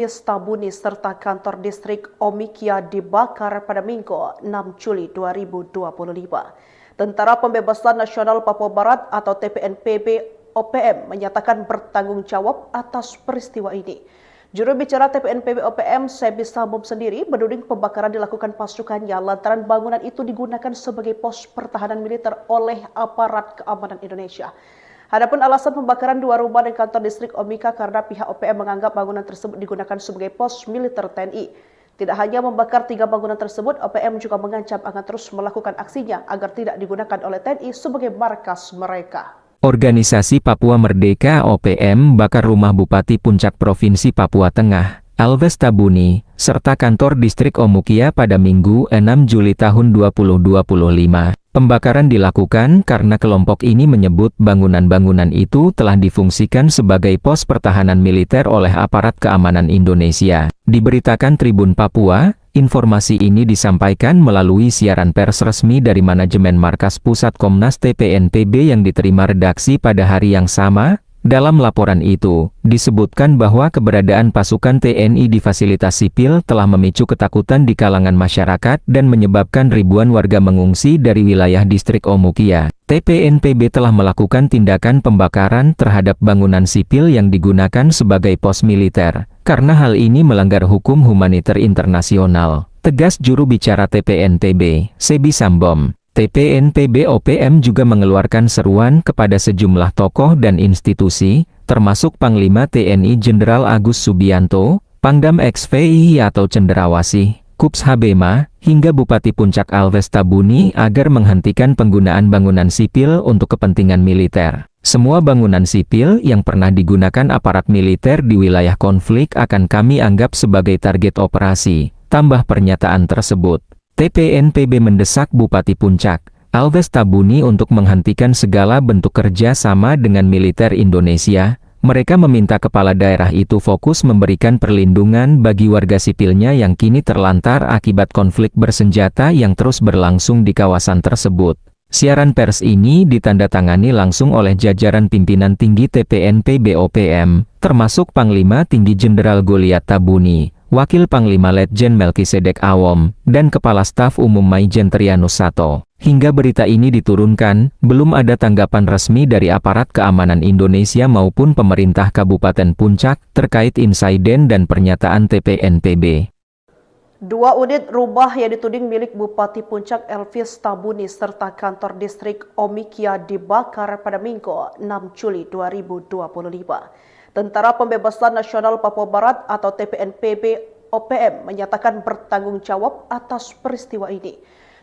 Stabuni serta kantor distrik Omikia dibakar pada Minggu 6 Juli 2025. Tentara Pembebasan Nasional Papua Barat atau TPNPB OPM menyatakan bertanggung jawab atas peristiwa ini. Juru bicara TPNPB OPM, Sebi Sambom sendiri menuding pembakaran dilakukan pasukannya lantaran bangunan itu digunakan sebagai pos pertahanan militer oleh aparat keamanan Indonesia. Adapun alasan pembakaran dua rumah dan kantor distrik Omika karena pihak OPM menganggap bangunan tersebut digunakan sebagai pos militer TNI. Tidak hanya membakar 3 bangunan tersebut, OPM juga mengancam akan terus melakukan aksinya agar tidak digunakan oleh TNI sebagai markas mereka. Organisasi Papua Merdeka OPM bakar rumah Bupati Puncak Provinsi Papua Tengah, Alves Tabuni, serta kantor distrik Omukia pada Minggu 6 Juli tahun 2025. Pembakaran dilakukan karena kelompok ini menyebut bangunan-bangunan itu telah difungsikan sebagai pos pertahanan militer oleh aparat keamanan Indonesia. Diberitakan Tribun Papua, informasi ini disampaikan melalui siaran pers resmi dari manajemen Markas Pusat Komnas TPNPB yang diterima redaksi pada hari yang sama. Dalam laporan itu, disebutkan bahwa keberadaan pasukan TNI di fasilitas sipil telah memicu ketakutan di kalangan masyarakat dan menyebabkan ribuan warga mengungsi dari wilayah distrik Omukia. TPNPB telah melakukan tindakan pembakaran terhadap bangunan sipil yang digunakan sebagai pos militer, karena hal ini melanggar hukum humaniter internasional, tegas juru bicara TPNPB, Sebi Sambom. TPNPB OPM juga mengeluarkan seruan kepada sejumlah tokoh dan institusi, termasuk Panglima TNI Jenderal Agus Subianto, Pangdam XVI atau Cenderawasih, Kups Habema, hingga Bupati Puncak Alves Tabuni agar menghentikan penggunaan bangunan sipil untuk kepentingan militer. Semua bangunan sipil yang pernah digunakan aparat militer di wilayah konflik akan kami anggap sebagai target operasi, tambah pernyataan tersebut. TPNPB mendesak Bupati Puncak, Alves Tabuni untuk menghentikan segala bentuk kerja sama dengan militer Indonesia. Mereka meminta kepala daerah itu fokus memberikan perlindungan bagi warga sipilnya yang kini terlantar akibat konflik bersenjata yang terus berlangsung di kawasan tersebut. Siaran pers ini ditandatangani langsung oleh jajaran pimpinan tinggi TPNPB OPM, termasuk Panglima Tinggi Jenderal Goliat Tabuni, Wakil Panglima Letjen Melkisedek Awom, dan Kepala Staf Umum Maijen Trianus Sato. Hingga berita ini diturunkan, belum ada tanggapan resmi dari aparat keamanan Indonesia maupun pemerintah Kabupaten Puncak terkait insiden dan pernyataan TPNPB. 2 unit rumah yang dituding milik Bupati Puncak Elvis Tabuni serta kantor distrik Omikia dibakar pada Minggu 6 Juli 2025. Tentara Pembebasan Nasional Papua Barat atau TPNPB OPM menyatakan bertanggung jawab atas peristiwa ini.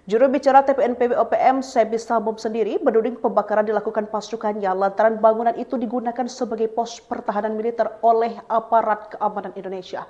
Juru bicara TPNPB OPM, Sebi Sambom sendiri menuding pembakaran dilakukan pasukannya lantaran bangunan itu digunakan sebagai pos pertahanan militer oleh aparat keamanan Indonesia.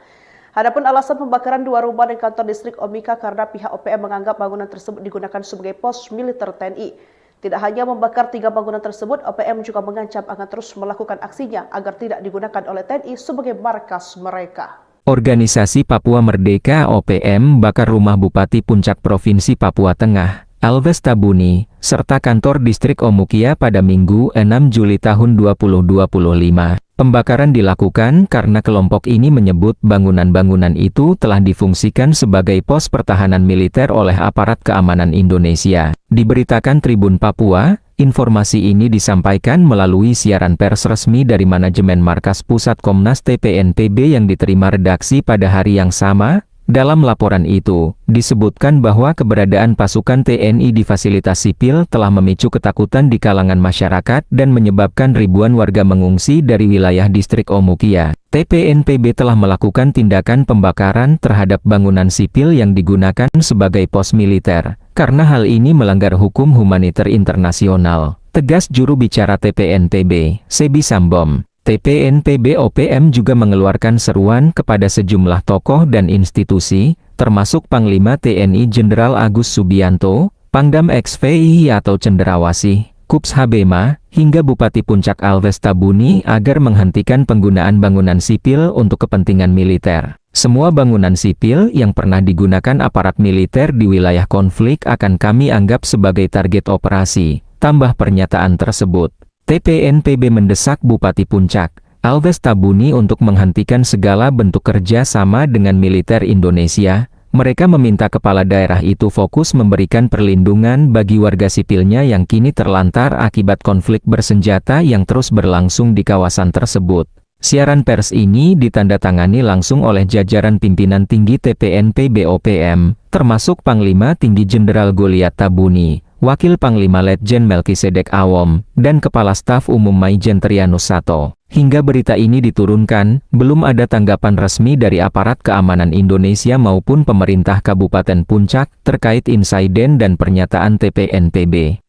Adapun alasan pembakaran 2 rumah dan kantor distrik Omika karena pihak OPM menganggap bangunan tersebut digunakan sebagai pos militer TNI. Tidak hanya membakar 3 bangunan tersebut, OPM juga mengancam akan terus melakukan aksinya agar tidak digunakan oleh TNI sebagai markas mereka. Organisasi Papua Merdeka OPM bakar rumah Bupati Puncak Provinsi Papua Tengah, Alves Tabuni, serta kantor distrik Omukia pada Minggu 6 Juli tahun 2025. Pembakaran dilakukan karena kelompok ini menyebut bangunan-bangunan itu telah difungsikan sebagai pos pertahanan militer oleh aparat keamanan Indonesia. Diberitakan Tribun Papua, informasi ini disampaikan melalui siaran pers resmi dari manajemen Markas Pusat Komnas TPNPB yang diterima redaksi pada hari yang sama. Dalam laporan itu, disebutkan bahwa keberadaan pasukan TNI di fasilitas sipil telah memicu ketakutan di kalangan masyarakat dan menyebabkan ribuan warga mengungsi dari wilayah distrik Omukia. TPNPB telah melakukan tindakan pembakaran terhadap bangunan sipil yang digunakan sebagai pos militer, karena hal ini melanggar hukum humaniter internasional, tegas juru bicara TPNPB, Sebi Sambom. TPNPB OPM juga mengeluarkan seruan kepada sejumlah tokoh dan institusi, termasuk Panglima TNI Jenderal Agus Subianto, Pangdam XVI atau Cenderawasih, Kups Habema, hingga Bupati Puncak Alves Tabuni agar menghentikan penggunaan bangunan sipil untuk kepentingan militer. Semua bangunan sipil yang pernah digunakan aparat militer di wilayah konflik akan kami anggap sebagai target operasi, tambah pernyataan tersebut. TPNPB mendesak Bupati Puncak, Alves Tabuni untuk menghentikan segala bentuk kerja sama dengan militer Indonesia. Mereka meminta kepala daerah itu fokus memberikan perlindungan bagi warga sipilnya yang kini terlantar akibat konflik bersenjata yang terus berlangsung di kawasan tersebut. Siaran pers ini ditandatangani langsung oleh jajaran pimpinan tinggi TPNPB OPM, termasuk Panglima Tinggi Jenderal Goliat Tabuni, Wakil Panglima Letjen Melkisedek Awom, dan Kepala Staf Umum Maijen Trianus Sato. Hingga berita ini diturunkan, belum ada tanggapan resmi dari aparat keamanan Indonesia maupun pemerintah Kabupaten Puncak terkait insiden dan pernyataan TPNPB.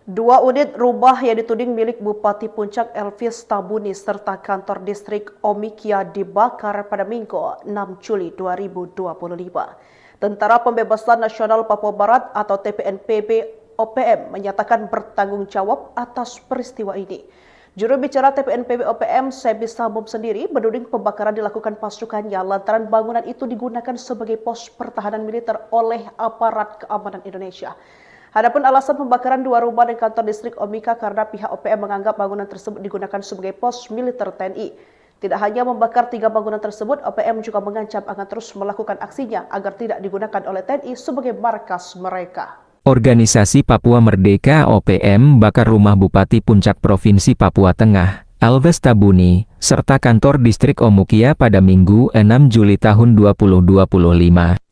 2 unit rumah yang dituding milik Bupati Puncak Elvis Tabuni serta kantor distrik Omikia dibakar pada Minggu 6 Juli 2025. Tentara Pembebasan Nasional Papua Barat atau TPNPB OPM menyatakan bertanggung jawab atas peristiwa ini. Juru bicara TPNPB OPM, Sebi Sambom sendiri menuding pembakaran dilakukan pasukannya lantaran bangunan itu digunakan sebagai pos pertahanan militer oleh aparat keamanan Indonesia. Adapun alasan pembakaran 2 rumah dan kantor distrik Omika karena pihak OPM menganggap bangunan tersebut digunakan sebagai pos militer TNI. Tidak hanya membakar 3 bangunan tersebut, OPM juga mengancam akan terus melakukan aksinya agar tidak digunakan oleh TNI sebagai markas mereka. Organisasi Papua Merdeka OPM bakar rumah Bupati Puncak Provinsi Papua Tengah, Alves Tabuni, serta kantor distrik Omukia pada Minggu 6 Juli tahun 2025.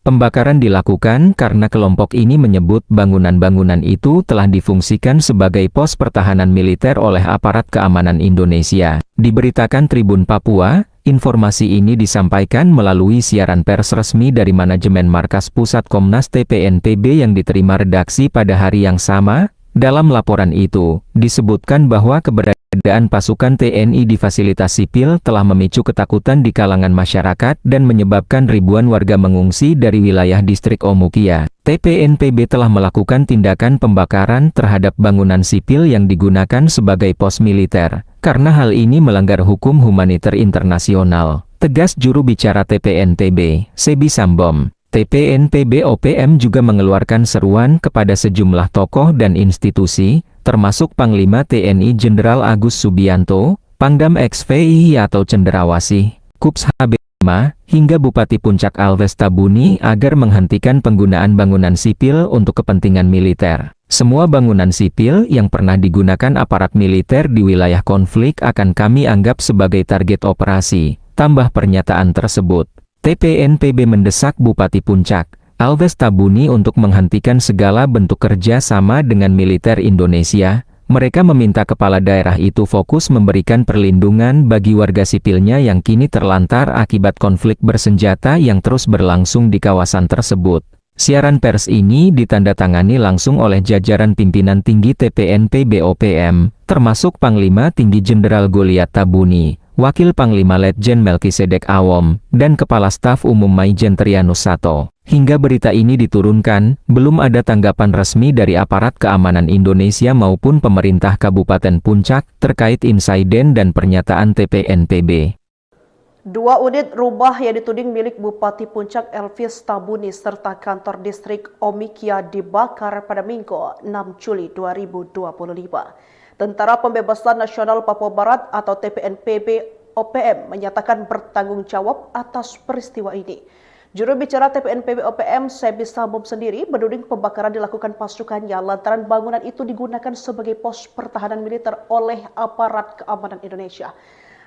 Pembakaran dilakukan karena kelompok ini menyebut bangunan-bangunan itu telah difungsikan sebagai pos pertahanan militer oleh aparat keamanan Indonesia. Diberitakan Tribun Papua, informasi ini disampaikan melalui siaran pers resmi dari manajemen Markas Pusat Komnas TPNPB yang diterima redaksi pada hari yang sama. Dalam laporan itu, disebutkan bahwa keberadaan pasukan TNI di fasilitas sipil telah memicu ketakutan di kalangan masyarakat dan menyebabkan ribuan warga mengungsi dari wilayah distrik Omukia. TPNPB telah melakukan tindakan pembakaran terhadap bangunan sipil yang digunakan sebagai pos militer, karena hal ini melanggar hukum humaniter internasional, tegas juru bicara TPNPB, Sebi Sambom. TPNPB OPM juga mengeluarkan seruan kepada sejumlah tokoh dan institusi, termasuk Panglima TNI Jenderal Agus Subianto, Pangdam XVI atau Cenderawasih, Kups HB5, hingga Bupati Puncak Alves Tabuni agar menghentikan penggunaan bangunan sipil untuk kepentingan militer. Semua bangunan sipil yang pernah digunakan aparat militer di wilayah konflik akan kami anggap sebagai target operasi, tambah pernyataan tersebut. TPNPB mendesak Bupati Puncak, Alves Tabuni untuk menghentikan segala bentuk kerja sama dengan militer Indonesia. Mereka meminta kepala daerah itu fokus memberikan perlindungan bagi warga sipilnya yang kini terlantar akibat konflik bersenjata yang terus berlangsung di kawasan tersebut. Siaran pers ini ditandatangani langsung oleh jajaran pimpinan tinggi TPNPB OPM, termasuk Panglima Tinggi Jenderal Goliat Tabuni, Wakil Panglima Letjen Melkisedek Awom, dan Kepala Staf Umum Maijen Trianus Sato. Hingga berita ini diturunkan, belum ada tanggapan resmi dari aparat keamanan Indonesia maupun pemerintah Kabupaten Puncak terkait insiden dan pernyataan TPNPB. 2 unit rumah yang dituding milik Bupati Puncak Elvis Tabuni serta kantor distrik Omikia dibakar pada Minggu 6 Juli 2025. Tentara Pembebasan Nasional Papua Barat atau TPNPB OPM menyatakan bertanggung jawab atas peristiwa ini. Juru bicara TPNPB OPM, Sebi Sambom sendiri menuding pembakaran dilakukan pasukannya lantaran bangunan itu digunakan sebagai pos pertahanan militer oleh aparat keamanan Indonesia.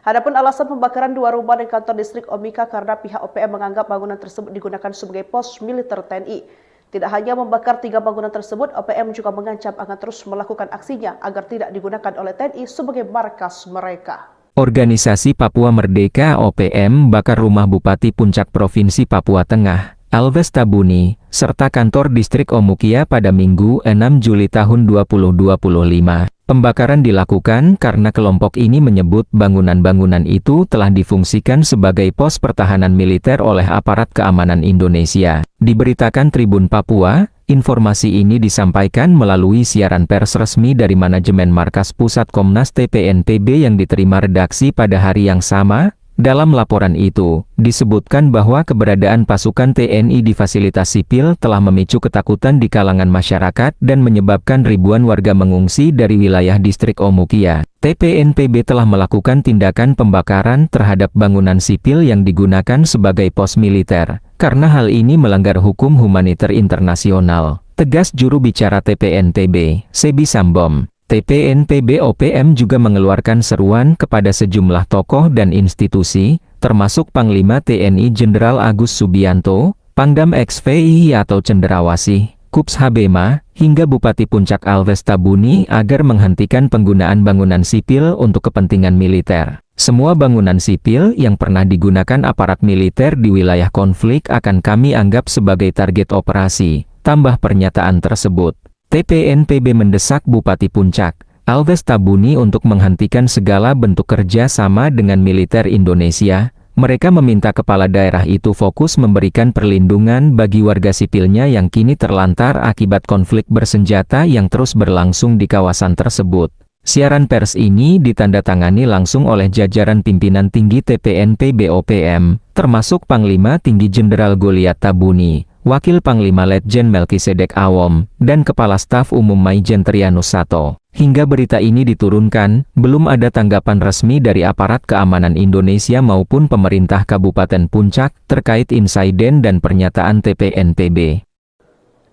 Adapun alasan pembakaran 2 rumah dan kantor distrik Omika karena pihak OPM menganggap bangunan tersebut digunakan sebagai pos militer TNI. Tidak hanya membakar 3 bangunan tersebut, OPM juga mengancam akan terus melakukan aksinya agar tidak digunakan oleh TNI sebagai markas mereka. Organisasi Papua Merdeka OPM bakar rumah Bupati Puncak Provinsi Papua Tengah, Alves Tabuni, serta kantor distrik Omukia pada Minggu 6 Juli tahun 2025. Pembakaran dilakukan karena kelompok ini menyebut bangunan-bangunan itu telah difungsikan sebagai pos pertahanan militer oleh aparat keamanan Indonesia. Diberitakan Tribun Papua, informasi ini disampaikan melalui siaran pers resmi dari manajemen Markas Pusat Komnas TPNPB yang diterima redaksi pada hari yang sama. Dalam laporan itu, disebutkan bahwa keberadaan pasukan TNI di fasilitas sipil telah memicu ketakutan di kalangan masyarakat dan menyebabkan ribuan warga mengungsi dari wilayah distrik Omukia. TPNPB telah melakukan tindakan pembakaran terhadap bangunan sipil yang digunakan sebagai pos militer, karena hal ini melanggar hukum humaniter internasional. Tegas juru bicara TPNPB, Sebi Sambom. TPNPB OPM juga mengeluarkan seruan kepada sejumlah tokoh dan institusi, termasuk Panglima TNI Jenderal Agus Subianto, Pangdam XVI atau Cenderawasih, Kups Habema, hingga Bupati Puncak Alves Tabuni agar menghentikan penggunaan bangunan sipil untuk kepentingan militer. Semua bangunan sipil yang pernah digunakan aparat militer di wilayah konflik akan kami anggap sebagai target operasi, tambah pernyataan tersebut. TPNPB mendesak Bupati Puncak, Alves Tabuni untuk menghentikan segala bentuk kerja sama dengan militer Indonesia. Mereka meminta kepala daerah itu fokus memberikan perlindungan bagi warga sipilnya yang kini terlantar akibat konflik bersenjata yang terus berlangsung di kawasan tersebut. Siaran pers ini ditandatangani langsung oleh jajaran pimpinan tinggi TPNPB OPM, termasuk Panglima Tinggi Jenderal Goliat Tabuni, Wakil Panglima Letjen Melkisedek Awom, dan Kepala Staf Umum Maijen Trianus Sato. Hingga berita ini diturunkan, belum ada tanggapan resmi dari aparat keamanan Indonesia maupun pemerintah Kabupaten Puncak terkait insiden dan pernyataan TPNPB.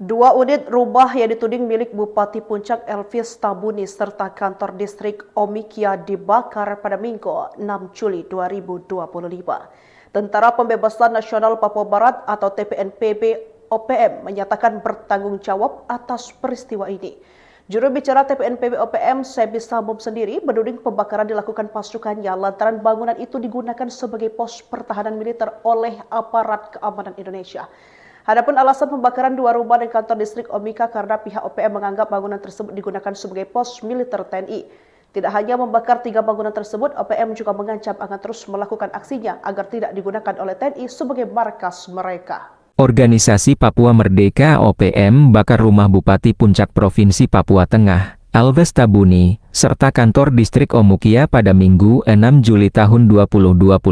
2 unit rumah yang dituding milik Bupati Puncak Elvis Tabuni serta kantor distrik Omikia dibakar pada Minggu 6 Juli 2025. Tentara Pembebasan Nasional Papua Barat atau TPNPB OPM menyatakan bertanggung jawab atas peristiwa ini. Juru bicara TPNPB OPM, Sebi Sambom sendiri menuding pembakaran dilakukan pasukannya lantaran bangunan itu digunakan sebagai pos pertahanan militer oleh aparat keamanan Indonesia. Adapun alasan pembakaran 2 rumah dan kantor distrik Omika karena pihak OPM menganggap bangunan tersebut digunakan sebagai pos militer TNI. Tidak hanya membakar 3 bangunan tersebut, OPM juga mengancam akan terus melakukan aksinya agar tidak digunakan oleh TNI sebagai markas mereka. Organisasi Papua Merdeka OPM bakar rumah Bupati Puncak Provinsi Papua Tengah, Alves Tabuni, serta kantor distrik Omukia pada Minggu 6 Juli tahun 2025.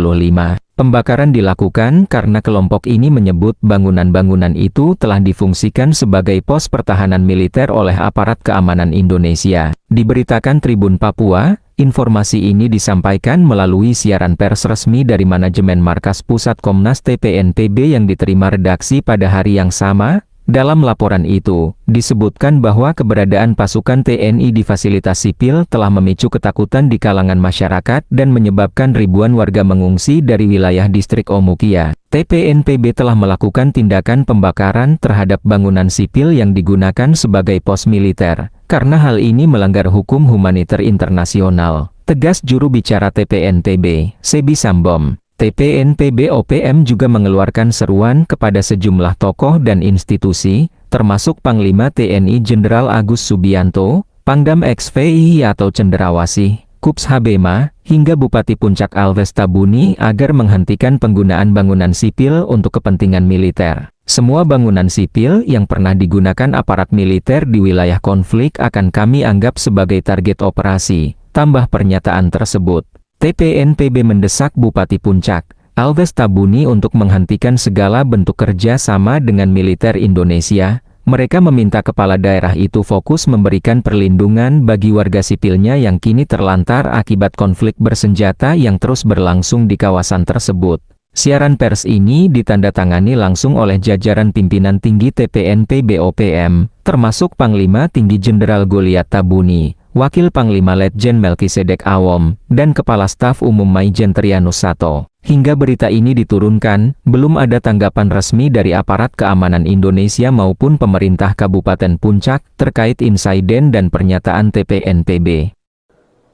Pembakaran dilakukan karena kelompok ini menyebut bangunan-bangunan itu telah difungsikan sebagai pos pertahanan militer oleh aparat keamanan Indonesia. Diberitakan Tribun Papua, informasi ini disampaikan melalui siaran pers resmi dari manajemen Markas Pusat Komnas TPNPB yang diterima redaksi pada hari yang sama. Dalam laporan itu, disebutkan bahwa keberadaan pasukan TNI di fasilitas sipil telah memicu ketakutan di kalangan masyarakat dan menyebabkan ribuan warga mengungsi dari wilayah distrik Omukia. TPNPB telah melakukan tindakan pembakaran terhadap bangunan sipil yang digunakan sebagai pos militer, karena hal ini melanggar hukum humaniter internasional. Tegas juru bicara TPNPB, Sebi Sambom. TPNPB OPM juga mengeluarkan seruan kepada sejumlah tokoh dan institusi, termasuk Panglima TNI Jenderal Agus Subianto, Pangdam XVI atau Cenderawasih, Kups Habema, hingga Bupati Puncak Alves Tabuni agar menghentikan penggunaan bangunan sipil untuk kepentingan militer. Semua bangunan sipil yang pernah digunakan aparat militer di wilayah konflik akan kami anggap sebagai target operasi, tambah pernyataan tersebut. TPNPB mendesak Bupati Puncak, Alves Tabuni untuk menghentikan segala bentuk kerja sama dengan militer Indonesia. Mereka meminta kepala daerah itu fokus memberikan perlindungan bagi warga sipilnya yang kini terlantar akibat konflik bersenjata yang terus berlangsung di kawasan tersebut. Siaran pers ini ditandatangani langsung oleh jajaran pimpinan tinggi TPNPB OPM, termasuk Panglima Tinggi Jenderal Goliat Tabuni, Wakil Panglima Letjen Melkisedek Awom, dan Kepala Staf Umum Maijen Trianus Sato. Hingga berita ini diturunkan, belum ada tanggapan resmi dari aparat keamanan Indonesia maupun pemerintah Kabupaten Puncak terkait insiden dan pernyataan TPNPB.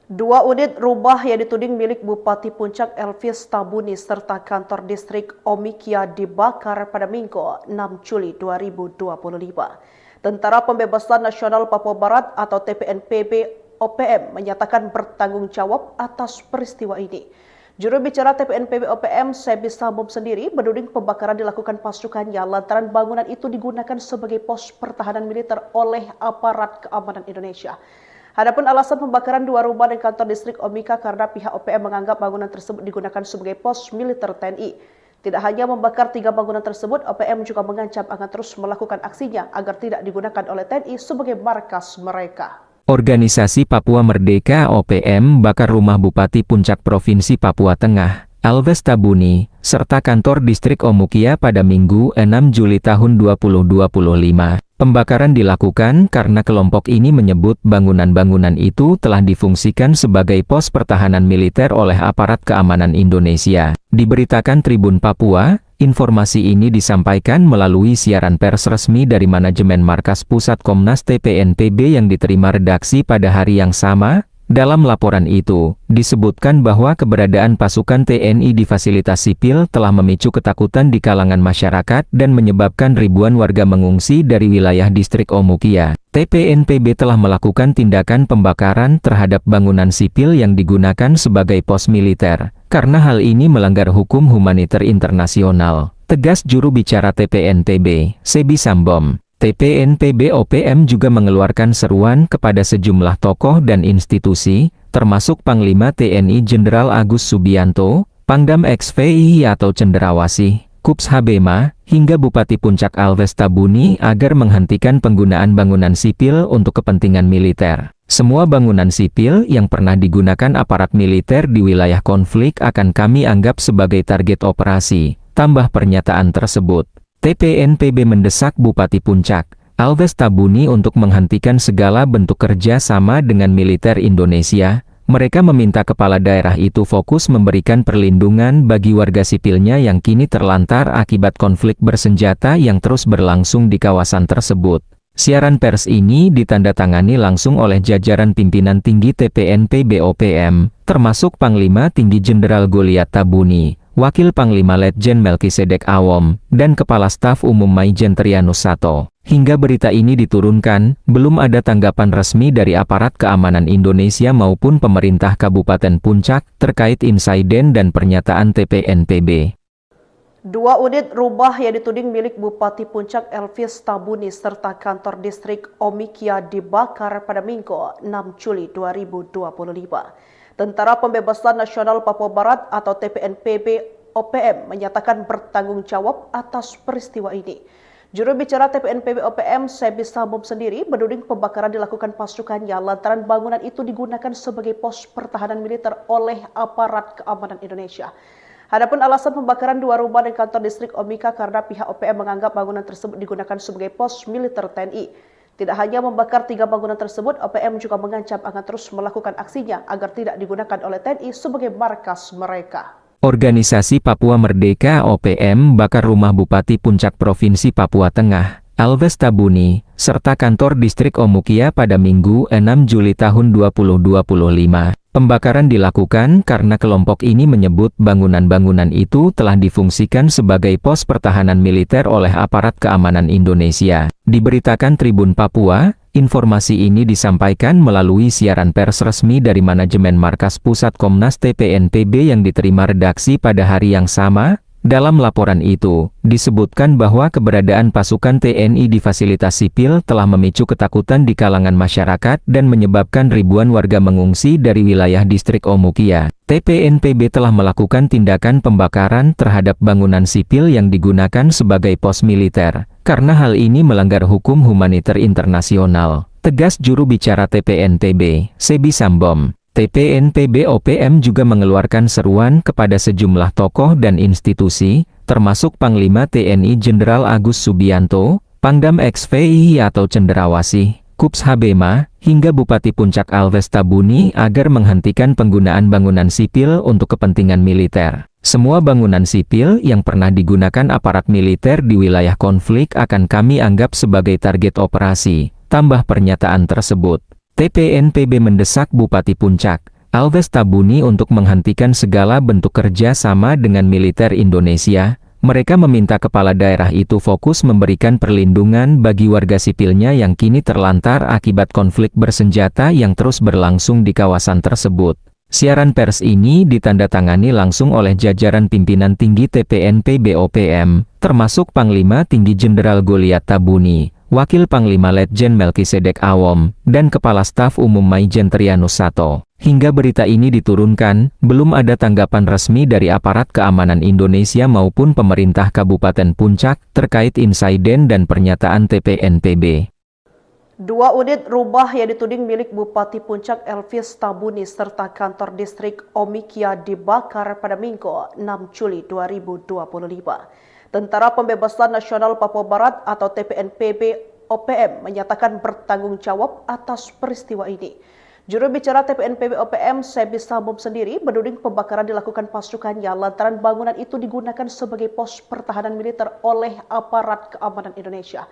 2 unit rumah yang dituding milik Bupati Puncak Elvis Tabuni serta kantor distrik Omikia dibakar pada Minggu 6 Juli 2025. Tentara Pembebasan Nasional Papua Barat atau TPNPB OPM menyatakan bertanggung jawab atas peristiwa ini. Juru bicara TPNPB OPM, Sebi Sambom sendiri menuding pembakaran dilakukan pasukannya lantaran bangunan itu digunakan sebagai pos pertahanan militer oleh aparat keamanan Indonesia. Adapun alasan pembakaran 2 rumah dan kantor distrik Omika karena pihak OPM menganggap bangunan tersebut digunakan sebagai pos militer TNI. Tidak hanya membakar 3 bangunan tersebut, OPM juga mengancam akan terus melakukan aksinya agar tidak digunakan oleh TNI sebagai markas mereka. Organisasi Papua Merdeka (OPM) bakar rumah Bupati Puncak Provinsi Papua Tengah, Alves Tabuni, serta kantor distrik Omukia pada Minggu 6 Juli tahun 2025. Pembakaran dilakukan karena kelompok ini menyebut bangunan-bangunan itu telah difungsikan sebagai pos pertahanan militer oleh aparat keamanan Indonesia. Diberitakan Tribun Papua, informasi ini disampaikan melalui siaran pers resmi dari manajemen Markas Pusat Komnas TPNPB yang diterima redaksi pada hari yang sama. Dalam laporan itu, disebutkan bahwa keberadaan pasukan TNI di fasilitas sipil telah memicu ketakutan di kalangan masyarakat dan menyebabkan ribuan warga mengungsi dari wilayah distrik Omukia. TPNPB telah melakukan tindakan pembakaran terhadap bangunan sipil yang digunakan sebagai pos militer, karena hal ini melanggar hukum humaniter internasional, tegas juru bicara TPNPB, Sebi Sambom. TPNPB OPM juga mengeluarkan seruan kepada sejumlah tokoh dan institusi, termasuk Panglima TNI Jenderal Agus Subianto, Pangdam XVI atau Cenderawasih, Kups Habema, hingga Bupati Puncak Alves Tabuni agar menghentikan penggunaan bangunan sipil untuk kepentingan militer. Semua bangunan sipil yang pernah digunakan aparat militer di wilayah konflik akan kami anggap sebagai target operasi, tambah pernyataan tersebut. TPNPB mendesak Bupati Puncak, Alves Tabuni untuk menghentikan segala bentuk kerja sama dengan militer Indonesia. Mereka meminta kepala daerah itu fokus memberikan perlindungan bagi warga sipilnya yang kini terlantar akibat konflik bersenjata yang terus berlangsung di kawasan tersebut. Siaran pers ini ditandatangani langsung oleh jajaran pimpinan tinggi TPNPB OPM, termasuk Panglima Tinggi Jenderal Goliat Tabuni, Wakil Panglima Letjen Melkisedek Awom, dan Kepala Staf Umum Maijen Trianus Sato. Hingga berita ini diturunkan, belum ada tanggapan resmi dari aparat keamanan Indonesia maupun pemerintah Kabupaten Puncak terkait insiden dan pernyataan TPNPB. 2 unit rumah yang dituding milik Bupati Puncak Elvis Tabuni serta kantor distrik Omikia dibakar pada Minggu 6 Juli 2025. Tentara Pembebasan Nasional Papua Barat atau TPNPB OPM menyatakan bertanggung jawab atas peristiwa ini. Juru bicara TPNPB OPM, Sebi Sambom sendiri menuding pembakaran dilakukan pasukannya lantaran bangunan itu digunakan sebagai pos pertahanan militer oleh aparat keamanan Indonesia. Adapun alasan pembakaran 2 rumah dan kantor distrik Omika karena pihak OPM menganggap bangunan tersebut digunakan sebagai pos militer TNI. Tidak hanya membakar 3 bangunan tersebut, OPM juga mengancam akan terus melakukan aksinya agar tidak digunakan oleh TNI sebagai markas mereka. Organisasi Papua Merdeka (OPM) bakar rumah Bupati Puncak Provinsi Papua Tengah, Alves Tabuni, serta kantor distrik Omukia pada Minggu 6 Juli tahun 2025. Pembakaran dilakukan karena kelompok ini menyebut bangunan-bangunan itu telah difungsikan sebagai pos pertahanan militer oleh aparat keamanan Indonesia. Diberitakan Tribun Papua, informasi ini disampaikan melalui siaran pers resmi dari manajemen Markas Pusat Komnas TPNPB yang diterima redaksi pada hari yang sama. Dalam laporan itu, disebutkan bahwa keberadaan pasukan TNI di fasilitas sipil telah memicu ketakutan di kalangan masyarakat dan menyebabkan ribuan warga mengungsi dari wilayah distrik Omukia. TPNPB telah melakukan tindakan pembakaran terhadap bangunan sipil yang digunakan sebagai pos militer, karena hal ini melanggar hukum humaniter internasional, tegas juru bicara TPNPB, Sebi Sambom. TPNPB OPM juga mengeluarkan seruan kepada sejumlah tokoh dan institusi, termasuk Panglima TNI Jenderal Agus Subianto, Pangdam XVI atau Cenderawasih, Kups Habema, hingga Bupati Puncak Alves Tabuni agar menghentikan penggunaan bangunan sipil untuk kepentingan militer. Semua bangunan sipil yang pernah digunakan aparat militer di wilayah konflik akan kami anggap sebagai target operasi, tambah pernyataan tersebut. TPNPB mendesak Bupati Puncak, Alves Tabuni untuk menghentikan segala bentuk kerja sama dengan militer Indonesia. Mereka meminta kepala daerah itu fokus memberikan perlindungan bagi warga sipilnya yang kini terlantar akibat konflik bersenjata yang terus berlangsung di kawasan tersebut. Siaran pers ini ditandatangani langsung oleh jajaran pimpinan tinggi TPNPB OPM, termasuk Panglima Tinggi Jenderal Goliat Tabuni, Wakil Panglima Letjen Melkisedek Awom, dan Kepala Staf Umum Maijen Trianus Sato. Hingga berita ini diturunkan, belum ada tanggapan resmi dari aparat keamanan Indonesia maupun pemerintah Kabupaten Puncak terkait insiden dan pernyataan TPNPB. 2 unit rumah yang dituding milik Bupati Puncak Elvis Tabuni serta kantor distrik Omikia dibakar pada Minggu 6 Juli 2025. Tentara Pembebasan Nasional Papua Barat atau TPNPB OPM menyatakan bertanggung jawab atas peristiwa ini. Juru bicara TPNPB OPM, Sebi Sambom sendiri menuding pembakaran dilakukan pasukannya lantaran bangunan itu digunakan sebagai pos pertahanan militer oleh aparat keamanan Indonesia.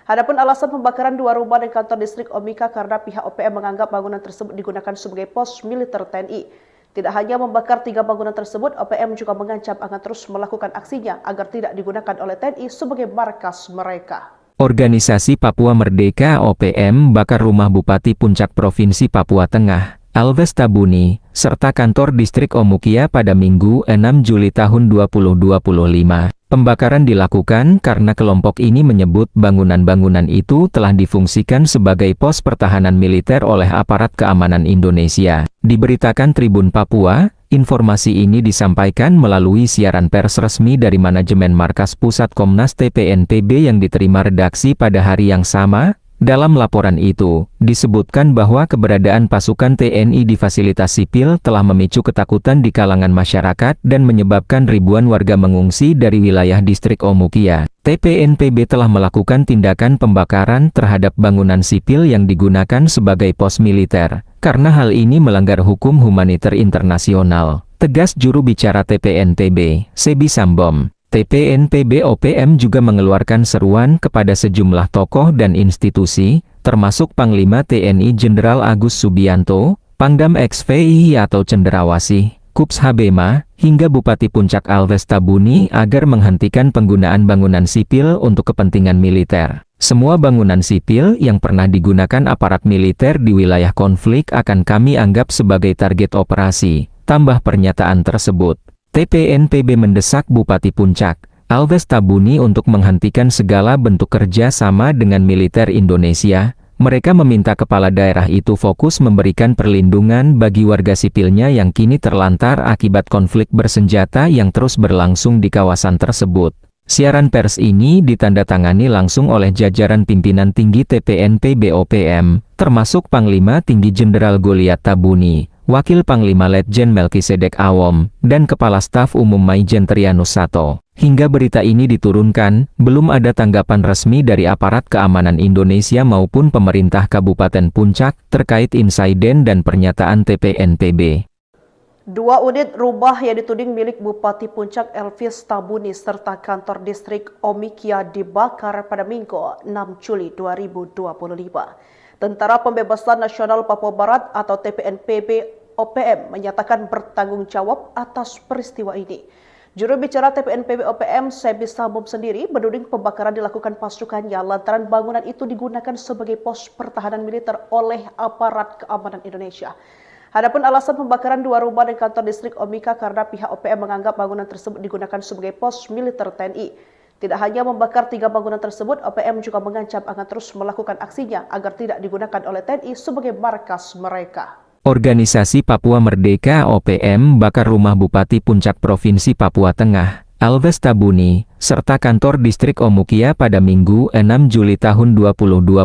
Adapun alasan pembakaran 2 rumah dan kantor distrik Omika karena pihak OPM menganggap bangunan tersebut digunakan sebagai pos militer TNI. Tidak hanya membakar 3 bangunan tersebut, OPM juga mengancam akan terus melakukan aksinya agar tidak digunakan oleh TNI sebagai markas mereka. Organisasi Papua Merdeka OPM bakar rumah Bupati Puncak Provinsi Papua Tengah, Alves Tabuni, serta kantor distrik Omukia pada Minggu 6 Juli tahun 2025. Pembakaran dilakukan karena kelompok ini menyebut bangunan-bangunan itu telah difungsikan sebagai pos pertahanan militer oleh aparat keamanan Indonesia. Diberitakan Tribun Papua, informasi ini disampaikan melalui siaran pers resmi dari manajemen Markas Pusat Komnas TPNPB yang diterima redaksi pada hari yang sama. Dalam laporan itu, disebutkan bahwa keberadaan pasukan TNI di fasilitas sipil telah memicu ketakutan di kalangan masyarakat dan menyebabkan ribuan warga mengungsi dari wilayah distrik Omukia. TPNPB telah melakukan tindakan pembakaran terhadap bangunan sipil yang digunakan sebagai pos militer, karena hal ini melanggar hukum humaniter internasional, tegas juru bicara TPNPB, Sebi Sambom. TPNPB OPM juga mengeluarkan seruan kepada sejumlah tokoh dan institusi, termasuk Panglima TNI Jenderal Agus Subianto, Pangdam XVI atau Cenderawasih, Kups Habema, hingga Bupati Puncak Alves Tabuni agar menghentikan penggunaan bangunan sipil untuk kepentingan militer. Semua bangunan sipil yang pernah digunakan aparat militer di wilayah konflik akan kami anggap sebagai target operasi, tambah pernyataan tersebut. TPNPB mendesak Bupati Puncak, Alves Tabuni untuk menghentikan segala bentuk kerja sama dengan militer Indonesia. Mereka meminta kepala daerah itu fokus memberikan perlindungan bagi warga sipilnya yang kini terlantar akibat konflik bersenjata yang terus berlangsung di kawasan tersebut. Siaran pers ini ditandatangani langsung oleh jajaran pimpinan tinggi TPNPB OPM, termasuk Panglima Tinggi Jenderal Goliat Tabuni, Wakil Panglima Letjen Melkisedek Awom, dan Kepala Staf Umum Maijen Trianus Sato. Hingga berita ini diturunkan, belum ada tanggapan resmi dari aparat keamanan Indonesia maupun pemerintah Kabupaten Puncak terkait insiden dan pernyataan TPNPB. 2 unit rumah yang dituding milik Bupati Puncak Elvis Tabuni serta kantor distrik Omikia dibakar pada Minggu 6 Juli 2025. Tentara Pembebasan Nasional Papua Barat atau TPNPB OPM menyatakan bertanggung jawab atas peristiwa ini. Juru bicara TPNPB OPM, Sebi Sambom sendiri menuding pembakaran dilakukan pasukannya lantaran bangunan itu digunakan sebagai pos pertahanan militer oleh aparat keamanan Indonesia. Adapun alasan pembakaran 2 rumah dan kantor distrik Omika karena pihak OPM menganggap bangunan tersebut digunakan sebagai pos militer TNI. Tidak hanya membakar 3 bangunan tersebut, OPM juga mengancam akan terus melakukan aksinya agar tidak digunakan oleh TNI sebagai markas mereka. Organisasi Papua Merdeka OPM bakar rumah Bupati Puncak Provinsi Papua Tengah, Alves Tabuni, serta kantor distrik Omukia pada Minggu 6 Juli tahun 2025.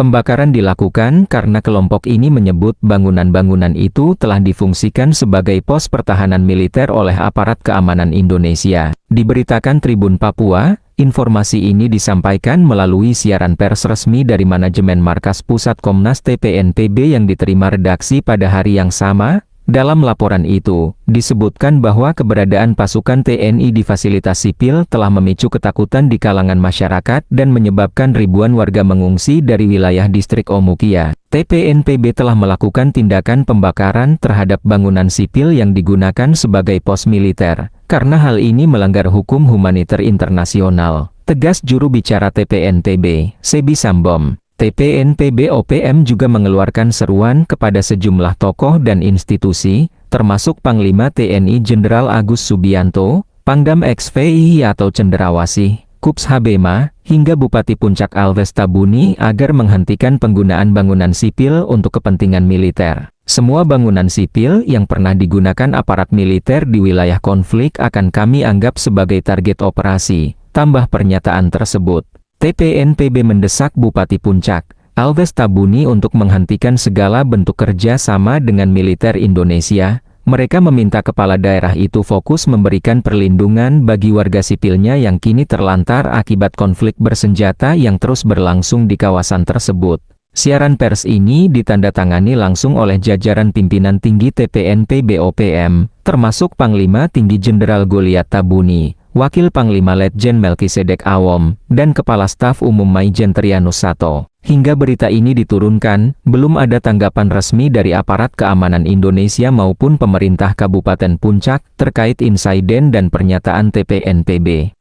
Pembakaran dilakukan karena kelompok ini menyebut bangunan-bangunan itu telah difungsikan sebagai pos pertahanan militer oleh aparat keamanan Indonesia. Diberitakan Tribun Papua, informasi ini disampaikan melalui siaran pers resmi dari manajemen Markas Pusat Komnas TPNPB yang diterima redaksi pada hari yang sama. Dalam laporan itu, disebutkan bahwa keberadaan pasukan TNI di fasilitas sipil telah memicu ketakutan di kalangan masyarakat dan menyebabkan ribuan warga mengungsi dari wilayah distrik Omukia. TPNPB telah melakukan tindakan pembakaran terhadap bangunan sipil yang digunakan sebagai pos militer, karena hal ini melanggar hukum humaniter internasional, tegas juru bicara TPNPB, Sebi Sambom. TPNPB OPM juga mengeluarkan seruan kepada sejumlah tokoh dan institusi, termasuk Panglima TNI Jenderal Agus Subianto, Pangdam XVI atau Cenderawasih, Kups Habema, hingga Bupati Puncak Alves Tabuni agar menghentikan penggunaan bangunan sipil untuk kepentingan militer. Semua bangunan sipil yang pernah digunakan aparat militer di wilayah konflik akan kami anggap sebagai target operasi, tambah pernyataan tersebut. TPNPB mendesak Bupati Puncak Alves Tabuni untuk menghentikan segala bentuk kerja sama dengan militer Indonesia. Mereka meminta kepala daerah itu fokus memberikan perlindungan bagi warga sipilnya yang kini terlantar akibat konflik bersenjata yang terus berlangsung di kawasan tersebut. Siaran pers ini ditandatangani langsung oleh jajaran pimpinan tinggi TPNPB OPM, termasuk Panglima Tinggi Jenderal Goliat Tabuni, Wakil Panglima Letjen Melkisedek Awom, dan Kepala Staf Umum Maijen Trianus Sato. Hingga berita ini diturunkan, belum ada tanggapan resmi dari aparat keamanan Indonesia maupun pemerintah Kabupaten Puncak terkait insiden dan pernyataan TPNPB.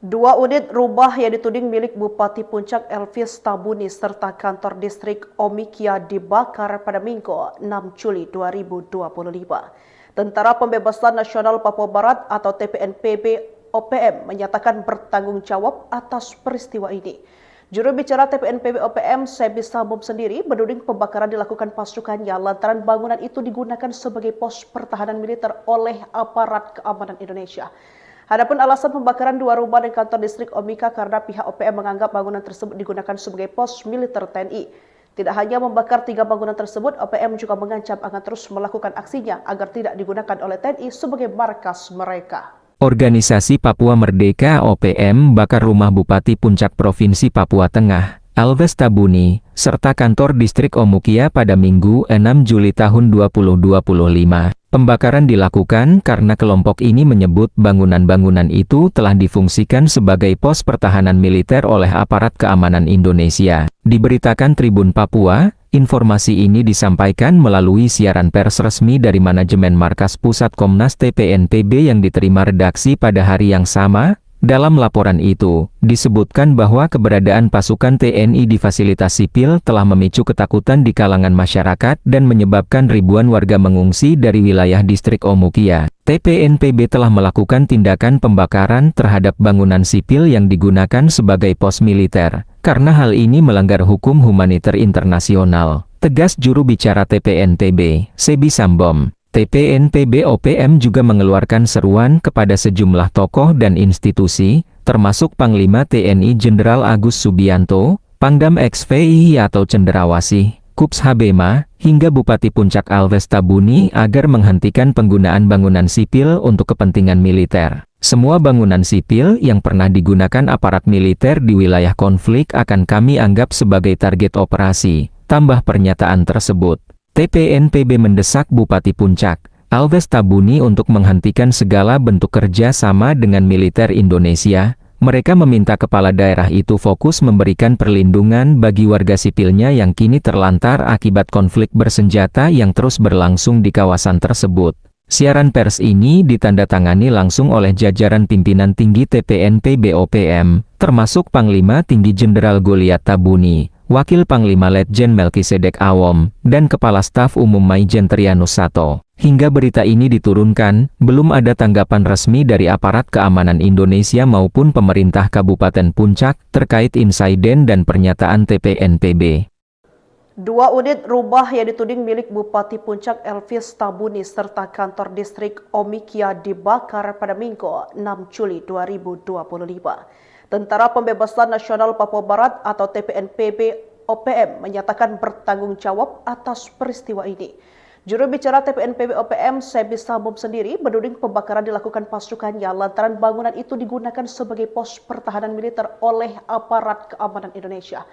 2 unit rumah yang dituding milik Bupati Puncak Elvis Tabuni serta kantor distrik Omikia dibakar pada Minggu 6 Juli 2025. Tentara Pembebasan Nasional Papua Barat atau TPNPB OPM menyatakan bertanggung jawab atas peristiwa ini. Juru bicara TPNPB OPM, Sebi Sambom sendiri menuding pembakaran dilakukan pasukannya lantaran bangunan itu digunakan sebagai pos pertahanan militer oleh aparat keamanan Indonesia. Adapun alasan pembakaran 2 rumah dan kantor distrik Omika karena pihak OPM menganggap bangunan tersebut digunakan sebagai pos militer TNI. Tidak hanya membakar 3 bangunan tersebut, OPM juga mengancam akan terus melakukan aksinya agar tidak digunakan oleh TNI sebagai markas mereka. Organisasi Papua Merdeka OPM bakar rumah Bupati Puncak Provinsi Papua Tengah, Alves Tabuni, serta kantor distrik Omukia pada Minggu 6 Juli tahun 2025. Pembakaran dilakukan karena kelompok ini menyebut bangunan-bangunan itu telah difungsikan sebagai pos pertahanan militer oleh aparat keamanan Indonesia. Diberitakan Tribun Papua, informasi ini disampaikan melalui siaran pers resmi dari manajemen Markas Pusat Komnas TPNPB yang diterima redaksi pada hari yang sama. Dalam laporan itu, disebutkan bahwa keberadaan pasukan TNI di fasilitas sipil telah memicu ketakutan di kalangan masyarakat dan menyebabkan ribuan warga mengungsi dari wilayah distrik Omukia. TPNPB telah melakukan tindakan pembakaran terhadap bangunan sipil yang digunakan sebagai pos militer, karena hal ini melanggar hukum humaniter internasional, tegas juru bicara TPNPB, Sebi Sambom. TPNPB OPM juga mengeluarkan seruan kepada sejumlah tokoh dan institusi, termasuk Panglima TNI Jenderal Agus Subianto, Pangdam XVI atau Cenderawasih, Kups Habema, hingga Bupati Puncak Alves Tabuni agar menghentikan penggunaan bangunan sipil untuk kepentingan militer. Semua bangunan sipil yang pernah digunakan aparat militer di wilayah konflik akan kami anggap sebagai target operasi, tambah pernyataan tersebut. TPNPB mendesak Bupati Puncak Alves Tabuni untuk menghentikan segala bentuk kerja sama dengan militer Indonesia. Mereka meminta kepala daerah itu fokus memberikan perlindungan bagi warga sipilnya yang kini terlantar akibat konflik bersenjata yang terus berlangsung di kawasan tersebut. Siaran pers ini ditandatangani langsung oleh jajaran pimpinan tinggi TPNPB OPM, termasuk Panglima Tinggi Jenderal Goliat Tabuni, Wakil Panglima Letjen Melkisedek Awom, dan Kepala Staf Umum Maijen Trianus Sato. Hingga berita ini diturunkan, belum ada tanggapan resmi dari aparat keamanan Indonesia maupun pemerintah Kabupaten Puncak terkait insiden dan pernyataan TPNPB. 2 unit rumah yang dituding milik Bupati Puncak Elvis Tabuni serta kantor distrik Omikia dibakar pada Minggu 6 Juli 2025. Tentara Pembebasan Nasional Papua Barat atau TPNPB OPM menyatakan bertanggung jawab atas peristiwa ini. Juru bicara TPNPB OPM, Sebi Sambom sendiri menuding pembakaran dilakukan pasukannya lantaran bangunan itu digunakan sebagai pos pertahanan militer oleh aparat keamanan Indonesia.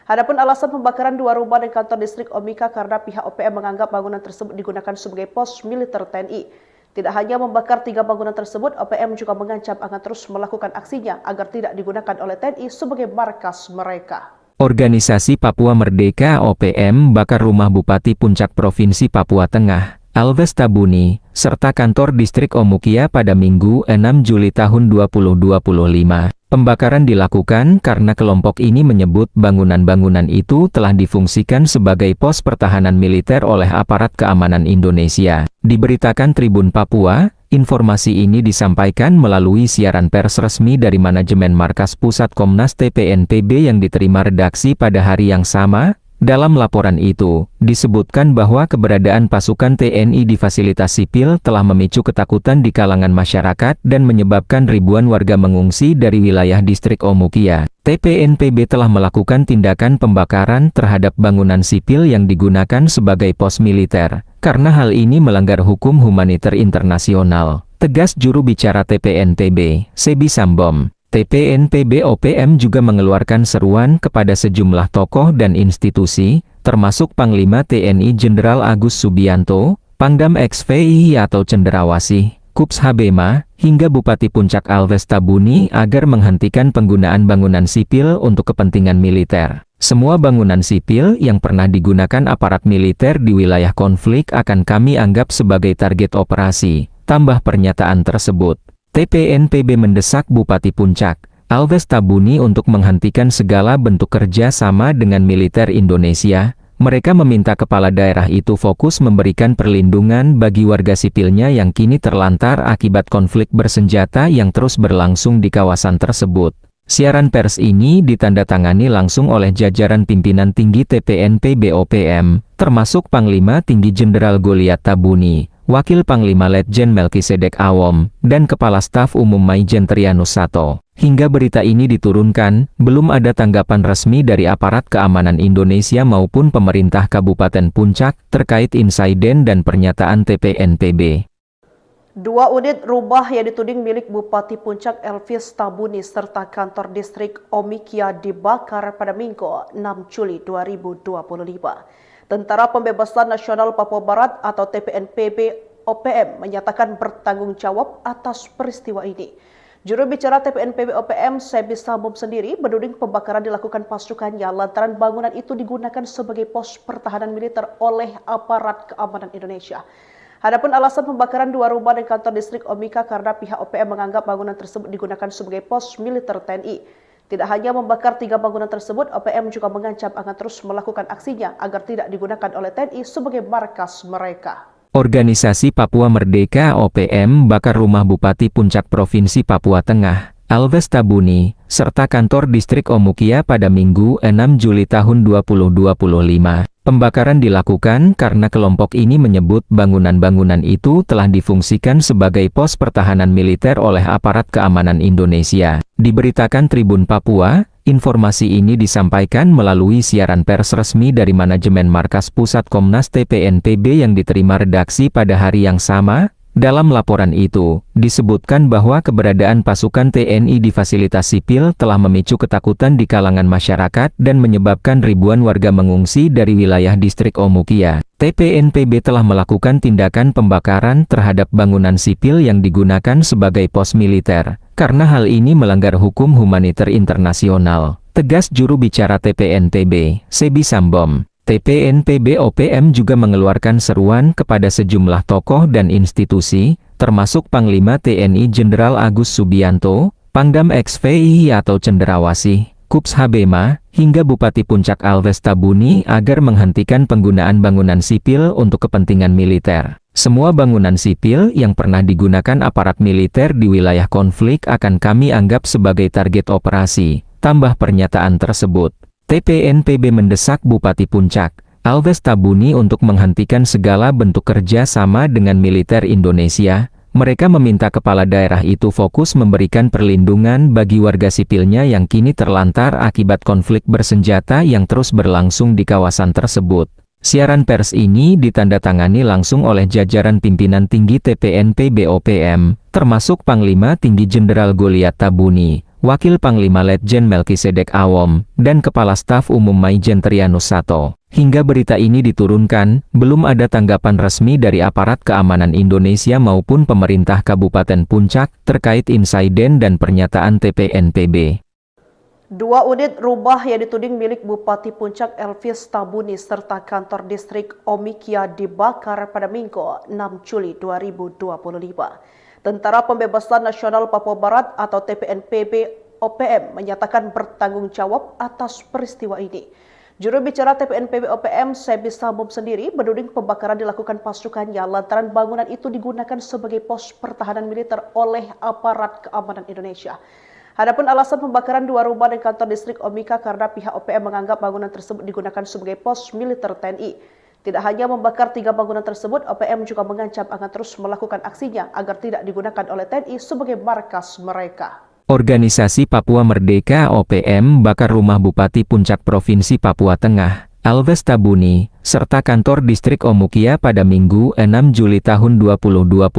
Adapun alasan pembakaran 2 rumah dan kantor distrik Omika karena pihak OPM menganggap bangunan tersebut digunakan sebagai pos militer TNI. Tidak hanya membakar 3 bangunan tersebut, OPM juga mengancam akan terus melakukan aksinya agar tidak digunakan oleh TNI sebagai markas mereka. Organisasi Papua Merdeka OPM bakar rumah Bupati Puncak Provinsi Papua Tengah, Alves Tabuni, serta kantor distrik Omukia pada Minggu 6 Juli tahun 2025. Pembakaran dilakukan karena kelompok ini menyebut bangunan-bangunan itu telah difungsikan sebagai pos pertahanan militer oleh aparat keamanan Indonesia. Diberitakan Tribun Papua, Informasi ini disampaikan melalui siaran pers resmi dari manajemen Markas Pusat Komnas TPNPB yang diterima redaksi pada hari yang sama. Dalam laporan itu, disebutkan bahwa keberadaan pasukan TNI di fasilitas sipil telah memicu ketakutan di kalangan masyarakat dan menyebabkan ribuan warga mengungsi dari wilayah distrik Omukia. TPNPB telah melakukan tindakan pembakaran terhadap bangunan sipil yang digunakan sebagai pos militer, karena hal ini melanggar hukum humaniter internasional, tegas juru bicara TPNPB, Sebi Sambom. TPNPB OPM juga mengeluarkan seruan kepada sejumlah tokoh dan institusi, termasuk Panglima TNI Jenderal Agus Subianto, Pangdam XVI atau Cenderawasih, Kups Habema, hingga Bupati Puncak Alves Tabuni agar menghentikan penggunaan bangunan sipil untuk kepentingan militer. Semua bangunan sipil yang pernah digunakan aparat militer di wilayah konflik akan kami anggap sebagai target operasi, tambah pernyataan tersebut. TPNPB mendesak Bupati Puncak, Alves Tabuni untuk menghentikan segala bentuk kerja sama dengan militer Indonesia. Mereka meminta kepala daerah itu fokus memberikan perlindungan bagi warga sipilnya yang kini terlantar akibat konflik bersenjata yang terus berlangsung di kawasan tersebut. Siaran pers ini ditandatangani langsung oleh jajaran pimpinan tinggi TPNPB OPM, termasuk Panglima Tinggi Jenderal Goliat Tabuni, Wakil Panglima Letjen Melkisedek Awom, dan Kepala Staf Umum Maijen Trianus Sato. Hingga berita ini diturunkan, belum ada tanggapan resmi dari aparat keamanan Indonesia maupun pemerintah Kabupaten Puncak terkait insiden dan pernyataan TPNPB. 2 unit rumah yang dituding milik Bupati Puncak Elvis Tabuni serta kantor distrik Omikia dibakar pada Minggu 6 Juli 2025. Tentara Pembebasan Nasional Papua Barat atau TPNPB OPM menyatakan bertanggung jawab atas peristiwa ini. Juru bicara TPNPB OPM, Sebi Sambom sendiri menuding pembakaran dilakukan pasukannya lantaran bangunan itu digunakan sebagai pos pertahanan militer oleh aparat keamanan Indonesia. Adapun alasan pembakaran 2 rumah dan kantor distrik Omika karena pihak OPM menganggap bangunan tersebut digunakan sebagai pos militer TNI. Tidak hanya membakar 3 bangunan tersebut, OPM juga mengancam akan terus melakukan aksinya agar tidak digunakan oleh TNI sebagai markas mereka. Organisasi Papua Merdeka OPM bakar rumah Bupati Puncak Provinsi Papua Tengah, Alves Tabuni, serta kantor distrik Omukia pada Minggu 6 Juli tahun 2025. Pembakaran dilakukan karena kelompok ini menyebut bangunan-bangunan itu telah difungsikan sebagai pos pertahanan militer oleh aparat keamanan Indonesia. Diberitakan Tribun Papua, informasi ini disampaikan melalui siaran pers resmi dari manajemen Markas Pusat Komnas TPNPB yang diterima redaksi pada hari yang sama. Dalam laporan itu, disebutkan bahwa keberadaan pasukan TNI di fasilitas sipil telah memicu ketakutan di kalangan masyarakat dan menyebabkan ribuan warga mengungsi dari wilayah distrik Omukia. TPNPB telah melakukan tindakan pembakaran terhadap bangunan sipil yang digunakan sebagai pos militer, karena hal ini melanggar hukum humaniter internasional, tegas juru bicara TPNPB, Sebi Sambom. TPNPB OPM juga mengeluarkan seruan kepada sejumlah tokoh dan institusi, termasuk Panglima TNI Jenderal Agus Subianto, Pangdam XVI atau Cenderawasih, Kups Habema, hingga Bupati Puncak Alves Tabuni agar menghentikan penggunaan bangunan sipil untuk kepentingan militer. Semua bangunan sipil yang pernah digunakan aparat militer di wilayah konflik akan kami anggap sebagai target operasi, tambah pernyataan tersebut. TPNPB mendesak Bupati Puncak, Alves Tabuni untuk menghentikan segala bentuk kerja sama dengan militer Indonesia. Mereka meminta kepala daerah itu fokus memberikan perlindungan bagi warga sipilnya yang kini terlantar akibat konflik bersenjata yang terus berlangsung di kawasan tersebut. Siaran pers ini ditandatangani langsung oleh jajaran pimpinan tinggi TPNPB OPM, termasuk Panglima Tinggi Jenderal Goliat Tabuni, Wakil Panglima Letjen Melkisedek Awom, dan Kepala Staf Umum Maijen Trianus Sato. Hingga berita ini diturunkan, belum ada tanggapan resmi dari aparat keamanan Indonesia maupun pemerintah Kabupaten Puncak terkait insiden dan pernyataan TPNPB. 2 unit rumah yang dituding milik Bupati Puncak Elvis Tabuni serta kantor distrik Omikia dibakar pada Minggu 6 Juli 2025. Tentara Pembebasan Nasional Papua Barat atau TPNPB OPM menyatakan bertanggung jawab atas peristiwa ini. Juru bicara TPNPB OPM Sebi Sambom sendiri menuding pembakaran dilakukan pasukannya lantaran bangunan itu digunakan sebagai pos pertahanan militer oleh aparat keamanan Indonesia. Adapun alasan pembakaran dua rumah dan kantor distrik Omika karena pihak OPM menganggap bangunan tersebut digunakan sebagai pos militer TNI. Tidak hanya membakar 3 bangunan tersebut, OPM juga mengancam akan terus melakukan aksinya agar tidak digunakan oleh TNI sebagai markas mereka. Organisasi Papua Merdeka OPM bakar rumah Bupati Puncak Provinsi Papua Tengah, Alves Tabuni, serta kantor distrik Omukia pada Minggu 6 Juli tahun 2025.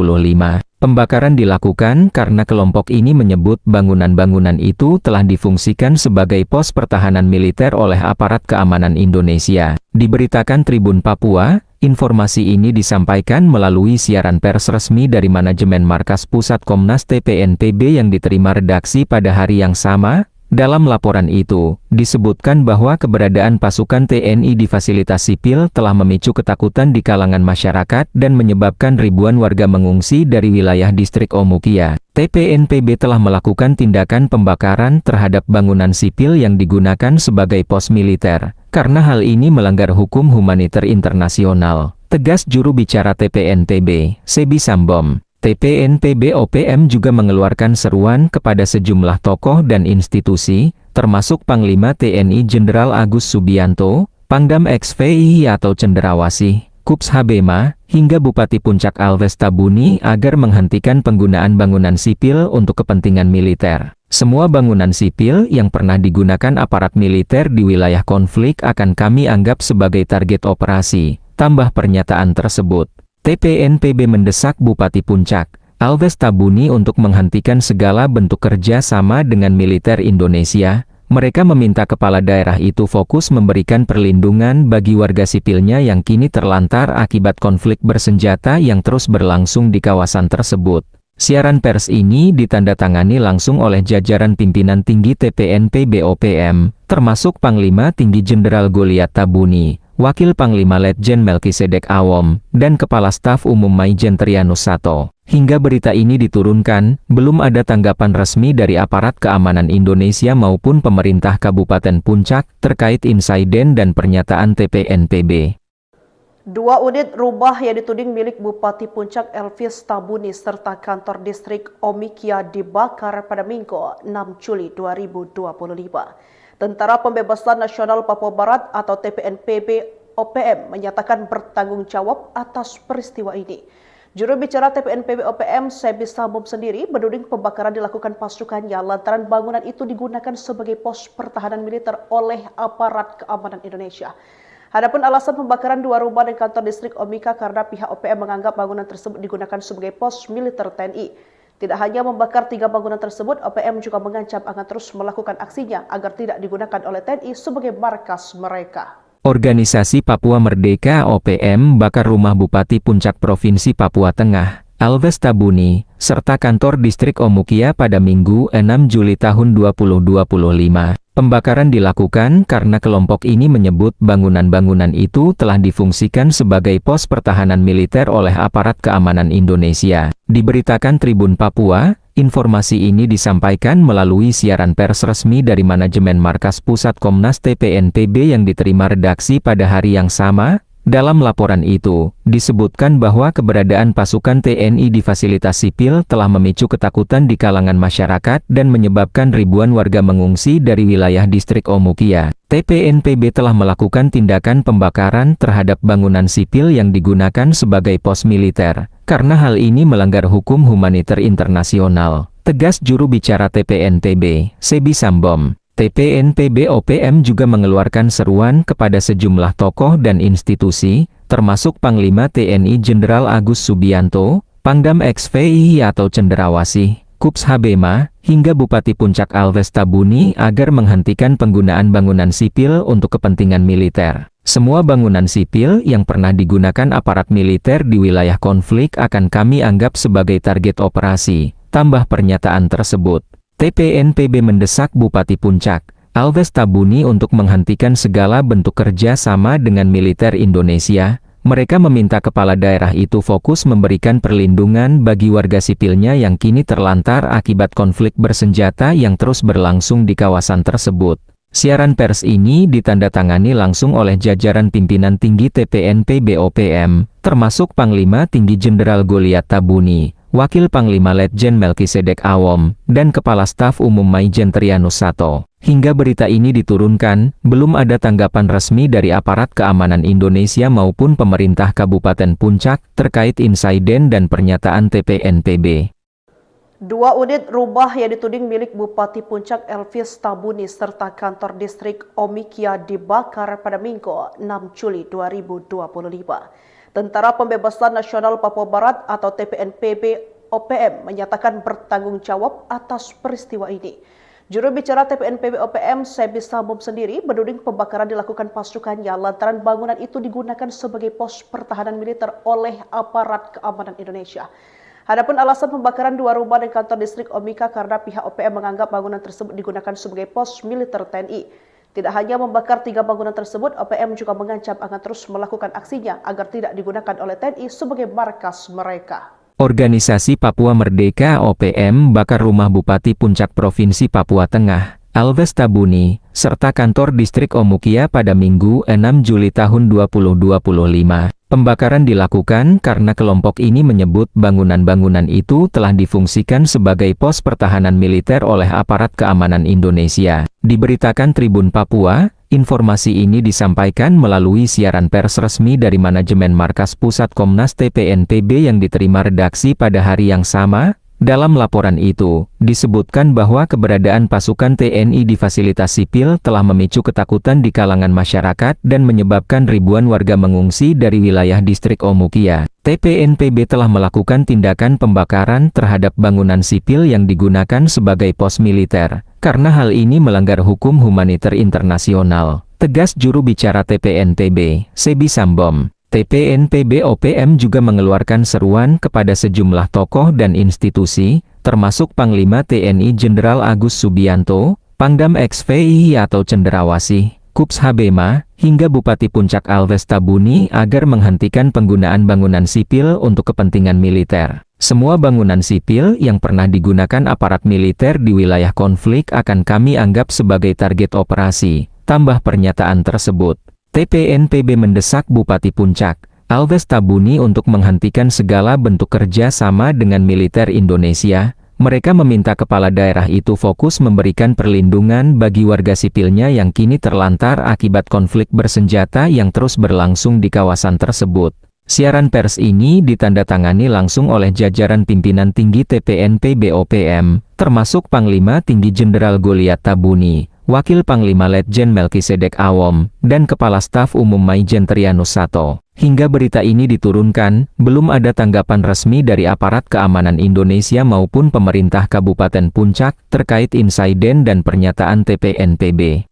Pembakaran dilakukan karena kelompok ini menyebut bangunan-bangunan itu telah difungsikan sebagai pos pertahanan militer oleh aparat keamanan Indonesia. Diberitakan Tribun Papua, informasi ini disampaikan melalui siaran pers resmi dari manajemen Markas Pusat Komnas TPNPB yang diterima redaksi pada hari yang sama. Dalam laporan itu, disebutkan bahwa keberadaan pasukan TNI di fasilitas sipil telah memicu ketakutan di kalangan masyarakat dan menyebabkan ribuan warga mengungsi dari wilayah distrik Omukia. TPNPB telah melakukan tindakan pembakaran terhadap bangunan sipil yang digunakan sebagai pos militer, karena hal ini melanggar hukum humaniter internasional, tegas juru bicara TPNPB, Sebi Sambom. TPNPB OPM juga mengeluarkan seruan kepada sejumlah tokoh dan institusi, termasuk Panglima TNI Jenderal Agus Subianto, Pangdam XVI atau Cendrawasih, Kups Habema, hingga Bupati Puncak Alves Tabuni agar menghentikan penggunaan bangunan sipil untuk kepentingan militer. Semua bangunan sipil yang pernah digunakan aparat militer di wilayah konflik akan kami anggap sebagai target operasi, tambah pernyataan tersebut. TPNPB mendesak Bupati Puncak, Alves Tabuni untuk menghentikan segala bentuk kerja sama dengan militer Indonesia. Mereka meminta kepala daerah itu fokus memberikan perlindungan bagi warga sipilnya yang kini terlantar akibat konflik bersenjata yang terus berlangsung di kawasan tersebut. Siaran pers ini ditandatangani langsung oleh jajaran pimpinan tinggi TPNPB OPM, termasuk Panglima Tinggi Jenderal Goliat Tabuni, Wakil Panglima Letjen Melkisedek Awom, dan Kepala Staf Umum Maijen Trianus Sato. Hingga berita ini diturunkan, belum ada tanggapan resmi dari aparat keamanan Indonesia maupun pemerintah Kabupaten Puncak terkait insiden dan pernyataan TPNPB. 2 unit rumah yang dituding milik Bupati Puncak Elvis Tabuni serta kantor distrik Omikia dibakar pada Minggu 6 Juli 2025. Tentara Pembebasan Nasional Papua Barat atau TPNPB OPM menyatakan bertanggung jawab atas peristiwa ini. Juru bicara TPNPB OPM Sebi Sambom sendiri menuding pembakaran dilakukan pasukannya lantaran bangunan itu digunakan sebagai pos pertahanan militer oleh aparat keamanan Indonesia. Adapun alasan pembakaran 2 rumah dan kantor distrik Omika karena pihak OPM menganggap bangunan tersebut digunakan sebagai pos militer TNI. Tidak hanya membakar 3 bangunan tersebut, OPM juga mengancam akan terus melakukan aksinya agar tidak digunakan oleh TNI sebagai markas mereka. Organisasi Papua Merdeka OPM bakar rumah Bupati Puncak Provinsi Papua Tengah, Alves Tabuni, serta kantor distrik Omukia pada Minggu 6 Juli tahun 2025. Pembakaran dilakukan karena kelompok ini menyebut bangunan-bangunan itu telah difungsikan sebagai pos pertahanan militer oleh aparat keamanan Indonesia. Diberitakan Tribun Papua, informasi ini disampaikan melalui siaran pers resmi dari manajemen Markas Pusat Komnas TPNPB yang diterima redaksi pada hari yang sama. Dalam laporan itu, disebutkan bahwa keberadaan pasukan TNI di fasilitas sipil telah memicu ketakutan di kalangan masyarakat dan menyebabkan ribuan warga mengungsi dari wilayah distrik Omukia. TPNPB telah melakukan tindakan pembakaran terhadap bangunan sipil yang digunakan sebagai pos militer, karena hal ini melanggar hukum humaniter internasional, tegas juru bicara TPNPB, Sebi Sambom. TPNPB OPM juga mengeluarkan seruan kepada sejumlah tokoh dan institusi, termasuk Panglima TNI Jenderal Agus Subianto, Pangdam XVI atau Cendrawasih, Kups Habema, hingga Bupati Puncak Alves Tabuni agar menghentikan penggunaan bangunan sipil untuk kepentingan militer. Semua bangunan sipil yang pernah digunakan aparat militer di wilayah konflik akan kami anggap sebagai target operasi, tambah pernyataan tersebut. TPNPB mendesak Bupati Puncak, Alves Tabuni untuk menghentikan segala bentuk kerja sama dengan militer Indonesia. Mereka meminta kepala daerah itu fokus memberikan perlindungan bagi warga sipilnya yang kini terlantar akibat konflik bersenjata yang terus berlangsung di kawasan tersebut. Siaran pers ini ditandatangani langsung oleh jajaran pimpinan tinggi TPNPB OPM, termasuk Panglima Tinggi Jenderal Goliat Tabuni, Wakil Panglima Letjen Melkisedek Awom, dan Kepala Staf Umum Maijen Trianus Sato. Hingga berita ini diturunkan, belum ada tanggapan resmi dari aparat keamanan Indonesia maupun pemerintah Kabupaten Puncak terkait insiden dan pernyataan TPNPB. 2 unit rumah yang dituding milik Bupati Puncak Elvis Tabuni serta kantor distrik Omikia dibakar pada Minggu 6 Juli 2025. Tentara Pembebasan Nasional Papua Barat atau TPNPB OPM menyatakan bertanggung jawab atas peristiwa ini. Juru bicara TPNPB OPM, Sebi Sambom sendiri menuding pembakaran dilakukan pasukannya lantaran bangunan itu digunakan sebagai pos pertahanan militer oleh aparat keamanan Indonesia. Adapun alasan pembakaran 2 rumah dan kantor distrik Omika karena pihak OPM menganggap bangunan tersebut digunakan sebagai pos militer TNI. Tidak hanya membakar 3 bangunan tersebut, OPM juga mengancam akan terus melakukan aksinya agar tidak digunakan oleh TNI sebagai markas mereka. Organisasi Papua Merdeka OPM bakar rumah Bupati Puncak Provinsi Papua Tengah, Elvis Tabuni, serta kantor distrik Omukia pada Minggu 6 Juli tahun 2025. Pembakaran dilakukan karena kelompok ini menyebut bangunan-bangunan itu telah difungsikan sebagai pos pertahanan militer oleh aparat keamanan Indonesia. Diberitakan Tribun Papua, informasi ini disampaikan melalui siaran pers resmi dari manajemen Markas Pusat Komnas TPNPB yang diterima redaksi pada hari yang sama. Dalam laporan itu, disebutkan bahwa keberadaan pasukan TNI di fasilitas sipil telah memicu ketakutan di kalangan masyarakat dan menyebabkan ribuan warga mengungsi dari wilayah distrik Omukia. TPNPB telah melakukan tindakan pembakaran terhadap bangunan sipil yang digunakan sebagai pos militer, karena hal ini melanggar hukum humaniter internasional, tegas juru bicara TPNPB, Sebi Sambom. TPNPB OPM juga mengeluarkan seruan kepada sejumlah tokoh dan institusi, termasuk Panglima TNI Jenderal Agus Subianto, Pangdam XVI atau Cenderawasih, Kups Habema, hingga Bupati Puncak Elvis Tabuni agar menghentikan penggunaan bangunan sipil untuk kepentingan militer. Semua bangunan sipil yang pernah digunakan aparat militer di wilayah konflik akan kami anggap sebagai target operasi, tambah pernyataan tersebut. TPNPB mendesak Bupati Puncak, Elvis Tabuni untuk menghentikan segala bentuk kerja sama dengan militer Indonesia. Mereka meminta kepala daerah itu fokus memberikan perlindungan bagi warga sipilnya yang kini terlantar akibat konflik bersenjata yang terus berlangsung di kawasan tersebut. Siaran pers ini ditandatangani langsung oleh jajaran pimpinan tinggi TPNPB OPM, termasuk Panglima Tinggi Jenderal Goliat Tabuni, Wakil Panglima Letjen Melkisedek Awom, dan Kepala Staf Umum Maijen Trianus Sato. Hingga berita ini diturunkan, belum ada tanggapan resmi dari aparat keamanan Indonesia maupun pemerintah Kabupaten Puncak terkait insiden dan pernyataan TPNPB.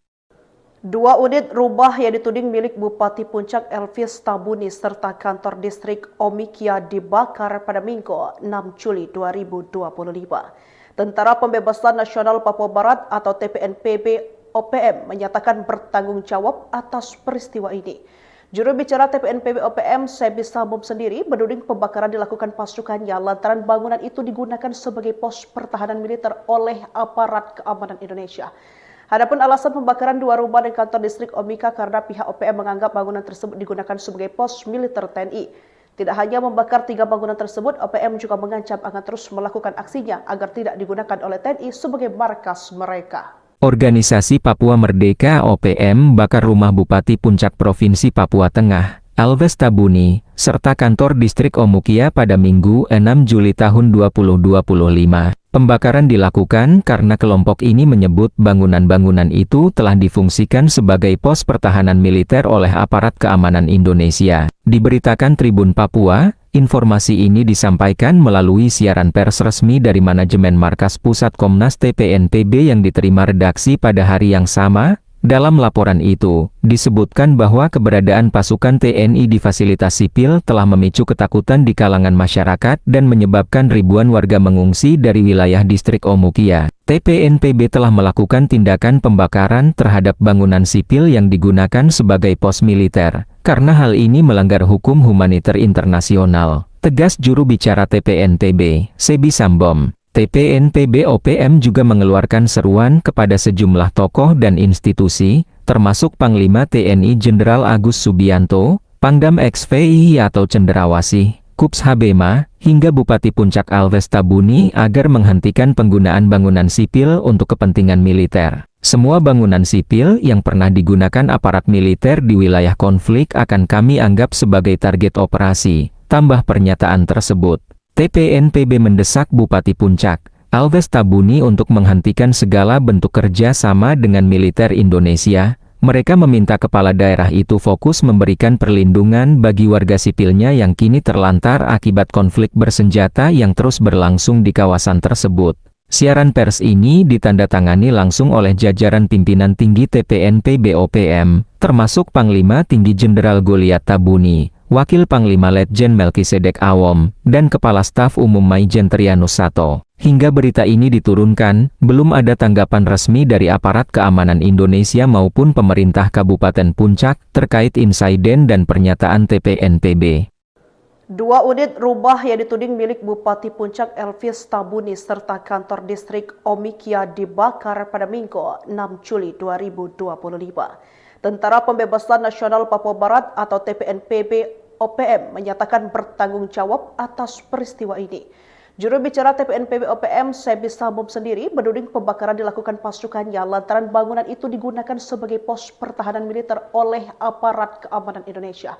2 unit rumah yang dituding milik Bupati Puncak Elvis Tabuni serta kantor distrik Omikia dibakar pada Minggu 6 Juli 2025. Tentara Pembebasan Nasional Papua Barat atau TPNPB OPM menyatakan bertanggung jawab atas peristiwa ini. Juru bicara TPNPB OPM, Sebi Sambom sendiri menuding pembakaran dilakukan pasukannya lantaran bangunan itu digunakan sebagai pos pertahanan militer oleh aparat keamanan Indonesia. Adapun alasan pembakaran 2 rumah dan kantor distrik Omika karena pihak OPM menganggap bangunan tersebut digunakan sebagai pos militer TNI. Tidak hanya membakar 3 bangunan tersebut, OPM juga mengancam akan terus melakukan aksinya agar tidak digunakan oleh TNI sebagai markas mereka. Organisasi Papua Merdeka OPM bakar rumah Bupati Puncak Provinsi Papua Tengah, Elvis Tabuni, serta kantor distrik Omukia pada Minggu 6 Juli tahun 2025. Pembakaran dilakukan karena kelompok ini menyebut bangunan-bangunan itu telah difungsikan sebagai pos pertahanan militer oleh aparat keamanan Indonesia. Diberitakan Tribun Papua, informasi ini disampaikan melalui siaran pers resmi dari manajemen Markas Pusat Komnas TPNPB yang diterima redaksi pada hari yang sama. Dalam laporan itu, disebutkan bahwa keberadaan pasukan TNI di fasilitas sipil telah memicu ketakutan di kalangan masyarakat dan menyebabkan ribuan warga mengungsi dari wilayah distrik Omukia. TPNPB telah melakukan tindakan pembakaran terhadap bangunan sipil yang digunakan sebagai pos militer, karena hal ini melanggar hukum humaniter internasional, tegas juru bicara TPNPB, Sebi Sambom. TPNPB OPM juga mengeluarkan seruan kepada sejumlah tokoh dan institusi, termasuk Panglima TNI Jenderal Agus Subianto, Pangdam XVI atau Cenderawasih, Kups Habema, hingga Bupati Puncak Alves Tabuni agar menghentikan penggunaan bangunan sipil untuk kepentingan militer. Semua bangunan sipil yang pernah digunakan aparat militer di wilayah konflik akan kami anggap sebagai target operasi, tambah pernyataan tersebut. TPNPB mendesak Bupati Puncak, Alves Tabuni untuk menghentikan segala bentuk kerja sama dengan militer Indonesia. Mereka meminta kepala daerah itu fokus memberikan perlindungan bagi warga sipilnya yang kini terlantar akibat konflik bersenjata yang terus berlangsung di kawasan tersebut. Siaran pers ini ditandatangani langsung oleh jajaran pimpinan tinggi TPNPB OPM, termasuk Panglima Tinggi Jenderal Goliat Tabuni, Wakil Panglima Letjen Melkisedek Awom, dan Kepala Staf Umum Maijen Trianus Sato. Hingga berita ini diturunkan, belum ada tanggapan resmi dari aparat keamanan Indonesia maupun pemerintah Kabupaten Puncak terkait insiden dan pernyataan TPNPB. 2 unit rumah yang dituding milik Bupati Puncak Elvis Tabuni serta kantor distrik Omikia dibakar pada Minggu 6 Juli 2025. Tentara Pembebasan Nasional Papua Barat atau TPNPB OPM menyatakan bertanggung jawab atas peristiwa ini. Juru bicara TPNPB OPM, Sebi Sambom sendiri menuding pembakaran dilakukan pasukannya lantaran bangunan itu digunakan sebagai pos pertahanan militer oleh aparat keamanan Indonesia.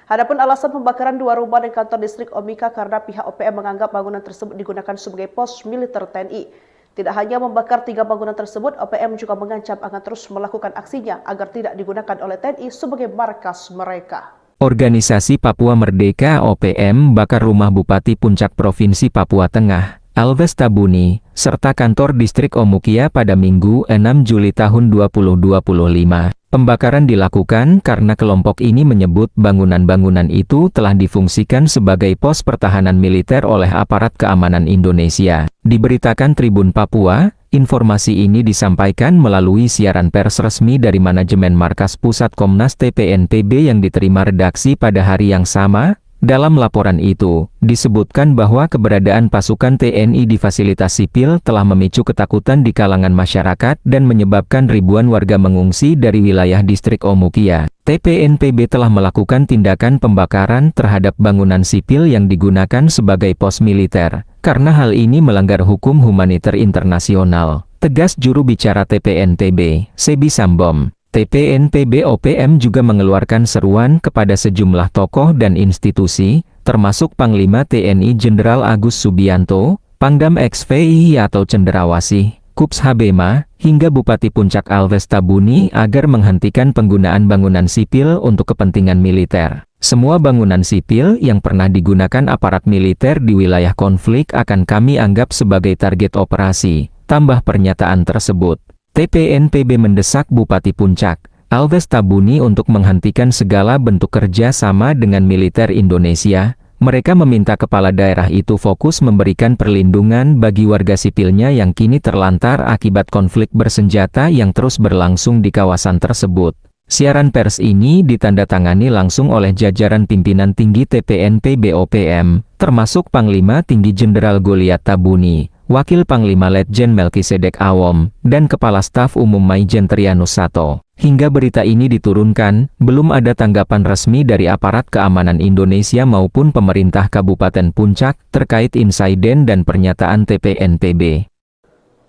Adapun alasan pembakaran 2 rumah dan kantor distrik Omika karena pihak OPM menganggap bangunan tersebut digunakan sebagai pos militer TNI. Tidak hanya membakar 3 bangunan tersebut, OPM juga mengancam akan terus melakukan aksinya agar tidak digunakan oleh TNI sebagai markas mereka. Organisasi Papua Merdeka OPM bakar rumah Bupati Puncak Provinsi Papua Tengah, Alves Tabuni, serta kantor distrik Omukia pada Minggu 6 Juli tahun 2025. Pembakaran dilakukan karena kelompok ini menyebut bangunan-bangunan itu telah difungsikan sebagai pos pertahanan militer oleh aparat keamanan Indonesia. Diberitakan Tribun Papua, informasi ini disampaikan melalui siaran pers resmi dari manajemen Markas Pusat Komnas TPNPB yang diterima redaksi pada hari yang sama. Dalam laporan itu, disebutkan bahwa keberadaan pasukan TNI di fasilitas sipil telah memicu ketakutan di kalangan masyarakat dan menyebabkan ribuan warga mengungsi dari wilayah distrik Omukia. TPNPB telah melakukan tindakan pembakaran terhadap bangunan sipil yang digunakan sebagai pos militer, karena hal ini melanggar hukum humaniter internasional, tegas juru bicara TPNPB, Sebi Sambom. TPNPB OPM juga mengeluarkan seruan kepada sejumlah tokoh dan institusi, termasuk Panglima TNI Jenderal Agus Subianto, Pangdam XVI atau Cenderawasih, Kups Habema, hingga Bupati Puncak Alves Tabuni agar menghentikan penggunaan bangunan sipil untuk kepentingan militer. Semua bangunan sipil yang pernah digunakan aparat militer di wilayah konflik akan kami anggap sebagai target operasi, tambah pernyataan tersebut. TPNPB mendesak Bupati Puncak, Alves Tabuni untuk menghentikan segala bentuk kerja sama dengan militer Indonesia. Mereka meminta kepala daerah itu fokus memberikan perlindungan bagi warga sipilnya yang kini terlantar akibat konflik bersenjata yang terus berlangsung di kawasan tersebut. Siaran pers ini ditandatangani langsung oleh jajaran pimpinan tinggi TPNPB OPM, termasuk Panglima Tinggi Jenderal Goliat Tabuni, Wakil Panglima Letjen Melkisedek Awom, dan Kepala Staf Umum Maijen Trianus Sato. Hingga berita ini diturunkan, belum ada tanggapan resmi dari aparat keamanan Indonesia maupun pemerintah Kabupaten Puncak terkait insiden dan pernyataan TPNPB.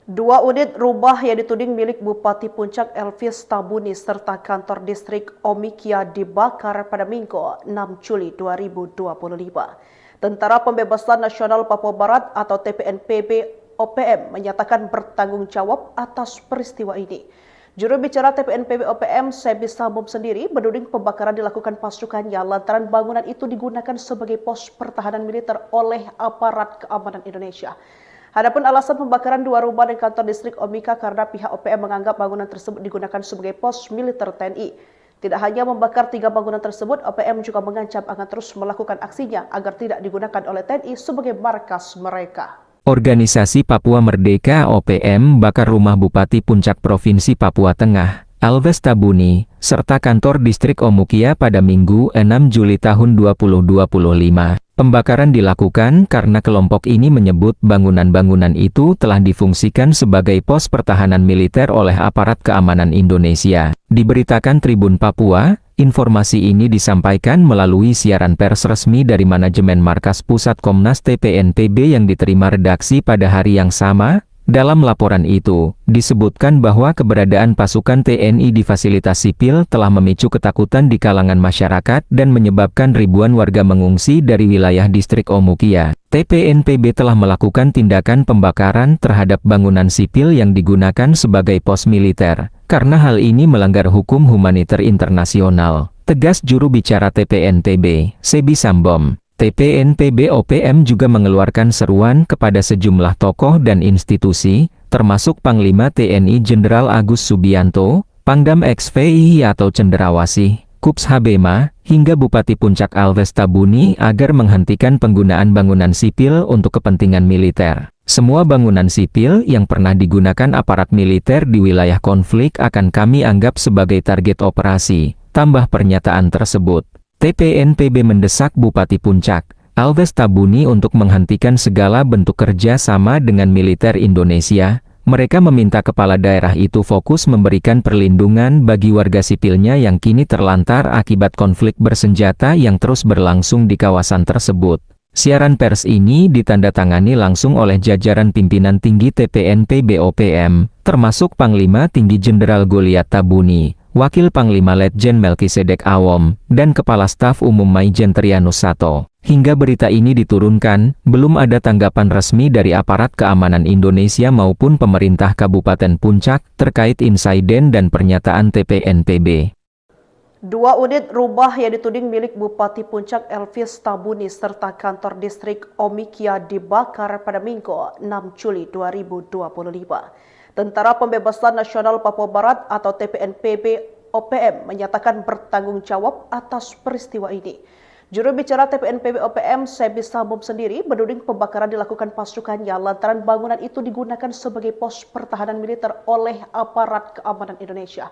2 unit rumah yang dituding milik Bupati Puncak Elvis Tabuni serta kantor distrik Omikia dibakar pada Minggu 6 Juli 2025. Tentara Pembebasan Nasional Papua Barat atau TPNPB OPM menyatakan bertanggung jawab atas peristiwa ini. Juru bicara TPNPB OPM, Sebi Sambom sendiri menuding pembakaran dilakukan pasukannya lantaran bangunan itu digunakan sebagai pos pertahanan militer oleh aparat keamanan Indonesia. Adapun alasan pembakaran 2 rumah dan kantor distrik Omika karena pihak OPM menganggap bangunan tersebut digunakan sebagai pos militer TNI. Tidak hanya membakar 3 bangunan tersebut, OPM juga mengancam akan terus melakukan aksinya agar tidak digunakan oleh TNI sebagai markas mereka. Organisasi Papua Merdeka OPM bakar rumah Bupati Puncak Provinsi Papua Tengah, Alves Tabuni, serta kantor distrik Omukia pada Minggu 6 Juli tahun 2025. Pembakaran dilakukan karena kelompok ini menyebut bangunan-bangunan itu telah difungsikan sebagai pos pertahanan militer oleh aparat keamanan Indonesia. Diberitakan Tribun Papua, informasi ini disampaikan melalui siaran pers resmi dari manajemen Markas Pusat Komnas TPNPB yang diterima redaksi pada hari yang sama. Dalam laporan itu, disebutkan bahwa keberadaan pasukan TNI di fasilitas sipil telah memicu ketakutan di kalangan masyarakat dan menyebabkan ribuan warga mengungsi dari wilayah distrik Omukia. TPNPB telah melakukan tindakan pembakaran terhadap bangunan sipil yang digunakan sebagai pos militer, karena hal ini melanggar hukum humaniter internasional, tegas juru bicara TPNPB, Sebi Sambom. TPNPB OPM juga mengeluarkan seruan kepada sejumlah tokoh dan institusi, termasuk Panglima TNI Jenderal Agus Subianto, Pangdam XVI atau Cenderawasih, Kups Habema, hingga Bupati Puncak Alves Tabuni agar menghentikan penggunaan bangunan sipil untuk kepentingan militer. Semua bangunan sipil yang pernah digunakan aparat militer di wilayah konflik akan kami anggap sebagai target operasi, tambah pernyataan tersebut. TPNPB mendesak Bupati Puncak, Alves Tabuni untuk menghentikan segala bentuk kerja sama dengan militer Indonesia. Mereka meminta kepala daerah itu fokus memberikan perlindungan bagi warga sipilnya yang kini terlantar akibat konflik bersenjata yang terus berlangsung di kawasan tersebut. Siaran pers ini ditandatangani langsung oleh jajaran pimpinan tinggi TPNPB OPM, termasuk Panglima Tinggi Jenderal Goliat Tabuni, Wakil Panglima Letjen Melkisedek Awom, dan Kepala Staf Umum Maijen Trianus Sato. Hingga berita ini diturunkan, belum ada tanggapan resmi dari aparat keamanan Indonesia maupun pemerintah Kabupaten Puncak terkait insiden dan pernyataan TPNPB. 2 unit rumah yang dituding milik Bupati Puncak Elvis Tabuni serta kantor distrik Omikia dibakar pada Minggu 6 Juli 2025. Tentara Pembebasan Nasional Papua Barat atau TPNPB OPM menyatakan bertanggung jawab atas peristiwa ini. Juru bicara TPNPB OPM, Sebi Sambom sendiri menuding pembakaran dilakukan pasukannya lantaran bangunan itu digunakan sebagai pos pertahanan militer oleh aparat keamanan Indonesia.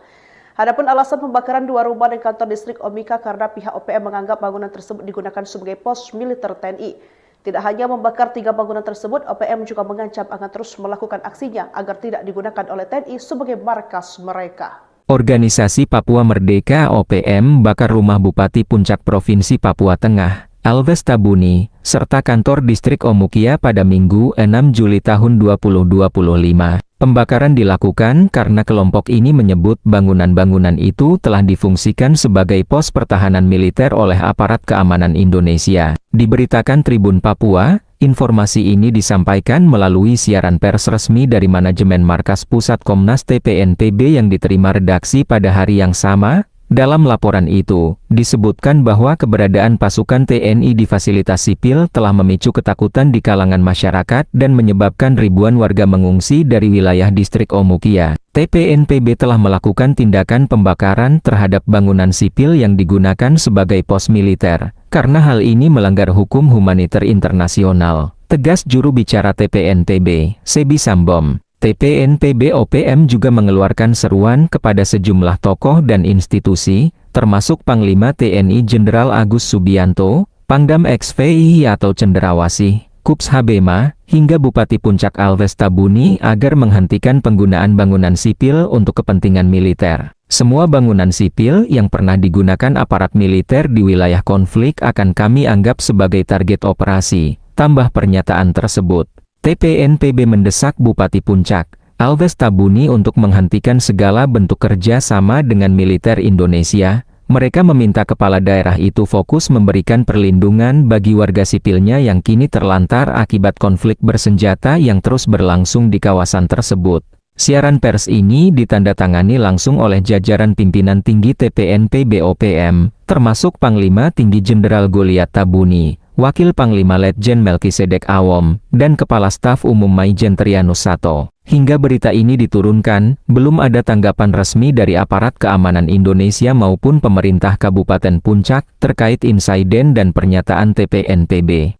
Adapun alasan pembakaran 2 rumah dan kantor distrik Omika karena pihak OPM menganggap bangunan tersebut digunakan sebagai pos militer TNI. Tidak hanya membakar 3 bangunan tersebut, OPM juga mengancam akan terus melakukan aksinya agar tidak digunakan oleh TNI sebagai markas mereka. Organisasi Papua Merdeka OPM bakar rumah Bupati Puncak Provinsi Papua Tengah, Alves Tabuni, serta kantor distrik Omukia pada Minggu 6 Juli tahun 2025. Pembakaran dilakukan karena kelompok ini menyebut bangunan-bangunan itu telah difungsikan sebagai pos pertahanan militer oleh aparat keamanan Indonesia. Diberitakan Tribun Papua, informasi ini disampaikan melalui siaran pers resmi dari manajemen Markas Pusat Komnas TPNPB yang diterima redaksi pada hari yang sama. Dalam laporan itu, disebutkan bahwa keberadaan pasukan TNI di fasilitas sipil telah memicu ketakutan di kalangan masyarakat dan menyebabkan ribuan warga mengungsi dari wilayah distrik Omukia. TPNPB telah melakukan tindakan pembakaran terhadap bangunan sipil yang digunakan sebagai pos militer, karena hal ini melanggar hukum humaniter internasional, tegas juru bicara TPNPB, Sebi Sambom. TPNPB OPM juga mengeluarkan seruan kepada sejumlah tokoh dan institusi, termasuk Panglima TNI Jenderal Agus Subianto, Pangdam XVI atau Cenderawasih, Kups Habema, hingga Bupati Puncak Alves Tabuni agar menghentikan penggunaan bangunan sipil untuk kepentingan militer. Semua bangunan sipil yang pernah digunakan aparat militer di wilayah konflik akan kami anggap sebagai target operasi, tambah pernyataan tersebut. TPNPB mendesak Bupati Puncak, Alves Tabuni untuk menghentikan segala bentuk kerja sama dengan militer Indonesia. Mereka meminta kepala daerah itu fokus memberikan perlindungan bagi warga sipilnya yang kini terlantar akibat konflik bersenjata yang terus berlangsung di kawasan tersebut. Siaran pers ini ditandatangani langsung oleh jajaran pimpinan tinggi TPNPB OPM, termasuk Panglima Tinggi Jenderal Goliat Tabuni, Wakil Panglima Letjen Melkisedek Awom, dan Kepala Staf Umum Maijen Trianus Sato. Hingga berita ini diturunkan, belum ada tanggapan resmi dari aparat keamanan Indonesia maupun pemerintah Kabupaten Puncak terkait insiden dan pernyataan TPNPB.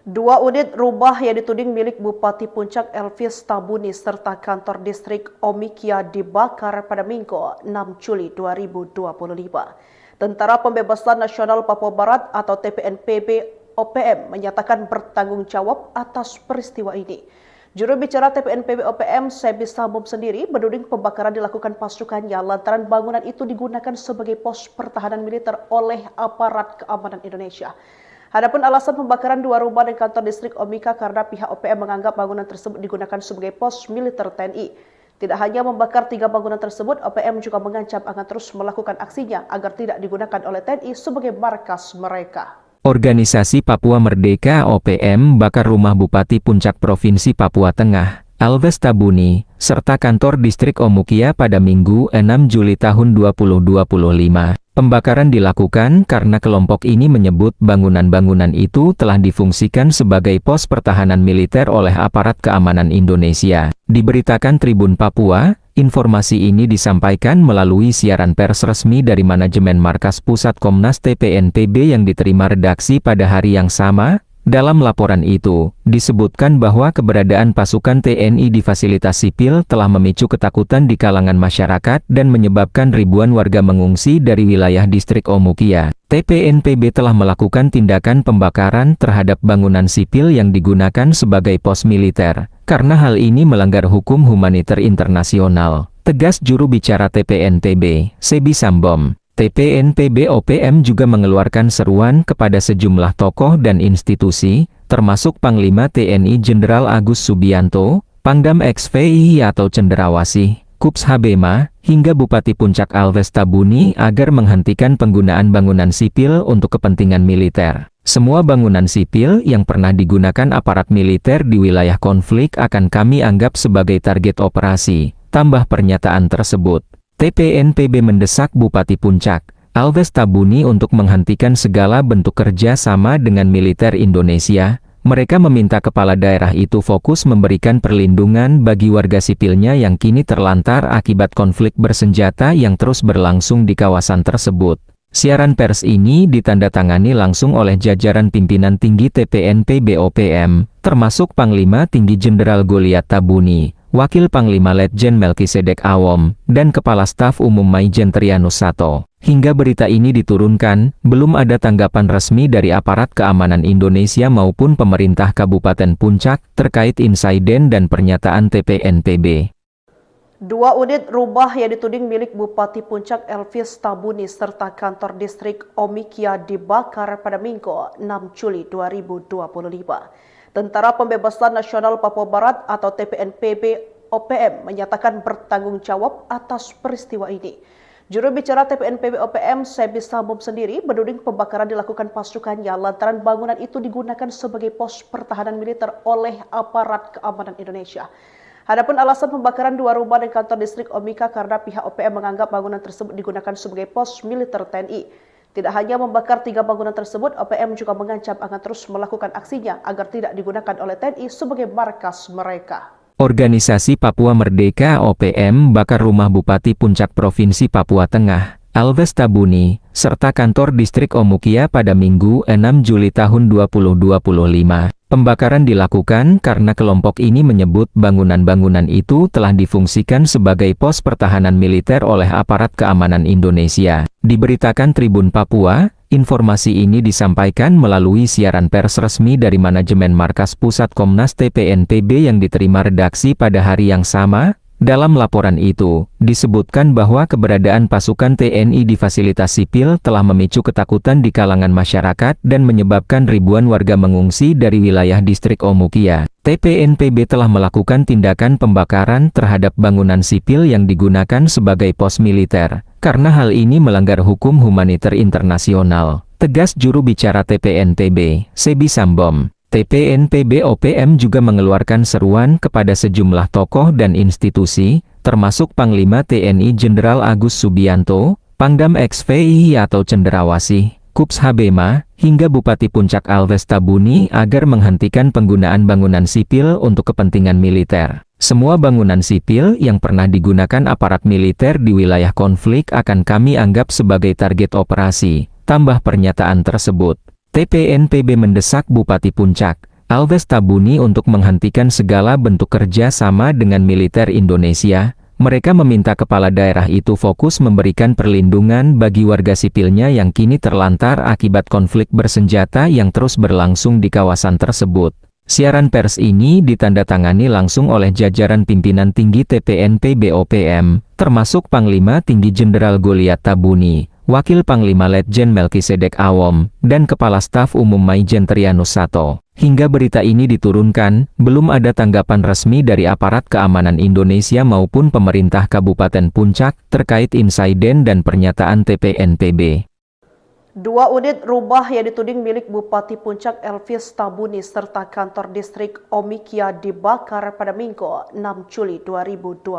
Dua unit rumah yang dituding milik Bupati Puncak Elvis Tabuni serta kantor distrik Omikia dibakar pada Minggu 6 Juli 2025. Tentara Pembebasan Nasional Papua Barat atau TPNPB OPM menyatakan bertanggung jawab atas peristiwa ini. Juru bicara TPNPB OPM, Sebi Sambom sendiri menuding pembakaran dilakukan pasukannya lantaran bangunan itu digunakan sebagai pos pertahanan militer oleh aparat keamanan Indonesia. Adapun alasan pembakaran dua rumah dan kantor distrik Omika karena pihak OPM menganggap bangunan tersebut digunakan sebagai pos militer TNI. Tidak hanya membakar 3 bangunan tersebut, OPM juga mengancam akan terus melakukan aksinya agar tidak digunakan oleh TNI sebagai markas mereka. Organisasi Papua Merdeka (OPM) bakar rumah Bupati Puncak Provinsi Papua Tengah, Elvis Tabuni, serta kantor distrik Omukia pada Minggu 6 Juli tahun 2025. Pembakaran dilakukan karena kelompok ini menyebut bangunan-bangunan itu telah difungsikan sebagai pos pertahanan militer oleh aparat keamanan Indonesia. Diberitakan Tribun Papua, informasi ini disampaikan melalui siaran pers resmi dari manajemen Markas Pusat Komnas TPNPB yang diterima redaksi pada hari yang sama. Dalam laporan itu, disebutkan bahwa keberadaan pasukan TNI di fasilitas sipil telah memicu ketakutan di kalangan masyarakat dan menyebabkan ribuan warga mengungsi dari wilayah distrik Omukia. TPNPB telah melakukan tindakan pembakaran terhadap bangunan sipil yang digunakan sebagai pos militer, karena hal ini melanggar hukum humaniter internasional, tegas juru bicara TPNPB, Sebi Sambom. TPNPB OPM juga mengeluarkan seruan kepada sejumlah tokoh dan institusi, termasuk Panglima TNI Jenderal Agus Subianto, Pangdam XVI atau Cenderawasih, Kups Habema, hingga Bupati Puncak Elvis Tabuni agar menghentikan penggunaan bangunan sipil untuk kepentingan militer. Semua bangunan sipil yang pernah digunakan aparat militer di wilayah konflik akan kami anggap sebagai target operasi, tambah pernyataan tersebut. TPNPB mendesak Bupati Puncak, Elvis Tabuni untuk menghentikan segala bentuk kerja sama dengan militer Indonesia. Mereka meminta kepala daerah itu fokus memberikan perlindungan bagi warga sipilnya yang kini terlantar akibat konflik bersenjata yang terus berlangsung di kawasan tersebut. Siaran pers ini ditandatangani langsung oleh jajaran pimpinan tinggi TPNPB OPM, termasuk Panglima Tinggi Jenderal Goliat Tabuni, Wakil Panglima Letjen Melkisedek Awom, dan Kepala Staf Umum Maijen Trianus Sato. Hingga berita ini diturunkan, belum ada tanggapan resmi dari aparat keamanan Indonesia maupun pemerintah Kabupaten Puncak terkait insiden dan pernyataan TPNPB. Dua unit rumah yang dituding milik Bupati Puncak Elvis Tabuni serta kantor distrik Omikia dibakar pada Minggu 6 Juli 2025. Tentara Pembebasan Nasional Papua Barat atau TPNPB OPM menyatakan bertanggung jawab atas peristiwa ini. Juru bicara TPNPB OPM, Sebi Sambom sendiri menuding pembakaran dilakukan pasukannya lantaran bangunan itu digunakan sebagai pos pertahanan militer oleh aparat keamanan Indonesia. Adapun alasan pembakaran dua rumah dan kantor distrik Omika karena pihak OPM menganggap bangunan tersebut digunakan sebagai pos militer TNI. Tidak hanya membakar 3 bangunan tersebut, OPM juga mengancam akan terus melakukan aksinya agar tidak digunakan oleh TNI sebagai markas mereka. Organisasi Papua Merdeka (OPM) bakar rumah Bupati Puncak Provinsi Papua Tengah, Elvis Tabuni, serta kantor distrik Omukia pada Minggu 6 Juli tahun 2025. Pembakaran dilakukan karena kelompok ini menyebut bangunan-bangunan itu telah difungsikan sebagai pos pertahanan militer oleh aparat keamanan Indonesia. Diberitakan Tribun Papua, informasi ini disampaikan melalui siaran pers resmi dari manajemen Markas Pusat Komnas TPNPB yang diterima redaksi pada hari yang sama. Dalam laporan itu, disebutkan bahwa keberadaan pasukan TNI di fasilitas sipil telah memicu ketakutan di kalangan masyarakat dan menyebabkan ribuan warga mengungsi dari wilayah distrik Omukia. TPNPB telah melakukan tindakan pembakaran terhadap bangunan sipil yang digunakan sebagai pos militer, karena hal ini melanggar hukum humaniter internasional, tegas juru bicara TPNPB, Sebi Sambom. TPNPB OPM juga mengeluarkan seruan kepada sejumlah tokoh dan institusi, termasuk Panglima TNI Jenderal Agus Subianto, Pangdam XVI atau Cenderawasih, Kups Habema, hingga Bupati Puncak Elvis Tabuni agar menghentikan penggunaan bangunan sipil untuk kepentingan militer. Semua bangunan sipil yang pernah digunakan aparat militer di wilayah konflik akan kami anggap sebagai target operasi, tambah pernyataan tersebut. TPNPB mendesak Bupati Puncak, Alves Tabuni untuk menghentikan segala bentuk kerja sama dengan militer Indonesia. Mereka meminta kepala daerah itu fokus memberikan perlindungan bagi warga sipilnya yang kini terlantar akibat konflik bersenjata yang terus berlangsung di kawasan tersebut. Siaran pers ini ditandatangani langsung oleh jajaran pimpinan tinggi TPNPB OPM, termasuk Panglima Tinggi Jenderal Goliat Tabuni, Wakil Panglima Letjen Melkisedek Awom, dan Kepala Staf Umum Maijen Trianus Sato. Hingga berita ini diturunkan, belum ada tanggapan resmi dari aparat keamanan Indonesia maupun pemerintah Kabupaten Puncak terkait insiden dan pernyataan TPNPB. 2 unit rumah yang dituding milik Bupati Puncak Elvis Tabuni serta kantor distrik Omikia dibakar pada Minggu 6 Juli 2025.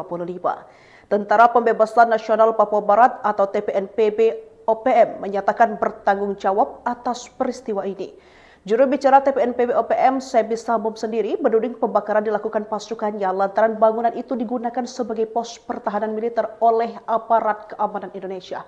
Tentara Pembebasan Nasional Papua Barat atau TPNPB OPM menyatakan bertanggung jawab atas peristiwa ini. Juru bicara TPNPB OPM, Sebi Sambum sendiri menuding pembakaran dilakukan pasukannya lantaran bangunan itu digunakan sebagai pos pertahanan militer oleh aparat keamanan Indonesia.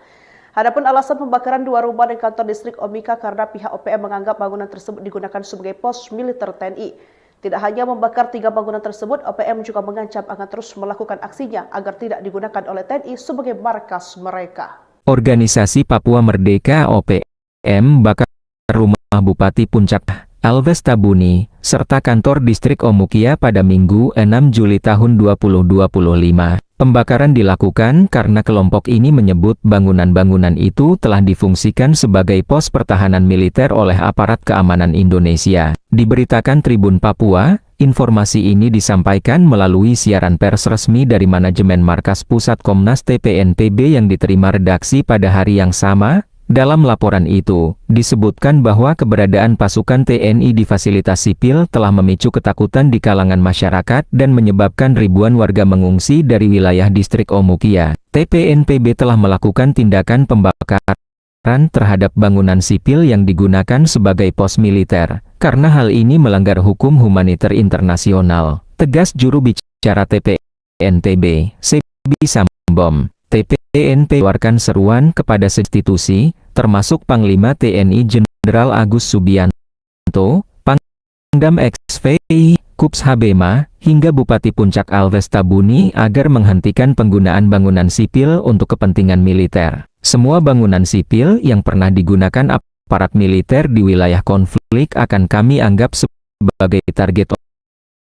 Adapun alasan pembakaran 2 rumah dan kantor distrik Omika karena pihak OPM menganggap bangunan tersebut digunakan sebagai pos militer TNI. Tidak hanya membakar 3 bangunan tersebut, OPM juga mengancam akan terus melakukan aksinya agar tidak digunakan oleh TNI sebagai markas mereka. Organisasi Papua Merdeka OPM bakar rumah Bupati Puncak Alves Tabuni serta kantor distrik Omukia pada Minggu 6 Juli tahun 2025. Pembakaran dilakukan karena kelompok ini menyebut bangunan-bangunan itu telah difungsikan sebagai pos pertahanan militer oleh aparat keamanan Indonesia. Diberitakan Tribun Papua, informasi ini disampaikan melalui siaran pers resmi dari manajemen Markas Pusat Komnas TPNPB yang diterima redaksi pada hari yang sama. Dalam laporan itu, disebutkan bahwa keberadaan pasukan TNI di fasilitas sipil telah memicu ketakutan di kalangan masyarakat dan menyebabkan ribuan warga mengungsi dari wilayah distrik Omukia. TPNPB telah melakukan tindakan pembakaran terhadap bangunan sipil yang digunakan sebagai pos militer, karena hal ini melanggar hukum humaniter internasional, tegas juru bicara TPNPB, Sebi Sambom. TPNPB mengeluarkan seruan kepada institusi, termasuk Panglima TNI Jenderal Agus Subianto, Pangdam XVI, Kups Habema, hingga Bupati Puncak Alves Tabuni agar menghentikan penggunaan bangunan sipil untuk kepentingan militer. Semua bangunan sipil yang pernah digunakan aparat militer di wilayah konflik akan kami anggap sebagai target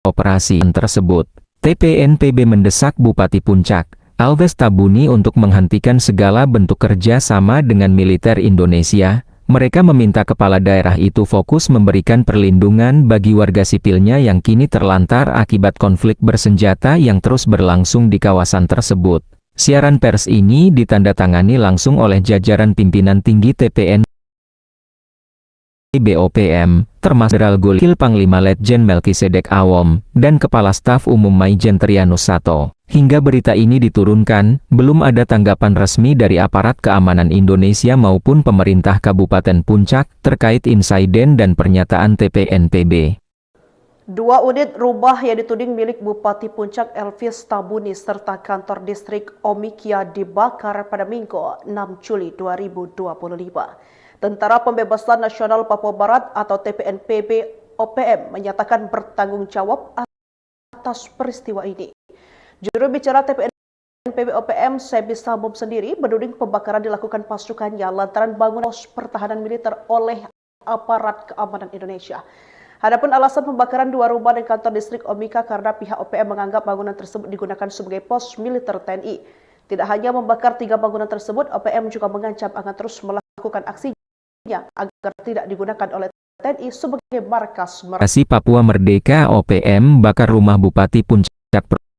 operasi tersebut. TPNPB mendesak Bupati Puncak Alves Tabuni untuk menghentikan segala bentuk kerja sama dengan militer Indonesia. Mereka meminta kepala daerah itu fokus memberikan perlindungan bagi warga sipilnya yang kini terlantar akibat konflik bersenjata yang terus berlangsung di kawasan tersebut. Siaran pers ini ditandatangani langsung oleh jajaran pimpinan tinggi TPNPB OPM, termasuk Jenderal Wakil Panglima Letjen Melkisedek Awom, dan Kepala Staf Umum Maijen Trianus Sato. Hingga berita ini diturunkan, belum ada tanggapan resmi dari aparat keamanan Indonesia maupun pemerintah Kabupaten Puncak terkait insiden dan pernyataan TPNPB. 2 unit rumah yang dituding milik Bupati Puncak Elvis Tabuni serta kantor distrik Omikia dibakar pada Minggu 6 Juli 2025. Tentara Pembebasan Nasional Papua Barat atau TPNPB OPM menyatakan bertanggung jawab atas peristiwa ini. Juru bicara TPNPB OPM, Sebi Sambum sendiri menuding pembakaran dilakukan pasukannya lantaran bangunan pos pertahanan militer oleh aparat keamanan Indonesia. Adapun alasan pembakaran 2 rumah dan kantor distrik Omika karena pihak OPM menganggap bangunan tersebut digunakan sebagai pos militer TNI. Tidak hanya membakar 3 bangunan tersebut, OPM juga mengancam akan terus melakukan aksinya agar tidak digunakan oleh TNI sebagai markas mereka. Papua Merdeka OPM bakar rumah Bupati Puncak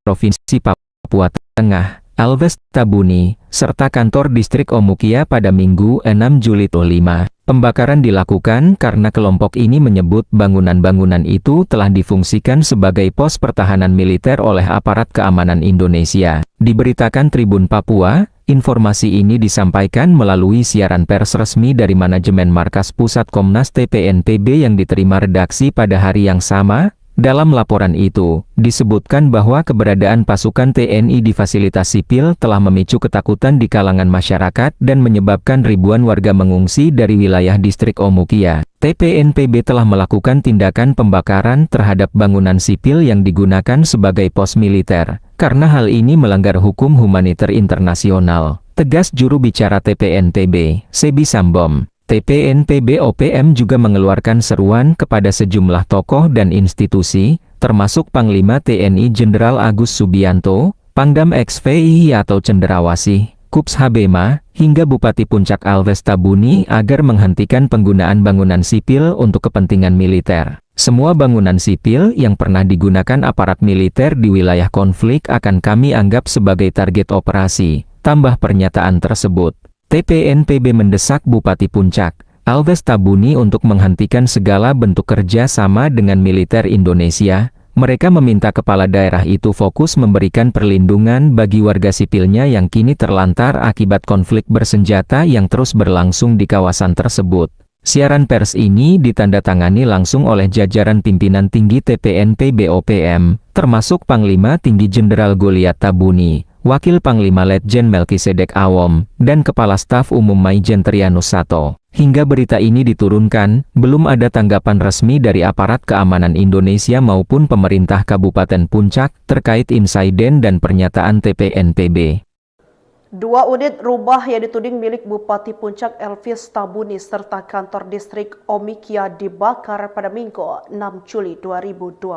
Provinsi Papua Tengah, Alves Tabuni, serta kantor distrik Omukia pada Minggu 6 Juli 2025. Pembakaran dilakukan karena kelompok ini menyebut bangunan-bangunan itu telah difungsikan sebagai pos pertahanan militer oleh aparat keamanan Indonesia. Diberitakan Tribun Papua, informasi ini disampaikan melalui siaran pers resmi dari manajemen Markas Pusat Komnas TPNPB yang diterima redaksi pada hari yang sama. Dalam laporan itu, disebutkan bahwa keberadaan pasukan TNI di fasilitas sipil telah memicu ketakutan di kalangan masyarakat dan menyebabkan ribuan warga mengungsi dari wilayah distrik Omukia. TPNPB telah melakukan tindakan pembakaran terhadap bangunan sipil yang digunakan sebagai pos militer, karena hal ini melanggar hukum humaniter internasional, tegas juru bicara TPNPB, Sebi Sambom. TPNPB OPM juga mengeluarkan seruan kepada sejumlah tokoh dan institusi, termasuk Panglima TNI Jenderal Agus Subianto, Pangdam XVI atau Cendrawasih, Kups Habema, hingga Bupati Puncak Alves Tabuni agar menghentikan penggunaan bangunan sipil untuk kepentingan militer. Semua bangunan sipil yang pernah digunakan aparat militer di wilayah konflik akan kami anggap sebagai target operasi, tambah pernyataan tersebut. TPNPB mendesak Bupati Puncak, Alves Tabuni untuk menghentikan segala bentuk kerja sama dengan militer Indonesia. Mereka meminta kepala daerah itu fokus memberikan perlindungan bagi warga sipilnya yang kini terlantar akibat konflik bersenjata yang terus berlangsung di kawasan tersebut. Siaran pers ini ditandatangani langsung oleh jajaran pimpinan tinggi TPNPB OPM, termasuk Panglima Tinggi Jenderal Goliat Tabuni, Wakil Panglima Letjen Melkisedek Awom, dan Kepala Staf Umum Maijen Trianus Sato. Hingga berita ini diturunkan, belum ada tanggapan resmi dari aparat keamanan Indonesia maupun pemerintah Kabupaten Puncak terkait insiden dan pernyataan TPNPB. 2 unit rumah yang dituding milik Bupati Puncak Elvis Tabuni serta kantor distrik Omikia dibakar pada Minggu 6 Juli 2025.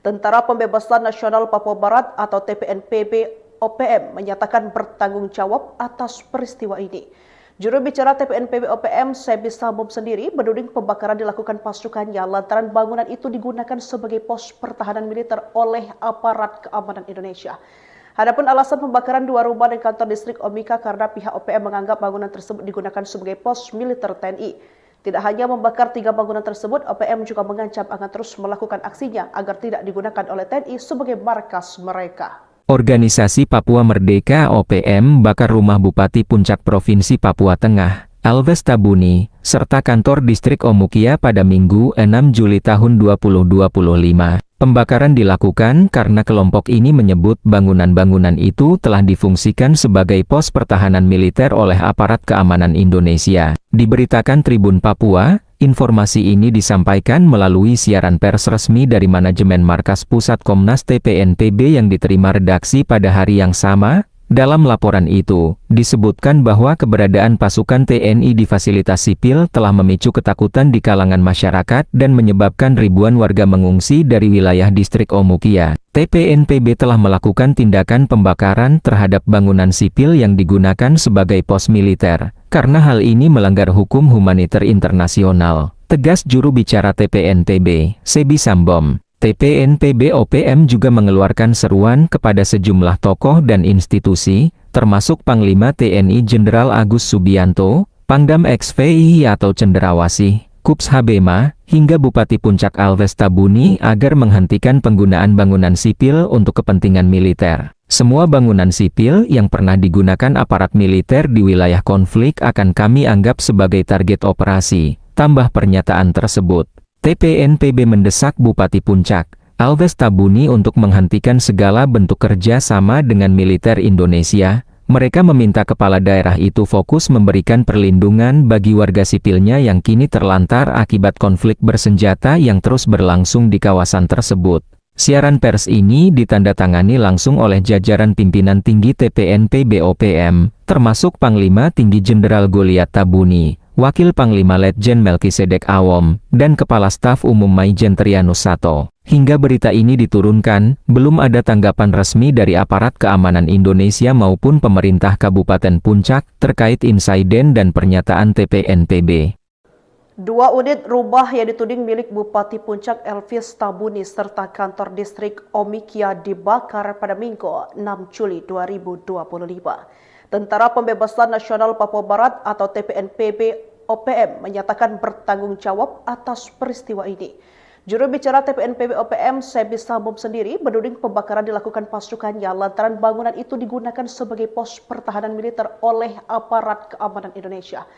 Tentara Pembebasan Nasional Papua Barat atau TPNPB OPM menyatakan bertanggung jawab atas peristiwa ini. Juru bicara TPNPB OPM, Sebi Sambom sendiri menuding pembakaran dilakukan pasukannya lantaran bangunan itu digunakan sebagai pos pertahanan militer oleh aparat keamanan Indonesia. Adapun alasan pembakaran 2 rumah dan kantor distrik Omika karena pihak OPM menganggap bangunan tersebut digunakan sebagai pos militer TNI. Tidak hanya membakar 3 bangunan tersebut, OPM juga mengancam akan terus melakukan aksinya agar tidak digunakan oleh TNI sebagai markas mereka. Organisasi Papua Merdeka OPM bakar rumah Bupati Puncak Provinsi Papua Tengah, Alves Tabuni, serta kantor distrik Omukia pada Minggu 6 Juli tahun 2025. Pembakaran dilakukan karena kelompok ini menyebut bangunan-bangunan itu telah difungsikan sebagai pos pertahanan militer oleh aparat keamanan Indonesia. Diberitakan Tribun Papua, informasi ini disampaikan melalui siaran pers resmi dari manajemen Markas Pusat Komnas TPNPB yang diterima redaksi pada hari yang sama. Dalam laporan itu, disebutkan bahwa keberadaan pasukan TNI di fasilitas sipil telah memicu ketakutan di kalangan masyarakat dan menyebabkan ribuan warga mengungsi dari wilayah distrik Omukia. TPNPB telah melakukan tindakan pembakaran terhadap bangunan sipil yang digunakan sebagai pos militer, karena hal ini melanggar hukum humaniter internasional, tegas juru bicara TPNPB, Sebi Sambom. TPNPB OPM juga mengeluarkan seruan kepada sejumlah tokoh dan institusi, termasuk Panglima TNI Jenderal Agus Subianto, Pangdam XVI atau Cendrawasih, Kups Habema, hingga Bupati Puncak Alves Tabuni agar menghentikan penggunaan bangunan sipil untuk kepentingan militer. Semua bangunan sipil yang pernah digunakan aparat militer di wilayah konflik akan kami anggap sebagai target operasi, tambah pernyataan tersebut. TPNPB mendesak Bupati Puncak, Alves Tabuni untuk menghentikan segala bentuk kerja sama dengan militer Indonesia. Mereka meminta kepala daerah itu fokus memberikan perlindungan bagi warga sipilnya yang kini terlantar akibat konflik bersenjata yang terus berlangsung di kawasan tersebut. Siaran pers ini ditandatangani langsung oleh jajaran pimpinan tinggi TPNPB OPM, termasuk Panglima Tinggi Jenderal Goliat Tabuni, Wakil Panglima Letjen Melkisedek Awom, dan Kepala Staf Umum Maijen Trianus Sato. Hingga berita ini diturunkan, belum ada tanggapan resmi dari aparat keamanan Indonesia maupun pemerintah Kabupaten Puncak terkait insiden dan pernyataan TPNPB. 2 unit rumah yang dituding milik Bupati Puncak Elvis Tabuni serta kantor distrik Omikia dibakar pada Minggu 6 Juli 2025. Tentara Pembebasan Nasional Papua Barat atau TPNPB OPM menyatakan bertanggung jawab atas peristiwa ini. Juru bicara TPNPB OPM, Sebi Sambom sendiri menuding pembakaran dilakukan pasukannya lantaran bangunan itu digunakan sebagai pos pertahanan militer oleh aparat keamanan Indonesia.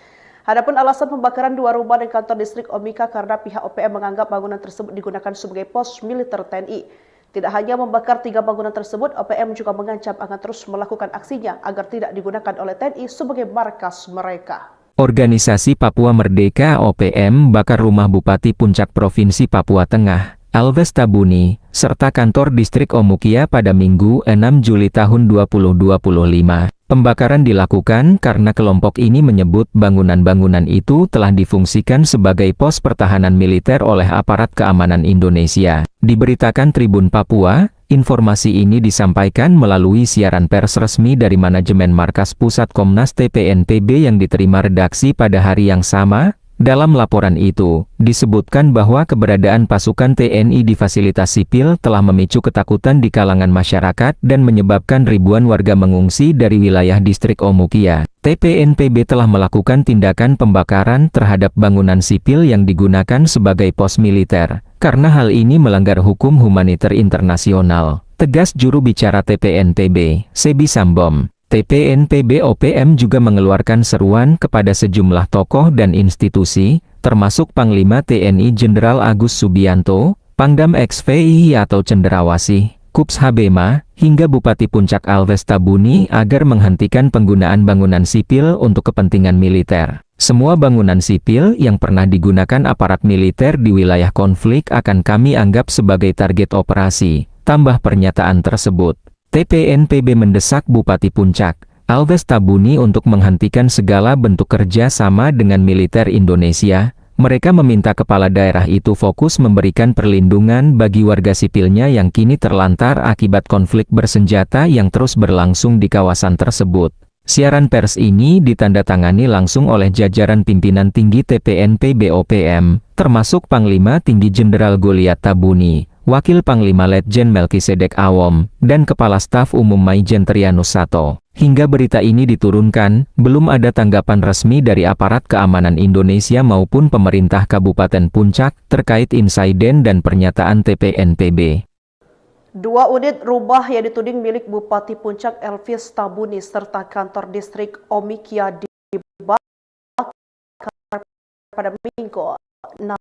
Adapun alasan pembakaran 2 rumah dan kantor distrik Omika karena pihak OPM menganggap bangunan tersebut digunakan sebagai pos militer TNI. Tidak hanya membakar 3 bangunan tersebut, OPM juga mengancam akan terus melakukan aksinya agar tidak digunakan oleh TNI sebagai markas mereka. Organisasi Papua Merdeka (OPM) bakar rumah Bupati Puncak Provinsi Papua Tengah, Alves Tabuni, serta kantor distrik Omukia pada Minggu 6 Juli tahun 2025. Pembakaran dilakukan karena kelompok ini menyebut bangunan-bangunan itu telah difungsikan sebagai pos pertahanan militer oleh aparat keamanan Indonesia. Diberitakan Tribun Papua, informasi ini disampaikan melalui siaran pers resmi dari manajemen Markas Pusat Komnas TPNPB yang diterima redaksi pada hari yang sama. Dalam laporan itu, disebutkan bahwa keberadaan pasukan TNI di fasilitas sipil telah memicu ketakutan di kalangan masyarakat dan menyebabkan ribuan warga mengungsi dari wilayah distrik Omukia. TPNPB telah melakukan tindakan pembakaran terhadap bangunan sipil yang digunakan sebagai pos militer, karena hal ini melanggar hukum humaniter internasional, tegas juru bicara TPNPB, Sebi Sambom. TPNPB OPM juga mengeluarkan seruan kepada sejumlah tokoh dan institusi, termasuk Panglima TNI Jenderal Agus Subianto, Pangdam XVI atau Cenderawasih, Kups Habema, hingga Bupati Puncak Alves Tabuni agar menghentikan penggunaan bangunan sipil untuk kepentingan militer. Semua bangunan sipil yang pernah digunakan aparat militer di wilayah konflik akan kami anggap sebagai target operasi, tambah pernyataan tersebut. TPNPB mendesak Bupati Puncak, Alves Tabuni untuk menghentikan segala bentuk kerja sama dengan militer Indonesia. Mereka meminta kepala daerah itu fokus memberikan perlindungan bagi warga sipilnya yang kini terlantar akibat konflik bersenjata yang terus berlangsung di kawasan tersebut. Siaran pers ini ditandatangani langsung oleh jajaran pimpinan tinggi TPNPB OPM, termasuk Panglima Tinggi Jenderal Goliat Tabuni, Wakil Panglima Letjen Melkisedek Awom, dan Kepala Staf Umum Maijen Trianus Sato. Hingga berita ini diturunkan, belum ada tanggapan resmi dari aparat keamanan Indonesia maupun pemerintah Kabupaten Puncak terkait insiden dan pernyataan TPNPB. 2 unit rumah yang dituding milik Bupati Puncak Elvis Tabuni serta kantor distrik Omikia dibakar pada Minggu 6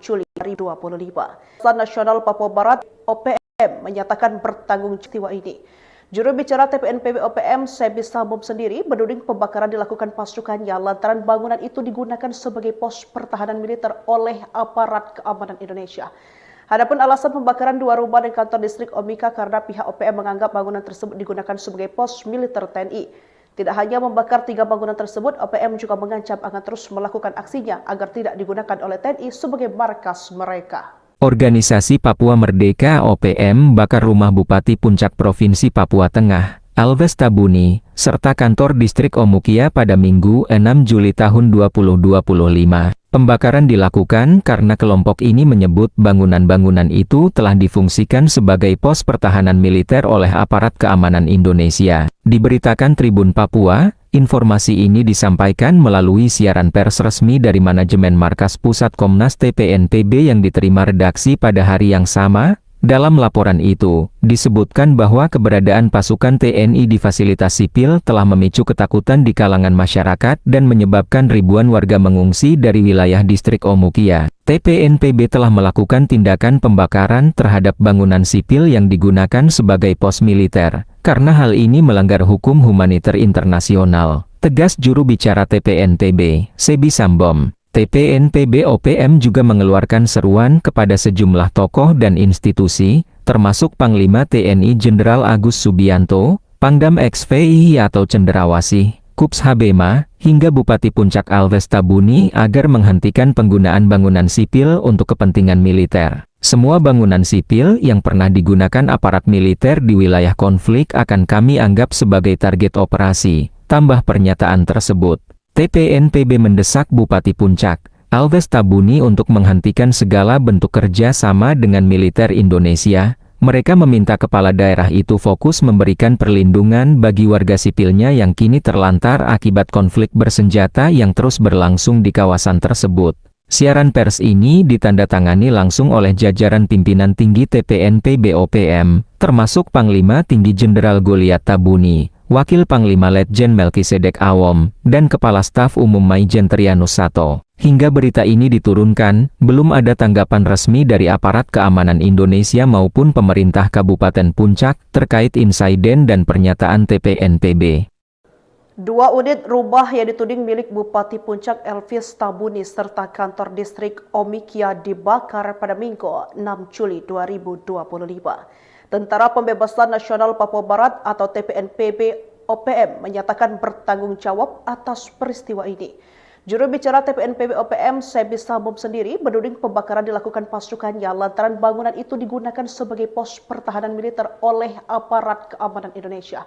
Juli 2025. Pusat Nasional Papua Barat OPM menyatakan bertanggung jawab peristiwa ini. Juru bicara TPNPB OPM Sebi Sambom sendiri menuding pembakaran dilakukan pasukannya lantaran bangunan itu digunakan sebagai pos pertahanan militer oleh aparat keamanan Indonesia. Adapun alasan pembakaran 2 rumah dan kantor distrik Omika karena pihak OPM menganggap bangunan tersebut digunakan sebagai pos militer TNI. Tidak hanya membakar 3 bangunan tersebut, OPM juga mengancam akan terus melakukan aksinya agar tidak digunakan oleh TNI sebagai markas mereka. Organisasi Papua Merdeka (OPM) bakar rumah Bupati Puncak Provinsi Papua Tengah, Alves Tabuni, serta kantor distrik Omukia pada Minggu 6 Juli tahun 2025. Pembakaran dilakukan karena kelompok ini menyebut bangunan-bangunan itu telah difungsikan sebagai pos pertahanan militer oleh aparat keamanan Indonesia. Diberitakan Tribun Papua, informasi ini disampaikan melalui siaran pers resmi dari manajemen Markas Pusat Komnas TPNPB yang diterima redaksi pada hari yang sama. Dalam laporan itu, disebutkan bahwa keberadaan pasukan TNI di fasilitas sipil telah memicu ketakutan di kalangan masyarakat dan menyebabkan ribuan warga mengungsi dari wilayah distrik Omukia. TPNPB telah melakukan tindakan pembakaran terhadap bangunan sipil yang digunakan sebagai pos militer, karena hal ini melanggar hukum humaniter internasional, tegas juru bicara TPNPB, Sebi Sambom. TPNPB OPM juga mengeluarkan seruan kepada sejumlah tokoh dan institusi, termasuk Panglima TNI Jenderal Agus Subianto, Pangdam XVI atau Cenderawasih, Kups Habema, hingga Bupati Puncak Alves Tabuni agar menghentikan penggunaan bangunan sipil untuk kepentingan militer. Semua bangunan sipil yang pernah digunakan aparat militer di wilayah konflik akan kami anggap sebagai target operasi, tambah pernyataan tersebut. TPNPB mendesak Bupati Puncak, Alves Tabuni untuk menghentikan segala bentuk kerja sama dengan militer Indonesia. Mereka meminta kepala daerah itu fokus memberikan perlindungan bagi warga sipilnya yang kini terlantar akibat konflik bersenjata yang terus berlangsung di kawasan tersebut. Siaran pers ini ditandatangani langsung oleh jajaran pimpinan tinggi TPNPB OPM, termasuk Panglima Tinggi Jenderal Goliat Tabuni, Wakil Panglima Letjen Melkisedek Awom, dan Kepala Staf Umum Maijen Trianus Sato. Hingga berita ini diturunkan, belum ada tanggapan resmi dari aparat keamanan Indonesia maupun pemerintah Kabupaten Puncak terkait insiden dan pernyataan TPNPB. 2 unit rumah yang dituding milik Bupati Puncak Elvis Tabuni serta kantor distrik Omikia dibakar pada Minggu 6 Juli 2025. Tentara Pembebasan Nasional Papua Barat atau TPNPB OPM menyatakan bertanggung jawab atas peristiwa ini. Juru bicara TPNPB OPM, Sebi Sambom sendiri menuding pembakaran dilakukan pasukannya lantaran bangunan itu digunakan sebagai pos pertahanan militer oleh aparat keamanan Indonesia.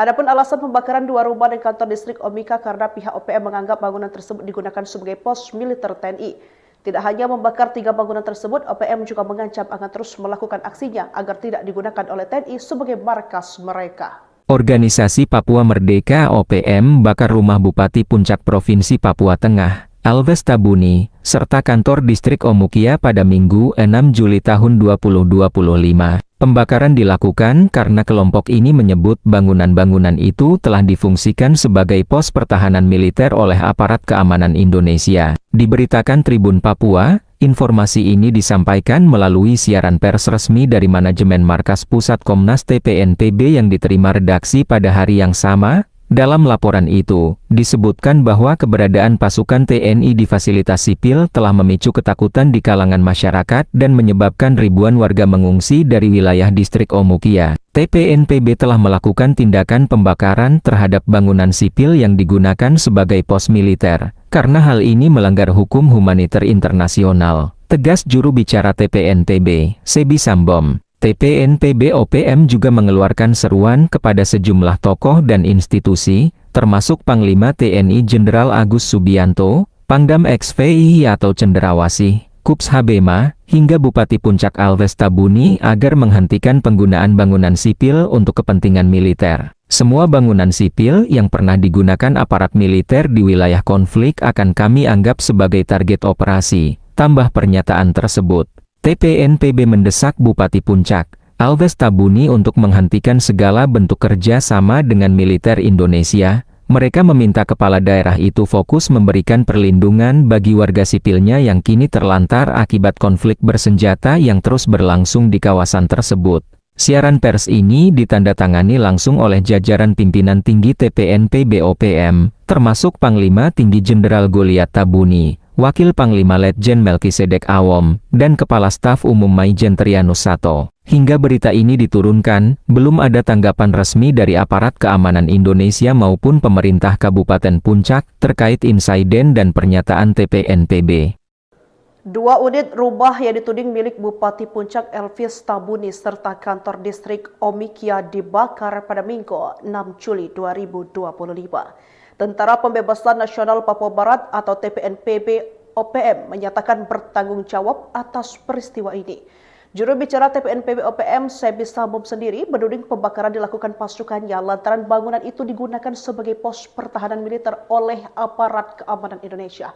Adapun alasan pembakaran 2 rumah dan kantor distrik Omika karena pihak OPM menganggap bangunan tersebut digunakan sebagai pos militer TNI. Tidak hanya membakar 3 bangunan tersebut, OPM juga mengancam akan terus melakukan aksinya agar tidak digunakan oleh TNI sebagai markas mereka. Organisasi Papua Merdeka OPM bakar rumah Bupati Puncak Provinsi Papua Tengah, Elvis Tabuni, serta kantor distrik Omukia pada Minggu 6 Juli tahun 2025. Pembakaran dilakukan karena kelompok ini menyebut bangunan-bangunan itu telah difungsikan sebagai pos pertahanan militer oleh aparat keamanan Indonesia. Diberitakan Tribun Papua, informasi ini disampaikan melalui siaran pers resmi dari manajemen Markas Pusat Komnas TPNPB yang diterima redaksi pada hari yang sama. Dalam laporan itu, disebutkan bahwa keberadaan pasukan TNI di fasilitas sipil telah memicu ketakutan di kalangan masyarakat dan menyebabkan ribuan warga mengungsi dari wilayah distrik Omukia. TPNPB telah melakukan tindakan pembakaran terhadap bangunan sipil yang digunakan sebagai pos militer, karena hal ini melanggar hukum humaniter internasional, tegas juru bicara TPNPB, Sebi Sambom. TPNPB OPM juga mengeluarkan seruan kepada sejumlah tokoh dan institusi, termasuk Panglima TNI Jenderal Agus Subianto, Pangdam XVI atau Cenderawasih, Kups Habema, hingga Bupati Puncak Elvis Tabuni agar menghentikan penggunaan bangunan sipil untuk kepentingan militer. Semua bangunan sipil yang pernah digunakan aparat militer di wilayah konflik akan kami anggap sebagai target operasi, tambah pernyataan tersebut. TPNPB mendesak Bupati Puncak, Elvis Tabuni untuk menghentikan segala bentuk kerja sama dengan militer Indonesia. Mereka meminta kepala daerah itu fokus memberikan perlindungan bagi warga sipilnya yang kini terlantar akibat konflik bersenjata yang terus berlangsung di kawasan tersebut. Siaran pers ini ditandatangani langsung oleh jajaran pimpinan tinggi TPNPB OPM, termasuk Panglima Tinggi Jenderal Goliat Tabuni, Wakil Panglima Letjen Melkisedek Awom, dan Kepala Staf Umum Maijen Trianus Sato. Hingga berita ini diturunkan, belum ada tanggapan resmi dari aparat keamanan Indonesia maupun pemerintah Kabupaten Puncak terkait insiden dan pernyataan TPNPB. 2 unit rumah yang dituding milik Bupati Puncak Elvis Tabuni serta kantor distrik Omikia dibakar pada Minggu 6 Juli 2025. Tentara Pembebasan Nasional Papua Barat atau TPNPB OPM menyatakan bertanggung jawab atas peristiwa ini. Juru bicara TPNPB OPM, Sebi Sambom sendiri menuding pembakaran dilakukan pasukannya lantaran bangunan itu digunakan sebagai pos pertahanan militer oleh aparat keamanan Indonesia.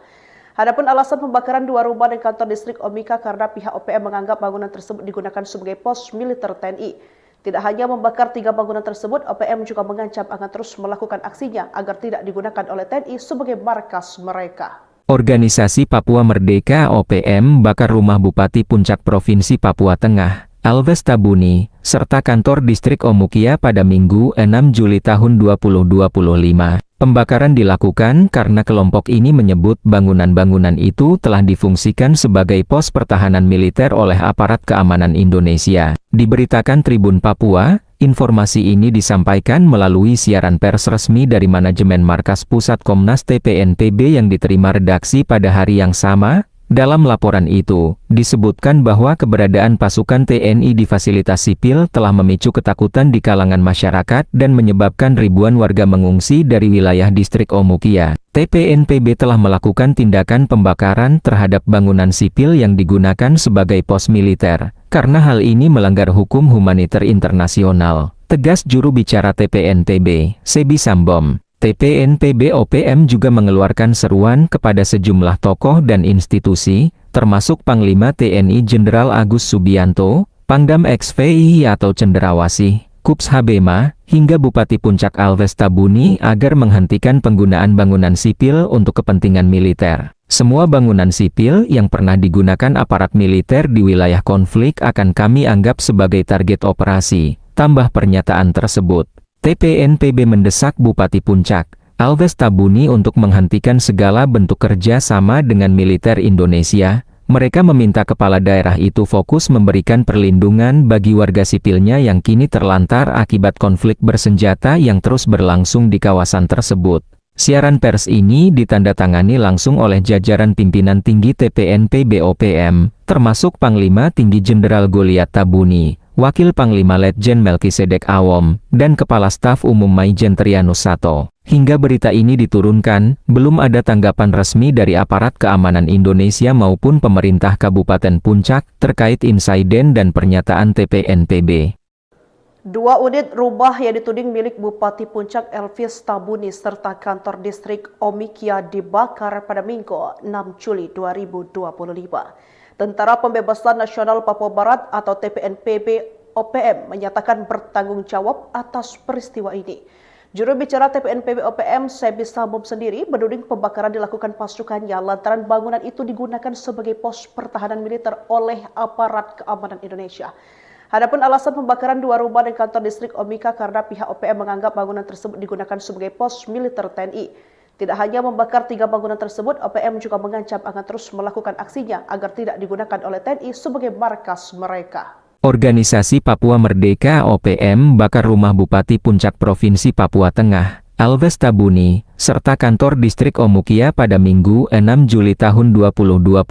Adapun alasan pembakaran 2 rumah dan kantor distrik Omika karena pihak OPM menganggap bangunan tersebut digunakan sebagai pos militer TNI. Tidak hanya membakar 3 bangunan tersebut, OPM juga mengancam akan terus melakukan aksinya agar tidak digunakan oleh TNI sebagai markas mereka. Organisasi Papua Merdeka OPM bakar rumah Bupati Puncak Provinsi Papua Tengah, Elvis Tabuni, serta kantor distrik Omukia pada Minggu 6 Juli tahun 2025. Pembakaran dilakukan karena kelompok ini menyebut bangunan-bangunan itu telah difungsikan sebagai pos pertahanan militer oleh aparat keamanan Indonesia. Diberitakan Tribun Papua, informasi ini disampaikan melalui siaran pers resmi dari manajemen Markas Pusat Komnas TPNPB yang diterima redaksi pada hari yang sama. Dalam laporan itu, disebutkan bahwa keberadaan pasukan TNI di fasilitas sipil telah memicu ketakutan di kalangan masyarakat dan menyebabkan ribuan warga mengungsi dari wilayah distrik Omukia. TPNPB telah melakukan tindakan pembakaran terhadap bangunan sipil yang digunakan sebagai pos militer, karena hal ini melanggar hukum humaniter internasional, tegas juru bicara TPNPB, Sebi Sambom. TPNPB OPM juga mengeluarkan seruan kepada sejumlah tokoh dan institusi, termasuk Panglima TNI Jenderal Agus Subianto, Pangdam XVI atau Cenderawasih, Kups Habema, hingga Bupati Puncak Alves Tabuni agar menghentikan penggunaan bangunan sipil untuk kepentingan militer. Semua bangunan sipil yang pernah digunakan aparat militer di wilayah konflik akan kami anggap sebagai target operasi, tambah pernyataan tersebut. TPNPB mendesak Bupati Puncak Alves Tabuni untuk menghentikan segala bentuk kerja sama dengan militer Indonesia. Mereka meminta kepala daerah itu fokus memberikan perlindungan bagi warga sipilnya yang kini terlantar akibat konflik bersenjata yang terus berlangsung di kawasan tersebut. Siaran pers ini ditandatangani langsung oleh jajaran pimpinan tinggi TPNPB OPM, termasuk Panglima Tinggi Jenderal Goliat Tabuni, Wakil Panglima Letjen Melkisedek Awom, dan Kepala Staf Umum Maijen Trianus Sato. Hingga berita ini diturunkan, belum ada tanggapan resmi dari aparat keamanan Indonesia maupun pemerintah Kabupaten Puncak terkait insiden dan pernyataan TPNPB. 2 unit rumah yang dituding milik Bupati Puncak Elvis Tabuni serta kantor distrik Omikia dibakar pada Minggu 6 Juli 2025. Tentara Pembebasan Nasional Papua Barat atau TPNPB OPM menyatakan bertanggung jawab atas peristiwa ini. Juru bicara TPNPB OPM, Sebi Sambom sendiri menuding pembakaran dilakukan pasukannya lantaran bangunan itu digunakan sebagai pos pertahanan militer oleh aparat keamanan Indonesia. Adapun alasan pembakaran 2 rumah dan kantor distrik Omika karena pihak OPM menganggap bangunan tersebut digunakan sebagai pos militer TNI. Tidak hanya membakar 3 bangunan tersebut, OPM juga mengancam akan terus melakukan aksinya agar tidak digunakan oleh TNI sebagai markas mereka. Organisasi Papua Merdeka OPM bakar rumah Bupati Puncak Provinsi Papua Tengah, Alves Tabuni, serta kantor distrik Omukia pada Minggu 6 Juli tahun 2025.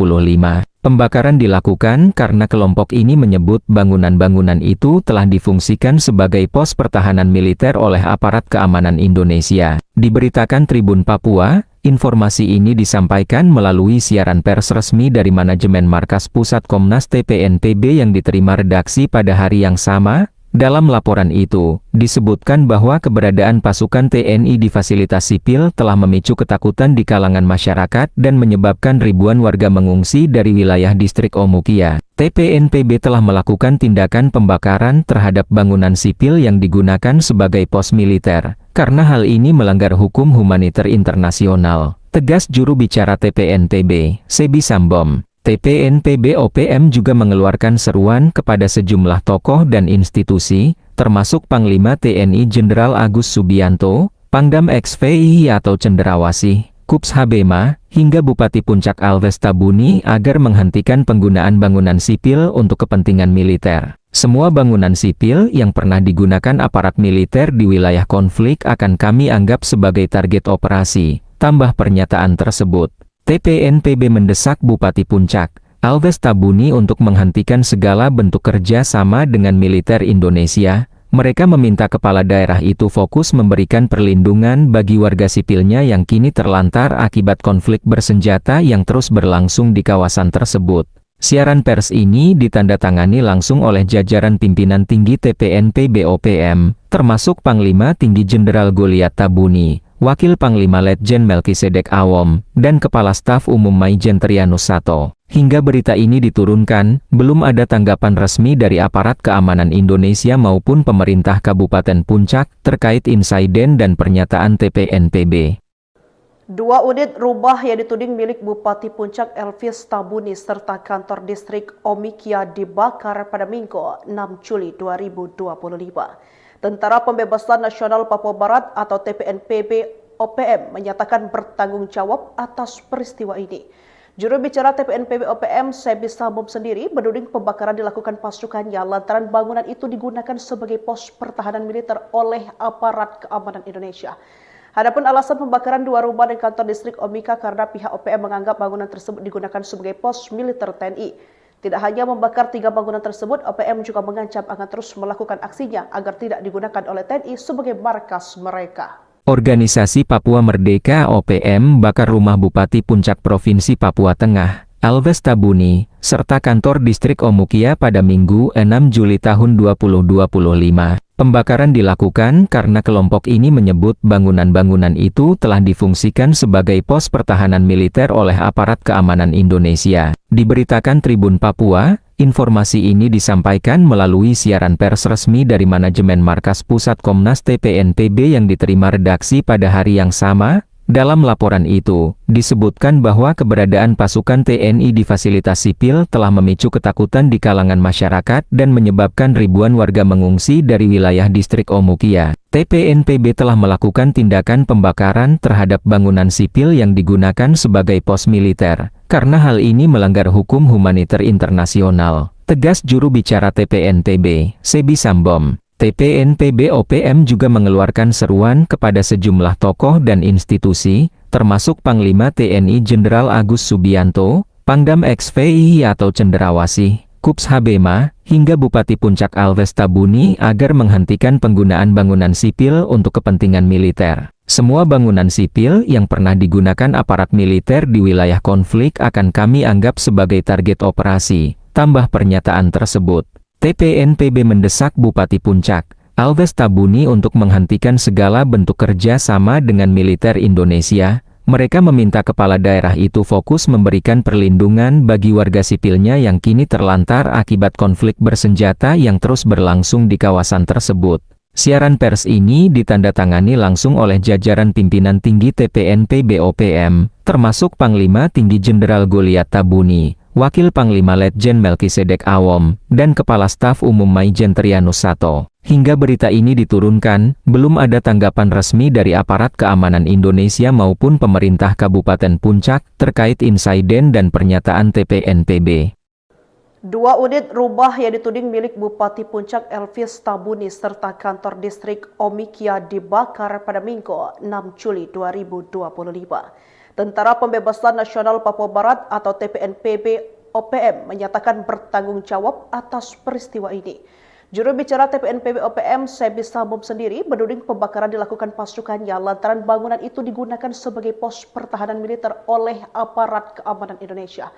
Pembakaran dilakukan karena kelompok ini menyebut bangunan-bangunan itu telah difungsikan sebagai pos pertahanan militer oleh aparat keamanan Indonesia. Diberitakan Tribun Papua, informasi ini disampaikan melalui siaran pers resmi dari manajemen Markas Pusat Komnas TPNPB yang diterima redaksi pada hari yang sama. Dalam laporan itu, disebutkan bahwa keberadaan pasukan TNI di fasilitas sipil telah memicu ketakutan di kalangan masyarakat dan menyebabkan ribuan warga mengungsi dari wilayah distrik Omukia. TPNPB telah melakukan tindakan pembakaran terhadap bangunan sipil yang digunakan sebagai pos militer, karena hal ini melanggar hukum humaniter internasional, tegas juru bicara TPNPB, Sebi Sambom. TPNPB OPM juga mengeluarkan seruan kepada sejumlah tokoh dan institusi, termasuk Panglima TNI Jenderal Agus Subianto, Pangdam XVI atau Cenderawasih, Kups Habema, hingga Bupati Puncak Alves Tabuni agar menghentikan penggunaan bangunan sipil untuk kepentingan militer. Semua bangunan sipil yang pernah digunakan aparat militer di wilayah konflik akan kami anggap sebagai target operasi, tambah pernyataan tersebut. TPNPB mendesak Bupati Puncak, Alves Tabuni untuk menghentikan segala bentuk kerja sama dengan militer Indonesia. Mereka meminta kepala daerah itu fokus memberikan perlindungan bagi warga sipilnya yang kini terlantar akibat konflik bersenjata yang terus berlangsung di kawasan tersebut. Siaran pers ini ditandatangani langsung oleh jajaran pimpinan tinggi TPNPB OPM, termasuk Panglima Tinggi Jenderal Goliat Tabuni, Wakil Panglima Letjen Melkisedek Awom, dan Kepala Staf Umum Maijen Trianus Sato. Hingga berita ini diturunkan, belum ada tanggapan resmi dari aparat keamanan Indonesia maupun pemerintah Kabupaten Puncak terkait insiden dan pernyataan TPNPB. 2 unit rumah yang dituding milik Bupati Puncak Elvis Tabuni serta kantor distrik Omikia dibakar pada Minggu 6 Juli 2025. Tentara Pembebasan Nasional Papua Barat atau TPNPB OPM menyatakan bertanggung jawab atas peristiwa ini. Juru bicara TPNPB OPM, Sebi Sambom sendiri menuding pembakaran dilakukan pasukannya lantaran bangunan itu digunakan sebagai pos pertahanan militer oleh aparat keamanan Indonesia. Adapun alasan pembakaran 2 rumah dan kantor distrik Omika karena pihak OPM menganggap bangunan tersebut digunakan sebagai pos militer TNI. Tidak hanya membakar 3 bangunan tersebut, OPM juga mengancam akan terus melakukan aksinya agar tidak digunakan oleh TNI sebagai markas mereka. Organisasi Papua Merdeka OPM bakar rumah Bupati Puncak Provinsi Papua Tengah, Alves Tabuni, serta kantor distrik Omukia pada Minggu 6 Juli tahun 2025. Pembakaran dilakukan karena kelompok ini menyebut bangunan-bangunan itu telah difungsikan sebagai pos pertahanan militer oleh aparat keamanan Indonesia. Diberitakan Tribun Papua, Informasi ini disampaikan melalui siaran pers resmi dari manajemen Markas Pusat Komnas TPNPB yang diterima redaksi pada hari yang sama. Dalam laporan itu, disebutkan bahwa keberadaan pasukan TNI di fasilitas sipil telah memicu ketakutan di kalangan masyarakat dan menyebabkan ribuan warga mengungsi dari wilayah distrik Omukia. TPNPB telah melakukan tindakan pembakaran terhadap bangunan sipil yang digunakan sebagai pos militer, karena hal ini melanggar hukum humaniter internasional, tegas juru bicara TPNPB, Sebi Sambom. TPNPB OPM juga mengeluarkan seruan kepada sejumlah tokoh dan institusi, termasuk Panglima TNI Jenderal Agus Subianto, Pangdam XVI atau Cenderawasih, Kups Habema, hingga Bupati Puncak Alves Tabuni agar menghentikan penggunaan bangunan sipil untuk kepentingan militer. Semua bangunan sipil yang pernah digunakan aparat militer di wilayah konflik akan kami anggap sebagai target operasi, tambah pernyataan tersebut. TPNPB mendesak Bupati Puncak, Alves Tabuni untuk menghentikan segala bentuk kerja sama dengan militer Indonesia. Mereka meminta kepala daerah itu fokus memberikan perlindungan bagi warga sipilnya yang kini terlantar akibat konflik bersenjata yang terus berlangsung di kawasan tersebut. Siaran pers ini ditandatangani langsung oleh jajaran pimpinan tinggi TPNPB OPM, termasuk Panglima Tinggi Jenderal Goliat Tabuni, Wakil Panglima Letjen Melkisedek Awom, dan Kepala Staf Umum Maijen Trianus Sato. Hingga berita ini diturunkan, belum ada tanggapan resmi dari aparat keamanan Indonesia maupun pemerintah Kabupaten Puncak terkait insiden dan pernyataan TPNPB. 2 unit rumah yang dituding milik Bupati Puncak Elvis Tabuni serta kantor distrik Omikia dibakar pada Minggu 6 Juli 2025. Tentara Pembebasan Nasional Papua Barat atau TPNPB OPM menyatakan bertanggung jawab atas peristiwa ini. Juru bicara TPNPB OPM, Sebi Sambom sendiri menuding pembakaran dilakukan pasukannya lantaran bangunan itu digunakan sebagai pos pertahanan militer oleh aparat keamanan Indonesia.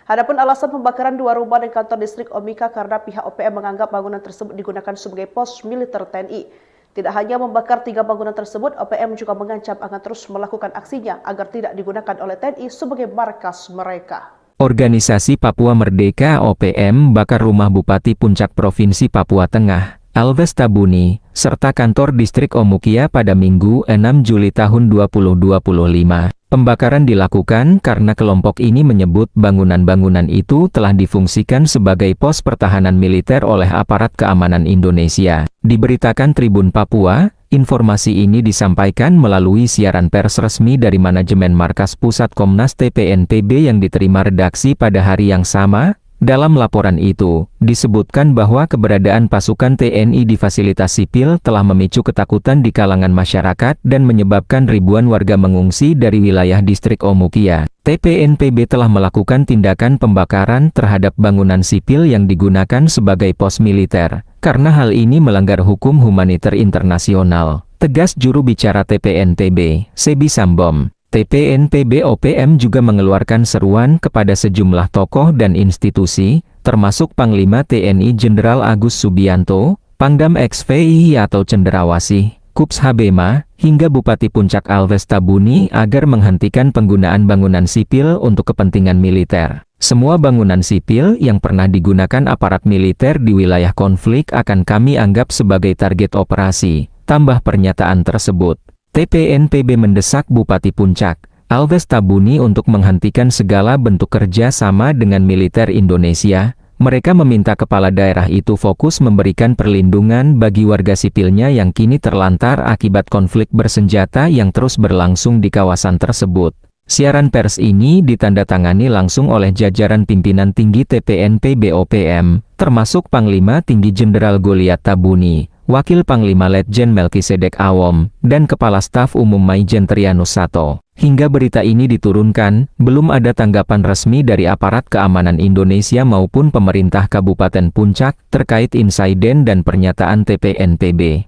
Adapun alasan pembakaran 2 rumah dan kantor distrik Omika karena pihak OPM menganggap bangunan tersebut digunakan sebagai pos militer TNI. Tidak hanya membakar 3 bangunan tersebut, OPM juga mengancam akan terus melakukan aksinya agar tidak digunakan oleh TNI sebagai markas mereka. Organisasi Papua Merdeka OPM bakar rumah Bupati Puncak Provinsi Papua Tengah, Alves Tabuni, serta kantor distrik Omukia pada Minggu 6 Juli tahun 2025. Pembakaran dilakukan karena kelompok ini menyebut bangunan-bangunan itu telah difungsikan sebagai pos pertahanan militer oleh aparat keamanan Indonesia. Diberitakan Tribun Papua, informasi ini disampaikan melalui siaran pers resmi dari manajemen Markas Pusat Komnas TPNPB yang diterima redaksi pada hari yang sama. Dalam laporan itu, disebutkan bahwa keberadaan pasukan TNI di fasilitas sipil telah memicu ketakutan di kalangan masyarakat dan menyebabkan ribuan warga mengungsi dari wilayah distrik Omukia. TPNPB telah melakukan tindakan pembakaran terhadap bangunan sipil yang digunakan sebagai pos militer, karena hal ini melanggar hukum humaniter internasional, tegas juru bicara TPNPB, Sebi Sambom. TPNPB OPM juga mengeluarkan seruan kepada sejumlah tokoh dan institusi, termasuk Panglima TNI Jenderal Agus Subianto, Pangdam XVI atau Cenderawasih, Kups Habema, hingga Bupati Puncak Alves Tabuni agar menghentikan penggunaan bangunan sipil untuk kepentingan militer. Semua bangunan sipil yang pernah digunakan aparat militer di wilayah konflik akan kami anggap sebagai target operasi, tambah pernyataan tersebut. TPNPB mendesak Bupati Puncak, Alves Tabuni untuk menghentikan segala bentuk kerja sama dengan militer Indonesia. Mereka meminta kepala daerah itu fokus memberikan perlindungan bagi warga sipilnya yang kini terlantar akibat konflik bersenjata yang terus berlangsung di kawasan tersebut. Siaran pers ini ditandatangani langsung oleh jajaran pimpinan tinggi TPNPB OPM, termasuk Panglima Tinggi Jenderal Goliat Tabuni, Wakil Panglima Letjen Melkisedek Awom, dan Kepala Staf Umum Maijen Trianus Sato. Hingga berita ini diturunkan, belum ada tanggapan resmi dari aparat keamanan Indonesia maupun pemerintah Kabupaten Puncak terkait insiden dan pernyataan TPNPB.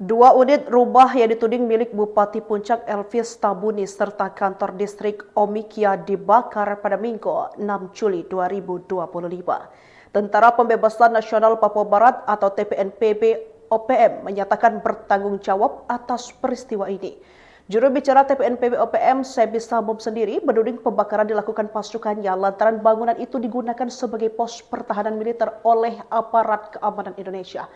2 unit rumah yang dituding milik Bupati Puncak Elvis Tabuni serta kantor distrik Omikia dibakar pada Minggu 6 Juli 2025. Tentara Pembebasan Nasional Papua Barat atau TPNPB OPM menyatakan bertanggung jawab atas peristiwa ini. Juru bicara TPNPB OPM Sebi Sambom sendiri menuding pembakaran dilakukan pasukannya lantaran bangunan itu digunakan sebagai pos pertahanan militer oleh aparat keamanan Indonesia.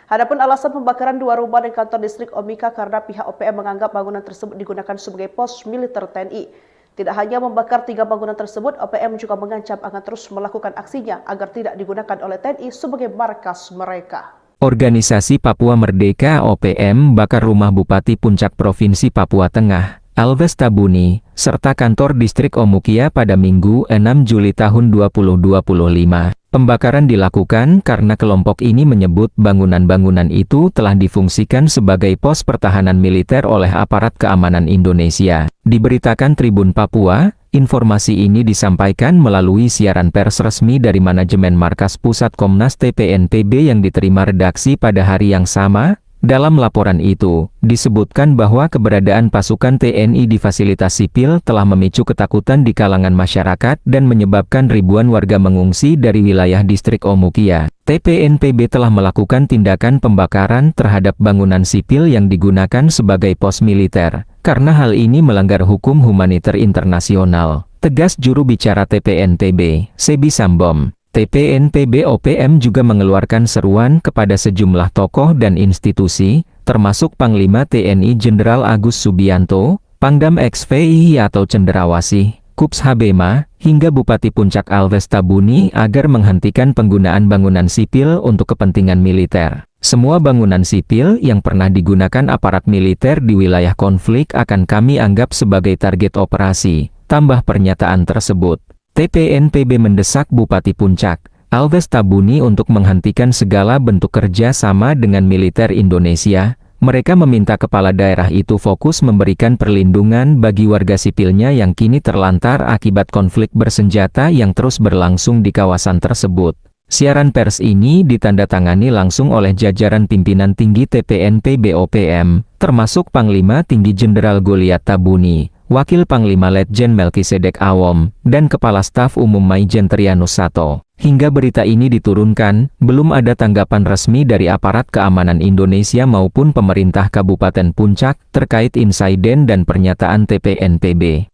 Adapun alasan pembakaran 2 rumah dan kantor distrik Omika karena pihak OPM menganggap bangunan tersebut digunakan sebagai pos militer TNI. Tidak hanya membakar 3 bangunan tersebut, OPM juga mengancam akan terus melakukan aksinya agar tidak digunakan oleh TNI sebagai markas mereka. Organisasi Papua Merdeka OPM bakar rumah Bupati Puncak Provinsi Papua Tengah, Alves Tabuni, serta kantor distrik Omukia pada Minggu 6 Juli tahun 2025. Pembakaran dilakukan karena kelompok ini menyebut bangunan-bangunan itu telah difungsikan sebagai pos pertahanan militer oleh aparat keamanan Indonesia. Diberitakan Tribun Papua, informasi ini disampaikan melalui siaran pers resmi dari manajemen Markas Pusat Komnas TPNPB yang diterima redaksi pada hari yang sama. Dalam laporan itu, disebutkan bahwa keberadaan pasukan TNI di fasilitas sipil telah memicu ketakutan di kalangan masyarakat dan menyebabkan ribuan warga mengungsi dari wilayah distrik Omukia. TPNPB telah melakukan tindakan pembakaran terhadap bangunan sipil yang digunakan sebagai pos militer, karena hal ini melanggar hukum humaniter internasional, tegas juru bicara TPNPB, Sebi Sambom. TPNPB OPM juga mengeluarkan seruan kepada sejumlah tokoh dan institusi, termasuk Panglima TNI Jenderal Agus Subianto, Pangdam XVI atau Cenderawasih, Kups Habema, hingga Bupati Puncak Alves Tabuni agar menghentikan penggunaan bangunan sipil untuk kepentingan militer. Semua bangunan sipil yang pernah digunakan aparat militer di wilayah konflik akan kami anggap sebagai target operasi, tambah pernyataan tersebut. TPNPB mendesak Bupati Puncak, Alves Tabuni untuk menghentikan segala bentuk kerja sama dengan militer Indonesia. Mereka meminta kepala daerah itu fokus memberikan perlindungan bagi warga sipilnya yang kini terlantar akibat konflik bersenjata yang terus berlangsung di kawasan tersebut. Siaran pers ini ditandatangani langsung oleh jajaran pimpinan tinggi TPNPB OPM, termasuk Panglima Tinggi Jenderal Goliat Tabuni, Wakil Panglima Letjen Melkisedek Awom, dan Kepala Staf Umum Maijen Trianus Sato. Hingga berita ini diturunkan, belum ada tanggapan resmi dari aparat keamanan Indonesia maupun pemerintah Kabupaten Puncak terkait insiden dan pernyataan TPNPB.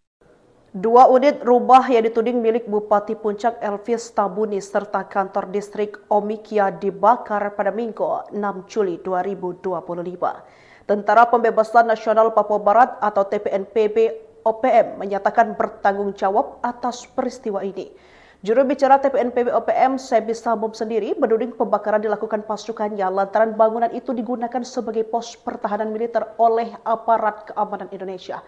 2 unit rumah yang dituding milik Bupati Puncak Elvis Tabuni serta kantor distrik Omikia dibakar pada Minggu 6 Juli 2025. Tentara Pembebasan Nasional Papua Barat atau TPNPB OPM menyatakan bertanggung jawab atas peristiwa ini. Juru bicara TPNPB OPM Sebi Sambom sendiri menuding pembakaran dilakukan pasukannya lantaran bangunan itu digunakan sebagai pos pertahanan militer oleh aparat keamanan Indonesia.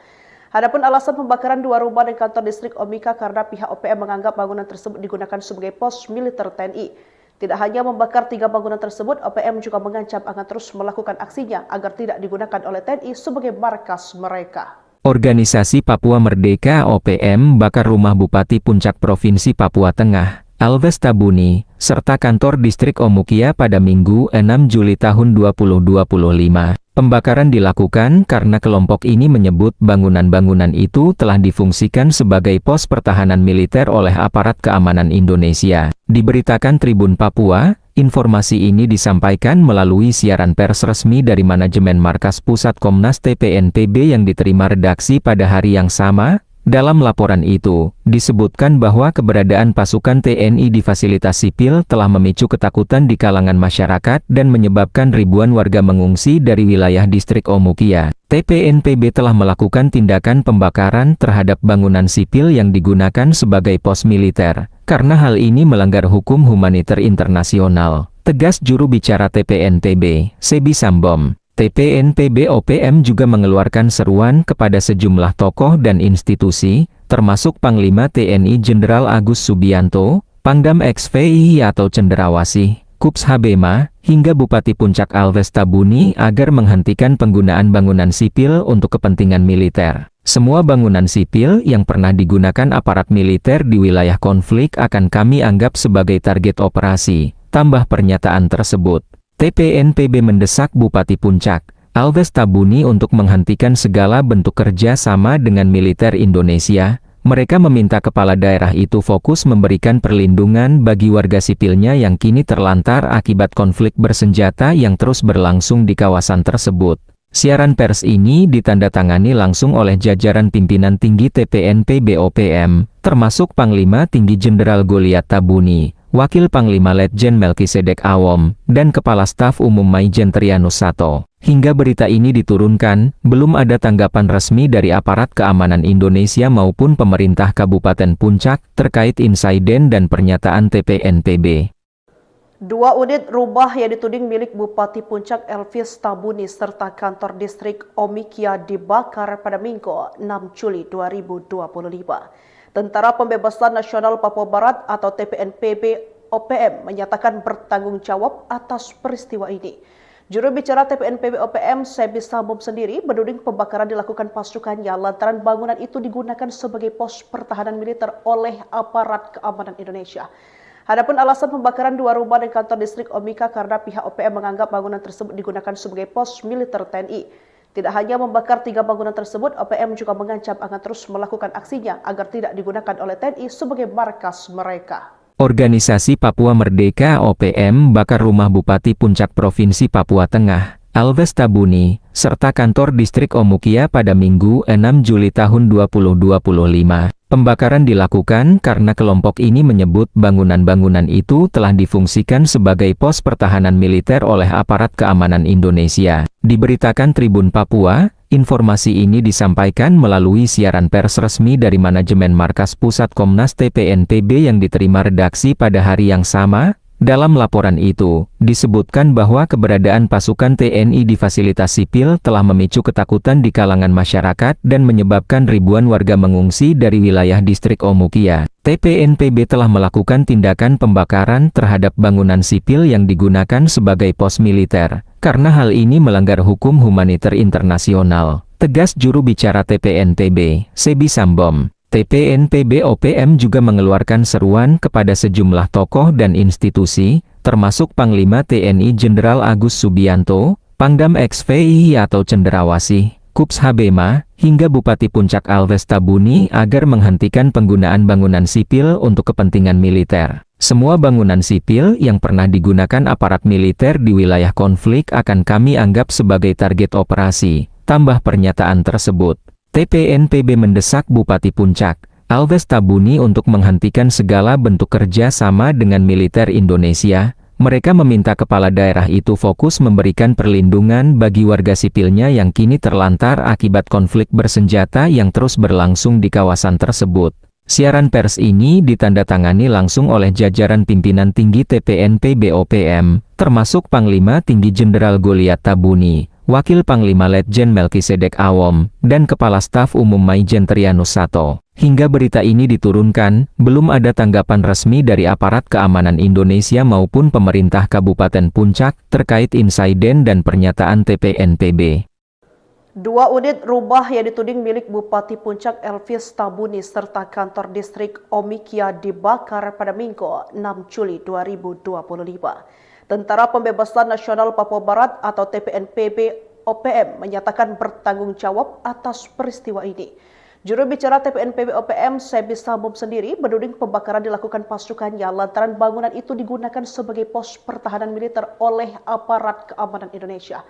Adapun alasan pembakaran 2 rumah dan kantor distrik Omika karena pihak OPM menganggap bangunan tersebut digunakan sebagai pos militer TNI. Tidak hanya membakar 3 bangunan tersebut, OPM juga mengancam akan terus melakukan aksinya agar tidak digunakan oleh TNI sebagai markas mereka. Organisasi Papua Merdeka OPM bakar rumah Bupati Puncak Provinsi Papua Tengah, Alves Tabuni, serta kantor distrik Omukia pada Minggu 6 Juli tahun 2025. Pembakaran dilakukan karena kelompok ini menyebut bangunan-bangunan itu telah difungsikan sebagai pos pertahanan militer oleh aparat keamanan Indonesia. Diberitakan Tribun Papua, informasi ini disampaikan melalui siaran pers resmi dari manajemen Markas Pusat Komnas TPNPB yang diterima redaksi pada hari yang sama. Dalam laporan itu, disebutkan bahwa keberadaan pasukan TNI di fasilitas sipil telah memicu ketakutan di kalangan masyarakat dan menyebabkan ribuan warga mengungsi dari wilayah distrik Omukia. TPNPB telah melakukan tindakan pembakaran terhadap bangunan sipil yang digunakan sebagai pos militer, karena hal ini melanggar hukum humaniter internasional, tegas juru bicara TPNPB, Sebi Sambom. TPNPB OPM juga mengeluarkan seruan kepada sejumlah tokoh dan institusi, termasuk Panglima TNI Jenderal Agus Subianto, Pangdam XVI atau Cenderawasih, Kups Habema, hingga Bupati Puncak Alves Tabuni agar menghentikan penggunaan bangunan sipil untuk kepentingan militer. Semua bangunan sipil yang pernah digunakan aparat militer di wilayah konflik akan kami anggap sebagai target operasi, tambah pernyataan tersebut. TPNPB mendesak Bupati Puncak, Alves Tabuni untuk menghentikan segala bentuk kerja sama dengan militer Indonesia. Mereka meminta kepala daerah itu fokus memberikan perlindungan bagi warga sipilnya yang kini terlantar akibat konflik bersenjata yang terus berlangsung di kawasan tersebut. Siaran pers ini ditandatangani langsung oleh jajaran pimpinan tinggi TPNPB OPM, termasuk Panglima Tinggi Jenderal Goliat Tabuni, Wakil Panglima Letjen Melkisedek Awom, dan Kepala Staf Umum Maijen Trianus Sato. Hingga berita ini diturunkan, belum ada tanggapan resmi dari aparat keamanan Indonesia maupun pemerintah Kabupaten Puncak terkait insiden dan pernyataan TPNPB. 2 unit rumah yang dituding milik Bupati Puncak Elvis Tabuni serta kantor distrik Omikia dibakar pada Minggu 6 Juli 2025. Tentara Pembebasan Nasional Papua Barat atau TPNPB OPM menyatakan bertanggung jawab atas peristiwa ini. Juru bicara TPNPB OPM, Sebi Sambom sendiri menuding pembakaran dilakukan pasukannya lantaran bangunan itu digunakan sebagai pos pertahanan militer oleh aparat keamanan Indonesia. Adapun alasan pembakaran 2 rumah dan kantor distrik Omika karena pihak OPM menganggap bangunan tersebut digunakan sebagai pos militer TNI. Tidak hanya membakar 3 bangunan tersebut, OPM juga mengancam akan terus melakukan aksinya agar tidak digunakan oleh TNI sebagai markas mereka. Organisasi Papua Merdeka OPM bakar rumah Bupati Puncak Provinsi Papua Tengah, Alves Tabuni, serta kantor distrik Omukia pada Minggu 6 Juli tahun 2025. Pembakaran dilakukan karena kelompok ini menyebut bangunan-bangunan itu telah difungsikan sebagai pos pertahanan militer oleh aparat keamanan Indonesia. Diberitakan Tribun Papua, informasi ini disampaikan melalui siaran pers resmi dari manajemen Markas Pusat Komnas TPNPB yang diterima redaksi pada hari yang sama. Dalam laporan itu, disebutkan bahwa keberadaan pasukan TNI di fasilitas sipil telah memicu ketakutan di kalangan masyarakat dan menyebabkan ribuan warga mengungsi dari wilayah distrik Omukia. TPNPB telah melakukan tindakan pembakaran terhadap bangunan sipil yang digunakan sebagai pos militer, karena hal ini melanggar hukum humaniter internasional, tegas juru bicara TPNPB, Sebi Sambom. TPNPB OPM juga mengeluarkan seruan kepada sejumlah tokoh dan institusi, termasuk Panglima TNI Jenderal Agus Subianto, Pangdam XVI atau Cenderawasih, Kups Habema, hingga Bupati Puncak Alves Tabuni agar menghentikan penggunaan bangunan sipil untuk kepentingan militer. Semua bangunan sipil yang pernah digunakan aparat militer di wilayah konflik akan kami anggap sebagai target operasi, tambah pernyataan tersebut. TPNPB mendesak Bupati Puncak, Alves Tabuni untuk menghentikan segala bentuk kerja sama dengan militer Indonesia. Mereka meminta kepala daerah itu fokus memberikan perlindungan bagi warga sipilnya yang kini terlantar akibat konflik bersenjata yang terus berlangsung di kawasan tersebut. Siaran pers ini ditandatangani langsung oleh jajaran pimpinan tinggi TPNPB OPM, termasuk Panglima Tinggi Jenderal Goliat Tabuni, Wakil Panglima Letjen Melkisedek Awom, dan Kepala Staf Umum Maijen Trianus Sato. Hingga berita ini diturunkan, belum ada tanggapan resmi dari aparat keamanan Indonesia maupun pemerintah Kabupaten Puncak terkait insiden dan pernyataan TPNPB. 2 unit rumah yang dituding milik Bupati Puncak Elvis Tabuni serta kantor distrik Omikia dibakar pada Minggu 6 Juli 2025. Tentara Pembebasan Nasional Papua Barat atau TPNPB OPM menyatakan bertanggung jawab atas peristiwa ini. Juru bicara TPNPB OPM, Sebi Sambom sendiri menuding pembakaran dilakukan pasukannya lantaran bangunan itu digunakan sebagai pos pertahanan militer oleh aparat keamanan Indonesia.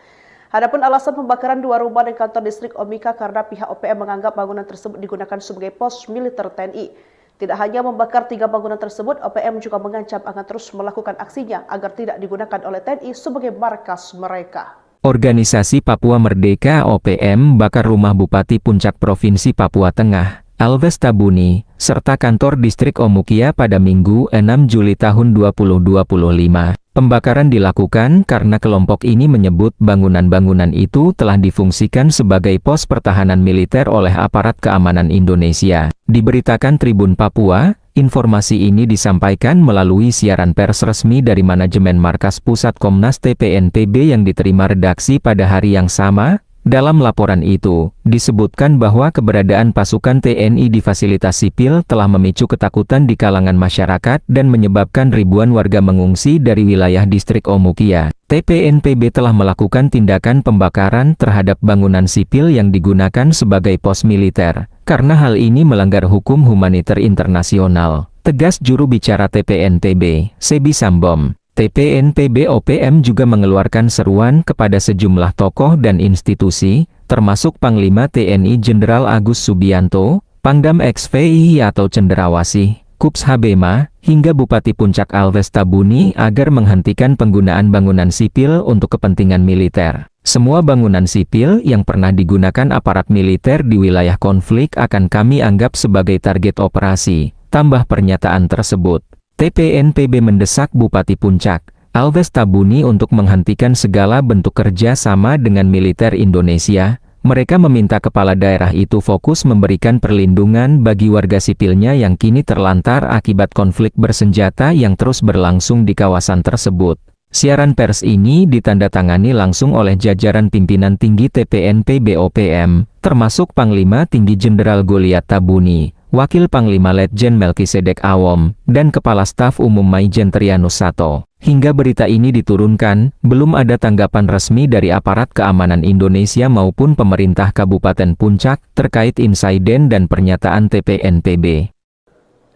Adapun alasan pembakaran 2 rumah dan kantor distrik Omika karena pihak OPM menganggap bangunan tersebut digunakan sebagai pos militer TNI. Tidak hanya membakar 3 bangunan tersebut, OPM juga mengancam akan terus melakukan aksinya agar tidak digunakan oleh TNI sebagai markas mereka. Organisasi Papua Merdeka OPM bakar rumah Bupati Puncak Provinsi Papua Tengah, Alves Tabuni, serta kantor distrik Omukia pada Minggu 6 Juli tahun 2025. Pembakaran dilakukan karena kelompok ini menyebut bangunan-bangunan itu telah difungsikan sebagai pos pertahanan militer oleh aparat keamanan Indonesia. Diberitakan Tribun Papua, informasi ini disampaikan melalui siaran pers resmi dari manajemen Markas Pusat Komnas TPNPB yang diterima redaksi pada hari yang sama. Dalam laporan itu, disebutkan bahwa keberadaan pasukan TNI di fasilitas sipil telah memicu ketakutan di kalangan masyarakat dan menyebabkan ribuan warga mengungsi dari wilayah distrik Omukia. TPNPB telah melakukan tindakan pembakaran terhadap bangunan sipil yang digunakan sebagai pos militer, karena hal ini melanggar hukum humaniter internasional, tegas juru bicara TPNPB, Sebi Sambom. TPNPB OPM juga mengeluarkan seruan kepada sejumlah tokoh dan institusi, termasuk Panglima TNI Jenderal Agus Subianto, Pangdam XVI atau Cendrawasih, Kups Habema, hingga Bupati Puncak Alves Tabuni agar menghentikan penggunaan bangunan sipil untuk kepentingan militer. Semua bangunan sipil yang pernah digunakan aparat militer di wilayah konflik akan kami anggap sebagai target operasi, tambah pernyataan tersebut. TPNPB mendesak Bupati Puncak, Alves Tabuni untuk menghentikan segala bentuk kerja sama dengan militer Indonesia. Mereka meminta kepala daerah itu fokus memberikan perlindungan bagi warga sipilnya yang kini terlantar akibat konflik bersenjata yang terus berlangsung di kawasan tersebut. Siaran pers ini ditandatangani langsung oleh jajaran pimpinan tinggi TPNPB OPM, termasuk Panglima Tinggi Jenderal Goliat Tabuni, Wakil Panglima Letjen Melkisedek Awom, dan Kepala Staf Umum Maijen Trianus Sato. Hingga berita ini diturunkan, belum ada tanggapan resmi dari aparat keamanan Indonesia maupun pemerintah Kabupaten Puncak terkait insiden dan pernyataan TPNPB.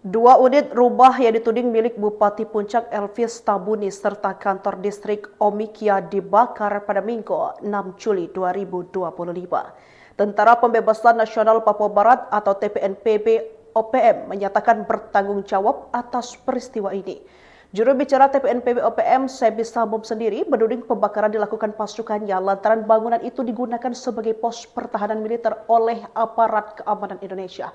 2 unit rumah yang dituding milik Bupati Puncak Elvis Tabuni serta kantor distrik Omikia dibakar pada Minggu 6 Juli 2025. Tentara Pembebasan Nasional Papua Barat atau TPNPB OPM menyatakan bertanggung jawab atas peristiwa ini. Juru bicara TPNPB OPM, Sebi Sambom sendiri menuding pembakaran dilakukan pasukannya lantaran bangunan itu digunakan sebagai pos pertahanan militer oleh aparat keamanan Indonesia.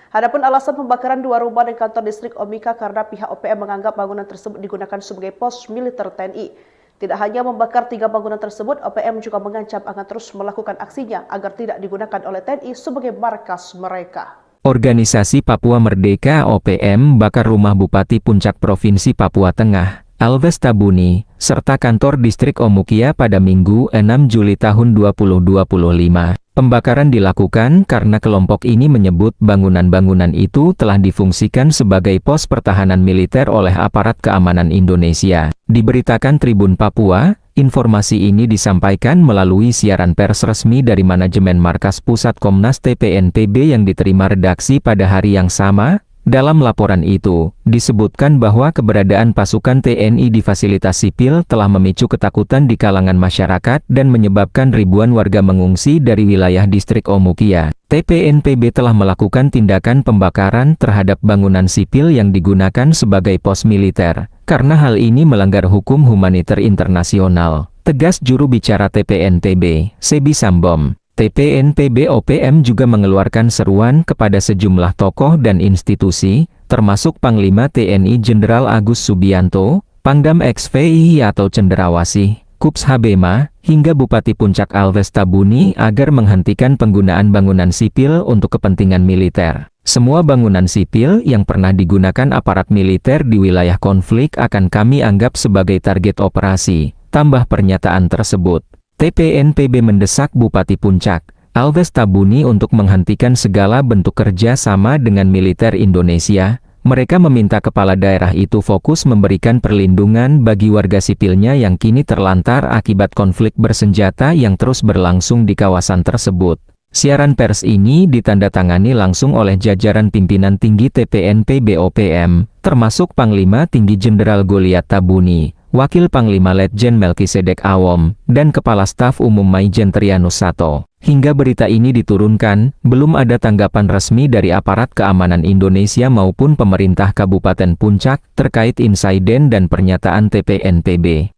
Adapun alasan pembakaran 2 rumah dan kantor distrik Omika karena pihak OPM menganggap bangunan tersebut digunakan sebagai pos militer TNI. Tidak hanya membakar 3 bangunan tersebut, OPM juga mengancam akan terus melakukan aksinya agar tidak digunakan oleh TNI sebagai markas mereka. Organisasi Papua Merdeka OPM bakar rumah Bupati Puncak Provinsi Papua Tengah, Alves Tabuni, serta kantor distrik Omukia pada Minggu 6 Juli tahun 2025. Pembakaran dilakukan karena kelompok ini menyebut bangunan-bangunan itu telah difungsikan sebagai pos pertahanan militer oleh aparat keamanan Indonesia. Diberitakan Tribun Papua, informasi ini disampaikan melalui siaran pers resmi dari manajemen Markas Pusat Komnas TPNPB yang diterima redaksi pada hari yang sama. Dalam laporan itu, disebutkan bahwa keberadaan pasukan TNI di fasilitas sipil telah memicu ketakutan di kalangan masyarakat dan menyebabkan ribuan warga mengungsi dari wilayah distrik Omukia. TPNPB telah melakukan tindakan pembakaran terhadap bangunan sipil yang digunakan sebagai pos militer, karena hal ini melanggar hukum humaniter internasional, tegas juru bicara TPNPB, Sebi Sambom. TPNPB OPM juga mengeluarkan seruan kepada sejumlah tokoh dan institusi, termasuk Panglima TNI Jenderal Agus Subianto, Pangdam XVI atau Cendrawasih, Kups Habema, hingga Bupati Puncak Alves Tabuni agar menghentikan penggunaan bangunan sipil untuk kepentingan militer. Semua bangunan sipil yang pernah digunakan aparat militer di wilayah konflik akan kami anggap sebagai target operasi, tambah pernyataan tersebut. TPNPB mendesak Bupati Puncak, Alves Tabuni untuk menghentikan segala bentuk kerja sama dengan militer Indonesia. Mereka meminta kepala daerah itu fokus memberikan perlindungan bagi warga sipilnya yang kini terlantar akibat konflik bersenjata yang terus berlangsung di kawasan tersebut. Siaran pers ini ditandatangani langsung oleh jajaran pimpinan tinggi TPNPB OPM, termasuk Panglima Tinggi Jenderal Goliat Tabuni, Wakil Panglima Letjen Melkisedek Awom, dan Kepala Staf Umum Maijen Trianus Sato. Hingga berita ini diturunkan, belum ada tanggapan resmi dari aparat keamanan Indonesia maupun pemerintah Kabupaten Puncak terkait insiden dan pernyataan TPNPB.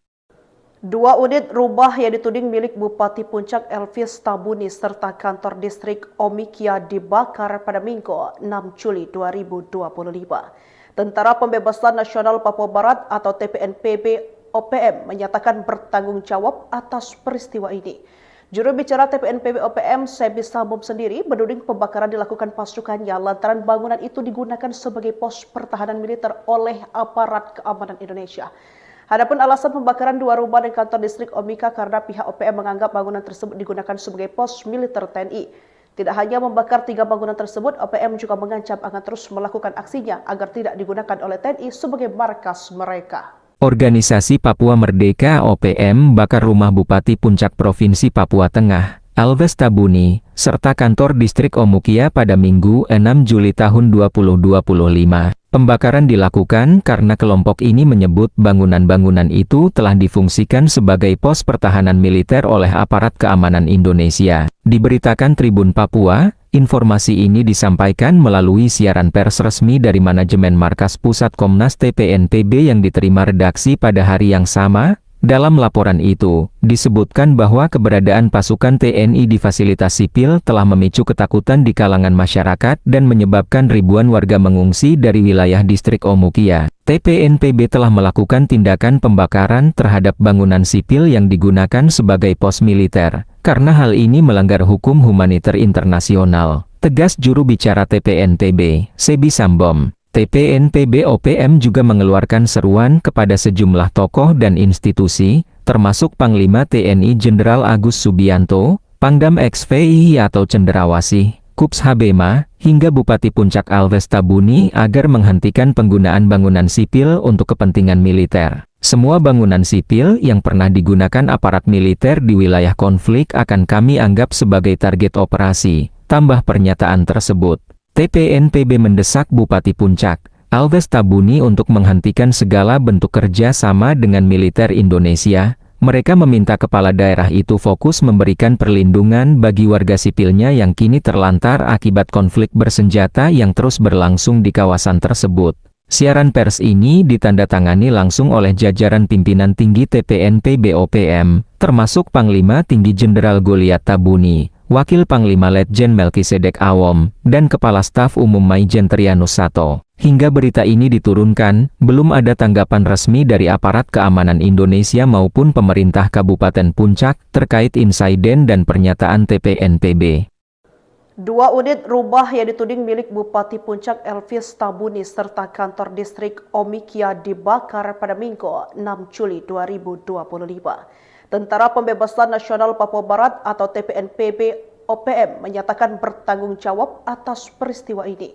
2 unit rumah yang dituding milik Bupati Puncak Elvis Tabuni serta kantor distrik Omikia dibakar pada Minggu 6 Juli 2025. Tentara Pembebasan Nasional Papua Barat atau TPNPB OPM menyatakan bertanggung jawab atas peristiwa ini. Juru bicara TPNPB OPM, Sebi Sambom sendiri menuding pembakaran dilakukan pasukannya lantaran bangunan itu digunakan sebagai pos pertahanan militer oleh aparat keamanan Indonesia. Adapun alasan pembakaran 2 rumah dan kantor distrik Omika karena pihak OPM menganggap bangunan tersebut digunakan sebagai pos militer TNI. Tidak hanya membakar 3 bangunan tersebut, OPM juga mengancam akan terus melakukan aksinya agar tidak digunakan oleh TNI sebagai markas mereka. Organisasi Papua Merdeka OPM bakar rumah Bupati Puncak Provinsi Papua Tengah, Alves Tabuni, serta kantor distrik Omukia pada Minggu 6 Juli tahun 2025. Pembakaran dilakukan karena kelompok ini menyebut bangunan-bangunan itu telah difungsikan sebagai pos pertahanan militer oleh aparat keamanan Indonesia. Diberitakan Tribun Papua, informasi ini disampaikan melalui siaran pers resmi dari manajemen Markas Pusat Komnas TPNPB yang diterima redaksi pada hari yang sama. Dalam laporan itu, disebutkan bahwa keberadaan pasukan TNI di fasilitas sipil telah memicu ketakutan di kalangan masyarakat dan menyebabkan ribuan warga mengungsi dari wilayah distrik Omukia. TPNPB telah melakukan tindakan pembakaran terhadap bangunan sipil yang digunakan sebagai pos militer, karena hal ini melanggar hukum humaniter internasional. Tegas juru bicara TPNPB, Sebi Sambom. TPNPB OPM juga mengeluarkan seruan kepada sejumlah tokoh dan institusi, termasuk Panglima TNI Jenderal Agus Subianto, Pangdam XVI atau Cenderawasih, Kups Habema, hingga Bupati Puncak Alves Tabuni agar menghentikan penggunaan bangunan sipil untuk kepentingan militer. Semua bangunan sipil yang pernah digunakan aparat militer di wilayah konflik akan kami anggap sebagai target operasi, tambah pernyataan tersebut. TPNPB mendesak Bupati Puncak, Alves Tabuni untuk menghentikan segala bentuk kerja sama dengan militer Indonesia. Mereka meminta kepala daerah itu fokus memberikan perlindungan bagi warga sipilnya yang kini terlantar akibat konflik bersenjata yang terus berlangsung di kawasan tersebut. Siaran pers ini ditandatangani langsung oleh jajaran pimpinan tinggi TPNPB OPM, termasuk Panglima Tinggi Jenderal Goliat Tabuni, Wakil Panglima Letjen Melkisedek Awom, dan Kepala Staf Umum Maijen Trianus Sato. Hingga berita ini diturunkan, belum ada tanggapan resmi dari aparat keamanan Indonesia maupun pemerintah Kabupaten Puncak terkait insiden dan pernyataan TPNPB. 2 unit rumah yang dituding milik Bupati Puncak Elvis Tabuni serta kantor distrik Omikia dibakar pada Minggu 6 Juli 2025. Tentara Pembebasan Nasional Papua Barat atau TPNPB OPM menyatakan bertanggung jawab atas peristiwa ini.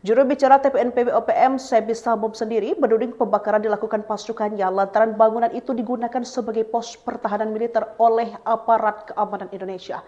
Juru bicara TPNPB OPM, Sebi Sambom sendiri menuding pembakaran dilakukan pasukannya lantaran bangunan itu digunakan sebagai pos pertahanan militer oleh aparat keamanan Indonesia.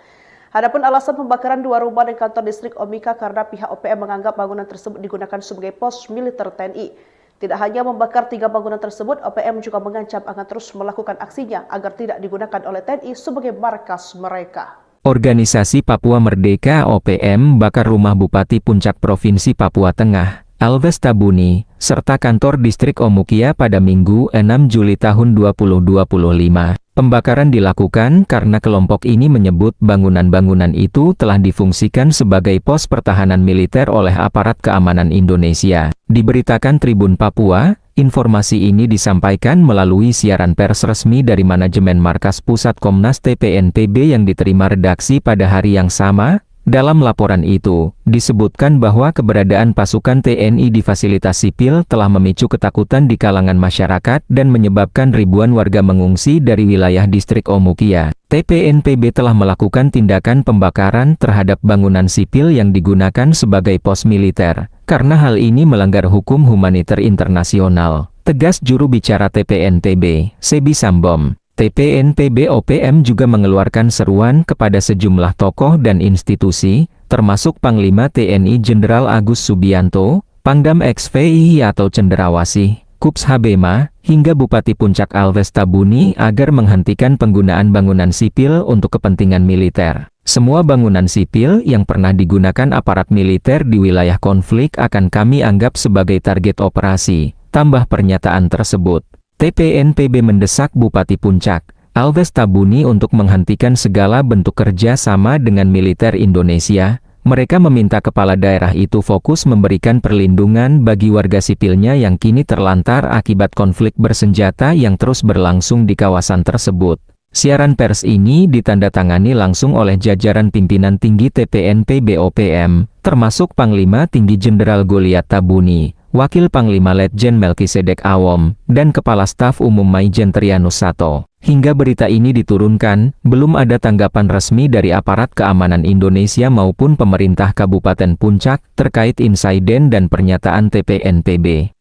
Adapun alasan pembakaran 2 rumah dan kantor distrik Omika karena pihak OPM menganggap bangunan tersebut digunakan sebagai pos militer TNI. Tidak hanya membakar 3 bangunan tersebut, OPM juga mengancam akan terus melakukan aksinya agar tidak digunakan oleh TNI sebagai markas mereka. Organisasi Papua Merdeka OPM bakar rumah Bupati Puncak Provinsi Papua Tengah, Alves Tabuni, serta kantor distrik Omukia pada Minggu 6 Juli tahun 2025. Pembakaran dilakukan karena kelompok ini menyebut bangunan-bangunan itu telah difungsikan sebagai pos pertahanan militer oleh aparat keamanan Indonesia. Diberitakan Tribun Papua, informasi ini disampaikan melalui siaran pers resmi dari manajemen Markas Pusat Komnas TPNPB yang diterima redaksi pada hari yang sama. Dalam laporan itu, disebutkan bahwa keberadaan pasukan TNI di fasilitas sipil telah memicu ketakutan di kalangan masyarakat dan menyebabkan ribuan warga mengungsi dari wilayah distrik Omukia. TPNPB telah melakukan tindakan pembakaran terhadap bangunan sipil yang digunakan sebagai pos militer, karena hal ini melanggar hukum humaniter internasional. Tegas juru bicara TPNPB, Sebi Sambom. TPNPB OPM juga mengeluarkan seruan kepada sejumlah tokoh dan institusi, termasuk Panglima TNI Jenderal Agus Subianto, Pangdam XVI atau Cenderawasih, Kups Habema, hingga Bupati Puncak Alves Tabuni agar menghentikan penggunaan bangunan sipil untuk kepentingan militer. Semua bangunan sipil yang pernah digunakan aparat militer di wilayah konflik akan kami anggap sebagai target operasi, tambah pernyataan tersebut. TPNPB mendesak Bupati Puncak, Alves Tabuni untuk menghentikan segala bentuk kerja sama dengan militer Indonesia. Mereka meminta kepala daerah itu fokus memberikan perlindungan bagi warga sipilnya yang kini terlantar akibat konflik bersenjata yang terus berlangsung di kawasan tersebut. Siaran pers ini ditandatangani langsung oleh jajaran pimpinan tinggi TPNPB OPM, termasuk Panglima Tinggi Jenderal Goliat Tabuni, Wakil Panglima Letjen Melkisedek Awom, dan Kepala Staf Umum Maijen Trianus Sato. Hingga berita ini diturunkan, belum ada tanggapan resmi dari aparat keamanan Indonesia maupun pemerintah Kabupaten Puncak terkait insiden dan pernyataan TPNPB.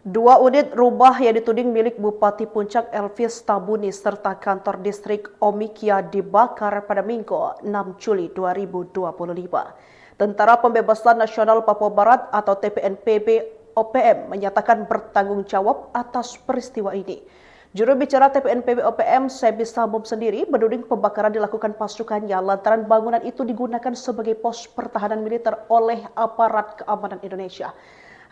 Dua unit rumah yang dituding milik Bupati Puncak Elvis Tabuni serta kantor distrik Omikia dibakar pada Minggu 6 Juli 2025. Tentara Pembebasan Nasional Papua Barat atau TPNPB OPM menyatakan bertanggung jawab atas peristiwa ini. Juru bicara TPNPB OPM, Sebi Sambom sendiri menuding pembakaran dilakukan pasukannya lantaran bangunan itu digunakan sebagai pos pertahanan militer oleh aparat keamanan Indonesia.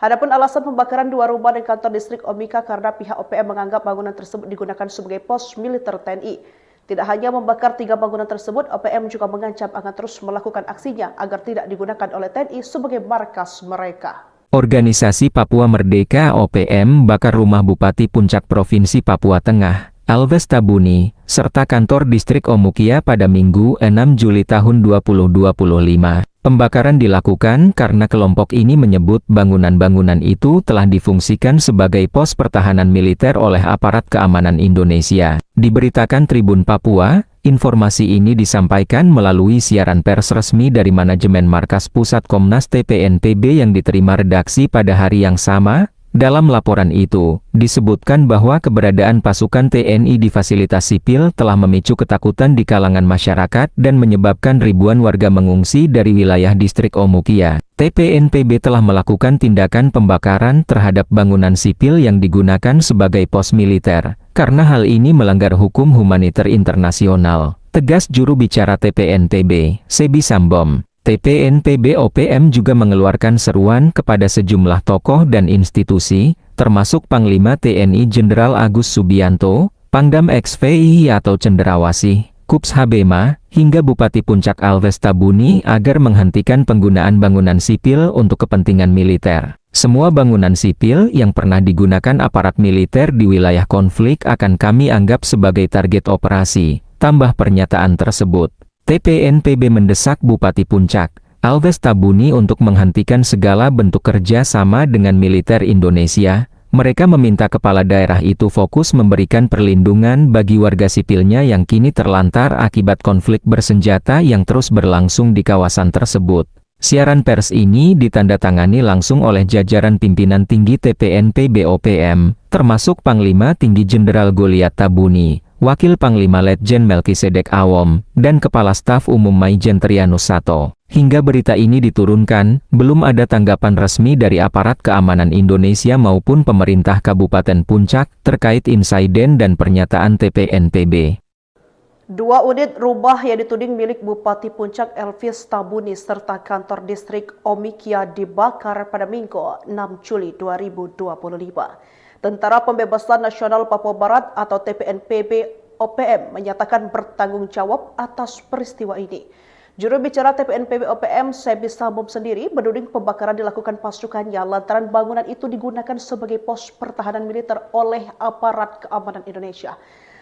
Adapun alasan pembakaran dua rumah dan kantor distrik Omika karena pihak OPM menganggap bangunan tersebut digunakan sebagai pos militer TNI. Tidak hanya membakar 3 bangunan tersebut, OPM juga mengancam akan terus melakukan aksinya agar tidak digunakan oleh TNI sebagai markas mereka. Organisasi Papua Merdeka (OPM) bakar rumah Bupati Puncak Provinsi Papua Tengah, Elvis Tabuni, serta kantor distrik Omukia pada Minggu 6 Juli tahun 2025. Pembakaran dilakukan karena kelompok ini menyebut bangunan-bangunan itu telah difungsikan sebagai pos pertahanan militer oleh aparat keamanan Indonesia. Diberitakan Tribun Papua, informasi ini disampaikan melalui siaran pers resmi dari manajemen Markas Pusat Komnas TPNPB yang diterima redaksi pada hari yang sama. Dalam laporan itu, disebutkan bahwa keberadaan pasukan TNI di fasilitas sipil telah memicu ketakutan di kalangan masyarakat dan menyebabkan ribuan warga mengungsi dari wilayah distrik Omukia. TPNPB telah melakukan tindakan pembakaran terhadap bangunan sipil yang digunakan sebagai pos militer, karena hal ini melanggar hukum humaniter internasional, tegas juru bicara TPNPB, Sebi Sambom. TPNPB OPM juga mengeluarkan seruan kepada sejumlah tokoh dan institusi, termasuk Panglima TNI Jenderal Agus Subianto, Pangdam XVI atau Cenderawasih, Kups Habema, hingga Bupati Puncak Elvis Tabuni agar menghentikan penggunaan bangunan sipil untuk kepentingan militer. Semua bangunan sipil yang pernah digunakan aparat militer di wilayah konflik akan kami anggap sebagai target operasi, tambah pernyataan tersebut. TPNPB mendesak Bupati Puncak, Elvis Tabuni untuk menghentikan segala bentuk kerja sama dengan militer Indonesia. Mereka meminta kepala daerah itu fokus memberikan perlindungan bagi warga sipilnya yang kini terlantar akibat konflik bersenjata yang terus berlangsung di kawasan tersebut. Siaran pers ini ditandatangani langsung oleh jajaran pimpinan tinggi TPNPB OPM, termasuk Panglima Tinggi Jenderal Goliat Tabuni, Wakil Panglima Letjen Melkisedek Awom, dan Kepala Staf Umum Maijen Trianus Sato. Hingga berita ini diturunkan, belum ada tanggapan resmi dari aparat keamanan Indonesia maupun pemerintah Kabupaten Puncak terkait insiden dan pernyataan TPNPB. Dua unit rumah yang dituding milik Bupati Puncak Elvis Tabuni serta kantor distrik Omikia dibakar pada Minggu 6 Juli 2025. Tentara Pembebasan Nasional Papua Barat atau TPNPB OPM menyatakan bertanggung jawab atas peristiwa ini. Juru bicara TPNPB OPM, Sebi Sambom sendiri menuding pembakaran dilakukan pasukannya lantaran bangunan itu digunakan sebagai pos pertahanan militer oleh aparat keamanan Indonesia.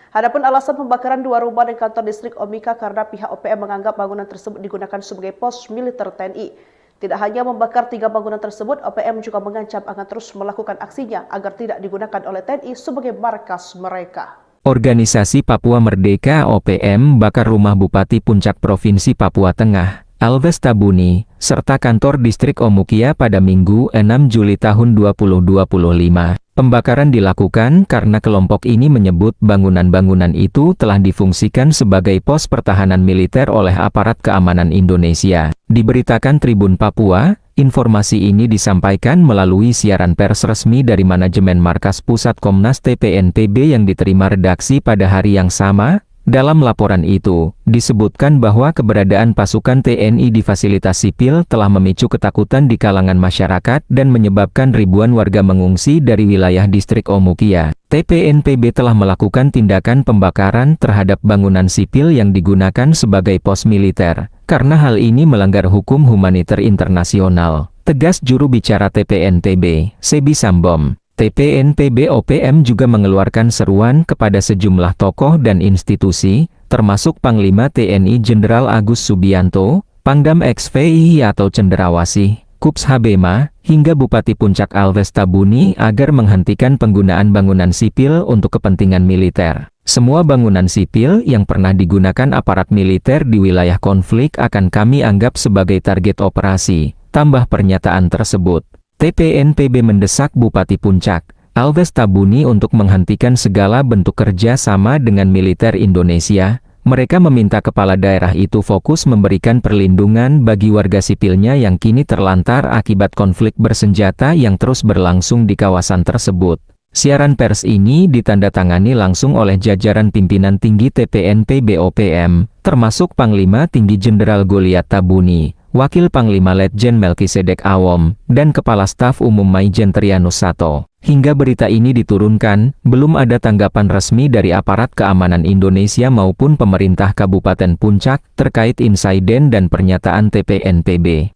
Adapun alasan pembakaran dua rumah dan kantor distrik Omika karena pihak OPM menganggap bangunan tersebut digunakan sebagai pos militer TNI. Tidak hanya membakar 3 bangunan tersebut, OPM juga mengancam akan terus melakukan aksinya agar tidak digunakan oleh TNI sebagai markas mereka. Organisasi Papua Merdeka (OPM) bakar rumah Bupati Puncak Provinsi Papua Tengah, Elvis Tabuni, serta kantor distrik Omukia pada Minggu 6 Juli tahun 2025. Pembakaran dilakukan karena kelompok ini menyebut bangunan-bangunan itu telah difungsikan sebagai pos pertahanan militer oleh aparat keamanan Indonesia. Diberitakan Tribun Papua, informasi ini disampaikan melalui siaran pers resmi dari manajemen Markas Pusat Komnas TPNPB yang diterima redaksi pada hari yang sama. Dalam laporan itu, disebutkan bahwa keberadaan pasukan TNI di fasilitas sipil telah memicu ketakutan di kalangan masyarakat dan menyebabkan ribuan warga mengungsi dari wilayah distrik Omukia. TPNPB telah melakukan tindakan pembakaran terhadap bangunan sipil yang digunakan sebagai pos militer, karena hal ini melanggar hukum humaniter internasional, tegas juru bicara TPNPB, Sebi Sambom. TPNPB OPM juga mengeluarkan seruan kepada sejumlah tokoh dan institusi, termasuk Panglima TNI Jenderal Agus Subianto, Pangdam XVI atau Cenderawasih, Kups Habema, hingga Bupati Puncak Elvis Tabuni agar menghentikan penggunaan bangunan sipil untuk kepentingan militer. Semua bangunan sipil yang pernah digunakan aparat militer di wilayah konflik akan kami anggap sebagai target operasi, tambah pernyataan tersebut. TPNPB mendesak Bupati Puncak, Alves Tabuni untuk menghentikan segala bentuk kerja sama dengan militer Indonesia. Mereka meminta kepala daerah itu fokus memberikan perlindungan bagi warga sipilnya yang kini terlantar akibat konflik bersenjata yang terus berlangsung di kawasan tersebut. Siaran pers ini ditandatangani langsung oleh jajaran pimpinan tinggi TPNPB OPM, termasuk Panglima Tinggi Jenderal Goliat Tabuni, Wakil Panglima Letjen Melkisedek Awom, dan Kepala Staf Umum Maijen Trianus Sato. Hingga berita ini diturunkan, belum ada tanggapan resmi dari aparat keamanan Indonesia maupun pemerintah Kabupaten Puncak terkait insiden dan pernyataan TPNPB.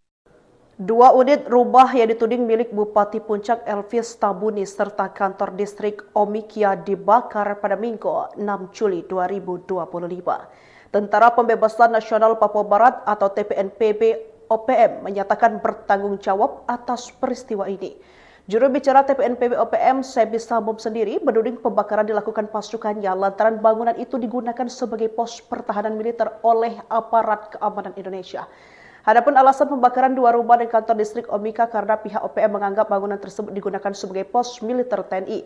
2 unit rumah yang dituding milik Bupati Puncak Elvis Tabuni serta kantor distrik Omikia dibakar pada Minggu 6 Juli 2025. Tentara Pembebasan Nasional Papua Barat atau TPNPB OPM menyatakan bertanggung jawab atas peristiwa ini. Juru bicara TPNPB OPM, Sebi Sambom sendiri menuding pembakaran dilakukan pasukannya lantaran bangunan itu digunakan sebagai pos pertahanan militer oleh aparat keamanan Indonesia. Adapun alasan pembakaran 2 rumah dan kantor distrik Omika karena pihak OPM menganggap bangunan tersebut digunakan sebagai pos militer TNI.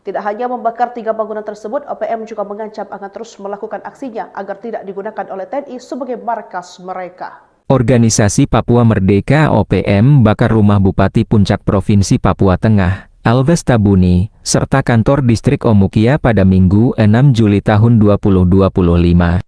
Tidak hanya membakar 3 bangunan tersebut, OPM juga mengancam akan terus melakukan aksinya agar tidak digunakan oleh TNI sebagai markas mereka. Organisasi Papua Merdeka OPM bakar rumah Bupati Puncak Provinsi Papua Tengah, Alves Tabuni, serta kantor distrik Omukia pada Minggu 6 Juli tahun 2025.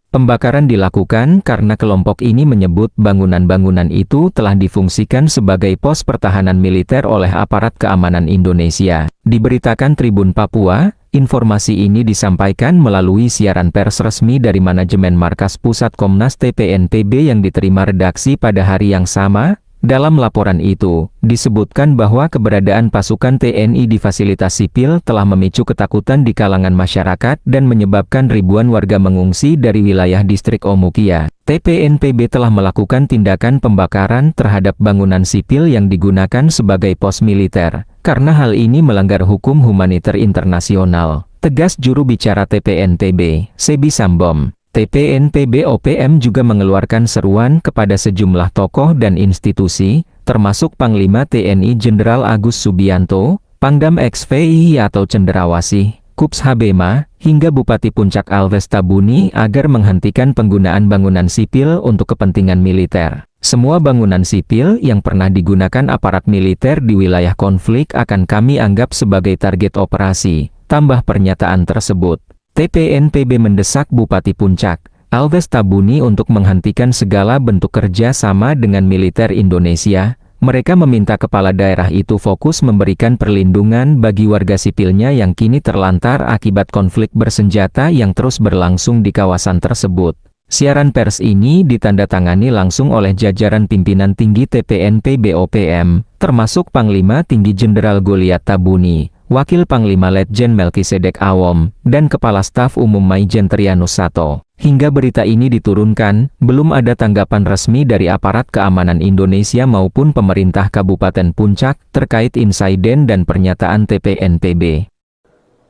Pembakaran dilakukan karena kelompok ini menyebut bangunan-bangunan itu telah difungsikan sebagai pos pertahanan militer oleh aparat keamanan Indonesia. Diberitakan Tribun Papua, informasi ini disampaikan melalui siaran pers resmi dari manajemen Markas Pusat Komnas TPNPB yang diterima redaksi pada hari yang sama. Dalam laporan itu, disebutkan bahwa keberadaan pasukan TNI di fasilitas sipil telah memicu ketakutan di kalangan masyarakat dan menyebabkan ribuan warga mengungsi dari wilayah distrik Omukia. TPNPB telah melakukan tindakan pembakaran terhadap bangunan sipil yang digunakan sebagai pos militer, karena hal ini melanggar hukum humaniter internasional, tegas juru bicara TPNPB, Sebi Sambom. TPNPB OPM juga mengeluarkan seruan kepada sejumlah tokoh dan institusi, termasuk Panglima TNI Jenderal Agus Subianto, Pangdam XVI atau Cenderawasih, Kups Habema, hingga Bupati Puncak Alves Tabuni agar menghentikan penggunaan bangunan sipil untuk kepentingan militer. Semua bangunan sipil yang pernah digunakan aparat militer di wilayah konflik akan kami anggap sebagai target operasi, tambah pernyataan tersebut. TPNPB mendesak Bupati Puncak, Alves Tabuni untuk menghentikan segala bentuk kerja sama dengan militer Indonesia. Mereka meminta kepala daerah itu fokus memberikan perlindungan bagi warga sipilnya yang kini terlantar akibat konflik bersenjata yang terus berlangsung di kawasan tersebut. Siaran pers ini ditandatangani langsung oleh jajaran pimpinan tinggi TPNPB OPM, termasuk Panglima Tinggi Jenderal Goliat Tabuni, Wakil Panglima Letjen Melkisedek Awom, dan Kepala Staf Umum Maijen Trianus Sato. Hingga berita ini diturunkan, belum ada tanggapan resmi dari aparat keamanan Indonesia maupun pemerintah Kabupaten Puncak terkait insiden dan pernyataan TPNPB.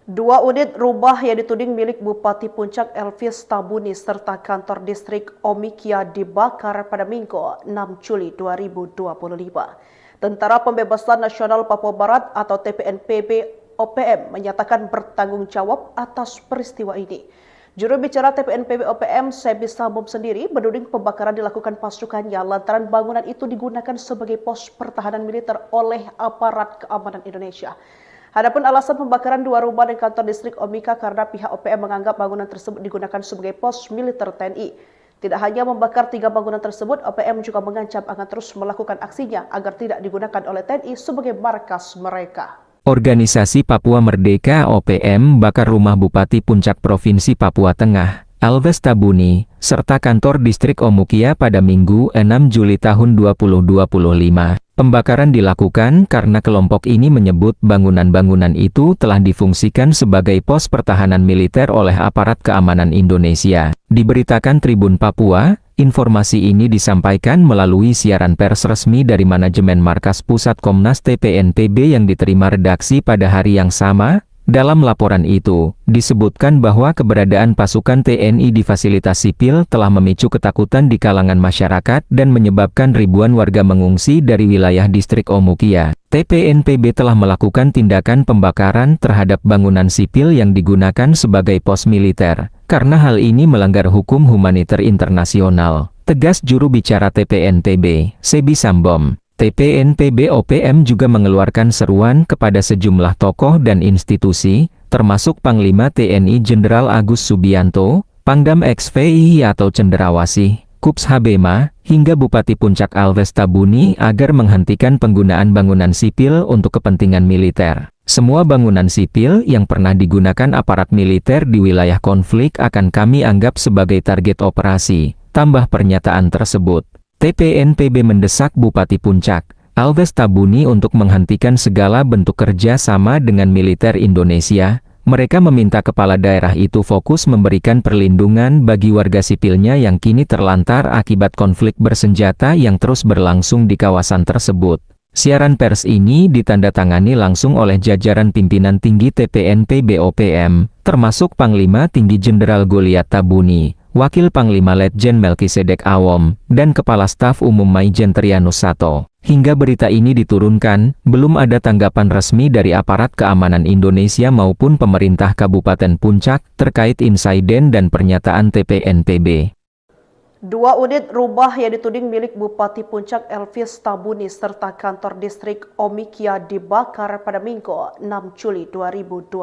2 unit rumah yang dituding milik Bupati Puncak Elvis Tabuni serta kantor distrik Omikia dibakar pada Minggu 6 Juli 2025. Tentara Pembebasan Nasional Papua Barat atau TPNPB OPM menyatakan bertanggung jawab atas peristiwa ini. Juru bicara TPNPB OPM, Sebi Sambom sendiri menuding pembakaran dilakukan pasukannya lantaran bangunan itu digunakan sebagai pos pertahanan militer oleh aparat keamanan Indonesia. Adapun alasan pembakaran 2 rumah dan kantor distrik Omika karena pihak OPM menganggap bangunan tersebut digunakan sebagai pos militer TNI. Tidak hanya membakar 3 bangunan tersebut, OPM juga mengancam akan terus melakukan aksinya agar tidak digunakan oleh TNI sebagai markas mereka. Organisasi Papua Merdeka OPM bakar rumah Bupati Puncak Provinsi Papua Tengah, Alves Tabuni, serta kantor distrik Omukia pada Minggu 6 Juli tahun 2025. Pembakaran dilakukan karena kelompok ini menyebut bangunan-bangunan itu telah difungsikan sebagai pos pertahanan militer oleh aparat keamanan Indonesia. Diberitakan Tribun Papua, informasi ini disampaikan melalui siaran pers resmi dari manajemen Markas Pusat Komnas TPNPB yang diterima redaksi pada hari yang sama. Dalam laporan itu, disebutkan bahwa keberadaan pasukan TNI di fasilitas sipil telah memicu ketakutan di kalangan masyarakat dan menyebabkan ribuan warga mengungsi dari wilayah distrik Omukia. TPNPB telah melakukan tindakan pembakaran terhadap bangunan sipil yang digunakan sebagai pos militer, karena hal ini melanggar hukum humaniter internasional, tegas juru bicara TPNPB, Sebi Sambom. TPNPB OPM juga mengeluarkan seruan kepada sejumlah tokoh dan institusi, termasuk Panglima TNI Jenderal Agus Subianto, Pangdam XVI atau Cenderawasih, Kups Habema, hingga Bupati Puncak Alves Tabuni agar menghentikan penggunaan bangunan sipil untuk kepentingan militer. Semua bangunan sipil yang pernah digunakan aparat militer di wilayah konflik akan kami anggap sebagai target operasi, tambah pernyataan tersebut. TPNPB mendesak Bupati Puncak, Alves Tabuni untuk menghentikan segala bentuk kerja sama dengan militer Indonesia. Mereka meminta kepala daerah itu fokus memberikan perlindungan bagi warga sipilnya yang kini terlantar akibat konflik bersenjata yang terus berlangsung di kawasan tersebut. Siaran pers ini ditandatangani langsung oleh jajaran pimpinan tinggi TPNPB OPM, termasuk Panglima Tinggi Jenderal Goliat Tabuni, Wakil Panglima Letjen Melkisedek Awom, dan Kepala Staf Umum Maijen Trianus Sato. Hingga berita ini diturunkan, belum ada tanggapan resmi dari aparat keamanan Indonesia maupun pemerintah Kabupaten Puncak terkait insiden dan pernyataan TPNPB. 2 unit rumah yang dituding milik Bupati Puncak Elvis Tabuni serta kantor distrik Omikia dibakar pada Minggu 6 Juli 2025.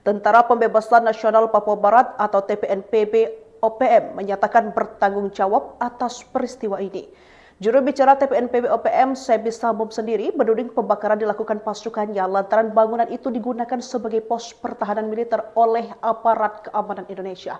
Tentara Pembebasan Nasional Papua Barat atau TPNPB OPM menyatakan bertanggung jawab atas peristiwa ini. Juru bicara TPNPB OPM, Sebi Sambom sendiri menuding pembakaran dilakukan pasukannya lantaran bangunan itu digunakan sebagai pos pertahanan militer oleh aparat keamanan Indonesia.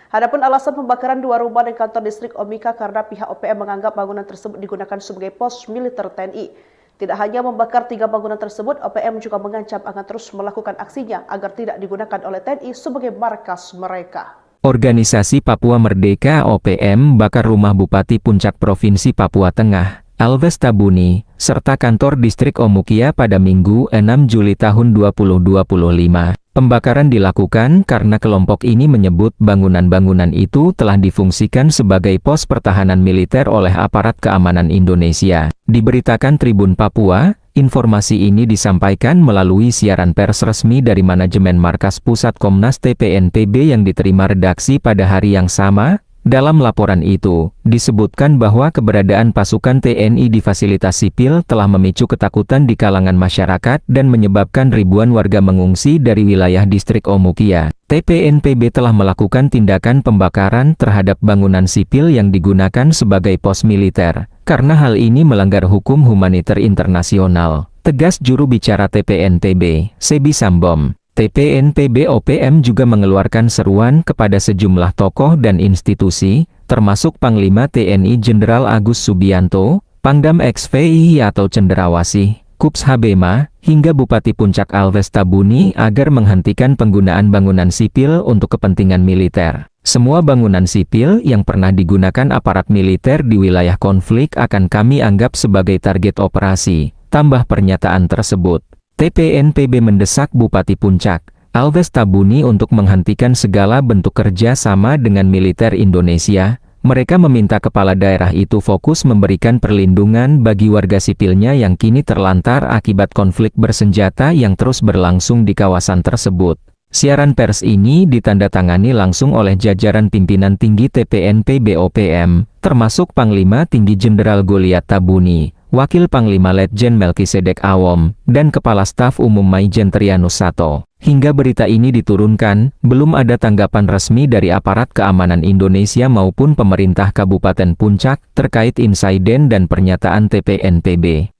Adapun alasan pembakaran 2 rumah dan kantor distrik Omika karena pihak OPM menganggap bangunan tersebut digunakan sebagai pos militer TNI. Tidak hanya membakar 3 bangunan tersebut, OPM juga mengancam akan terus melakukan aksinya agar tidak digunakan oleh TNI sebagai markas mereka. Organisasi Papua Merdeka OPM bakar rumah Bupati Puncak Provinsi Papua Tengah, Alves Tabuni, serta kantor distrik Omukia pada Minggu 6 Juli tahun 2025. Pembakaran dilakukan karena kelompok ini menyebut bangunan-bangunan itu telah difungsikan sebagai pos pertahanan militer oleh aparat keamanan Indonesia. Diberitakan Tribun Papua, informasi ini disampaikan melalui siaran pers resmi dari manajemen Markas Pusat Komnas TPNPB yang diterima redaksi pada hari yang sama. Dalam laporan itu, disebutkan bahwa keberadaan pasukan TNI di fasilitas sipil telah memicu ketakutan di kalangan masyarakat dan menyebabkan ribuan warga mengungsi dari wilayah distrik Omukia. TPNPB telah melakukan tindakan pembakaran terhadap bangunan sipil yang digunakan sebagai pos militer, karena hal ini melanggar hukum humaniter internasional, tegas juru bicara TPNPB, Sebi Sambom. TPNPB OPM juga mengeluarkan seruan kepada sejumlah tokoh dan institusi, termasuk Panglima TNI Jenderal Agus Subianto, Pangdam XVI atau Cenderawasih, Kups Habema, hingga Bupati Puncak Alves Tabuni agar menghentikan penggunaan bangunan sipil untuk kepentingan militer. Semua bangunan sipil yang pernah digunakan aparat militer di wilayah konflik akan kami anggap sebagai target operasi, tambah pernyataan tersebut. TPNPB mendesak Bupati Puncak, Alves Tabuni untuk menghentikan segala bentuk kerja sama dengan militer Indonesia. Mereka meminta kepala daerah itu fokus memberikan perlindungan bagi warga sipilnya yang kini terlantar akibat konflik bersenjata yang terus berlangsung di kawasan tersebut. Siaran pers ini ditandatangani langsung oleh jajaran pimpinan tinggi TPNPB OPM, termasuk Panglima Tinggi Jenderal Goliat Tabuni, Wakil Panglima Letjen Melkisedek Awom, dan Kepala Staf Umum Maijen Trianus Sato. Hingga berita ini diturunkan, belum ada tanggapan resmi dari aparat keamanan Indonesia maupun pemerintah Kabupaten Puncak terkait insiden dan pernyataan TPNPB.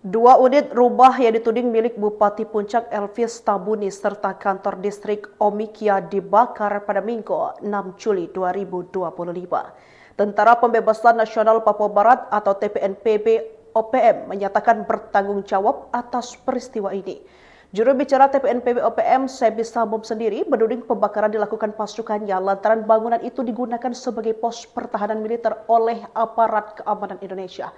2 unit rumah yang dituding milik Bupati Puncak Elvis Tabuni serta kantor distrik Omikia dibakar pada Minggu 6 Juli 2025. Tentara Pembebasan Nasional Papua Barat atau TPNPB OPM menyatakan bertanggung jawab atas peristiwa ini. Juru bicara TPNPB OPM, Sebi Sambom sendiri menuding pembakaran dilakukan pasukannya lantaran bangunan itu digunakan sebagai pos pertahanan militer oleh aparat keamanan Indonesia.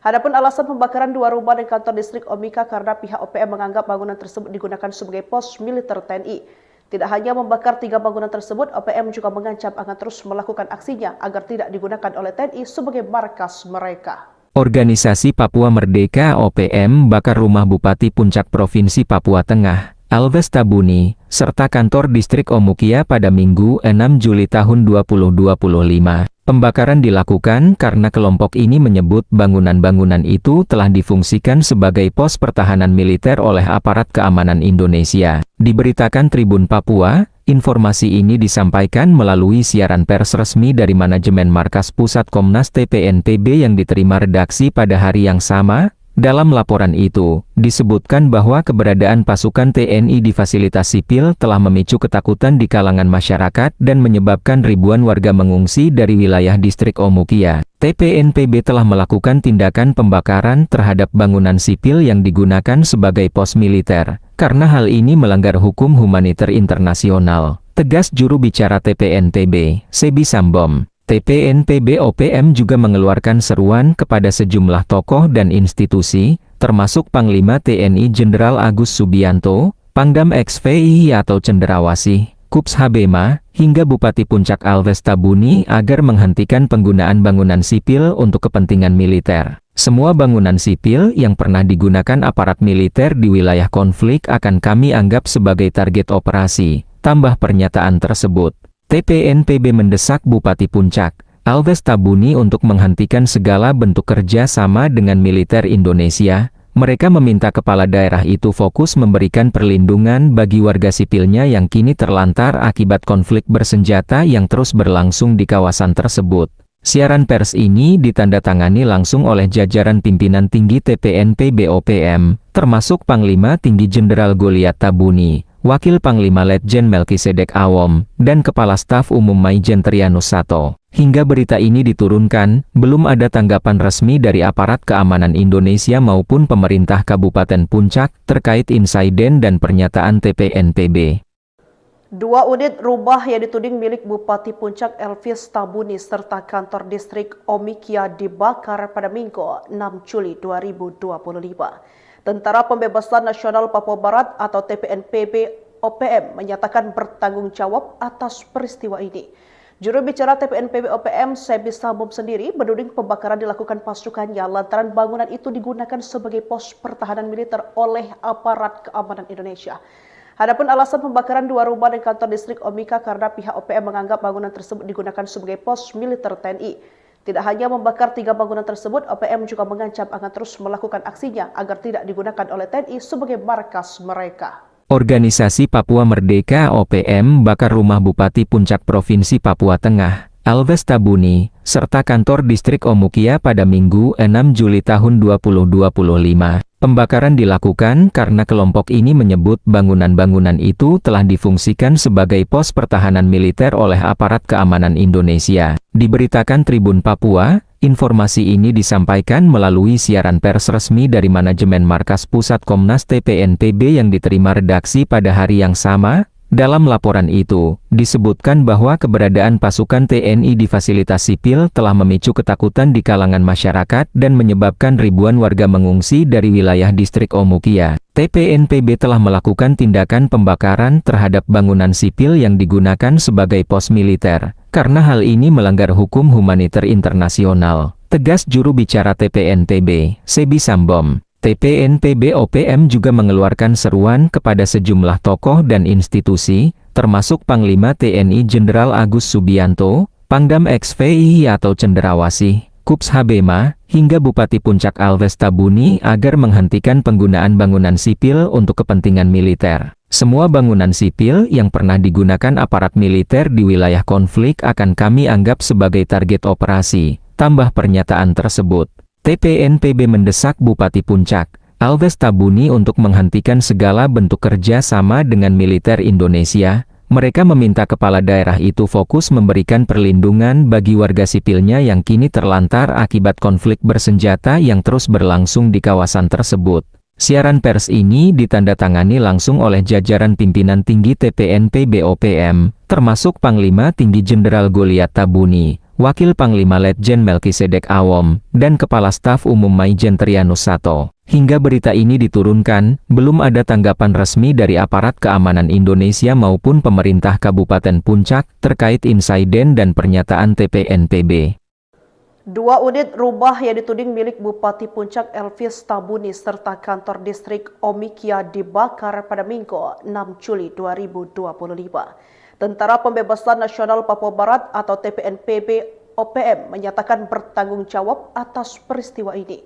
Adapun alasan pembakaran 2 rumah dan kantor distrik Omika karena pihak OPM menganggap bangunan tersebut digunakan sebagai pos militer TNI. Tidak hanya membakar 3 bangunan tersebut, OPM juga mengancam akan terus melakukan aksinya agar tidak digunakan oleh TNI sebagai markas mereka. Organisasi Papua Merdeka (OPM) bakar rumah Bupati Puncak Provinsi Papua Tengah, Alves Tabuni, serta kantor distrik Omukia pada Minggu 6 Juli tahun 2025. Pembakaran dilakukan karena kelompok ini menyebut bangunan-bangunan itu telah difungsikan sebagai pos pertahanan militer oleh aparat keamanan Indonesia. Diberitakan Tribun Papua, informasi ini disampaikan melalui siaran pers resmi dari manajemen Markas Pusat Komnas TPNPB yang diterima redaksi pada hari yang sama. Dalam laporan itu, disebutkan bahwa keberadaan pasukan TNI di fasilitas sipil telah memicu ketakutan di kalangan masyarakat dan menyebabkan ribuan warga mengungsi dari wilayah distrik Omukia. TPNPB telah melakukan tindakan pembakaran terhadap bangunan sipil yang digunakan sebagai pos militer, karena hal ini melanggar hukum humaniter internasional, tegas juru bicara TPNPB, Sebi Sambom. TPNPB OPM juga mengeluarkan seruan kepada sejumlah tokoh dan institusi, termasuk Panglima TNI Jenderal Agus Subianto, Pangdam XVI atau Cenderawasih, Kups Habema, hingga Bupati Puncak Alves Tabuni agar menghentikan penggunaan bangunan sipil untuk kepentingan militer. Semua bangunan sipil yang pernah digunakan aparat militer di wilayah konflik akan kami anggap sebagai target operasi, tambah pernyataan tersebut. TPNPB mendesak Bupati Puncak, Alves Tabuni untuk menghentikan segala bentuk kerja sama dengan militer Indonesia. Mereka meminta kepala daerah itu fokus memberikan perlindungan bagi warga sipilnya yang kini terlantar akibat konflik bersenjata yang terus berlangsung di kawasan tersebut. Siaran pers ini ditandatangani langsung oleh jajaran pimpinan tinggi TPNPB OPM, termasuk Panglima Tinggi Jenderal Goliat Tabuni, Wakil Panglima Letjen Melkisedek Awom, dan Kepala Staf Umum Maijen Trianus Sato. Hingga berita ini diturunkan, belum ada tanggapan resmi dari aparat keamanan Indonesia maupun pemerintah Kabupaten Puncak terkait insiden dan pernyataan TPNPB. 2 unit rumah yang dituding milik Bupati Puncak Elvis Tabuni serta kantor distrik Omikia dibakar pada Minggu 6 Juli 2025. Tentara Pembebasan Nasional Papua Barat atau TPNPB OPM menyatakan bertanggung jawab atas peristiwa ini. Juru bicara TPNPB OPM, Sebi Sambom sendiri menuding pembakaran dilakukan pasukannya lantaran bangunan itu digunakan sebagai pos pertahanan militer oleh aparat keamanan Indonesia. Adapun alasan pembakaran 2 rumah dan kantor distrik Omika karena pihak OPM menganggap bangunan tersebut digunakan sebagai pos militer TNI. Tidak hanya membakar 3 bangunan tersebut, OPM juga mengancam akan terus melakukan aksinya agar tidak digunakan oleh TNI sebagai markas mereka. Organisasi Papua Merdeka (OPM) bakar rumah Bupati Puncak Provinsi Papua Tengah, Alves Tabuni, serta kantor distrik Omukia pada Minggu 6 Juli tahun 2025. Pembakaran dilakukan karena kelompok ini menyebut bangunan-bangunan itu telah difungsikan sebagai pos pertahanan militer oleh aparat keamanan Indonesia. Diberitakan Tribun Papua, informasi ini disampaikan melalui siaran pers resmi dari manajemen Markas Pusat Komnas TPNPB yang diterima redaksi pada hari yang sama. Dalam laporan itu, disebutkan bahwa keberadaan pasukan TNI di fasilitas sipil telah memicu ketakutan di kalangan masyarakat dan menyebabkan ribuan warga mengungsi dari wilayah distrik Omukia. TPNPB telah melakukan tindakan pembakaran terhadap bangunan sipil yang digunakan sebagai pos militer, karena hal ini melanggar hukum humaniter internasional, tegas juru bicara TPNPB, Sebi Sambom. TPNPB OPM juga mengeluarkan seruan kepada sejumlah tokoh dan institusi, termasuk Panglima TNI Jenderal Agus Subianto, Pangdam XVI atau Cenderawasih, Kups Habema, hingga Bupati Puncak Alves Tabuni agar menghentikan penggunaan bangunan sipil untuk kepentingan militer. Semua bangunan sipil yang pernah digunakan aparat militer di wilayah konflik akan kami anggap sebagai target operasi, tambah pernyataan tersebut. TPNPB mendesak Bupati Puncak, Alves Tabuni untuk menghentikan segala bentuk kerja sama dengan militer Indonesia. Mereka meminta kepala daerah itu fokus memberikan perlindungan bagi warga sipilnya yang kini terlantar akibat konflik bersenjata yang terus berlangsung di kawasan tersebut. Siaran pers ini ditandatangani langsung oleh jajaran pimpinan tinggi TPNPB OPM, termasuk Panglima Tinggi Jenderal Goliat Tabuni, Wakil Panglima Letjen Melkisedek Awom, dan Kepala Staf Umum Maijen Trianus Sato. Hingga berita ini diturunkan, belum ada tanggapan resmi dari aparat keamanan Indonesia maupun pemerintah Kabupaten Puncak terkait insiden dan pernyataan TPNPB. 2 unit rumah yang dituding milik Bupati Puncak Elvis Tabuni serta kantor distrik Omikia dibakar pada Minggu 6 Juli 2025. Tentara Pembebasan Nasional Papua Barat atau TPNPB OPM menyatakan bertanggung jawab atas peristiwa ini.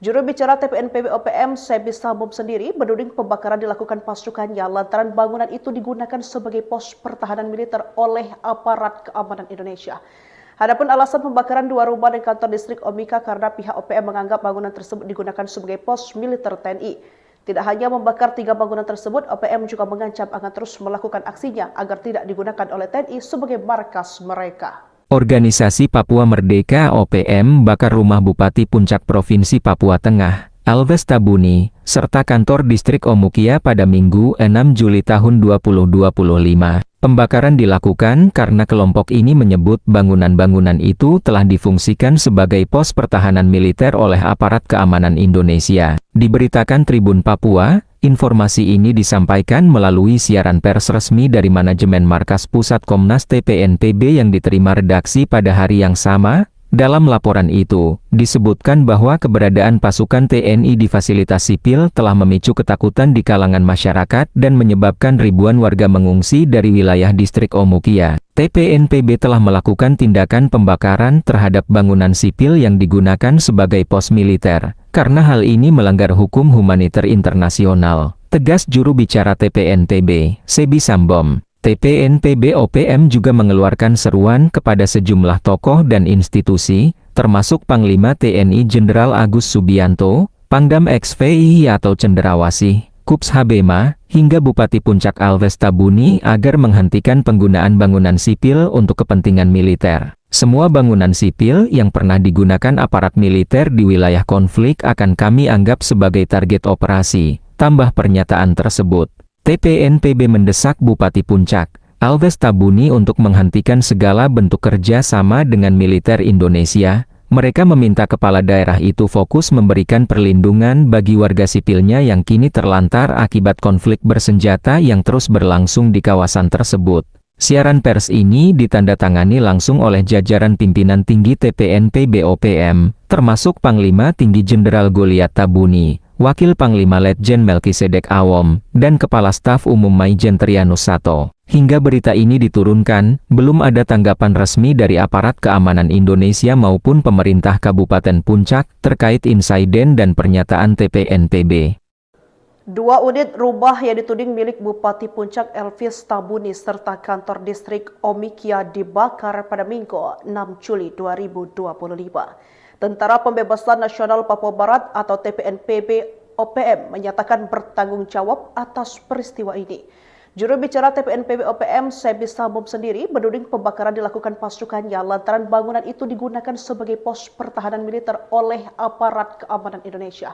Juru bicara TPNPB OPM, Sebi Sambom sendiri menuding pembakaran dilakukan pasukannya lantaran bangunan itu digunakan sebagai pos pertahanan militer oleh aparat keamanan Indonesia. Adapun alasan pembakaran 2 rumah dan kantor distrik Omika karena pihak OPM menganggap bangunan tersebut digunakan sebagai pos militer TNI. Tidak hanya membakar 3 bangunan tersebut, OPM juga mengancam akan terus melakukan aksinya agar tidak digunakan oleh TNI sebagai markas mereka. Organisasi Papua Merdeka OPM bakar rumah Bupati Puncak Provinsi Papua Tengah, Alves Tabuni, serta kantor distrik Omukia pada Minggu 6 Juli tahun 2025. Pembakaran dilakukan karena kelompok ini menyebut bangunan-bangunan itu telah difungsikan sebagai pos pertahanan militer oleh aparat keamanan Indonesia. Diberitakan Tribun Papua, informasi ini disampaikan melalui siaran pers resmi dari manajemen Markas Pusat Komnas TPNPB yang diterima redaksi pada hari yang sama. Dalam laporan itu, disebutkan bahwa keberadaan pasukan TNI di fasilitas sipil telah memicu ketakutan di kalangan masyarakat dan menyebabkan ribuan warga mengungsi dari wilayah distrik Omukia. TPNPB telah melakukan tindakan pembakaran terhadap bangunan sipil yang digunakan sebagai pos militer, karena hal ini melanggar hukum humaniter internasional, tegas juru bicara TPNPB, Sebi Sambom. TPNPB OPM juga mengeluarkan seruan kepada sejumlah tokoh dan institusi, termasuk Panglima TNI Jenderal Agus Subianto, Pangdam XVI atau Cenderawasih, Kups Habema, hingga Bupati Puncak Alves Tabuni agar menghentikan penggunaan bangunan sipil untuk kepentingan militer. Semua bangunan sipil yang pernah digunakan aparat militer di wilayah konflik akan kami anggap sebagai target operasi, tambah pernyataan tersebut. TPNPB mendesak Bupati Puncak, Alves Tabuni untuk menghentikan segala bentuk kerja sama dengan militer Indonesia. Mereka meminta kepala daerah itu fokus memberikan perlindungan bagi warga sipilnya yang kini terlantar akibat konflik bersenjata yang terus berlangsung di kawasan tersebut. Siaran pers ini ditandatangani langsung oleh jajaran pimpinan tinggi TPNPB OPM, termasuk Panglima Tinggi Jenderal Goliat Tabuni, Wakil Panglima Letjen Melkisedek Awom, dan Kepala Staf Umum Maijen Trianus Sato. Hingga berita ini diturunkan, belum ada tanggapan resmi dari aparat keamanan Indonesia maupun pemerintah Kabupaten Puncak terkait insiden dan pernyataan TPNPB. 2 unit rumah yang dituding milik Bupati Puncak Elvis Tabuni serta kantor distrik Omikia dibakar pada Minggu 6 Juli 2025. Tentara Pembebasan Nasional Papua Barat atau TPNPB OPM menyatakan bertanggung jawab atas peristiwa ini. Juru bicara TPNPB OPM, Sebi Sambom sendiri menuding pembakaran dilakukan pasukannya lantaran bangunan itu digunakan sebagai pos pertahanan militer oleh aparat keamanan Indonesia.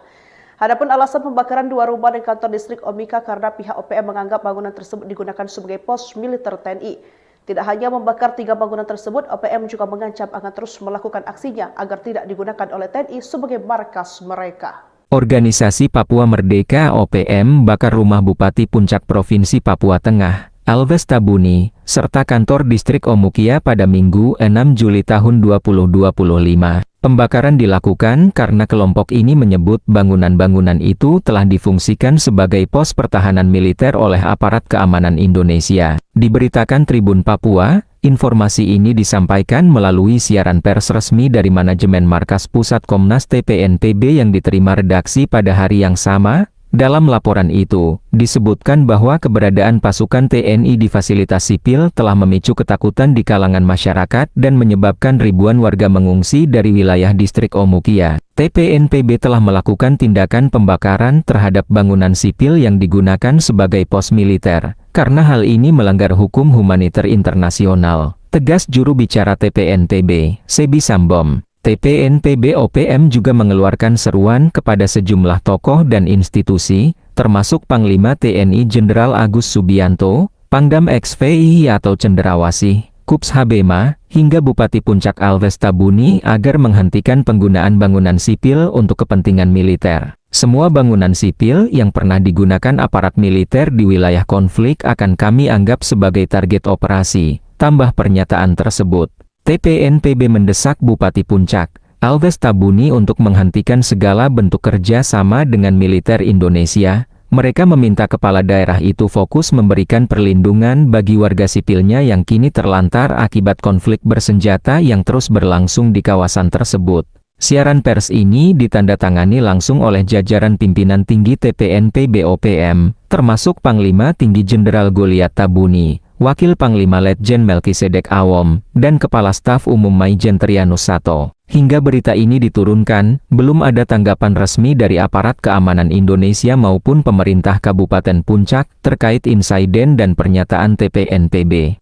Adapun alasan pembakaran 2 rumah dan kantor distrik Omika karena pihak OPM menganggap bangunan tersebut digunakan sebagai pos militer TNI. Tidak hanya membakar 3 bangunan tersebut, OPM juga mengancam akan terus melakukan aksinya agar tidak digunakan oleh TNI sebagai markas mereka. Organisasi Papua Merdeka OPM bakar rumah Bupati Puncak Provinsi Papua Tengah, Alves Tabuni, serta kantor distrik Omukia pada Minggu 6 Juli tahun 2025. Pembakaran dilakukan karena kelompok ini menyebut bangunan-bangunan itu telah difungsikan sebagai pos pertahanan militer oleh aparat keamanan Indonesia. Diberitakan Tribun Papua, informasi ini disampaikan melalui siaran pers resmi dari manajemen Markas Pusat Komnas TPNPB yang diterima redaksi pada hari yang sama. Dalam laporan itu, disebutkan bahwa keberadaan pasukan TNI di fasilitas sipil telah memicu ketakutan di kalangan masyarakat dan menyebabkan ribuan warga mengungsi dari wilayah distrik Omukia. TPNPB telah melakukan tindakan pembakaran terhadap bangunan sipil yang digunakan sebagai pos militer, karena hal ini melanggar hukum humaniter internasional, tegas juru bicara TPNPB, Sebi Sambom. TPNPB OPM juga mengeluarkan seruan kepada sejumlah tokoh dan institusi, termasuk Panglima TNI Jenderal Agus Subianto, Pangdam XVI atau Cenderawasih, Kups Habema, hingga Bupati Puncak Alves Tabuni agar menghentikan penggunaan bangunan sipil untuk kepentingan militer. Semua bangunan sipil yang pernah digunakan aparat militer di wilayah konflik akan kami anggap sebagai target operasi, tambah pernyataan tersebut. TPNPB mendesak Bupati Puncak Alves Tabuni untuk menghentikan segala bentuk kerja sama dengan militer Indonesia. Mereka meminta kepala daerah itu fokus memberikan perlindungan bagi warga sipilnya yang kini terlantar akibat konflik bersenjata yang terus berlangsung di kawasan tersebut. Siaran pers ini ditandatangani langsung oleh jajaran pimpinan tinggi TPNPB OPM, termasuk Panglima Tinggi Jenderal Goliat Tabuni, Wakil Panglima Letjen Melkisedek Awom, dan Kepala Staf Umum Maijen Trianus Sato. Hingga berita ini diturunkan, belum ada tanggapan resmi dari aparat keamanan Indonesia maupun pemerintah Kabupaten Puncak terkait insiden dan pernyataan TPNPB.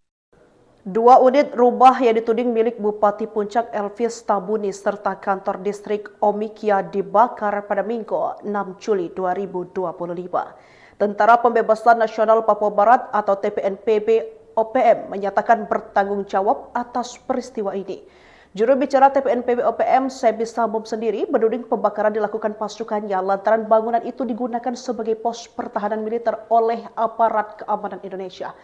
2 unit rumah yang dituding milik Bupati Puncak Elvis Tabuni serta kantor distrik Omikia dibakar pada Minggu 6 Juli 2025. Tentara Pembebasan Nasional Papua Barat atau TPNPB OPM menyatakan bertanggung jawab atas peristiwa ini. Juru bicara TPNPB OPM, Sebi Sambom sendiri menuding pembakaran dilakukan pasukannya lantaran bangunan itu digunakan sebagai pos pertahanan militer oleh aparat keamanan Indonesia.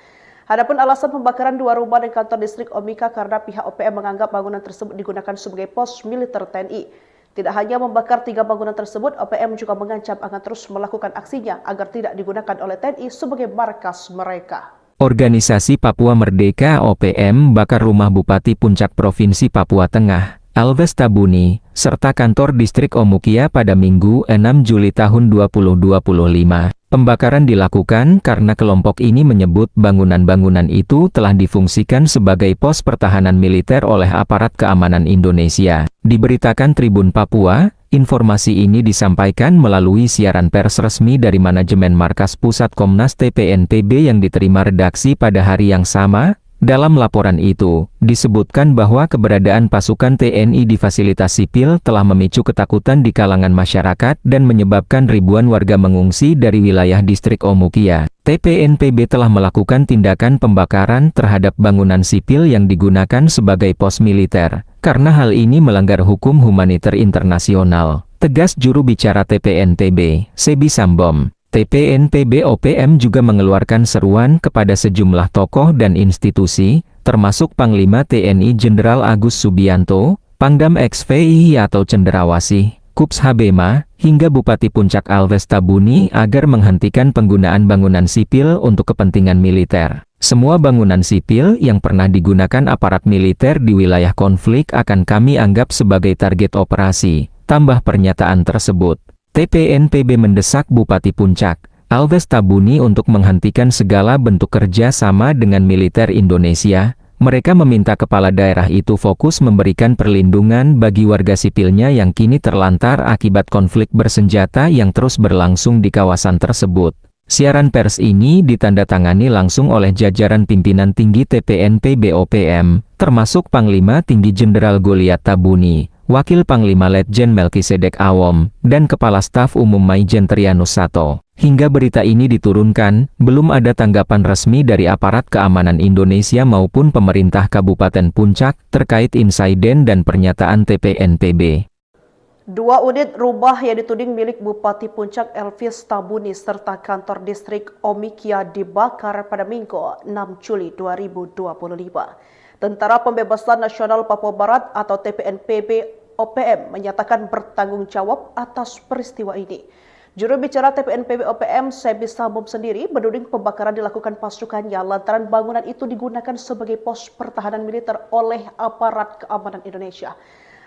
Adapun alasan pembakaran 2 rumah dan kantor distrik Omika karena pihak OPM menganggap bangunan tersebut digunakan sebagai pos militer TNI. Tidak hanya membakar 3 bangunan tersebut, OPM juga mengancam akan terus melakukan aksinya agar tidak digunakan oleh TNI sebagai markas mereka. Organisasi Papua Merdeka OPM bakar rumah Bupati Puncak Provinsi Papua Tengah, Alves Tabuni, serta kantor distrik Omukia pada Minggu 6 Juli tahun 2025. Pembakaran dilakukan karena kelompok ini menyebut bangunan-bangunan itu telah difungsikan sebagai pos pertahanan militer oleh aparat keamanan Indonesia. Diberitakan Tribun Papua, informasi ini disampaikan melalui siaran pers resmi dari manajemen Markas Pusat Komnas TPNPB yang diterima redaksi pada hari yang sama. Dalam laporan itu, disebutkan bahwa keberadaan pasukan TNI di fasilitas sipil telah memicu ketakutan di kalangan masyarakat dan menyebabkan ribuan warga mengungsi dari wilayah distrik Omukia. TPNPB telah melakukan tindakan pembakaran terhadap bangunan sipil yang digunakan sebagai pos militer, karena hal ini melanggar hukum humaniter internasional, tegas juru bicara TPNPB, Sebi Sambom. TPNPB OPM juga mengeluarkan seruan kepada sejumlah tokoh dan institusi, termasuk Panglima TNI Jenderal Agus Subianto, Pangdam XVI atau Cenderawasih, Kups Habema, hingga Bupati Puncak Alves Tabuni agar menghentikan penggunaan bangunan sipil untuk kepentingan militer. Semua bangunan sipil yang pernah digunakan aparat militer di wilayah konflik akan kami anggap sebagai target operasi, tambah pernyataan tersebut. TPNPB mendesak Bupati Puncak, Alves Tabuni untuk menghentikan segala bentuk kerja sama dengan militer Indonesia. Mereka meminta kepala daerah itu fokus memberikan perlindungan bagi warga sipilnya yang kini terlantar akibat konflik bersenjata yang terus berlangsung di kawasan tersebut. Siaran pers ini ditandatangani langsung oleh jajaran pimpinan tinggi TPNPB OPM, termasuk Panglima Tinggi Jenderal Goliat Tabuni, Wakil Panglima Letjen Melkisedek Awom, dan Kepala Staf Umum Maijen Trianus Sato. Hingga berita ini diturunkan, belum ada tanggapan resmi dari aparat keamanan Indonesia maupun pemerintah Kabupaten Puncak terkait insiden dan pernyataan TPNPB. 2 unit rumah yang dituding milik Bupati Puncak Elvis Tabuni serta kantor distrik Omikia dibakar pada Minggu 6 Juli 2025. Tentara Pembebasan Nasional Papua Barat atau TPNPB OPM menyatakan bertanggung jawab atas peristiwa ini. Juru bicara TPNPB OPM, Sebi Sambom sendiri menuding pembakaran dilakukan pasukannya lantaran bangunan itu digunakan sebagai pos pertahanan militer oleh aparat keamanan Indonesia.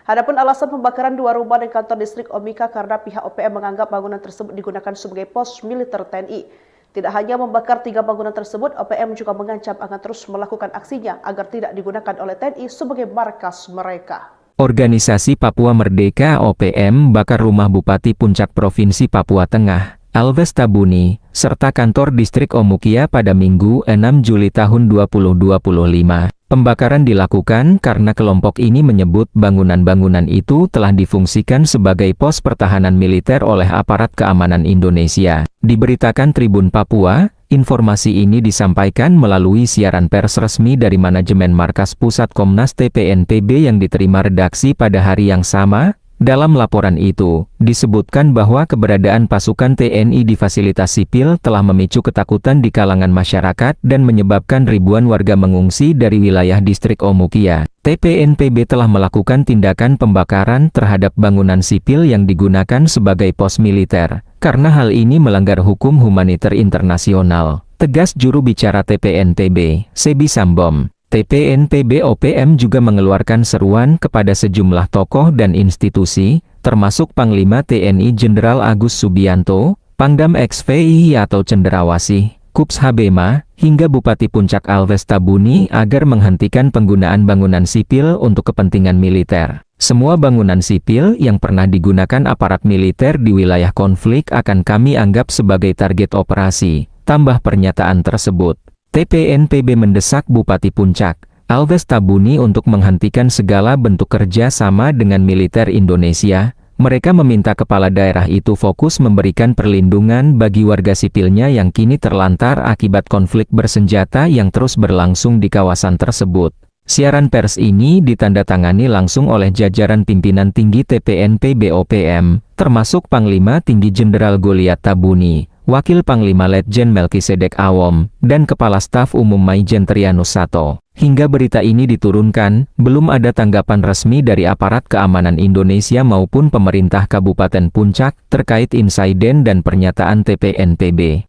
Adapun alasan pembakaran 2 rumah dan kantor distrik Omika karena pihak OPM menganggap bangunan tersebut digunakan sebagai pos militer TNI. Tidak hanya membakar 3 bangunan tersebut, OPM juga mengancam akan terus melakukan aksinya agar tidak digunakan oleh TNI sebagai markas mereka. Organisasi Papua Merdeka OPM bakar rumah Bupati Puncak Provinsi Papua Tengah, Alves Tabuni, serta kantor distrik Omukia pada Minggu 6 Juli tahun 2025. Pembakaran dilakukan karena kelompok ini menyebut bangunan-bangunan itu telah difungsikan sebagai pos pertahanan militer oleh aparat keamanan Indonesia. Diberitakan Tribun Papua, Informasi ini disampaikan melalui siaran pers resmi dari manajemen Markas Pusat Komnas TPNPB yang diterima redaksi pada hari yang sama. Dalam laporan itu, disebutkan bahwa keberadaan pasukan TNI di fasilitas sipil telah memicu ketakutan di kalangan masyarakat dan menyebabkan ribuan warga mengungsi dari wilayah distrik Omukia. TPNPB telah melakukan tindakan pembakaran terhadap bangunan sipil yang digunakan sebagai pos militer, karena hal ini melanggar hukum humaniter internasional, tegas juru bicara TPNPB, Sebi Sambom. TPNPB OPM juga mengeluarkan seruan kepada sejumlah tokoh dan institusi, termasuk Panglima TNI Jenderal Agus Subianto, Pangdam XVI atau Cenderawasih, Kups Habema, hingga Bupati Puncak Alves Tabuni agar menghentikan penggunaan bangunan sipil untuk kepentingan militer. Semua bangunan sipil yang pernah digunakan aparat militer di wilayah konflik akan kami anggap sebagai target operasi, tambah pernyataan tersebut. TPNPB mendesak Bupati Puncak, Alves Tabuni untuk menghentikan segala bentuk kerja sama dengan militer Indonesia. Mereka meminta kepala daerah itu fokus memberikan perlindungan bagi warga sipilnya yang kini terlantar akibat konflik bersenjata yang terus berlangsung di kawasan tersebut. Siaran pers ini ditandatangani langsung oleh jajaran pimpinan tinggi TPNPB OPM, termasuk Panglima Tinggi Jenderal Goliat Tabuni, Wakil Panglima Letjen Melkisedek Awom, dan Kepala Staf Umum Maijen Trianus Sato. Hingga berita ini diturunkan, belum ada tanggapan resmi dari aparat keamanan Indonesia maupun pemerintah Kabupaten Puncak terkait insiden dan pernyataan TPNPB.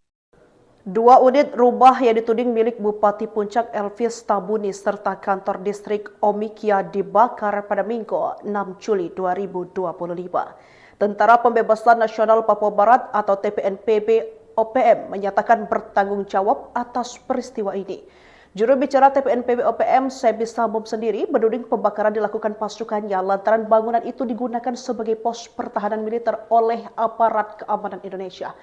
2 unit rumah yang dituding milik Bupati Puncak Elvis Tabuni serta kantor distrik Omikia dibakar pada Minggu 6 Juli 2025. Tentara Pembebasan Nasional Papua Barat atau TPNPB OPM menyatakan bertanggung jawab atas peristiwa ini. Juru bicara TPNPB OPM, Sebi Sambom sendiri menuding pembakaran dilakukan pasukannya lantaran bangunan itu digunakan sebagai pos pertahanan militer oleh aparat keamanan Indonesia.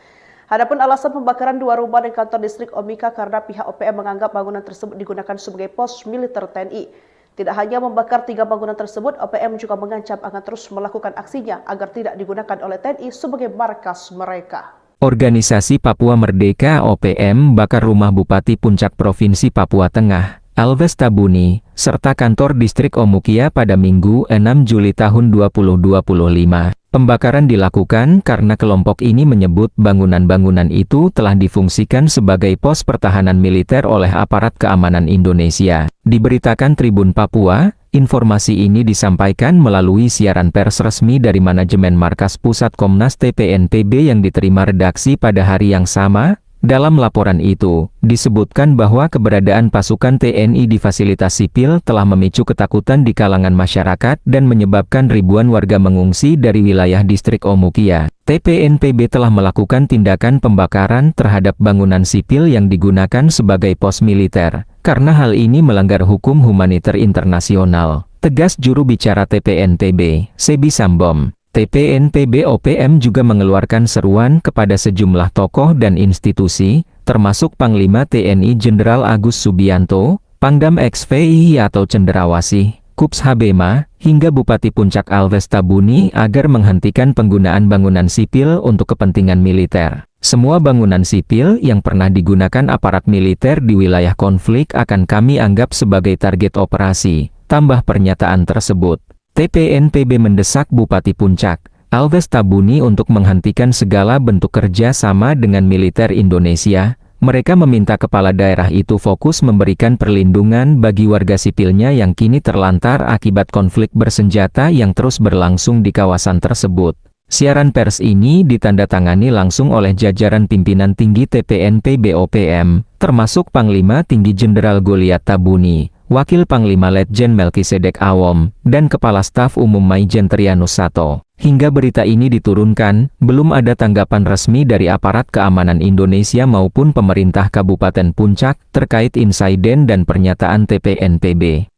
Adapun alasan pembakaran 2 rumah dan kantor distrik Omika karena pihak OPM menganggap bangunan tersebut digunakan sebagai pos militer TNI. Tidak hanya membakar 3 bangunan tersebut, OPM juga mengancam akan terus melakukan aksinya agar tidak digunakan oleh TNI sebagai markas mereka. Organisasi Papua Merdeka OPM bakar rumah Bupati Puncak Provinsi Papua Tengah, Alves Tabuni, serta kantor distrik Omukia pada Minggu 6 Juli tahun 2025. Pembakaran dilakukan karena kelompok ini menyebut bangunan-bangunan itu telah difungsikan sebagai pos pertahanan militer oleh aparat keamanan Indonesia. Diberitakan Tribun Papua, informasi ini disampaikan melalui siaran pers resmi dari manajemen Markas Pusat Komnas TPNPB yang diterima redaksi pada hari yang sama. Dalam laporan itu, disebutkan bahwa keberadaan pasukan TNI di fasilitas sipil telah memicu ketakutan di kalangan masyarakat dan menyebabkan ribuan warga mengungsi dari wilayah distrik Omukia. TPNPB telah melakukan tindakan pembakaran terhadap bangunan sipil yang digunakan sebagai pos militer, karena hal ini melanggar hukum humaniter internasional, tegas juru bicara TPNPB, Sebi Sambom. TPNPB OPM juga mengeluarkan seruan kepada sejumlah tokoh dan institusi, termasuk Panglima TNI Jenderal Agus Subianto, Pangdam XVI atau Cenderawasih, Kups Habema, hingga Bupati Puncak Alves Tabuni agar menghentikan penggunaan bangunan sipil untuk kepentingan militer. Semua bangunan sipil yang pernah digunakan aparat militer di wilayah konflik akan kami anggap sebagai target operasi, tambah pernyataan tersebut. TPNPB mendesak Bupati Puncak, Alves Tabuni untuk menghentikan segala bentuk kerja sama dengan militer Indonesia. Mereka meminta kepala daerah itu fokus memberikan perlindungan bagi warga sipilnya yang kini terlantar akibat konflik bersenjata yang terus berlangsung di kawasan tersebut. Siaran pers ini ditandatangani langsung oleh jajaran pimpinan tinggi TPNPB OPM, termasuk Panglima Tinggi Jenderal Goliat Tabuni, Wakil Panglima Letjen Melkisedek Awom, dan Kepala Staf Umum Maijen Trianus Sato. Hingga berita ini diturunkan, belum ada tanggapan resmi dari aparat keamanan Indonesia maupun pemerintah Kabupaten Puncak terkait insiden dan pernyataan TPNPB.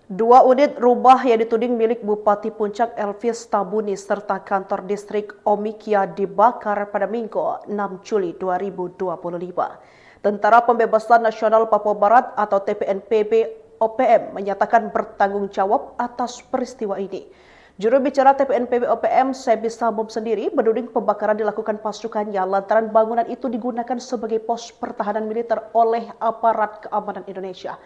2 unit rumah yang dituding milik Bupati Puncak Elvis Tabuni serta kantor distrik Omikia dibakar pada Minggu 6 Juli 2025. Tentara Pembebasan Nasional Papua Barat atau TPNPB OPM menyatakan bertanggung jawab atas peristiwa ini. Juru bicara TPNPB OPM Sebi Sambom sendiri menuding pembakaran dilakukan pasukannya lantaran bangunan itu digunakan sebagai pos pertahanan militer oleh aparat keamanan Indonesia.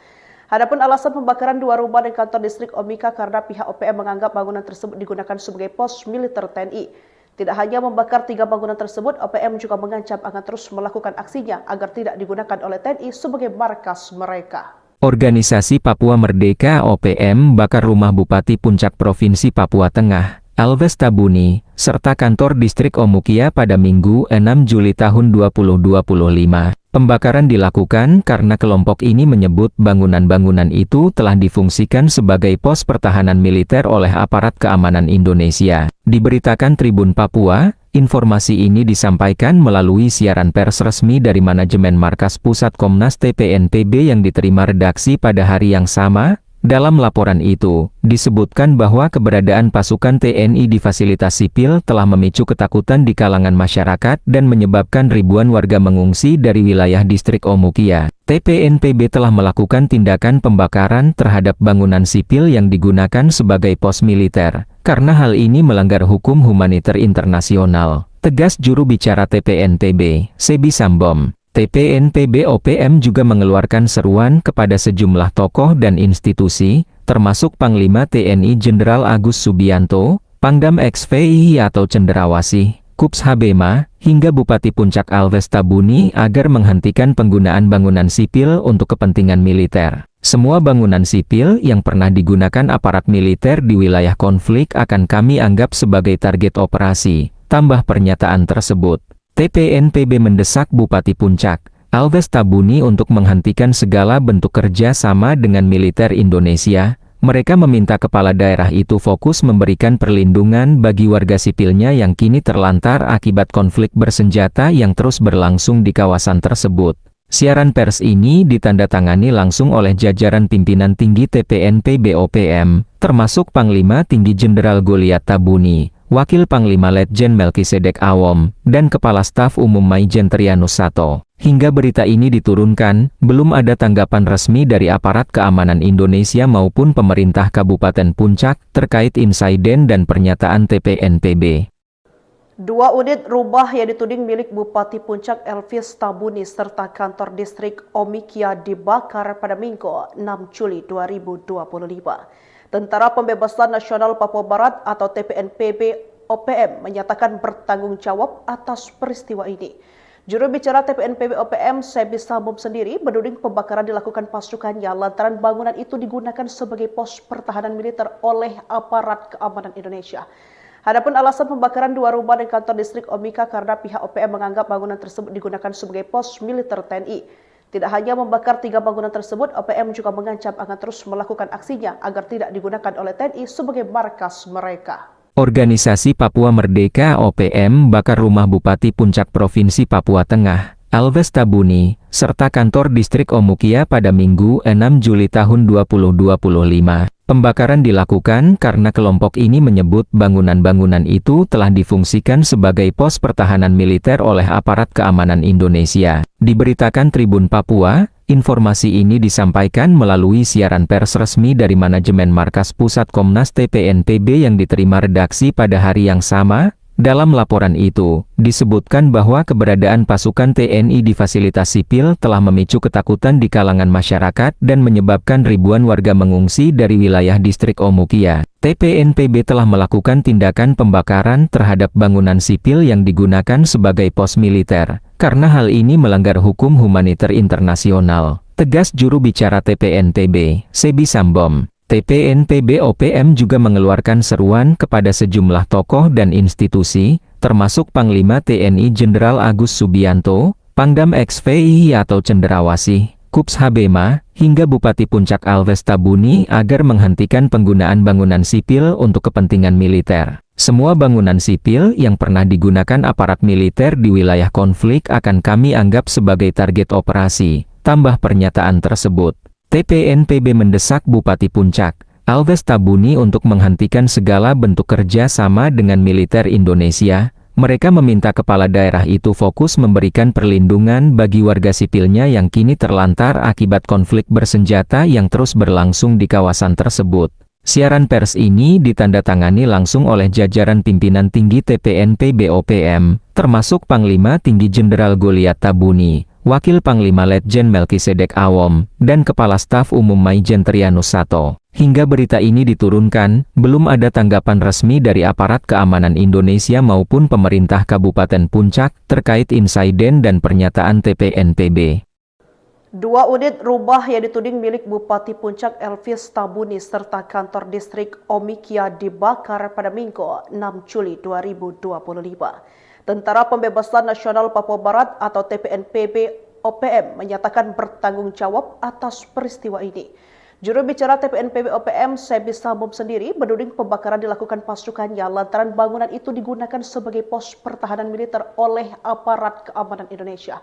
Adapun alasan pembakaran 2 rumah dan kantor distrik Omika karena pihak OPM menganggap bangunan tersebut digunakan sebagai pos militer TNI. Tidak hanya membakar 3 bangunan tersebut, OPM juga mengancam akan terus melakukan aksinya agar tidak digunakan oleh TNI sebagai markas mereka. Organisasi Papua Merdeka OPM bakar rumah Bupati Puncak Provinsi Papua Tengah, Alves Tabuni, serta kantor distrik Omukia pada Minggu 6 Juli tahun 2025. Pembakaran dilakukan karena kelompok ini menyebut bangunan-bangunan itu telah difungsikan sebagai pos pertahanan militer oleh aparat keamanan Indonesia. Diberitakan Tribun Papua, informasi ini disampaikan melalui siaran pers resmi dari manajemen Markas Pusat Komnas TPNPB yang diterima redaksi pada hari yang sama. Dalam laporan itu, disebutkan bahwa keberadaan pasukan TNI di fasilitas sipil telah memicu ketakutan di kalangan masyarakat dan menyebabkan ribuan warga mengungsi dari wilayah distrik Omukia. TPNPB telah melakukan tindakan pembakaran terhadap bangunan sipil yang digunakan sebagai pos militer, karena hal ini melanggar hukum humaniter internasional, tegas juru bicara TPNPB, Sebi Sambom. TPNPB OPM juga mengeluarkan seruan kepada sejumlah tokoh dan institusi, termasuk Panglima TNI Jenderal Agus Subianto, Pangdam XVI atau Cenderawasih, Kups Habema, hingga Bupati Puncak Alves Tabuni agar menghentikan penggunaan bangunan sipil untuk kepentingan militer. Semua bangunan sipil yang pernah digunakan aparat militer di wilayah konflik akan kami anggap sebagai target operasi, tambah pernyataan tersebut. TPNPB mendesak Bupati Puncak, Alves Tabuni untuk menghentikan segala bentuk kerja sama dengan militer Indonesia. Mereka meminta kepala daerah itu fokus memberikan perlindungan bagi warga sipilnya yang kini terlantar akibat konflik bersenjata yang terus berlangsung di kawasan tersebut. Siaran pers ini ditandatangani langsung oleh jajaran pimpinan tinggi TPNPB OPM, termasuk Panglima Tinggi Jenderal Goliat Tabuni, Wakil Panglima Letjen Melkisedek Awom, dan Kepala Staf Umum Maijen Trianus Sato. Hingga berita ini diturunkan, belum ada tanggapan resmi dari aparat keamanan Indonesia maupun pemerintah Kabupaten Puncak terkait insiden dan pernyataan TPNPB. 2 unit rumah yang dituding milik Bupati Puncak Elvis Tabuni serta kantor distrik Omikia dibakar pada Minggu 6 Juli 2025. Tentara Pembebasan Nasional Papua Barat atau TPNPB OPM menyatakan bertanggung jawab atas peristiwa ini. Juru bicara TPNPB OPM Sebi Sambom sendiri menuding pembakaran dilakukan pasukannya lantaran bangunan itu digunakan sebagai pos pertahanan militer oleh aparat keamanan Indonesia. Adapun alasan pembakaran 2 rumah dan kantor distrik Omika karena pihak OPM menganggap bangunan tersebut digunakan sebagai pos militer TNI. Tidak hanya membakar 3 bangunan tersebut, OPM juga mengancam akan terus melakukan aksinya agar tidak digunakan oleh TNI sebagai markas mereka. Organisasi Papua Merdeka OPM bakar rumah Bupati Puncak Provinsi Papua Tengah, Alves Tabuni, serta kantor distrik Omukia pada Minggu 6 Juli tahun 2025. Pembakaran dilakukan karena kelompok ini menyebut bangunan-bangunan itu telah difungsikan sebagai pos pertahanan militer oleh aparat keamanan Indonesia. Diberitakan Tribun Papua, informasi ini disampaikan melalui siaran pers resmi dari manajemen Markas Pusat Komnas TPNPB yang diterima redaksi pada hari yang sama. Dalam laporan itu, disebutkan bahwa keberadaan pasukan TNI di fasilitas sipil telah memicu ketakutan di kalangan masyarakat dan menyebabkan ribuan warga mengungsi dari wilayah distrik Omukia. TPNPB telah melakukan tindakan pembakaran terhadap bangunan sipil yang digunakan sebagai pos militer, karena hal ini melanggar hukum humaniter internasional, tegas juru bicara TPNPB, Sebi Sambom. TPNPB OPM juga mengeluarkan seruan kepada sejumlah tokoh dan institusi, termasuk Panglima TNI Jenderal Agus Subianto, Pangdam XVI atau Cenderawasih, Kups Habema, hingga Bupati Puncak Alves Tabuni agar menghentikan penggunaan bangunan sipil untuk kepentingan militer. Semua bangunan sipil yang pernah digunakan aparat militer di wilayah konflik akan kami anggap sebagai target operasi, tambah pernyataan tersebut. TPNPB mendesak Bupati Puncak, Alves Tabuni untuk menghentikan segala bentuk kerja sama dengan militer Indonesia. Mereka meminta kepala daerah itu fokus memberikan perlindungan bagi warga sipilnya yang kini terlantar akibat konflik bersenjata yang terus berlangsung di kawasan tersebut. Siaran pers ini ditandatangani langsung oleh jajaran pimpinan tinggi TPNPB OPM, termasuk Panglima Tinggi Jenderal Goliat Tabuni, Wakil Panglima Letjen Melkisedek Awom, dan Kepala Staf Umum Maijen Trianus Sato. Hingga berita ini diturunkan, belum ada tanggapan resmi dari aparat keamanan Indonesia maupun pemerintah Kabupaten Puncak terkait insiden dan pernyataan TPNPB. 2 unit rumah yang dituding milik Bupati Puncak Elvis Tabuni serta kantor distrik Omikia dibakar pada Minggu 6 Juli 2025. Tentara Pembebasan Nasional Papua Barat atau TPNPB OPM menyatakan bertanggung jawab atas peristiwa ini. Juru bicara TPNPB OPM, Sebi Sambom sendiri menuding pembakaran dilakukan pasukannya lantaran bangunan itu digunakan sebagai pos pertahanan militer oleh aparat keamanan Indonesia.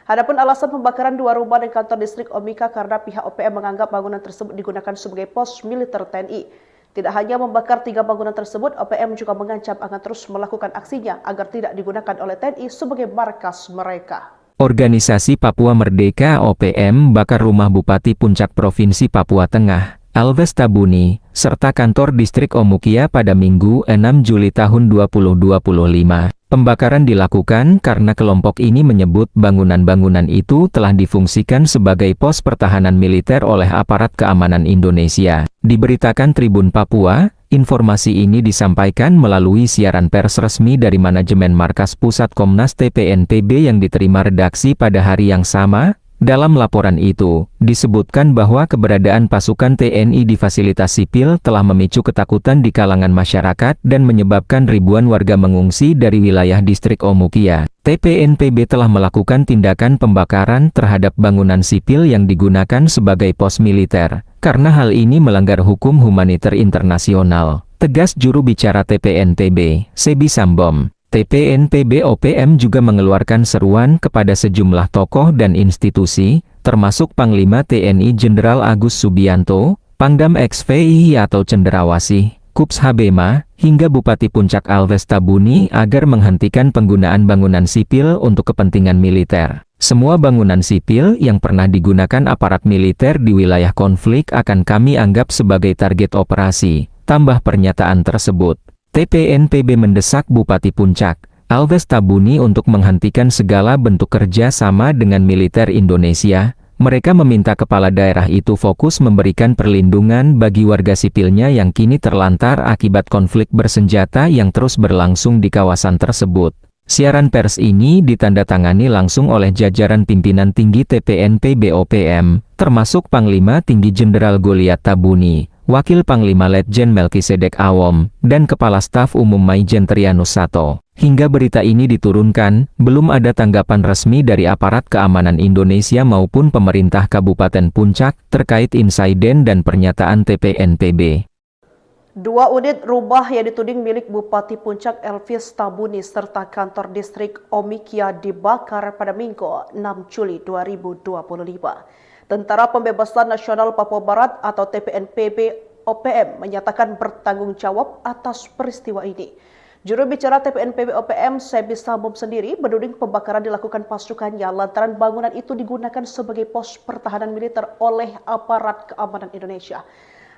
Adapun alasan pembakaran 2 rumah dan kantor distrik Omika karena pihak OPM menganggap bangunan tersebut digunakan sebagai pos militer TNI. Tidak hanya membakar 3 bangunan tersebut, OPM juga mengancam akan terus melakukan aksinya agar tidak digunakan oleh TNI sebagai markas mereka. Organisasi Papua Merdeka OPM bakar rumah Bupati Puncak Provinsi Papua Tengah, Elvis Tabuni, serta kantor distrik Omukia pada Minggu 6 Juli tahun 2025. Pembakaran dilakukan karena kelompok ini menyebut bangunan-bangunan itu telah difungsikan sebagai pos pertahanan militer oleh aparat keamanan Indonesia. Diberitakan Tribun Papua, informasi ini disampaikan melalui siaran pers resmi dari manajemen Markas Pusat Komnas TPNPB yang diterima redaksi pada hari yang sama. Dalam laporan itu, disebutkan bahwa keberadaan pasukan TNI di fasilitas sipil telah memicu ketakutan di kalangan masyarakat dan menyebabkan ribuan warga mengungsi dari wilayah distrik Omukia. TPNPB telah melakukan tindakan pembakaran terhadap bangunan sipil yang digunakan sebagai pos militer, karena hal ini melanggar hukum humaniter internasional, tegas juru bicara TPNPB, Sebi Sambom. TPNPB OPM juga mengeluarkan seruan kepada sejumlah tokoh dan institusi, termasuk Panglima TNI Jenderal Agus Subianto, Pangdam XVI atau Cenderawasih, Kups Habema, hingga Bupati Puncak Elvis Tabuni agar menghentikan penggunaan bangunan sipil untuk kepentingan militer. Semua bangunan sipil yang pernah digunakan aparat militer di wilayah konflik akan kami anggap sebagai target operasi, tambah pernyataan tersebut. TPNPB mendesak Bupati Puncak, Elvis Tabuni untuk menghentikan segala bentuk kerja sama dengan militer Indonesia. Mereka meminta kepala daerah itu fokus memberikan perlindungan bagi warga sipilnya yang kini terlantar akibat konflik bersenjata yang terus berlangsung di kawasan tersebut. Siaran pers ini ditandatangani langsung oleh jajaran pimpinan tinggi TPNPB OPM, termasuk Panglima Tinggi Jenderal Goliat Tabuni, Wakil Panglima Letjen Melkisedek Awom, dan Kepala Staf Umum Maijen Trianus Sato. Hingga berita ini diturunkan, belum ada tanggapan resmi dari aparat keamanan Indonesia maupun pemerintah Kabupaten Puncak terkait insiden dan pernyataan TPNPB. 2 unit rumah yang dituding milik Bupati Puncak Elvis Tabuni serta kantor distrik Omikia dibakar pada Minggu 6 Juli 2025. Tentara Pembebasan Nasional Papua Barat atau TPNPB OPM menyatakan bertanggung jawab atas peristiwa ini. Juru bicara TPNPB OPM, Sebi Sambom sendiri menuding pembakaran dilakukan pasukannya lantaran bangunan itu digunakan sebagai pos pertahanan militer oleh aparat keamanan Indonesia.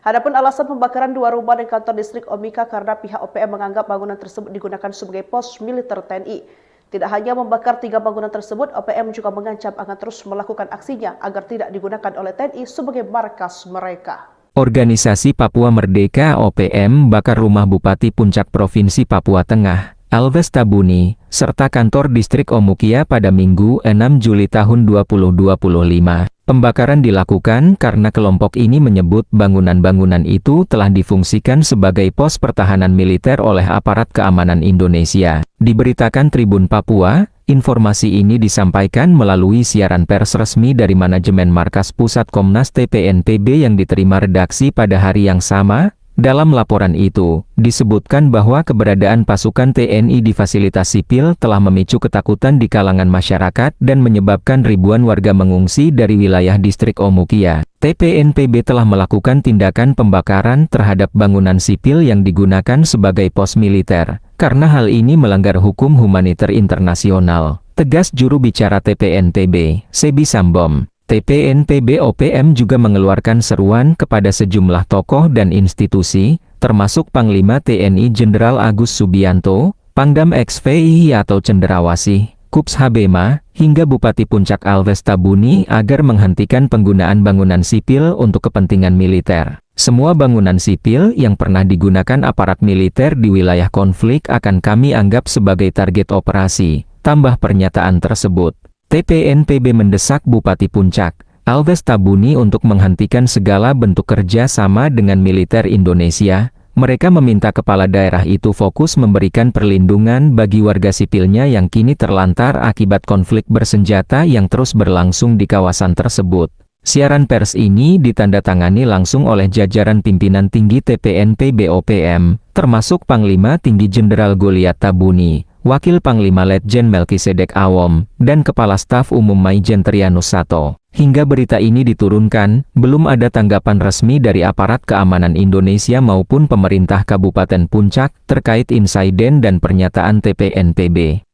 Adapun alasan pembakaran 2 rumah dan kantor distrik Omika karena pihak OPM menganggap bangunan tersebut digunakan sebagai pos militer TNI. Tidak hanya membakar 3 bangunan tersebut, OPM juga mengancam akan terus melakukan aksinya agar tidak digunakan oleh TNI sebagai markas mereka. Organisasi Papua Merdeka OPM bakar rumah Bupati Puncak Provinsi Papua Tengah, Elvis Tabuni, serta kantor distrik Omukia pada Minggu 6 Juli tahun 2025. Pembakaran dilakukan karena kelompok ini menyebut bangunan-bangunan itu telah difungsikan sebagai pos pertahanan militer oleh aparat keamanan Indonesia. Diberitakan Tribun Papua, informasi ini disampaikan melalui siaran pers resmi dari manajemen Markas Pusat Komnas TPNPB yang diterima redaksi pada hari yang sama. Dalam laporan itu, disebutkan bahwa keberadaan pasukan TNI di fasilitas sipil telah memicu ketakutan di kalangan masyarakat dan menyebabkan ribuan warga mengungsi dari wilayah distrik Omukia. TPNPB telah melakukan tindakan pembakaran terhadap bangunan sipil yang digunakan sebagai pos militer, karena hal ini melanggar hukum humaniter internasional, tegas juru bicara TPNPB, Sebi Sambom. TPNPB OPM juga mengeluarkan seruan kepada sejumlah tokoh dan institusi, termasuk Panglima TNI Jenderal Agus Subianto, Pangdam XVI atau Cendrawasih, Kups Habema, hingga Bupati Puncak Alves Tabuni agar menghentikan penggunaan bangunan sipil untuk kepentingan militer. Semua bangunan sipil yang pernah digunakan aparat militer di wilayah konflik akan kami anggap sebagai target operasi, tambah pernyataan tersebut. TPNPB mendesak Bupati Puncak, Alves Tabuni untuk menghentikan segala bentuk kerja sama dengan militer Indonesia. Mereka meminta kepala daerah itu fokus memberikan perlindungan bagi warga sipilnya yang kini terlantar akibat konflik bersenjata yang terus berlangsung di kawasan tersebut. Siaran pers ini ditandatangani langsung oleh jajaran pimpinan tinggi TPNPB OPM, termasuk Panglima Tinggi Jenderal Goliat Tabuni, Wakil Panglima Letjen Melkisedek Awom, dan Kepala Staf Umum Maijen Trianus Sato. Hingga berita ini diturunkan, belum ada tanggapan resmi dari aparat keamanan Indonesia maupun pemerintah Kabupaten Puncak terkait insiden dan pernyataan TPNPB.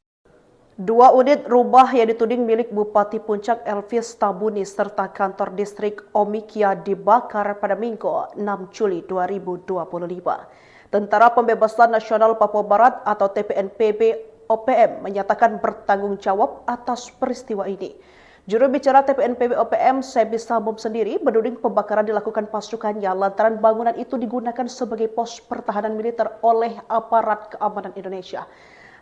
2 unit rumah yang dituding milik Bupati Puncak Elvis Tabuni serta kantor distrik Omikia dibakar pada Minggu 6 Juli 2025. Tentara Pembebasan Nasional Papua Barat atau TPNPB OPM menyatakan bertanggung jawab atas peristiwa ini. Juru bicara TPNPB OPM, Sebi Sambom sendiri menuding pembakaran dilakukan pasukannya lantaran bangunan itu digunakan sebagai pos pertahanan militer oleh aparat keamanan Indonesia.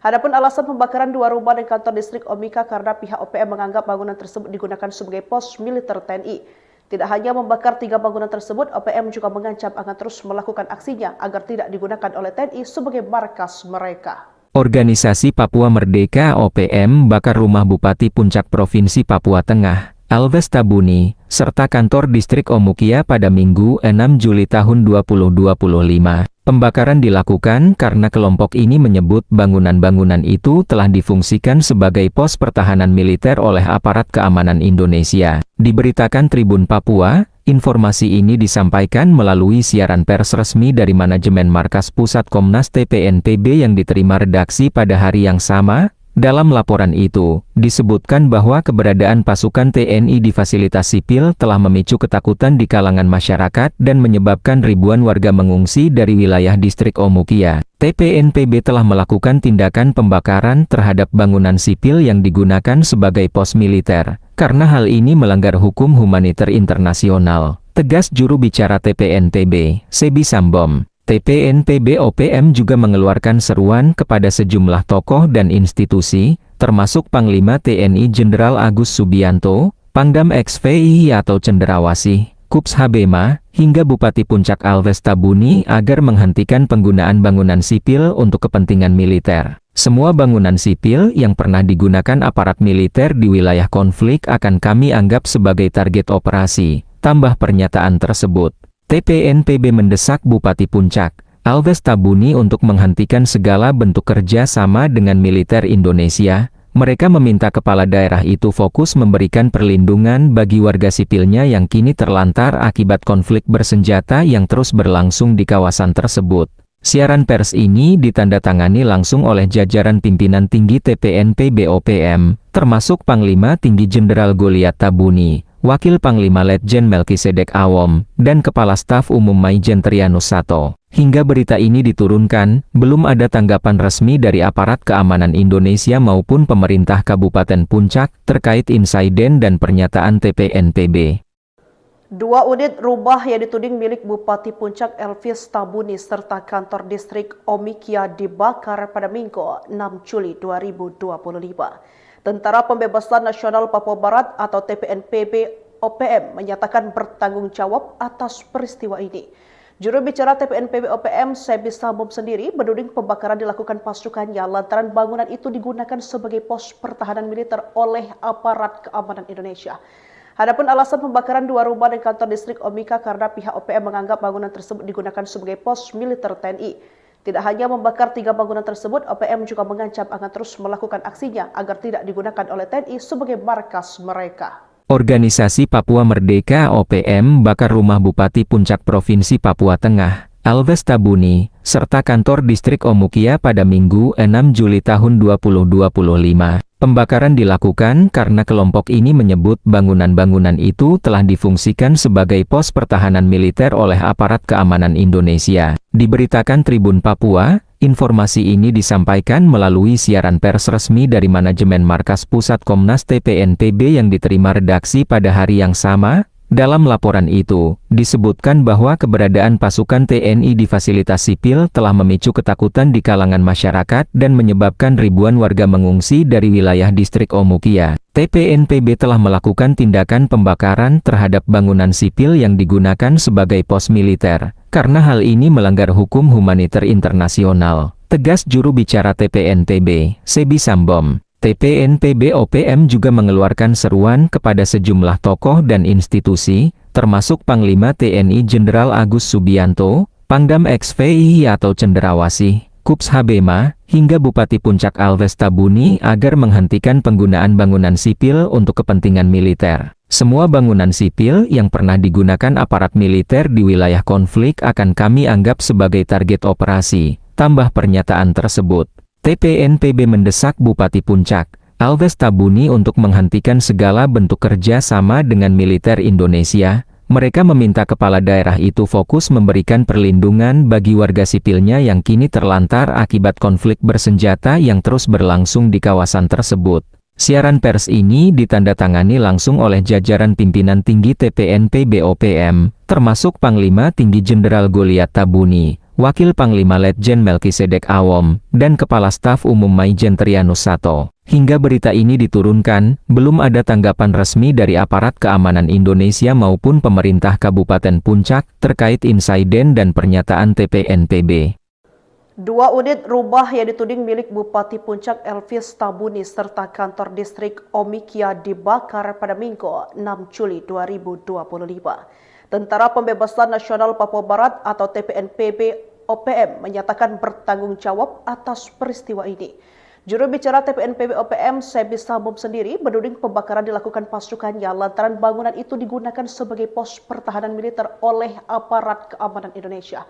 Adapun alasan pembakaran 2 rumah dan kantor distrik Omika karena pihak OPM menganggap bangunan tersebut digunakan sebagai pos militer TNI. Tidak hanya membakar 3 bangunan tersebut, OPM juga mengancam akan terus melakukan aksinya agar tidak digunakan oleh TNI sebagai markas mereka. Organisasi Papua Merdeka OPM bakar rumah Bupati Puncak Provinsi Papua Tengah, Alves Tabuni, serta kantor distrik Omukia pada Minggu 6 Juli tahun 2025. Pembakaran dilakukan karena kelompok ini menyebut bangunan-bangunan itu telah difungsikan sebagai pos pertahanan militer oleh aparat keamanan Indonesia. Diberitakan Tribun Papua, informasi ini disampaikan melalui siaran pers resmi dari manajemen Markas Pusat Komnas TPNPB yang diterima redaksi pada hari yang sama. Dalam laporan itu, disebutkan bahwa keberadaan pasukan TNI di fasilitas sipil telah memicu ketakutan di kalangan masyarakat dan menyebabkan ribuan warga mengungsi dari wilayah distrik Omukia. TPNPB telah melakukan tindakan pembakaran terhadap bangunan sipil yang digunakan sebagai pos militer, karena hal ini melanggar hukum humaniter internasional, tegas juru bicara TPNPB, Sebi Sambom. TPNPB OPM juga mengeluarkan seruan kepada sejumlah tokoh dan institusi, termasuk Panglima TNI Jenderal Agus Subianto, Pangdam XVI atau Cendrawasih, Kups Habema, hingga Bupati Puncak Alves Tabuni agar menghentikan penggunaan bangunan sipil untuk kepentingan militer. Semua bangunan sipil yang pernah digunakan aparat militer di wilayah konflik akan kami anggap sebagai target operasi, tambah pernyataan tersebut. TPNPB mendesak Bupati Puncak, Alves Tabuni untuk menghentikan segala bentuk kerja sama dengan militer Indonesia. Mereka meminta kepala daerah itu fokus memberikan perlindungan bagi warga sipilnya yang kini terlantar akibat konflik bersenjata yang terus berlangsung di kawasan tersebut. Siaran pers ini ditandatangani langsung oleh jajaran pimpinan tinggi TPNPB OPM, termasuk Panglima Tinggi Jenderal Goliat Tabuni, Wakil Panglima Letjen Melkisedek Awom, dan Kepala Staf Umum Maijen Trianus Sato. Hingga berita ini diturunkan, belum ada tanggapan resmi dari aparat keamanan Indonesia maupun pemerintah Kabupaten Puncak terkait insiden dan pernyataan TPNPB. 2 unit rumah yang dituding milik Bupati Puncak Elvis Tabuni serta kantor distrik Omikia dibakar pada Minggu 6 Juli 2025. Tentara Pembebasan Nasional Papua Barat atau TPNPB OPM menyatakan bertanggung jawab atas peristiwa ini. Juru bicara TPNPB OPM, Sebi Sambom sendiri menuding pembakaran dilakukan pasukannya lantaran bangunan itu digunakan sebagai pos pertahanan militer oleh aparat keamanan Indonesia. Adapun alasan pembakaran 2 rumah dan kantor distrik Omika karena pihak OPM menganggap bangunan tersebut digunakan sebagai pos militer TNI. Tidak hanya membakar 3 bangunan tersebut, OPM juga mengancam akan terus melakukan aksinya agar tidak digunakan oleh TNI sebagai markas mereka. Organisasi Papua Merdeka OPM bakar rumah Bupati Puncak Provinsi Papua Tengah, Alves Tabuni, serta kantor distrik Omukia pada Minggu 6 Juli tahun 2025. Pembakaran dilakukan karena kelompok ini menyebut bangunan-bangunan itu telah difungsikan sebagai pos pertahanan militer oleh aparat keamanan Indonesia. Diberitakan Tribun Papua, informasi ini disampaikan melalui siaran pers resmi dari manajemen Markas Pusat Komnas TPNPB yang diterima redaksi pada hari yang sama. Dalam laporan itu, disebutkan bahwa keberadaan pasukan TNI di fasilitas sipil telah memicu ketakutan di kalangan masyarakat dan menyebabkan ribuan warga mengungsi dari wilayah distrik Omukia. TPNPB telah melakukan tindakan pembakaran terhadap bangunan sipil yang digunakan sebagai pos militer, karena hal ini melanggar hukum humaniter internasional, tegas juru bicara TPNPB, Sebi Sambom. TPNPB OPM juga mengeluarkan seruan kepada sejumlah tokoh dan institusi, termasuk Panglima TNI Jenderal Agus Subianto, Pangdam XVI atau Cenderawasih, Kups Habema, hingga Bupati Puncak Alves Tabuni agar menghentikan penggunaan bangunan sipil untuk kepentingan militer. Semua bangunan sipil yang pernah digunakan aparat militer di wilayah konflik akan kami anggap sebagai target operasi, tambah pernyataan tersebut. TPNPB mendesak Bupati Puncak, Alves Tabuni untuk menghentikan segala bentuk kerja sama dengan militer Indonesia. Mereka meminta kepala daerah itu fokus memberikan perlindungan bagi warga sipilnya yang kini terlantar akibat konflik bersenjata yang terus berlangsung di kawasan tersebut. Siaran pers ini ditandatangani langsung oleh jajaran pimpinan tinggi TPNPB OPM, termasuk Panglima Tinggi Jenderal Goliat Tabuni, Wakil Panglima Letjen Melkisedek Awom, dan Kepala Staf Umum Maijen Trianus Sato. Hingga berita ini diturunkan, belum ada tanggapan resmi dari aparat keamanan Indonesia maupun pemerintah Kabupaten Puncak terkait insiden dan pernyataan TPNPB. 2 unit rumah yang dituding milik Bupati Puncak Elvis Tabuni serta kantor distrik Omikia dibakar pada Minggu 6 Juli 2025. Tentara Pembebasan Nasional Papua Barat atau TPNPB OPM menyatakan bertanggung jawab atas peristiwa ini. Juru bicara TPNPB OPM, Sebi Sambom sendiri menuding pembakaran dilakukan pasukannya lantaran bangunan itu digunakan sebagai pos pertahanan militer oleh aparat keamanan Indonesia.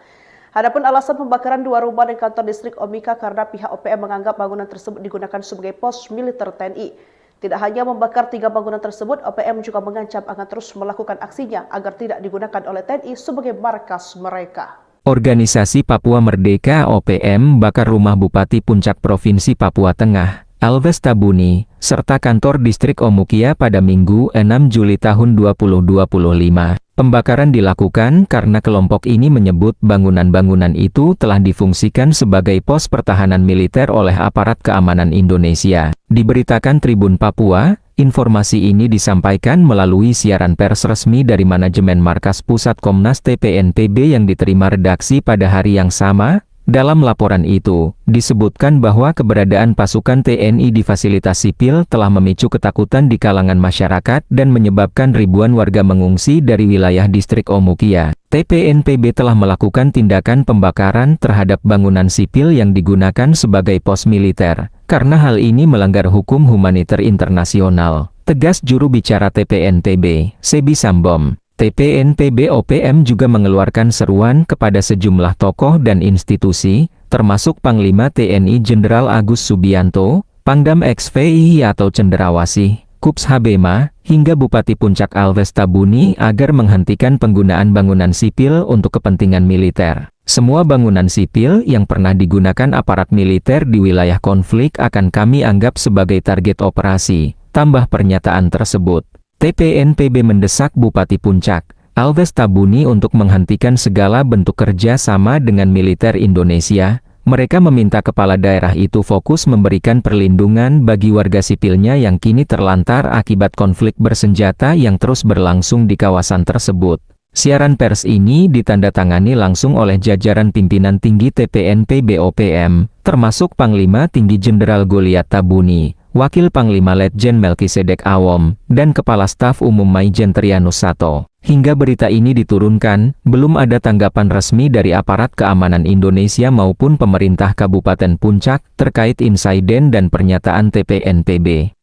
Adapun alasan pembakaran 2 rumah dan kantor distrik Omika karena pihak OPM menganggap bangunan tersebut digunakan sebagai pos militer TNI. Tidak hanya membakar 3 bangunan tersebut, OPM juga mengancam akan terus melakukan aksinya agar tidak digunakan oleh TNI sebagai markas mereka. Organisasi Papua Merdeka OPM bakar rumah Bupati Puncak Provinsi Papua Tengah, Alves Tabuni, serta kantor distrik Omukia pada Minggu 6 Juli tahun 2025. Pembakaran dilakukan karena kelompok ini menyebut bangunan-bangunan itu telah difungsikan sebagai pos pertahanan militer oleh aparat keamanan Indonesia. Diberitakan Tribun Papua, informasi ini disampaikan melalui siaran pers resmi dari manajemen Markas Pusat Komnas TPNPB yang diterima redaksi pada hari yang sama. Dalam laporan itu, disebutkan bahwa keberadaan pasukan TNI di fasilitas sipil telah memicu ketakutan di kalangan masyarakat dan menyebabkan ribuan warga mengungsi dari wilayah distrik Omukia. TPNPB telah melakukan tindakan pembakaran terhadap bangunan sipil yang digunakan sebagai pos militer, karena hal ini melanggar hukum humaniter internasional, tegas juru bicara TPNPB, Sebi Sambom. TPNPB OPM juga mengeluarkan seruan kepada sejumlah tokoh dan institusi, termasuk Panglima TNI Jenderal Agus Subianto, Pangdam XVI atau Cenderawasih, Kups Habema, hingga Bupati Puncak Alves Tabuni agar menghentikan penggunaan bangunan sipil untuk kepentingan militer. Semua bangunan sipil yang pernah digunakan aparat militer di wilayah konflik akan kami anggap sebagai target operasi, tambah pernyataan tersebut. TPNPB mendesak Bupati Puncak, Alves Tabuni untuk menghentikan segala bentuk kerja sama dengan militer Indonesia. Mereka meminta kepala daerah itu fokus memberikan perlindungan bagi warga sipilnya yang kini terlantar akibat konflik bersenjata yang terus berlangsung di kawasan tersebut. Siaran pers ini ditandatangani langsung oleh jajaran pimpinan tinggi TPNPB OPM, termasuk Panglima Tinggi Jenderal Goliat Tabuni, Wakil Panglima Letjen Melkisedek Awom, dan Kepala Staf Umum Maijen Trianus Sato. Hingga berita ini diturunkan, belum ada tanggapan resmi dari aparat keamanan Indonesia maupun pemerintah Kabupaten Puncak terkait insiden dan pernyataan TPNPB.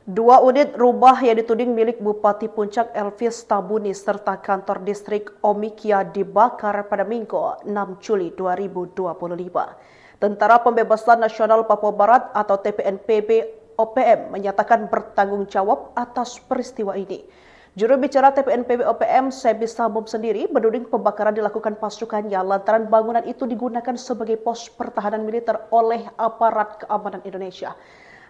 2 unit rumah yang dituding milik Bupati Puncak Elvis Tabuni serta kantor distrik Omikia dibakar pada Minggu 6 Juli 2025. Tentara Pembebasan Nasional Papua Barat atau TPNPB OPM menyatakan bertanggung jawab atas peristiwa ini. Juru bicara TPNPB OPM, Sebi Sambom sendiri menuding pembakaran dilakukan pasukannya lantaran bangunan itu digunakan sebagai pos pertahanan militer oleh aparat keamanan Indonesia.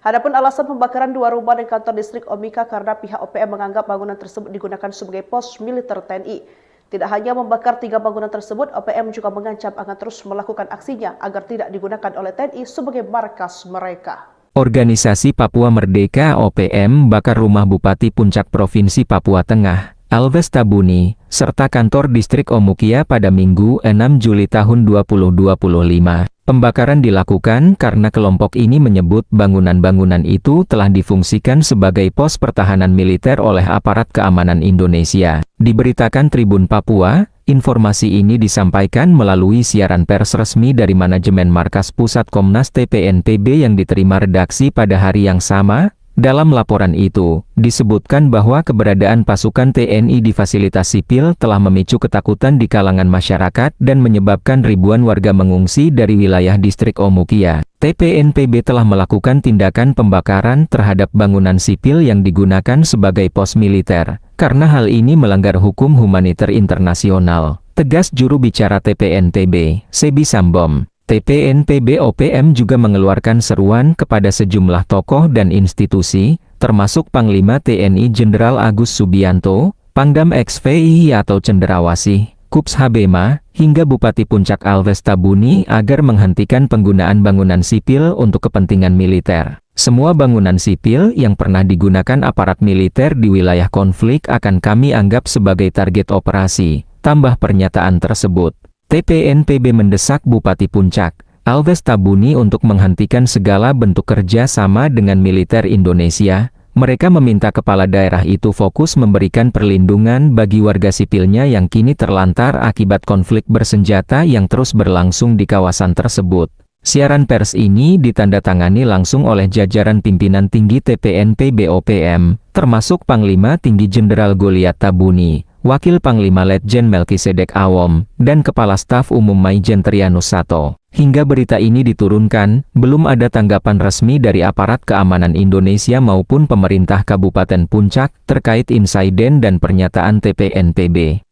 Adapun alasan pembakaran 2 rumah dan kantor distrik Omika karena pihak OPM menganggap bangunan tersebut digunakan sebagai pos militer TNI. Tidak hanya membakar 3 bangunan tersebut, OPM juga mengancam akan terus melakukan aksinya agar tidak digunakan oleh TNI sebagai markas mereka. Organisasi Papua Merdeka (OPM) bakar rumah Bupati Puncak Provinsi Papua Tengah, Alves Tabuni, serta kantor distrik Omukia pada Minggu 6 Juli tahun 2025. Pembakaran dilakukan karena kelompok ini menyebut bangunan-bangunan itu telah difungsikan sebagai pos pertahanan militer oleh aparat keamanan Indonesia. Diberitakan Tribun Papua, informasi ini disampaikan melalui siaran pers resmi dari manajemen Markas Pusat Komnas TPNPB yang diterima redaksi pada hari yang sama. Dalam laporan itu, disebutkan bahwa keberadaan pasukan TNI di fasilitas sipil telah memicu ketakutan di kalangan masyarakat dan menyebabkan ribuan warga mengungsi dari wilayah distrik Omukia. TPNPB telah melakukan tindakan pembakaran terhadap bangunan sipil yang digunakan sebagai pos militer, karena hal ini melanggar hukum humaniter internasional, tegas juru bicara TPNPB, Sebi Sambom. TPNPB OPM juga mengeluarkan seruan kepada sejumlah tokoh dan institusi, termasuk Panglima TNI Jenderal Agus Subianto, Pangdam XVI atau Cenderawasih, Kups Habema, hingga Bupati Puncak Alves Tabuni agar menghentikan penggunaan bangunan sipil untuk kepentingan militer. Semua bangunan sipil yang pernah digunakan aparat militer di wilayah konflik akan kami anggap sebagai target operasi, tambah pernyataan tersebut. TPNPB mendesak Bupati Puncak, Alves Tabuni untuk menghentikan segala bentuk kerja sama dengan militer Indonesia. Mereka meminta kepala daerah itu fokus memberikan perlindungan bagi warga sipilnya yang kini terlantar akibat konflik bersenjata yang terus berlangsung di kawasan tersebut. Siaran pers ini ditandatangani langsung oleh jajaran pimpinan tinggi TPNPB OPM, termasuk Panglima Tinggi Jenderal Goliat Tabuni, Wakil Panglima Letjen Melkisedek Awom, dan Kepala Staf Umum Maijen Trianus Sato. Hingga berita ini diturunkan, belum ada tanggapan resmi dari aparat keamanan Indonesia maupun pemerintah Kabupaten Puncak terkait insiden dan pernyataan TPNPB.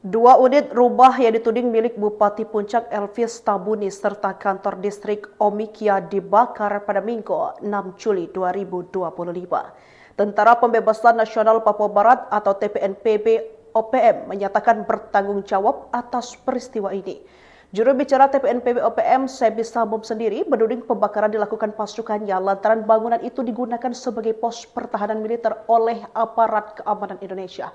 2 unit rumah yang dituding milik Bupati Puncak Elvis Tabuni serta kantor distrik Omikia dibakar pada Minggu 6 Juli 2025. Tentara Pembebasan Nasional Papua Barat atau TPNPB OPM menyatakan bertanggung jawab atas peristiwa ini. Juru bicara TPNPB OPM, Sebi Sambom sendiri menuding pembakaran dilakukan pasukannya lantaran bangunan itu digunakan sebagai pos pertahanan militer oleh aparat keamanan Indonesia.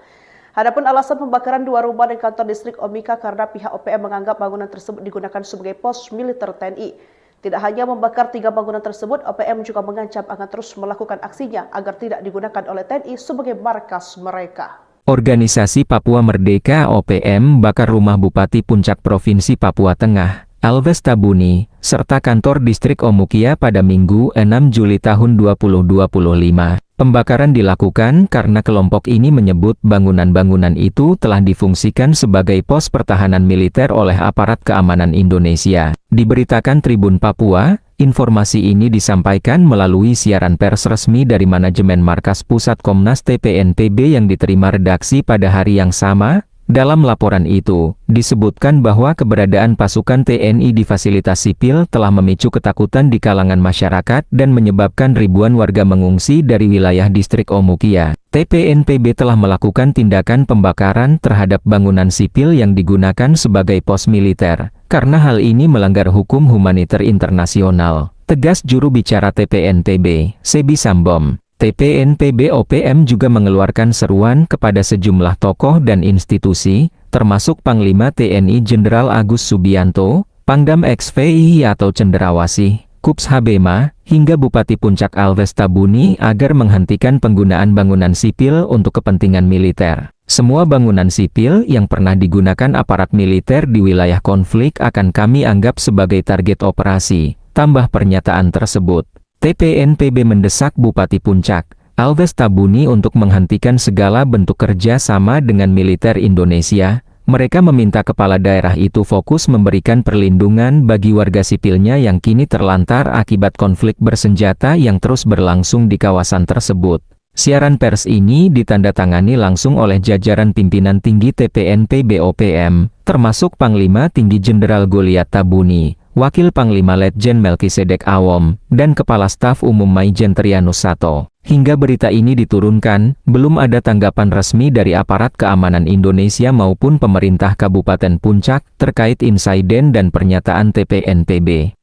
Adapun alasan pembakaran 2 rumah dan kantor distrik Omika karena pihak OPM menganggap bangunan tersebut digunakan sebagai pos militer TNI. Tidak hanya membakar 3 bangunan tersebut, OPM juga mengancam akan terus melakukan aksinya agar tidak digunakan oleh TNI sebagai markas mereka. Organisasi Papua Merdeka (OPM) bakar rumah Bupati Puncak Provinsi Papua Tengah, Alves Tabuni, serta kantor distrik Omukia pada Minggu 6 Juli tahun 2025. Pembakaran dilakukan karena kelompok ini menyebut bangunan-bangunan itu telah difungsikan sebagai pos pertahanan militer oleh aparat keamanan Indonesia. Diberitakan Tribun Papua, informasi ini disampaikan melalui siaran pers resmi dari manajemen Markas Pusat Komnas TPNPB yang diterima redaksi pada hari yang sama. Dalam laporan itu, disebutkan bahwa keberadaan pasukan TNI di fasilitas sipil telah memicu ketakutan di kalangan masyarakat dan menyebabkan ribuan warga mengungsi dari wilayah distrik Omukia. TPNPB telah melakukan tindakan pembakaran terhadap bangunan sipil yang digunakan sebagai pos militer, karena hal ini melanggar hukum humaniter internasional, tegas juru bicara TPNPB, Sebi Sambom. TPNPB OPM juga mengeluarkan seruan kepada sejumlah tokoh dan institusi, termasuk Panglima TNI Jenderal Agus Subianto, Pangdam XVI atau Cenderawasih, Kups Habema, hingga Bupati Puncak Alves Tabuni agar menghentikan penggunaan bangunan sipil untuk kepentingan militer. Semua bangunan sipil yang pernah digunakan aparat militer di wilayah konflik akan kami anggap sebagai target operasi, tambah pernyataan tersebut. TPNPB mendesak Bupati Puncak, Alves Tabuni untuk menghentikan segala bentuk kerja sama dengan militer Indonesia. Mereka meminta kepala daerah itu fokus memberikan perlindungan bagi warga sipilnya yang kini terlantar akibat konflik bersenjata yang terus berlangsung di kawasan tersebut. Siaran pers ini ditandatangani langsung oleh jajaran pimpinan tinggi TPNPB OPM, termasuk Panglima Tinggi Jenderal Goliat Tabuni, Wakil Panglima Letjen Melkisedek Awom, dan Kepala Staf Umum Maijen Trianus Sato. Hingga berita ini diturunkan, belum ada tanggapan resmi dari aparat keamanan Indonesia maupun pemerintah Kabupaten Puncak terkait insiden dan pernyataan TPNPB.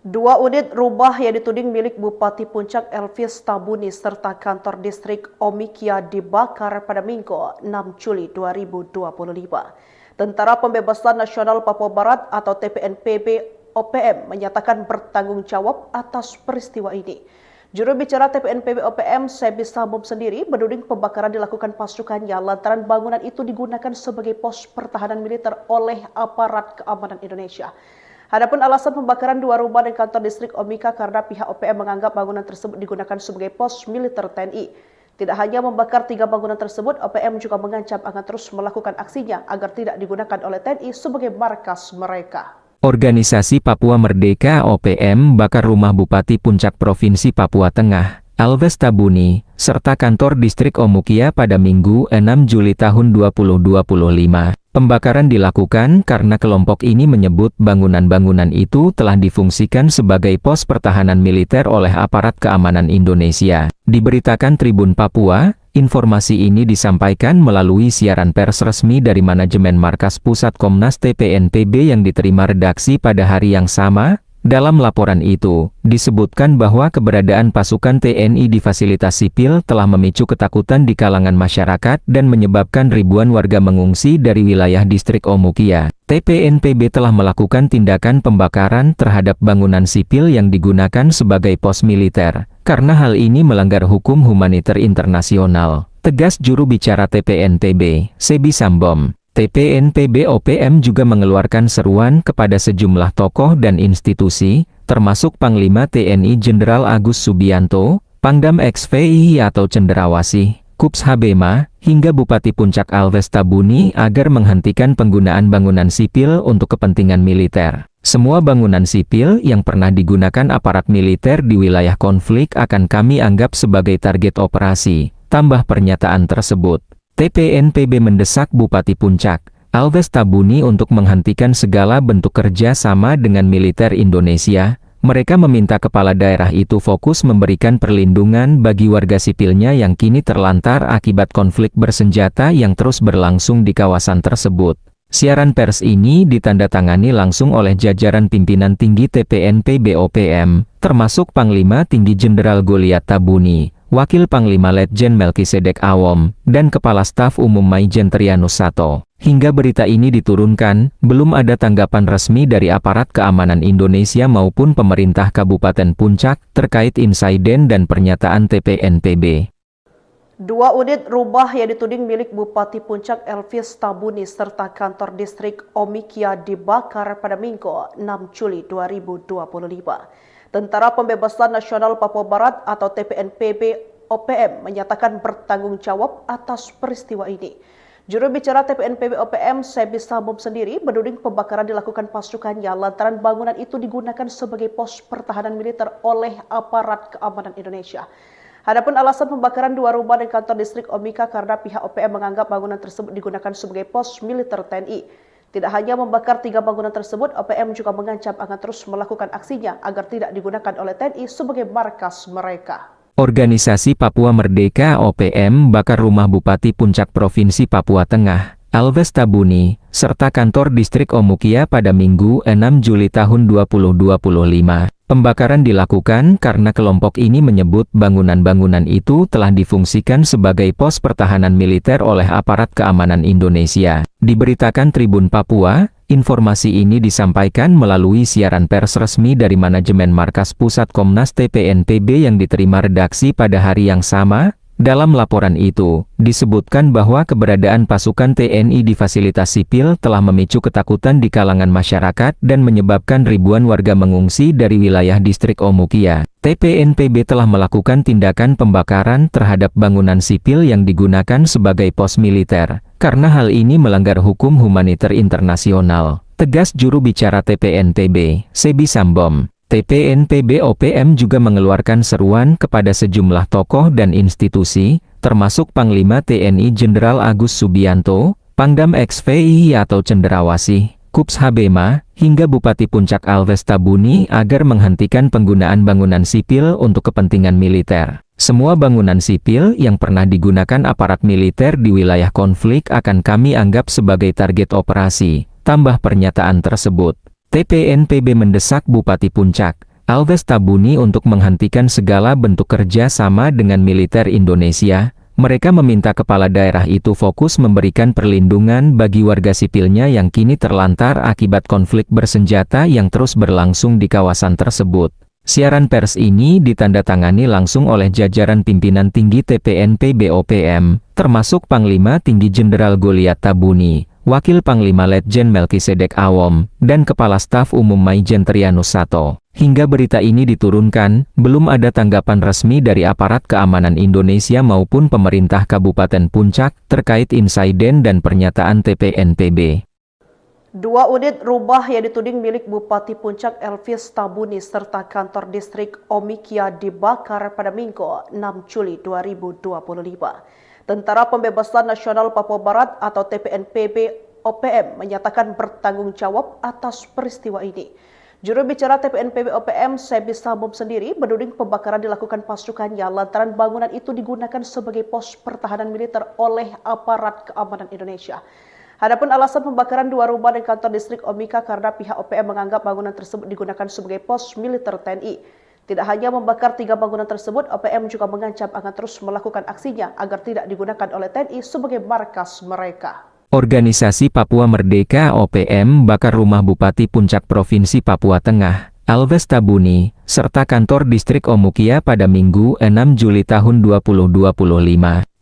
2 unit rumah yang dituding milik Bupati Puncak Elvis Tabuni serta kantor distrik Omikia dibakar pada Minggu 6 Juli 2025. Tentara Pembebasan Nasional Papua Barat atau TPNPB OPM menyatakan bertanggung jawab atas peristiwa ini. Juru bicara TPNPB OPM, Sebi Sambom sendiri menuding pembakaran dilakukan pasukannya lantaran bangunan itu digunakan sebagai pos pertahanan militer oleh aparat keamanan Indonesia. Adapun alasan pembakaran 2 rumah dan kantor distrik Omika karena pihak OPM menganggap bangunan tersebut digunakan sebagai pos militer TNI. Tidak hanya membakar 3 bangunan tersebut, OPM juga mengancam akan terus melakukan aksinya agar tidak digunakan oleh TNI sebagai markas mereka. Organisasi Papua Merdeka OPM bakar rumah Bupati Puncak Provinsi Papua Tengah, Elvis Tabuni, serta kantor distrik Omukia pada Minggu 6 Juli tahun 2025. Pembakaran dilakukan karena kelompok ini menyebut bangunan-bangunan itu telah difungsikan sebagai pos pertahanan militer oleh aparat keamanan Indonesia. Diberitakan Tribun Papua, informasi ini disampaikan melalui siaran pers resmi dari manajemen Markas Pusat Komnas TPNPB yang diterima redaksi pada hari yang sama. Dalam laporan itu, disebutkan bahwa keberadaan pasukan TNI di fasilitas sipil telah memicu ketakutan di kalangan masyarakat dan menyebabkan ribuan warga mengungsi dari wilayah distrik Omukia. TPNPB telah melakukan tindakan pembakaran terhadap bangunan sipil yang digunakan sebagai pos militer, karena hal ini melanggar hukum humaniter internasional, tegas juru bicara TPNPB, Sebi Sambom. TPNPB OPM juga mengeluarkan seruan kepada sejumlah tokoh dan institusi, termasuk Panglima TNI Jenderal Agus Subianto, Pangdam XVI atau Cenderawasih, Kups Habema, hingga Bupati Puncak Elvis Tabuni agar menghentikan penggunaan bangunan sipil untuk kepentingan militer. Semua bangunan sipil yang pernah digunakan aparat militer di wilayah konflik akan kami anggap sebagai target operasi, tambah pernyataan tersebut. TPNPB mendesak Bupati Puncak, Elvis Tabuni untuk menghentikan segala bentuk kerja sama dengan militer Indonesia. Mereka meminta kepala daerah itu fokus memberikan perlindungan bagi warga sipilnya yang kini terlantar akibat konflik bersenjata yang terus berlangsung di kawasan tersebut. Siaran pers ini ditandatangani langsung oleh jajaran pimpinan tinggi TPNPB OPM, termasuk Panglima Tinggi Jenderal Goliat Tabuni, Wakil Panglima Letjen Melkisedek Awom, dan Kepala Staf Umum Maijen Trianus Sato. Hingga berita ini diturunkan, belum ada tanggapan resmi dari aparat keamanan Indonesia maupun pemerintah Kabupaten Puncak terkait insiden dan pernyataan TPNPB. 2 unit rumah yang dituding milik Bupati Puncak Elvis Tabuni serta kantor distrik Omikia dibakar pada Minggu 6 Juli 2025. Tentara Pembebasan Nasional Papua Barat atau TPNPB OPM menyatakan bertanggung jawab atas peristiwa ini. Juru bicara TPNPB OPM, Sebi Sambom sendiri menuding pembakaran dilakukan pasukannya lantaran bangunan itu digunakan sebagai pos pertahanan militer oleh aparat keamanan Indonesia. Adapun alasan pembakaran 2 rumah dan kantor distrik Omika karena pihak OPM menganggap bangunan tersebut digunakan sebagai pos militer TNI. Tidak hanya membakar 3 bangunan tersebut, OPM juga mengancam akan terus melakukan aksinya agar tidak digunakan oleh TNI sebagai markas mereka. Organisasi Papua Merdeka OPM bakar rumah Bupati Puncak Provinsi Papua Tengah, Elvis Tabuni, serta kantor distrik Omukia pada Minggu 6 Juli tahun 2025. Pembakaran dilakukan karena kelompok ini menyebut bangunan-bangunan itu telah difungsikan sebagai pos pertahanan militer oleh aparat keamanan Indonesia. Diberitakan Tribun Papua, informasi ini disampaikan melalui siaran pers resmi dari manajemen Markas Pusat Komnas TPNPB yang diterima redaksi pada hari yang sama. Dalam laporan itu, disebutkan bahwa keberadaan pasukan TNI di fasilitas sipil telah memicu ketakutan di kalangan masyarakat dan menyebabkan ribuan warga mengungsi dari wilayah distrik Omukia. TPNPB telah melakukan tindakan pembakaran terhadap bangunan sipil yang digunakan sebagai pos militer, karena hal ini melanggar hukum humaniter internasional, tegas juru bicara TPNPB, Sebi Sambom. TPNPB OPM juga mengeluarkan seruan kepada sejumlah tokoh dan institusi, termasuk Panglima TNI Jenderal Agus Subianto, Pangdam XVI atau Cenderawasih, Kups Habema, hingga Bupati Puncak Alves Tabuni agar menghentikan penggunaan bangunan sipil untuk kepentingan militer. Semua bangunan sipil yang pernah digunakan aparat militer di wilayah konflik akan kami anggap sebagai target operasi, tambah pernyataan tersebut. TPNPB mendesak Bupati Puncak, Alves Tabuni untuk menghentikan segala bentuk kerja sama dengan militer Indonesia. Mereka meminta kepala daerah itu fokus memberikan perlindungan bagi warga sipilnya yang kini terlantar akibat konflik bersenjata yang terus berlangsung di kawasan tersebut. Siaran pers ini ditandatangani langsung oleh jajaran pimpinan tinggi TPNPB OPM, termasuk Panglima Tinggi Jenderal Goliat Tabuni, Wakil Panglima Letjen Melkisedek Awom, dan Kepala Staf Umum Maijen Trianus Sato. Hingga berita ini diturunkan, belum ada tanggapan resmi dari aparat keamanan Indonesia maupun pemerintah Kabupaten Puncak terkait insiden dan pernyataan TPNPB. 2 unit rumah yang dituding milik Bupati Puncak Elvis Tabuni serta kantor distrik Omikia dibakar pada Minggu 6 Juli 2025. Tentara Pembebasan Nasional Papua Barat atau TPNPB OPM menyatakan bertanggung jawab atas peristiwa ini. Juru bicara TPNPB OPM, Sebi Sambom sendiri menuding pembakaran dilakukan pasukannya lantaran bangunan itu digunakan sebagai pos pertahanan militer oleh aparat keamanan Indonesia. Adapun alasan pembakaran 2 rumah dan kantor distrik Omika karena pihak OPM menganggap bangunan tersebut digunakan sebagai pos militer TNI. Tidak hanya membakar 3 bangunan tersebut, OPM juga mengancam akan terus melakukan aksinya agar tidak digunakan oleh TNI sebagai markas mereka. Organisasi Papua Merdeka OPM bakar rumah Bupati Puncak Provinsi Papua Tengah, Alves Tabuni, serta kantor distrik Omukia pada Minggu 6 Juli tahun 2025.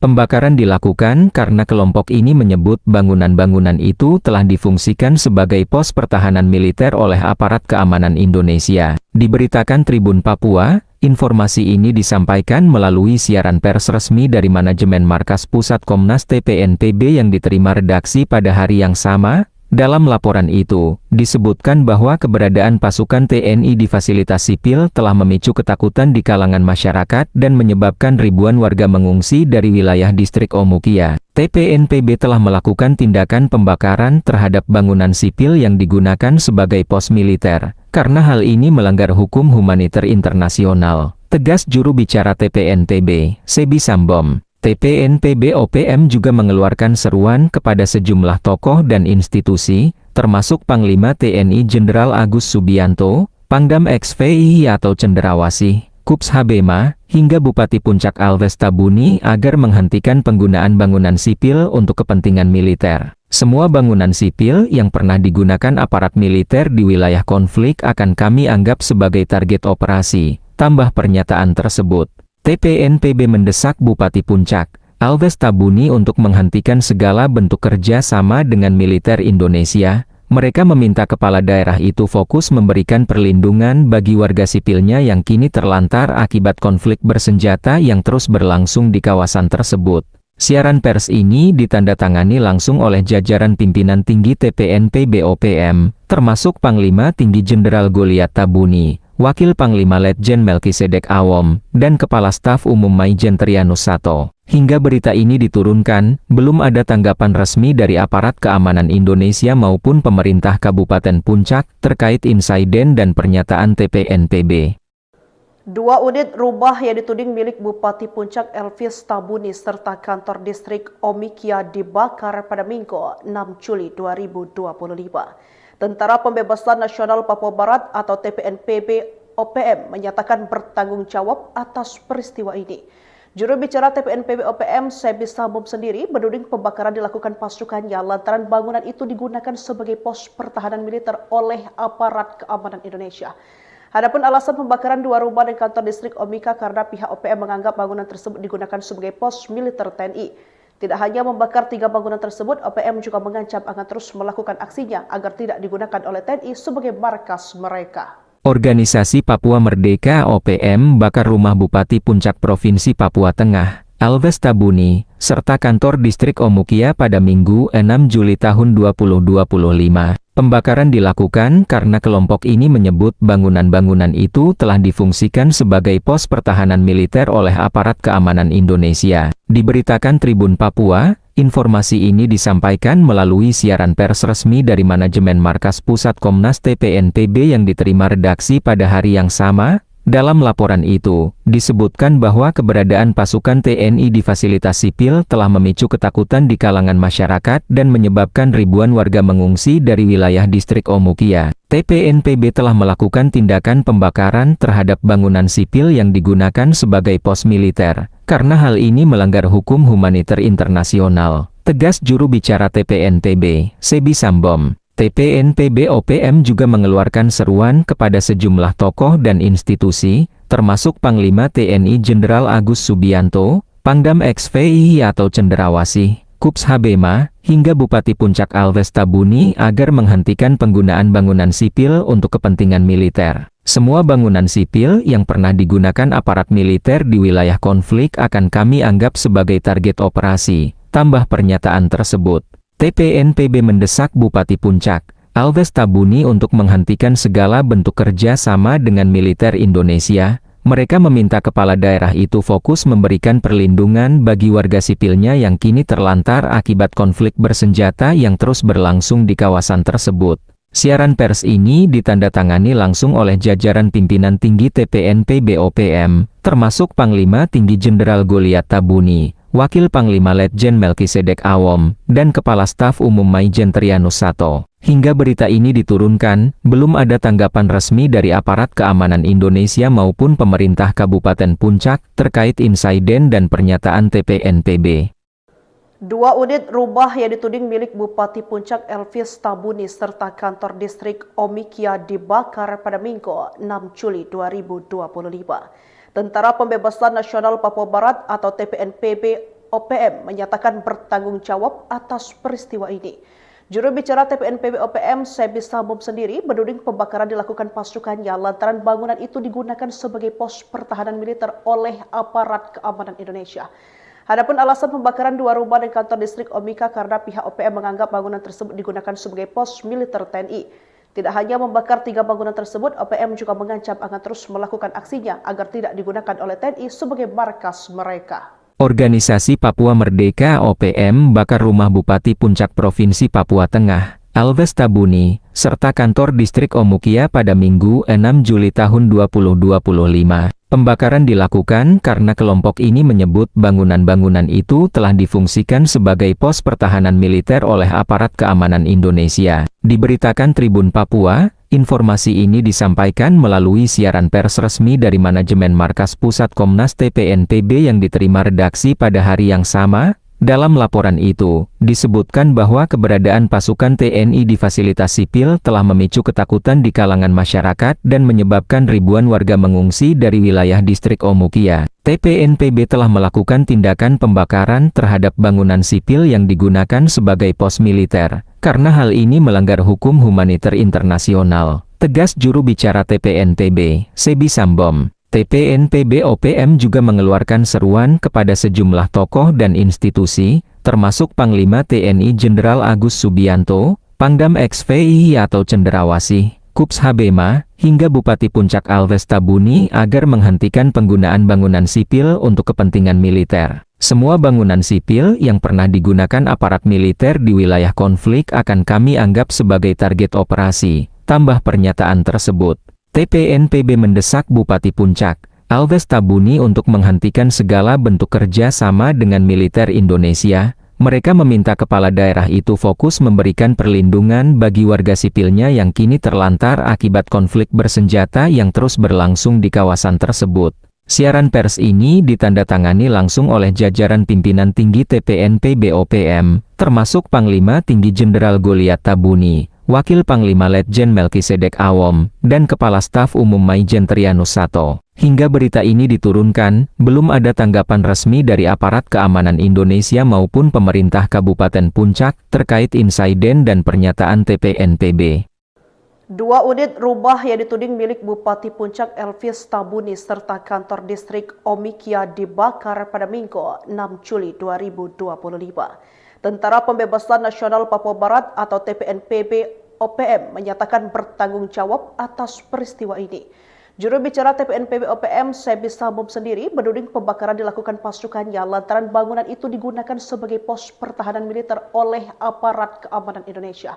Pembakaran dilakukan karena kelompok ini menyebut bangunan-bangunan itu telah difungsikan sebagai pos pertahanan militer oleh aparat keamanan Indonesia. Diberitakan Tribun Papua, informasi ini disampaikan melalui siaran pers resmi dari manajemen Markas Pusat Komnas TPNPB yang diterima redaksi pada hari yang sama. Dalam laporan itu, disebutkan bahwa keberadaan pasukan TNI di fasilitas sipil telah memicu ketakutan di kalangan masyarakat dan menyebabkan ribuan warga mengungsi dari wilayah distrik Omukia. TPNPB telah melakukan tindakan pembakaran terhadap bangunan sipil yang digunakan sebagai pos militer, karena hal ini melanggar hukum humaniter internasional, tegas juru bicara TPNPB, Sebi Sambom. TPNPB OPM juga mengeluarkan seruan kepada sejumlah tokoh dan institusi, termasuk Panglima TNI Jenderal Agus Subianto, Pangdam XVI atau Cenderawasih, Kups Habema, hingga Bupati Puncak Alves Tabuni agar menghentikan penggunaan bangunan sipil untuk kepentingan militer. Semua bangunan sipil yang pernah digunakan aparat militer di wilayah konflik akan kami anggap sebagai target operasi, tambah pernyataan tersebut. TPNPB mendesak Bupati Puncak, Alves Tabuni untuk menghentikan segala bentuk kerja sama dengan militer Indonesia. Mereka meminta kepala daerah itu fokus memberikan perlindungan bagi warga sipilnya yang kini terlantar akibat konflik bersenjata yang terus berlangsung di kawasan tersebut. Siaran pers ini ditandatangani langsung oleh jajaran pimpinan tinggi TPNPB OPM, termasuk Panglima Tinggi Jenderal Goliat Tabuni, Wakil Panglima Letjen Melkisedek Awom, dan Kepala Staf Umum Maijen Trianus Sato. Hingga berita ini diturunkan, belum ada tanggapan resmi dari aparat keamanan Indonesia maupun pemerintah Kabupaten Puncak terkait insiden dan pernyataan TPNPB. 2 unit rumah yang dituding milik Bupati Puncak Elvis Tabuni serta kantor distrik Omikia dibakar pada Minggu 6 Juli 2025. Tentara Pembebasan Nasional Papua Barat atau TPNPB OPM menyatakan bertanggung jawab atas peristiwa ini. Juru bicara TPNPB OPM, Sebi Sambom sendiri menuding pembakaran dilakukan pasukannya lantaran bangunan itu digunakan sebagai pos pertahanan militer oleh aparat keamanan Indonesia. Adapun alasan pembakaran 2 rumah dan kantor distrik Omika karena pihak OPM menganggap bangunan tersebut digunakan sebagai pos militer TNI. Tidak hanya membakar 3 bangunan tersebut, OPM juga mengancam akan terus melakukan aksinya agar tidak digunakan oleh TNI sebagai markas mereka. Organisasi Papua Merdeka (OPM) bakar rumah Bupati Puncak Provinsi Papua Tengah, Alves Tabuni, serta kantor distrik Omukia pada Minggu 6 Juli tahun 2025. Pembakaran dilakukan karena kelompok ini menyebut bangunan-bangunan itu telah difungsikan sebagai pos pertahanan militer oleh aparat keamanan Indonesia. Diberitakan Tribun Papua, informasi ini disampaikan melalui siaran pers resmi dari manajemen Markas Pusat Komnas TPNPB yang diterima redaksi pada hari yang sama. Dalam laporan itu, disebutkan bahwa keberadaan pasukan TNI di fasilitas sipil telah memicu ketakutan di kalangan masyarakat dan menyebabkan ribuan warga mengungsi dari wilayah distrik Omukia. TPNPB telah melakukan tindakan pembakaran terhadap bangunan sipil yang digunakan sebagai pos militer, karena hal ini melanggar hukum humaniter internasional, tegas juru bicara TPNPB, Sebi Sambom. TPNPB OPM juga mengeluarkan seruan kepada sejumlah tokoh dan institusi, termasuk Panglima TNI Jenderal Agus Subianto, Pangdam XVI atau Cenderawasih, Kups Habema, hingga Bupati Puncak Alves Tabuni agar menghentikan penggunaan bangunan sipil untuk kepentingan militer. Semua bangunan sipil yang pernah digunakan aparat militer di wilayah konflik akan kami anggap sebagai target operasi, tambah pernyataan tersebut. TPNPB mendesak Bupati Puncak, Alves Tabuni untuk menghentikan segala bentuk kerja sama dengan militer Indonesia. Mereka meminta kepala daerah itu fokus memberikan perlindungan bagi warga sipilnya yang kini terlantar akibat konflik bersenjata yang terus berlangsung di kawasan tersebut. Siaran pers ini ditandatangani langsung oleh jajaran pimpinan tinggi TPNPB OPM, termasuk Panglima Tinggi Jenderal Goliat Tabuni, Wakil Panglima Letjen Melkisedek Awom, dan Kepala Staf Umum Maijen Trianus Sato. Hingga berita ini diturunkan, belum ada tanggapan resmi dari aparat keamanan Indonesia maupun pemerintah Kabupaten Puncak terkait insiden dan pernyataan TPNPB. 2 unit rumah yang dituding milik Bupati Puncak Elvis Tabuni serta kantor distrik Omikia dibakar pada Minggu 6 Juli 2025. Tentara Pembebasan Nasional Papua Barat atau TPNPB OPM menyatakan bertanggung jawab atas peristiwa ini. Juru bicara TPNPB OPM, Sebi Sambom sendiri menuding pembakaran dilakukan pasukannya lantaran bangunan itu digunakan sebagai pos pertahanan militer oleh aparat keamanan Indonesia. Adapun alasan pembakaran 2 rumah dan kantor distrik Omika karena pihak OPM menganggap bangunan tersebut digunakan sebagai pos militer TNI. Tidak hanya membakar 3 bangunan tersebut, OPM juga mengancam akan terus melakukan aksinya agar tidak digunakan oleh TNI sebagai markas mereka. Organisasi Papua Merdeka (OPM) bakar rumah Bupati Puncak Provinsi Papua Tengah, Alves Tabuni, serta kantor distrik Omukia pada Minggu 6 Juli tahun 2025. Pembakaran dilakukan karena kelompok ini menyebut bangunan-bangunan itu telah difungsikan sebagai pos pertahanan militer oleh aparat keamanan Indonesia. Diberitakan Tribun Papua, informasi ini disampaikan melalui siaran pers resmi dari manajemen Markas Pusat Komnas TPNPB yang diterima redaksi pada hari yang sama. Dalam laporan itu, disebutkan bahwa keberadaan pasukan TNI di fasilitas sipil telah memicu ketakutan di kalangan masyarakat dan menyebabkan ribuan warga mengungsi dari wilayah distrik Omukia. TPNPB telah melakukan tindakan pembakaran terhadap bangunan sipil yang digunakan sebagai pos militer, karena hal ini melanggar hukum humaniter internasional, tegas juru bicara TPNPB, Sebi Sambom. TPNPB OPM juga mengeluarkan seruan kepada sejumlah tokoh dan institusi, termasuk Panglima TNI Jenderal Agus Subianto, Pangdam XVI atau Cenderawasih, Kups Habema, hingga Bupati Puncak Alves Tabuni agar menghentikan penggunaan bangunan sipil untuk kepentingan militer. Semua bangunan sipil yang pernah digunakan aparat militer di wilayah konflik akan kami anggap sebagai target operasi, tambah pernyataan tersebut. TPNPB mendesak Bupati Puncak, Alves Tabuni untuk menghentikan segala bentuk kerja sama dengan militer Indonesia. Mereka meminta kepala daerah itu fokus memberikan perlindungan bagi warga sipilnya yang kini terlantar akibat konflik bersenjata yang terus berlangsung di kawasan tersebut. Siaran pers ini ditandatangani langsung oleh jajaran pimpinan tinggi TPNPB OPM, termasuk Panglima Tinggi Jenderal Goliat Tabuni, Wakil Panglima Letjen Melkisedek Awom, dan Kepala Staf Umum Maijen Trianus Sato. Hingga berita ini diturunkan, belum ada tanggapan resmi dari aparat keamanan Indonesia maupun pemerintah Kabupaten Puncak terkait insiden dan pernyataan TPNPB. Dua unit rumah yang dituding milik Bupati Puncak Elvis Tabuni serta kantor distrik Omikia dibakar pada Minggu 6 Juli 2025. Tentara Pembebasan Nasional Papua Barat atau TPNPB OPM menyatakan bertanggung jawab atas peristiwa ini. Juru bicara TPNPB OPM, Sebi Sambom sendiri menuding pembakaran dilakukan pasukannya lantaran bangunan itu digunakan sebagai pos pertahanan militer oleh aparat keamanan Indonesia.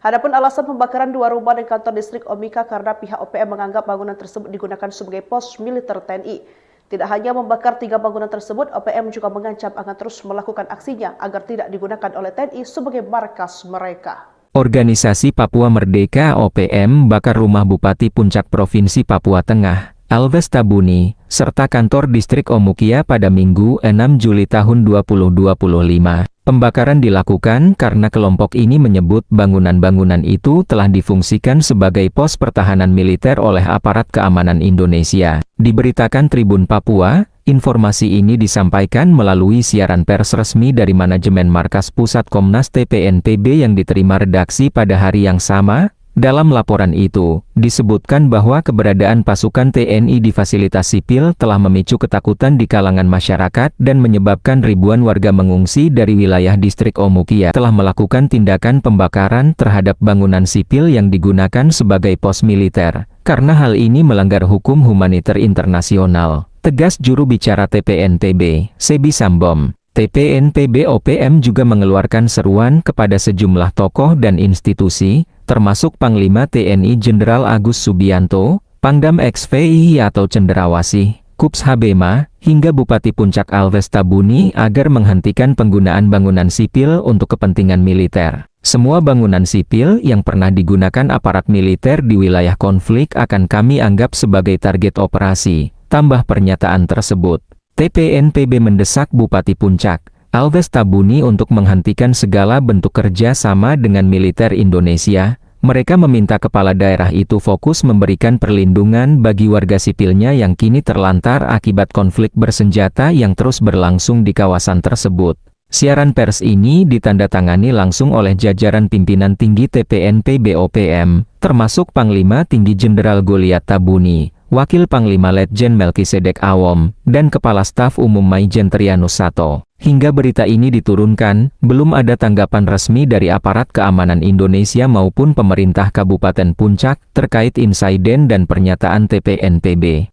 Adapun alasan pembakaran dua rumah dan kantor distrik Omika karena pihak OPM menganggap bangunan tersebut digunakan sebagai pos militer TNI. Tidak hanya membakar 3 bangunan tersebut, OPM juga mengancam akan terus melakukan aksinya agar tidak digunakan oleh TNI sebagai markas mereka. Organisasi Papua Merdeka OPM bakar rumah Bupati Puncak Provinsi Papua Tengah, Elvis Tabuni, serta kantor distrik Omukia pada Minggu 6 Juli tahun 2025. Pembakaran dilakukan karena kelompok ini menyebut bangunan-bangunan itu telah difungsikan sebagai pos pertahanan militer oleh aparat keamanan Indonesia. Diberitakan Tribun Papua, informasi ini disampaikan melalui siaran pers resmi dari manajemen Markas Pusat Komnas TPNPB yang diterima redaksi pada hari yang sama. Dalam laporan itu, disebutkan bahwa keberadaan pasukan TNI di fasilitas sipil telah memicu ketakutan di kalangan masyarakat dan menyebabkan ribuan warga mengungsi dari wilayah distrik Omukia telah melakukan tindakan pembakaran terhadap bangunan sipil yang digunakan sebagai pos militer, karena hal ini melanggar hukum humaniter internasional, tegas juru bicara TPNPB, Sebi Sambom. TPNPB OPM juga mengeluarkan seruan kepada sejumlah tokoh dan institusi, termasuk Panglima TNI Jenderal Agus Subianto, Pangdam XVI atau Cenderawasih, Kups Habema, hingga Bupati Puncak Elvis Tabuni agar menghentikan penggunaan bangunan sipil untuk kepentingan militer. Semua bangunan sipil yang pernah digunakan aparat militer di wilayah konflik akan kami anggap sebagai target operasi, tambah pernyataan tersebut. TPNPB mendesak Bupati Puncak, Elvis Tabuni untuk menghentikan segala bentuk kerja sama dengan militer Indonesia. Mereka meminta kepala daerah itu fokus memberikan perlindungan bagi warga sipilnya yang kini terlantar akibat konflik bersenjata yang terus berlangsung di kawasan tersebut. Siaran pers ini ditandatangani langsung oleh jajaran pimpinan tinggi TPNPB OPM, termasuk Panglima Tinggi Jenderal Goliat Tabuni, Wakil Panglima Letjen Melkisedek Awom, dan Kepala Staf Umum Maijen Trianus Sato. Hingga berita ini diturunkan, belum ada tanggapan resmi dari aparat keamanan Indonesia maupun pemerintah Kabupaten Puncak terkait insiden dan pernyataan TPNPB.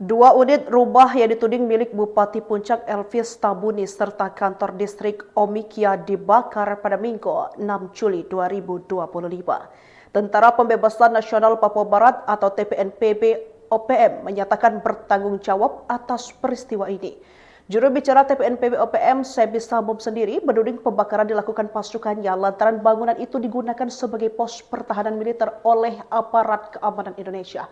Dua unit rumah yang dituding milik Bupati Puncak Elvis Tabuni serta kantor distrik Omikia dibakar pada Minggu 6 Juli 2025. Tentara Pembebasan Nasional Papua Barat atau TPNPB OPM menyatakan bertanggung jawab atas peristiwa ini. Juru bicara TPNPB OPM, Sebi Sambom sendiri menuding pembakaran dilakukan pasukannya lantaran bangunan itu digunakan sebagai pos pertahanan militer oleh aparat keamanan Indonesia.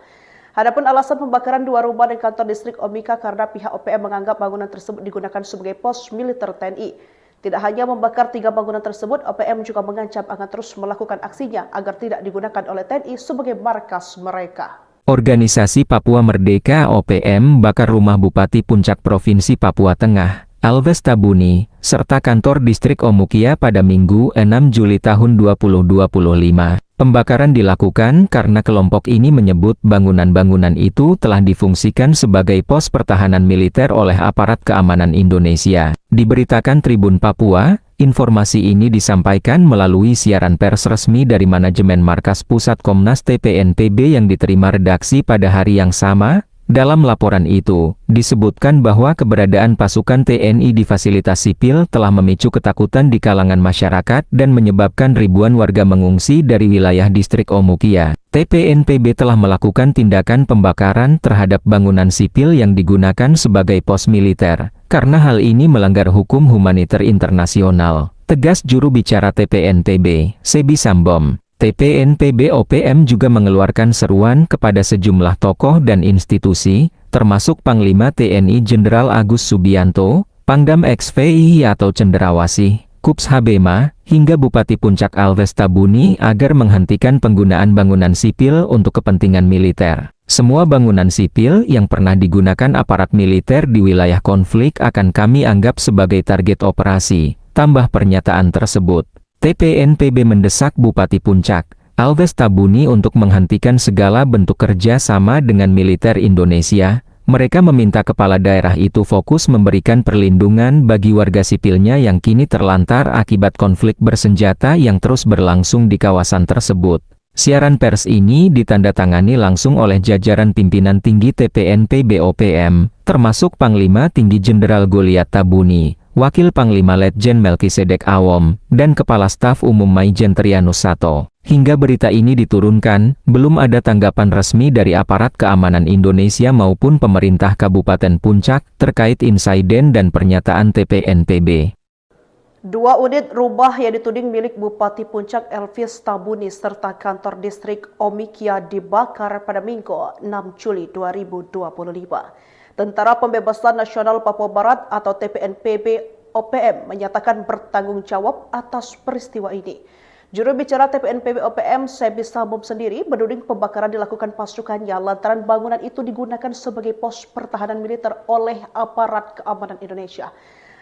Adapun alasan pembakaran dua rumah dan kantor distrik Omika karena pihak OPM menganggap bangunan tersebut digunakan sebagai pos militer TNI. Tidak hanya membakar 3 bangunan tersebut, OPM juga mengancam akan terus melakukan aksinya agar tidak digunakan oleh TNI sebagai markas mereka. Organisasi Papua Merdeka OPM bakar rumah Bupati Puncak Provinsi Papua Tengah, Elvis Tabuni, serta kantor distrik Omukia pada Minggu 6 Juli tahun 2025. Pembakaran dilakukan karena kelompok ini menyebut bangunan-bangunan itu telah difungsikan sebagai pos pertahanan militer oleh aparat keamanan Indonesia. Diberitakan Tribun Papua, informasi ini disampaikan melalui siaran pers resmi dari manajemen Markas Pusat Komnas TPNPB yang diterima redaksi pada hari yang sama. Dalam laporan itu, disebutkan bahwa keberadaan pasukan TNI di fasilitas sipil telah memicu ketakutan di kalangan masyarakat dan menyebabkan ribuan warga mengungsi dari wilayah distrik Omukia. TPNPB telah melakukan tindakan pembakaran terhadap bangunan sipil yang digunakan sebagai pos militer, karena hal ini melanggar hukum humaniter internasional, tegas juru bicara TPNPB, Sebi Sambom. TPNPB OPM juga mengeluarkan seruan kepada sejumlah tokoh dan institusi, termasuk Panglima TNI Jenderal Agus Subianto, Pangdam XVI atau Cenderawasih, Kups Habema, hingga Bupati Puncak Elvis Tabuni agar menghentikan penggunaan bangunan sipil untuk kepentingan militer. Semua bangunan sipil yang pernah digunakan aparat militer di wilayah konflik akan kami anggap sebagai target operasi, tambah pernyataan tersebut. TPNPB mendesak Bupati Puncak, Alves Tabuni untuk menghentikan segala bentuk kerja sama dengan militer Indonesia. Mereka meminta kepala daerah itu fokus memberikan perlindungan bagi warga sipilnya yang kini terlantar akibat konflik bersenjata yang terus berlangsung di kawasan tersebut. Siaran pers ini ditandatangani langsung oleh jajaran pimpinan tinggi TPNPB OPM, termasuk Panglima Tinggi Jenderal Goliat Tabuni, Wakil Panglima Letjen Melkisedek Awom, dan Kepala Staf Umum Maijen Trianus Sato. Hingga berita ini diturunkan, belum ada tanggapan resmi dari aparat keamanan Indonesia maupun pemerintah Kabupaten Puncak terkait insiden dan pernyataan TPNPB. 2 unit rumah yang dituding milik Bupati Puncak Elvis Tabuni serta kantor distrik Omikia dibakar pada Minggu 6 Juli 2025. Tentara Pembebasan Nasional Papua Barat atau TPNPB OPM menyatakan bertanggung jawab atas peristiwa ini. Juru bicara TPNPB OPM, Sebi Sambom sendiri menuding pembakaran dilakukan pasukannya lantaran bangunan itu digunakan sebagai pos pertahanan militer oleh aparat keamanan Indonesia.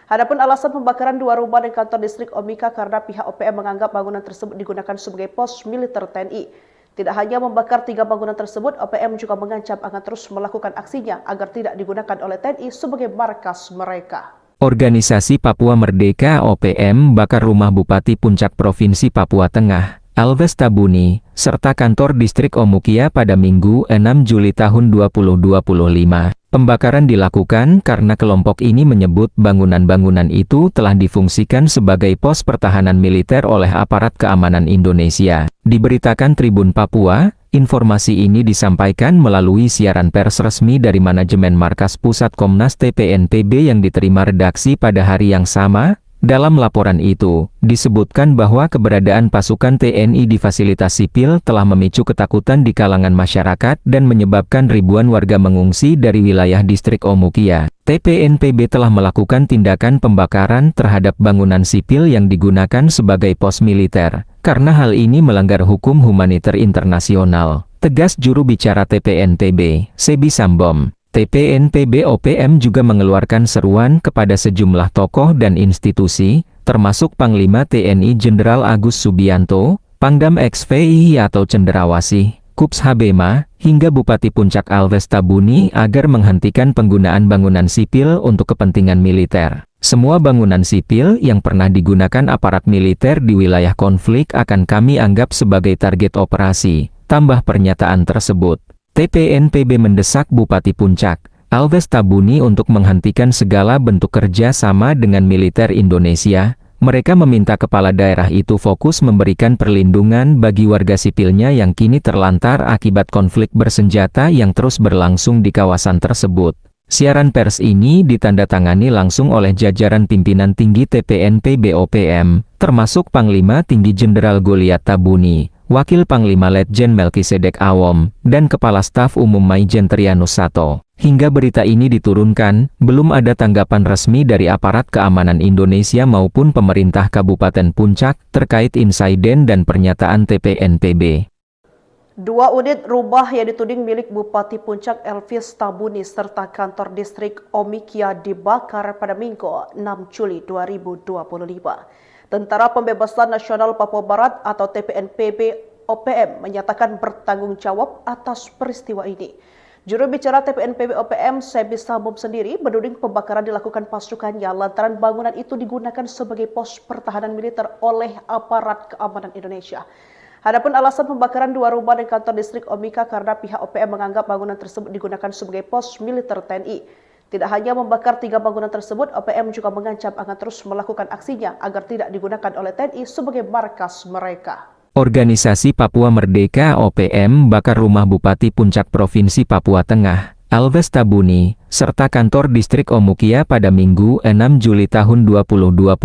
Adapun alasan pembakaran 2 rumah dan kantor distrik Omika karena pihak OPM menganggap bangunan tersebut digunakan sebagai pos militer TNI. Tidak hanya membakar 3 bangunan tersebut, OPM juga mengancam akan terus melakukan aksinya agar tidak digunakan oleh TNI sebagai markas mereka. Organisasi Papua Merdeka OPM bakar rumah Bupati Puncak Provinsi Papua Tengah, Alves Tabuni, serta kantor distrik Omukia pada Minggu 6 Juli tahun 2025. Pembakaran dilakukan karena kelompok ini menyebut bangunan-bangunan itu telah difungsikan sebagai pos pertahanan militer oleh aparat keamanan Indonesia. Diberitakan Tribun Papua, informasi ini disampaikan melalui siaran pers resmi dari manajemen Markas Pusat Komnas TPNPB yang diterima redaksi pada hari yang sama. Dalam laporan itu, disebutkan bahwa keberadaan pasukan TNI di fasilitas sipil telah memicu ketakutan di kalangan masyarakat dan menyebabkan ribuan warga mengungsi dari wilayah distrik Omukia. TPNPB telah melakukan tindakan pembakaran terhadap bangunan sipil yang digunakan sebagai pos militer, karena hal ini melanggar hukum humaniter internasional, tegas juru bicara TPNPB, Sebi Sambom. TPNPB OPM juga mengeluarkan seruan kepada sejumlah tokoh dan institusi, termasuk Panglima TNI Jenderal Agus Subianto, Pangdam XVI atau Cenderawasih, Kups Habema, hingga Bupati Puncak Alves Tabuni agar menghentikan penggunaan bangunan sipil untuk kepentingan militer. Semua bangunan sipil yang pernah digunakan aparat militer di wilayah konflik akan kami anggap sebagai target operasi, tambah pernyataan tersebut. TPNPB mendesak Bupati Puncak, Alves Tabuni untuk menghentikan segala bentuk kerja sama dengan militer Indonesia. Mereka meminta kepala daerah itu fokus memberikan perlindungan bagi warga sipilnya yang kini terlantar akibat konflik bersenjata yang terus berlangsung di kawasan tersebut. Siaran pers ini ditandatangani langsung oleh jajaran pimpinan tinggi TPNPB OPM, termasuk Panglima Tinggi Jenderal Goliat Tabuni, Wakil Panglima Letjen Melkisedek Awom, dan Kepala Staf Umum Maijen Trianus Sato. Hingga berita ini diturunkan, belum ada tanggapan resmi dari aparat keamanan Indonesia maupun pemerintah Kabupaten Puncak terkait insiden dan pernyataan TPNPB. 2 unit rumah yang dituding milik Bupati Puncak Elvis Tabuni serta kantor distrik Omikia dibakar pada Minggu 6 Juli 2025. Tentara Pembebasan Nasional Papua Barat atau TPNPB OPM menyatakan bertanggung jawab atas peristiwa ini. Juru bicara TPNPB OPM, Sebi Sambom sendiri menuding pembakaran dilakukan pasukannya lantaran bangunan itu digunakan sebagai pos pertahanan militer oleh aparat keamanan Indonesia. Adapun alasan pembakaran 2 rumah dan kantor distrik Omika karena pihak OPM menganggap bangunan tersebut digunakan sebagai pos militer TNI. Tidak hanya membakar 3 bangunan tersebut, OPM juga mengancam akan terus melakukan aksinya agar tidak digunakan oleh TNI sebagai markas mereka. Organisasi Papua Merdeka OPM bakar rumah Bupati Puncak Provinsi Papua Tengah, Alves Tabuni, serta kantor distrik Omukia pada Minggu 6 Juli tahun 2025.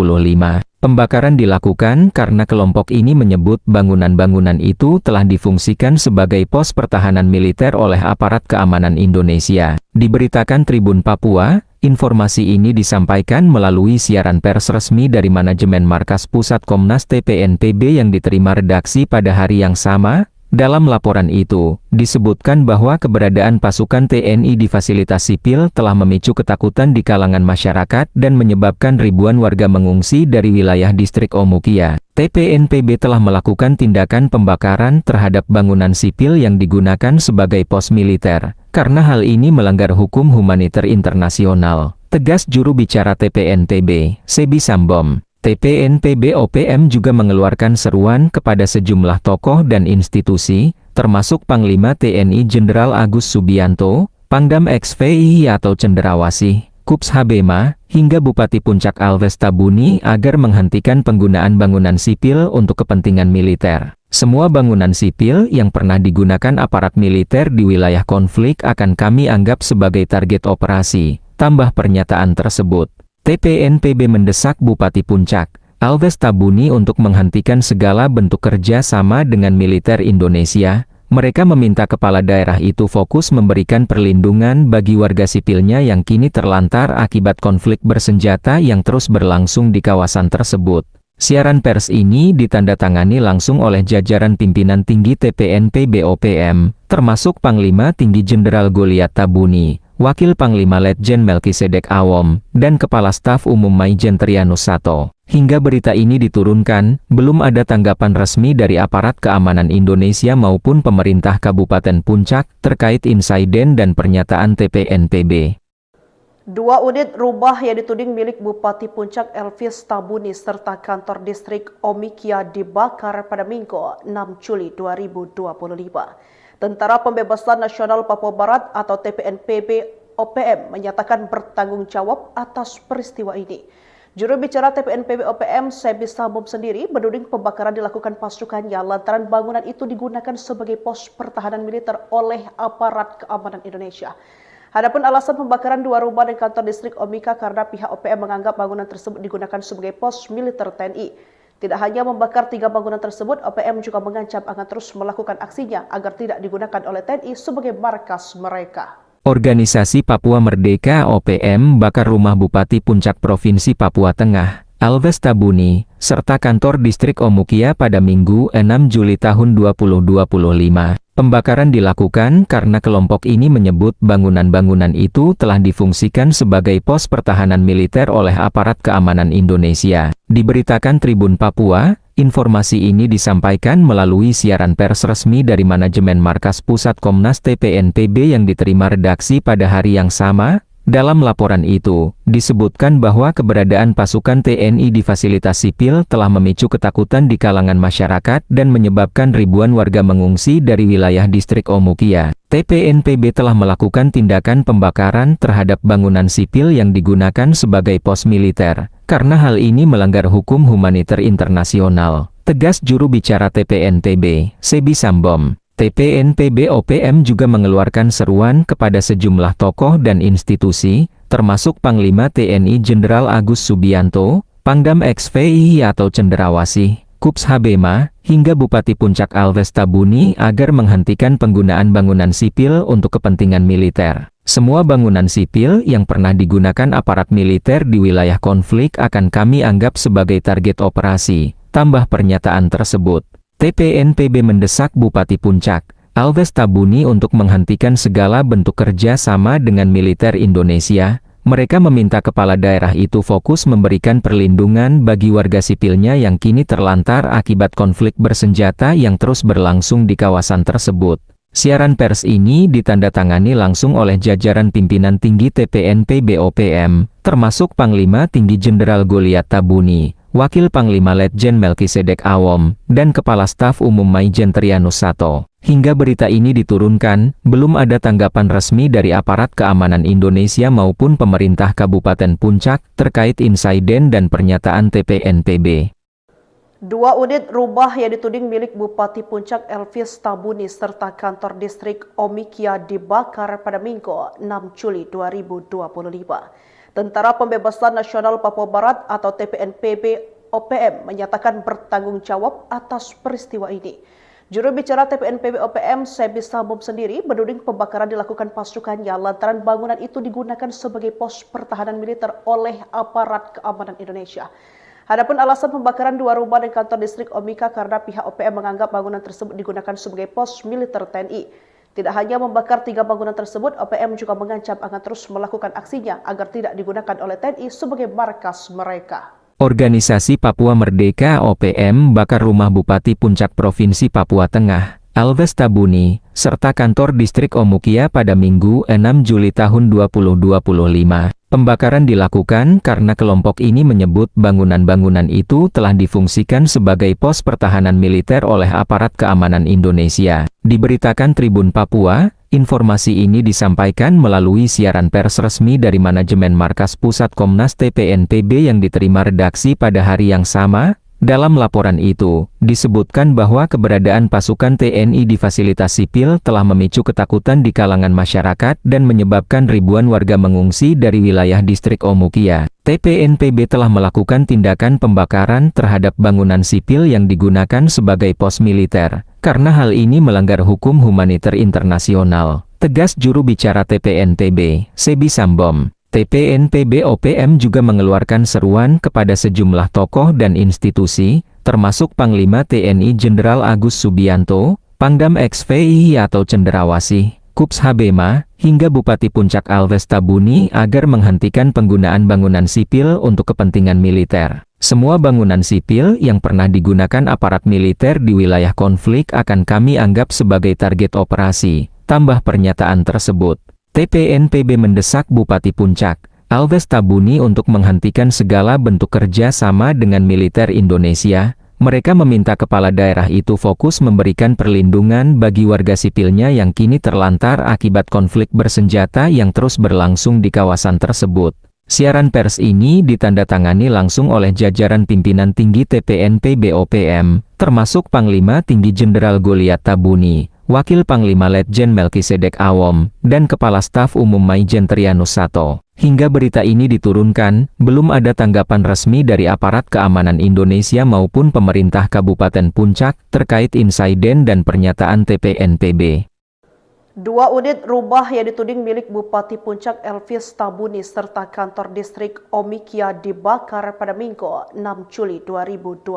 Pembakaran dilakukan karena kelompok ini menyebut bangunan-bangunan itu telah difungsikan sebagai pos pertahanan militer oleh aparat keamanan Indonesia. Diberitakan Tribun Papua, informasi ini disampaikan melalui siaran pers resmi dari manajemen Markas Pusat Komnas TPNPB yang diterima redaksi pada hari yang sama. Dalam laporan itu, disebutkan bahwa keberadaan pasukan TNI di fasilitas sipil telah memicu ketakutan di kalangan masyarakat dan menyebabkan ribuan warga mengungsi dari wilayah distrik Omukia. TPNPB telah melakukan tindakan pembakaran terhadap bangunan sipil yang digunakan sebagai pos militer, karena hal ini melanggar hukum humaniter internasional, tegas juru bicara TPNPB, Sebi Sambom. TPNPB OPM juga mengeluarkan seruan kepada sejumlah tokoh dan institusi, termasuk Panglima TNI Jenderal Agus Subianto, Pangdam XVI atau Cendrawasih, Kups Habema, hingga Bupati Puncak Alves Tabuni agar menghentikan penggunaan bangunan sipil untuk kepentingan militer. Semua bangunan sipil yang pernah digunakan aparat militer di wilayah konflik akan kami anggap sebagai target operasi, tambah pernyataan tersebut. TPNPB mendesak Bupati Puncak, Alves Tabuni untuk menghentikan segala bentuk kerja sama dengan militer Indonesia. Mereka meminta kepala daerah itu fokus memberikan perlindungan bagi warga sipilnya yang kini terlantar akibat konflik bersenjata yang terus berlangsung di kawasan tersebut. Siaran pers ini ditandatangani langsung oleh jajaran pimpinan tinggi TPNPB OPM, termasuk Panglima Tinggi Jenderal Goliat Tabuni, Wakil Panglima Letjen Melkisedek Awom, dan Kepala Staf Umum Maijen Trianus Sato. Hingga berita ini diturunkan, belum ada tanggapan resmi dari aparat keamanan Indonesia maupun pemerintah Kabupaten Puncak terkait insiden dan pernyataan TPNPB. 2 unit rumah yang dituding milik Bupati Puncak Elvis Tabuni serta kantor distrik Omikia dibakar pada Minggu 6 Juli 2025. Tentara Pembebasan Nasional Papua Barat atau TPNPB OPM menyatakan bertanggung jawab atas peristiwa ini. Juru bicara TPNPB OPM, Sebi Sambom sendiri menuding pembakaran dilakukan pasukannya lantaran bangunan itu digunakan sebagai pos pertahanan militer oleh aparat keamanan Indonesia. Adapun alasan pembakaran 2 rumah dan kantor distrik Omika karena pihak OPM menganggap bangunan tersebut digunakan sebagai pos militer TNI. Tidak hanya membakar 3 bangunan tersebut, OPM juga mengancam akan terus melakukan aksinya agar tidak digunakan oleh TNI sebagai markas mereka. Organisasi Papua Merdeka OPM bakar rumah Bupati Puncak Provinsi Papua Tengah, Alves Tabuni, serta kantor distrik Omukia pada Minggu 6 Juli tahun 2025. Pembakaran dilakukan karena kelompok ini menyebut bangunan-bangunan itu telah difungsikan sebagai pos pertahanan militer oleh aparat keamanan Indonesia. Diberitakan Tribun Papua, informasi ini disampaikan melalui siaran pers resmi dari manajemen Markas Pusat Komnas TPNPB yang diterima redaksi pada hari yang sama. Dalam laporan itu, disebutkan bahwa keberadaan pasukan TNI di fasilitas sipil telah memicu ketakutan di kalangan masyarakat dan menyebabkan ribuan warga mengungsi dari wilayah distrik Omukia. TPNPB telah melakukan tindakan pembakaran terhadap bangunan sipil yang digunakan sebagai pos militer, karena hal ini melanggar hukum humaniter internasional, tegas juru bicara TPNPB, Sebi Sambom. TPNPB OPM juga mengeluarkan seruan kepada sejumlah tokoh dan institusi, termasuk Panglima TNI Jenderal Agus Subianto, Pangdam XVI atau Cendrawasih, Kups Habema, hingga Bupati Puncak Alves Tabuni agar menghentikan penggunaan bangunan sipil untuk kepentingan militer. Semua bangunan sipil yang pernah digunakan aparat militer di wilayah konflik akan kami anggap sebagai target operasi, tambah pernyataan tersebut. TPNPB mendesak Bupati Puncak, Alves Tabuni untuk menghentikan segala bentuk kerja sama dengan militer Indonesia. Mereka meminta kepala daerah itu fokus memberikan perlindungan bagi warga sipilnya yang kini terlantar akibat konflik bersenjata yang terus berlangsung di kawasan tersebut. Siaran pers ini ditandatangani langsung oleh jajaran pimpinan tinggi TPNPB OPM, termasuk Panglima Tinggi Jenderal Goliat Tabuni, Wakil Panglima Letjen Melkisedek Awom, dan Kepala Staf Umum Maijen Trianus Sato. Hingga berita ini diturunkan, belum ada tanggapan resmi dari aparat keamanan Indonesia maupun pemerintah Kabupaten Puncak terkait insiden dan pernyataan TPNPB. 2 unit rumah yang dituding milik Bupati Puncak Elvis Tabuni serta kantor distrik Omikia dibakar pada Minggu 6 Juli 2025. Tentara Pembebasan Nasional Papua Barat atau TPNPB OPM menyatakan bertanggung jawab atas peristiwa ini. Juru bicara TPNPB OPM, Sebi Sambom sendiri menuding pembakaran dilakukan pasukannya lantaran bangunan itu digunakan sebagai pos pertahanan militer oleh aparat keamanan Indonesia. Adapun alasan pembakaran 2 rumah dan kantor distrik Omika karena pihak OPM menganggap bangunan tersebut digunakan sebagai pos militer TNI. Tidak hanya membakar 3 bangunan tersebut, OPM juga mengancam akan terus melakukan aksinya agar tidak digunakan oleh TNI sebagai markas mereka. Organisasi Papua Merdeka (OPM) bakar rumah Bupati Puncak Provinsi Papua Tengah, Alves Tabuni, serta kantor distrik Omukia pada Minggu 6 Juli tahun 2025. Pembakaran dilakukan karena kelompok ini menyebut bangunan-bangunan itu telah difungsikan sebagai pos pertahanan militer oleh aparat keamanan Indonesia. Diberitakan Tribun Papua, informasi ini disampaikan melalui siaran pers resmi dari manajemen Markas Pusat Komnas TPNPB yang diterima redaksi pada hari yang sama. Dalam laporan itu, disebutkan bahwa keberadaan pasukan TNI di fasilitas sipil telah memicu ketakutan di kalangan masyarakat dan menyebabkan ribuan warga mengungsi dari wilayah distrik Omukia. TPNPB telah melakukan tindakan pembakaran terhadap bangunan sipil yang digunakan sebagai pos militer, karena hal ini melanggar hukum humaniter internasional, tegas juru bicara TPNPB, Sebi Sambom. TPNPB OPM juga mengeluarkan seruan kepada sejumlah tokoh dan institusi, termasuk Panglima TNI Jenderal Agus Subianto, Pangdam XVI atau Cenderawasih, Kups Habema, hingga Bupati Puncak Alves Tabuni agar menghentikan penggunaan bangunan sipil untuk kepentingan militer. Semua bangunan sipil yang pernah digunakan aparat militer di wilayah konflik akan kami anggap sebagai target operasi, tambah pernyataan tersebut. TPNPB mendesak Bupati Puncak, Alves Tabuni untuk menghentikan segala bentuk kerja sama dengan militer Indonesia. Mereka meminta kepala daerah itu fokus memberikan perlindungan bagi warga sipilnya yang kini terlantar akibat konflik bersenjata yang terus berlangsung di kawasan tersebut. Siaran pers ini ditandatangani langsung oleh jajaran pimpinan tinggi TPNPB OPM, termasuk Panglima Tinggi Jenderal Goliat Tabuni, Wakil Panglima Letjen Melkisedek Awom, dan Kepala Staf Umum Maijen Trianus Sato. Hingga berita ini diturunkan, belum ada tanggapan resmi dari aparat keamanan Indonesia maupun pemerintah Kabupaten Puncak terkait insiden dan pernyataan TPNPB. 2 unit rumah yang dituding milik Bupati Puncak Elvis Tabuni serta kantor distrik Omikia dibakar pada Minggu 6 Juli 2025.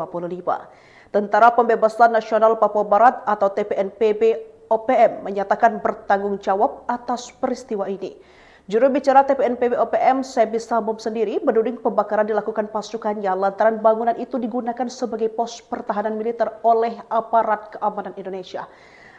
Tentara Pembebasan Nasional Papua Barat atau TPNPB OPM menyatakan bertanggung jawab atas peristiwa ini. Juru bicara TPNPB OPM, Sebi Sambom sendiri menuding pembakaran dilakukan pasukannya lantaran bangunan itu digunakan sebagai pos pertahanan militer oleh aparat keamanan Indonesia.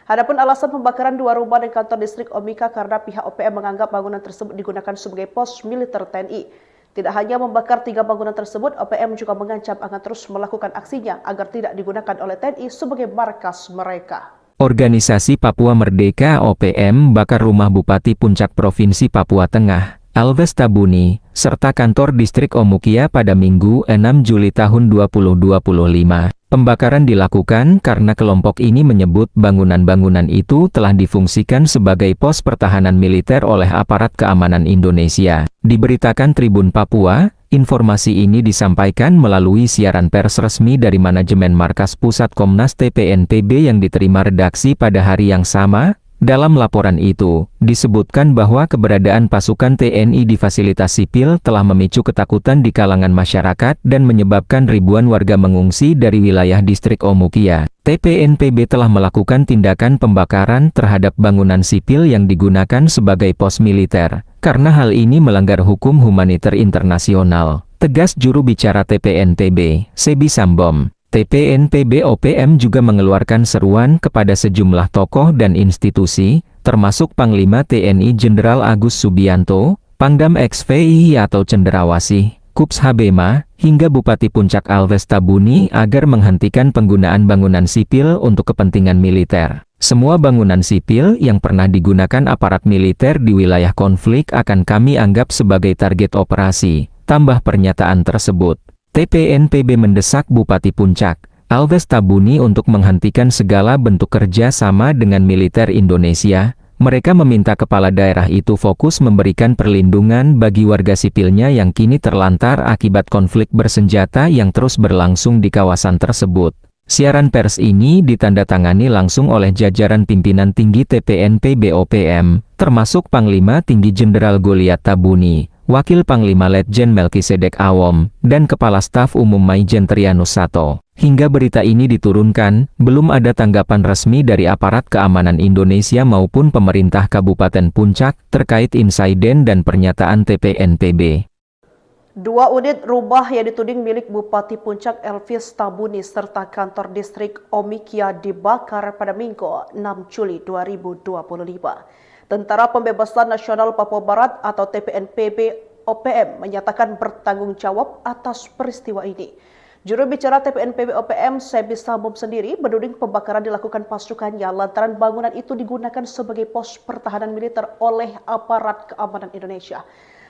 Adapun alasan pembakaran 2 rumah dan kantor distrik Omika karena pihak OPM menganggap bangunan tersebut digunakan sebagai pos militer TNI. Tidak hanya membakar 3 bangunan tersebut, OPM juga mengancam akan terus melakukan aksinya agar tidak digunakan oleh TNI sebagai markas mereka. Organisasi Papua Merdeka (OPM) bakar rumah Bupati Puncak Provinsi Papua Tengah, Alves Tabuni, serta kantor distrik Omukia pada Minggu 6 Juli tahun 2025. Pembakaran dilakukan karena kelompok ini menyebut bangunan-bangunan itu telah difungsikan sebagai pos pertahanan militer oleh aparat keamanan Indonesia. Diberitakan Tribun Papua, informasi ini disampaikan melalui siaran pers resmi dari manajemen Markas Pusat Komnas TPNPB yang diterima redaksi pada hari yang sama. Dalam laporan itu, disebutkan bahwa keberadaan pasukan TNI di fasilitas sipil telah memicu ketakutan di kalangan masyarakat dan menyebabkan ribuan warga mengungsi dari wilayah distrik Omukia. TPNPB telah melakukan tindakan pembakaran terhadap bangunan sipil yang digunakan sebagai pos militer, karena hal ini melanggar hukum humaniter internasional, tegas juru bicara TPNPB, Sebi Sambom. TPNPB OPM juga mengeluarkan seruan kepada sejumlah tokoh dan institusi, termasuk Panglima TNI Jenderal Agus Subianto, Pangdam XVI atau Cenderawasih, Kups Habema, hingga Bupati Puncak Alves Tabuni agar menghentikan penggunaan bangunan sipil untuk kepentingan militer. Semua bangunan sipil yang pernah digunakan aparat militer di wilayah konflik akan kami anggap sebagai target operasi, tambah pernyataan tersebut. TPNPB mendesak Bupati Puncak, Alves Tabuni untuk menghentikan segala bentuk kerja sama dengan militer Indonesia. Mereka meminta kepala daerah itu fokus memberikan perlindungan bagi warga sipilnya yang kini terlantar akibat konflik bersenjata yang terus berlangsung di kawasan tersebut. Siaran pers ini ditandatangani langsung oleh jajaran pimpinan tinggi TPNPB OPM, termasuk Panglima Tinggi Jenderal Goliat Tabuni, Wakil Panglima Letjen Melkisedek Awom, dan Kepala Staf Umum Maijen Trianus Sato. Hingga berita ini diturunkan, belum ada tanggapan resmi dari aparat keamanan Indonesia maupun pemerintah Kabupaten Puncak terkait insiden dan pernyataan TPNPB. 2 unit rumah yang dituding milik Bupati Puncak Elvis Tabuni serta kantor distrik Omikia dibakar pada Minggu 6 Juli 2025. Tentara Pembebasan Nasional Papua Barat atau TPNPB OPM menyatakan bertanggung jawab atas peristiwa ini. Juru bicara TPNPB OPM, Sebi Sambom sendiri menuding pembakaran dilakukan pasukannya lantaran bangunan itu digunakan sebagai pos pertahanan militer oleh aparat keamanan Indonesia.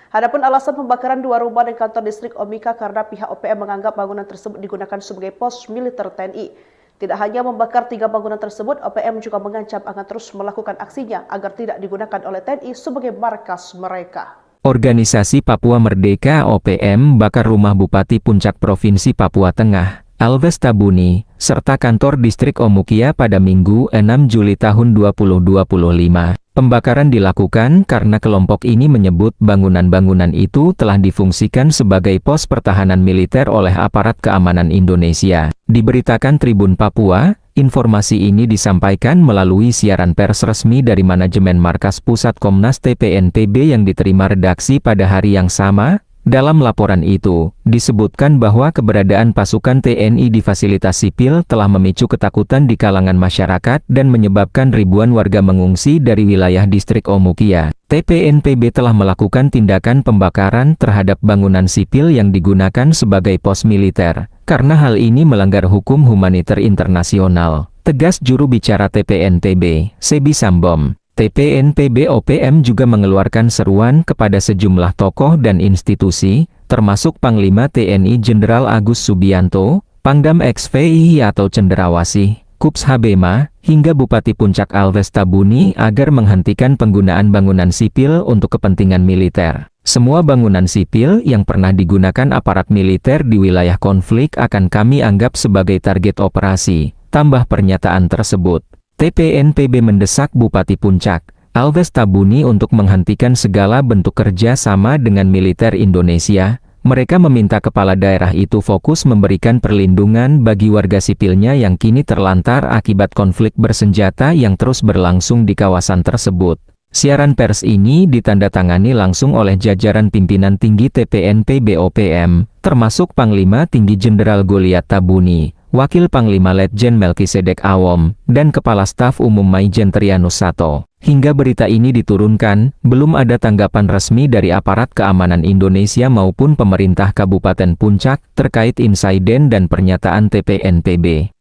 Adapun alasan pembakaran 2 rumah dan kantor distrik Omika karena pihak OPM menganggap bangunan tersebut digunakan sebagai pos militer TNI. Tidak hanya membakar 3 bangunan tersebut, OPM juga mengancam akan terus melakukan aksinya agar tidak digunakan oleh TNI sebagai markas mereka. Organisasi Papua Merdeka OPM bakar rumah Bupati Puncak Provinsi Papua Tengah, Alves Tabuni, serta kantor distrik Omukia pada Minggu 6 Juli tahun 2025. Pembakaran dilakukan karena kelompok ini menyebut bangunan-bangunan itu telah difungsikan sebagai pos pertahanan militer oleh aparat keamanan Indonesia. Diberitakan Tribun Papua, informasi ini disampaikan melalui siaran pers resmi dari manajemen Markas Pusat Komnas TPNPB yang diterima redaksi pada hari yang sama. Dalam laporan itu, disebutkan bahwa keberadaan pasukan TNI di fasilitas sipil telah memicu ketakutan di kalangan masyarakat dan menyebabkan ribuan warga mengungsi dari wilayah distrik Omukia. TPNPB telah melakukan tindakan pembakaran terhadap bangunan sipil yang digunakan sebagai pos militer, karena hal ini melanggar hukum humaniter internasional, tegas juru bicara TPNPB, Sebi Sambom. TPNPB OPM juga mengeluarkan seruan kepada sejumlah tokoh dan institusi, termasuk Panglima TNI Jenderal Agus Subianto, Pangdam XVI atau Cenderawasih, Kups Habema, hingga Bupati Puncak Alves Tabuni agar menghentikan penggunaan bangunan sipil untuk kepentingan militer. Semua bangunan sipil yang pernah digunakan aparat militer di wilayah konflik akan kami anggap sebagai target operasi, tambah pernyataan tersebut. TPNPB mendesak Bupati Puncak, Alves Tabuni untuk menghentikan segala bentuk kerja sama dengan militer Indonesia. Mereka meminta kepala daerah itu fokus memberikan perlindungan bagi warga sipilnya yang kini terlantar akibat konflik bersenjata yang terus berlangsung di kawasan tersebut. Siaran pers ini ditandatangani langsung oleh jajaran pimpinan tinggi TPNPB OPM, termasuk Panglima Tinggi Jenderal Goliat Tabuni, Wakil Panglima Letjen Melkisedek Awom, dan Kepala Staf Umum Maijen Trianus Sato. Hingga berita ini diturunkan, belum ada tanggapan resmi dari aparat keamanan Indonesia maupun pemerintah Kabupaten Puncak terkait insiden dan pernyataan TPNPB.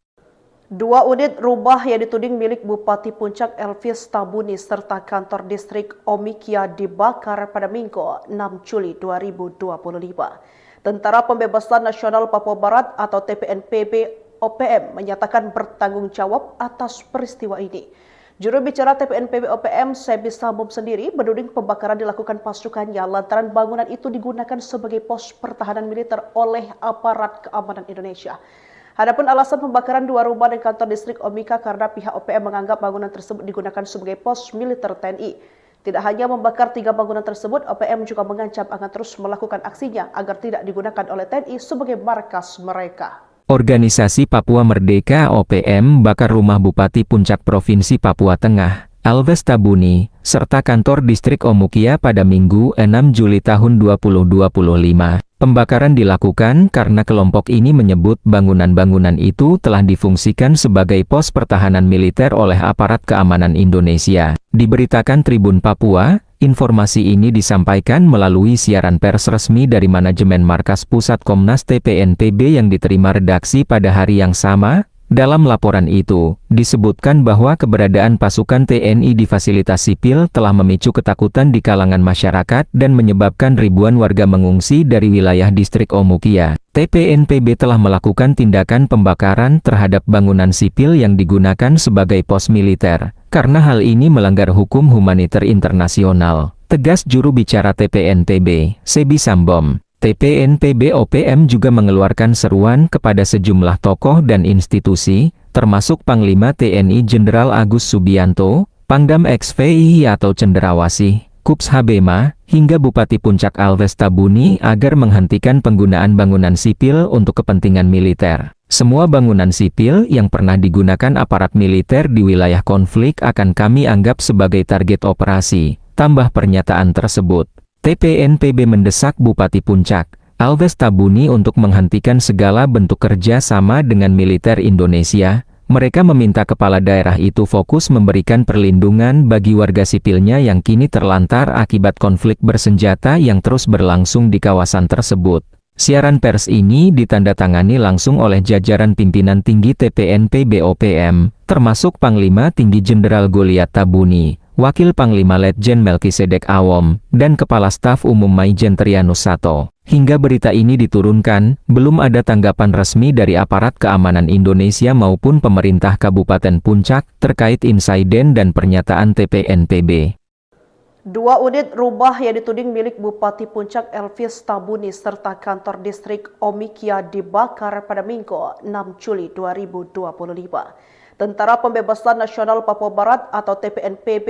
2 unit rumah yang dituding milik Bupati Puncak Elvis Tabuni serta kantor distrik Omikia dibakar pada Minggu 6 Juli 2025. Tentara Pembebasan Nasional Papua Barat atau TPNPB OPM menyatakan bertanggung jawab atas peristiwa ini. Juru bicara TPNPB OPM, Sebi Sambom sendiri menuding pembakaran dilakukan pasukannya lantaran bangunan itu digunakan sebagai pos pertahanan militer oleh aparat keamanan Indonesia. Adapun alasan pembakaran 2 rumah dan kantor distrik Omika karena pihak OPM menganggap bangunan tersebut digunakan sebagai pos militer TNI. Tidak hanya membakar 3 bangunan tersebut, OPM juga mengancam akan terus melakukan aksinya agar tidak digunakan oleh TNI sebagai markas mereka. Organisasi Papua Merdeka OPM bakar rumah Bupati Puncak Provinsi Papua Tengah, Alves Tabuni, serta kantor distrik Omukia pada Minggu 6 Juli tahun 2025. Pembakaran dilakukan karena kelompok ini menyebut bangunan-bangunan itu telah difungsikan sebagai pos pertahanan militer oleh aparat keamanan Indonesia. Diberitakan Tribun Papua, informasi ini disampaikan melalui siaran pers resmi dari manajemen Markas Pusat Komnas TPNPB yang diterima redaksi pada hari yang sama. Dalam laporan itu, disebutkan bahwa keberadaan pasukan TNI di fasilitas sipil telah memicu ketakutan di kalangan masyarakat dan menyebabkan ribuan warga mengungsi dari wilayah distrik Omukia. TPNPB telah melakukan tindakan pembakaran terhadap bangunan sipil yang digunakan sebagai pos militer, karena hal ini melanggar hukum humaniter internasional, tegas juru bicara TPNPB, Sebi Sambom. TPNPB OPM juga mengeluarkan seruan kepada sejumlah tokoh dan institusi, termasuk Panglima TNI Jenderal Agus Subianto, Pangdam XVI atau Cenderawasih, Kups Habema, hingga Bupati Puncak Alves Tabuni agar menghentikan penggunaan bangunan sipil untuk kepentingan militer. Semua bangunan sipil yang pernah digunakan aparat militer di wilayah konflik akan kami anggap sebagai target operasi, tambah pernyataan tersebut. TPNPB mendesak Bupati Puncak Alves Tabuni untuk menghentikan segala bentuk kerja sama dengan militer Indonesia. Mereka meminta kepala daerah itu fokus memberikan perlindungan bagi warga sipilnya yang kini terlantar akibat konflik bersenjata yang terus berlangsung di kawasan tersebut. Siaran pers ini ditandatangani langsung oleh jajaran pimpinan tinggi TPNPB OPM, termasuk Panglima Tinggi Jenderal Goliat Tabuni, Wakil Panglima Letjen Melkisedek Awom, dan Kepala Staf Umum Maijen Trianus Sato. Hingga berita ini diturunkan, belum ada tanggapan resmi dari aparat keamanan Indonesia maupun pemerintah Kabupaten Puncak terkait insiden dan pernyataan TPNPB. 2 unit rumah yang dituding milik Bupati Puncak Elvis Tabuni serta kantor distrik Omikia dibakar pada Minggu 6 Juli 2025. Tentara Pembebasan Nasional Papua Barat atau TPNPB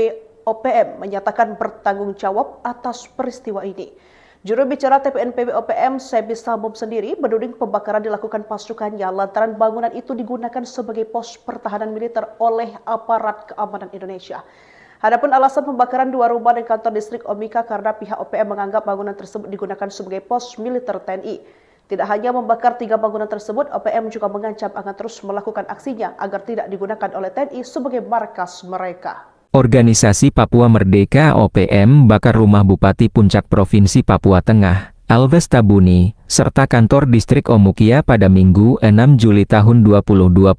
OPM menyatakan bertanggung jawab atas peristiwa ini. Juru bicara TPNPB OPM, Sebi Sambom sendiri menuding pembakaran dilakukan pasukannya lantaran bangunan itu digunakan sebagai pos pertahanan militer oleh aparat keamanan Indonesia. Adapun alasan pembakaran 2 rumah dan kantor distrik Omika karena pihak OPM menganggap bangunan tersebut digunakan sebagai pos militer TNI. Tidak hanya membakar 3 bangunan tersebut, OPM juga mengancam akan terus melakukan aksinya agar tidak digunakan oleh TNI sebagai markas mereka. Organisasi Papua Merdeka OPM bakar rumah Bupati Puncak Provinsi Papua Tengah, Alves Tabuni, serta kantor distrik Omukia pada Minggu 6 Juli tahun 2025.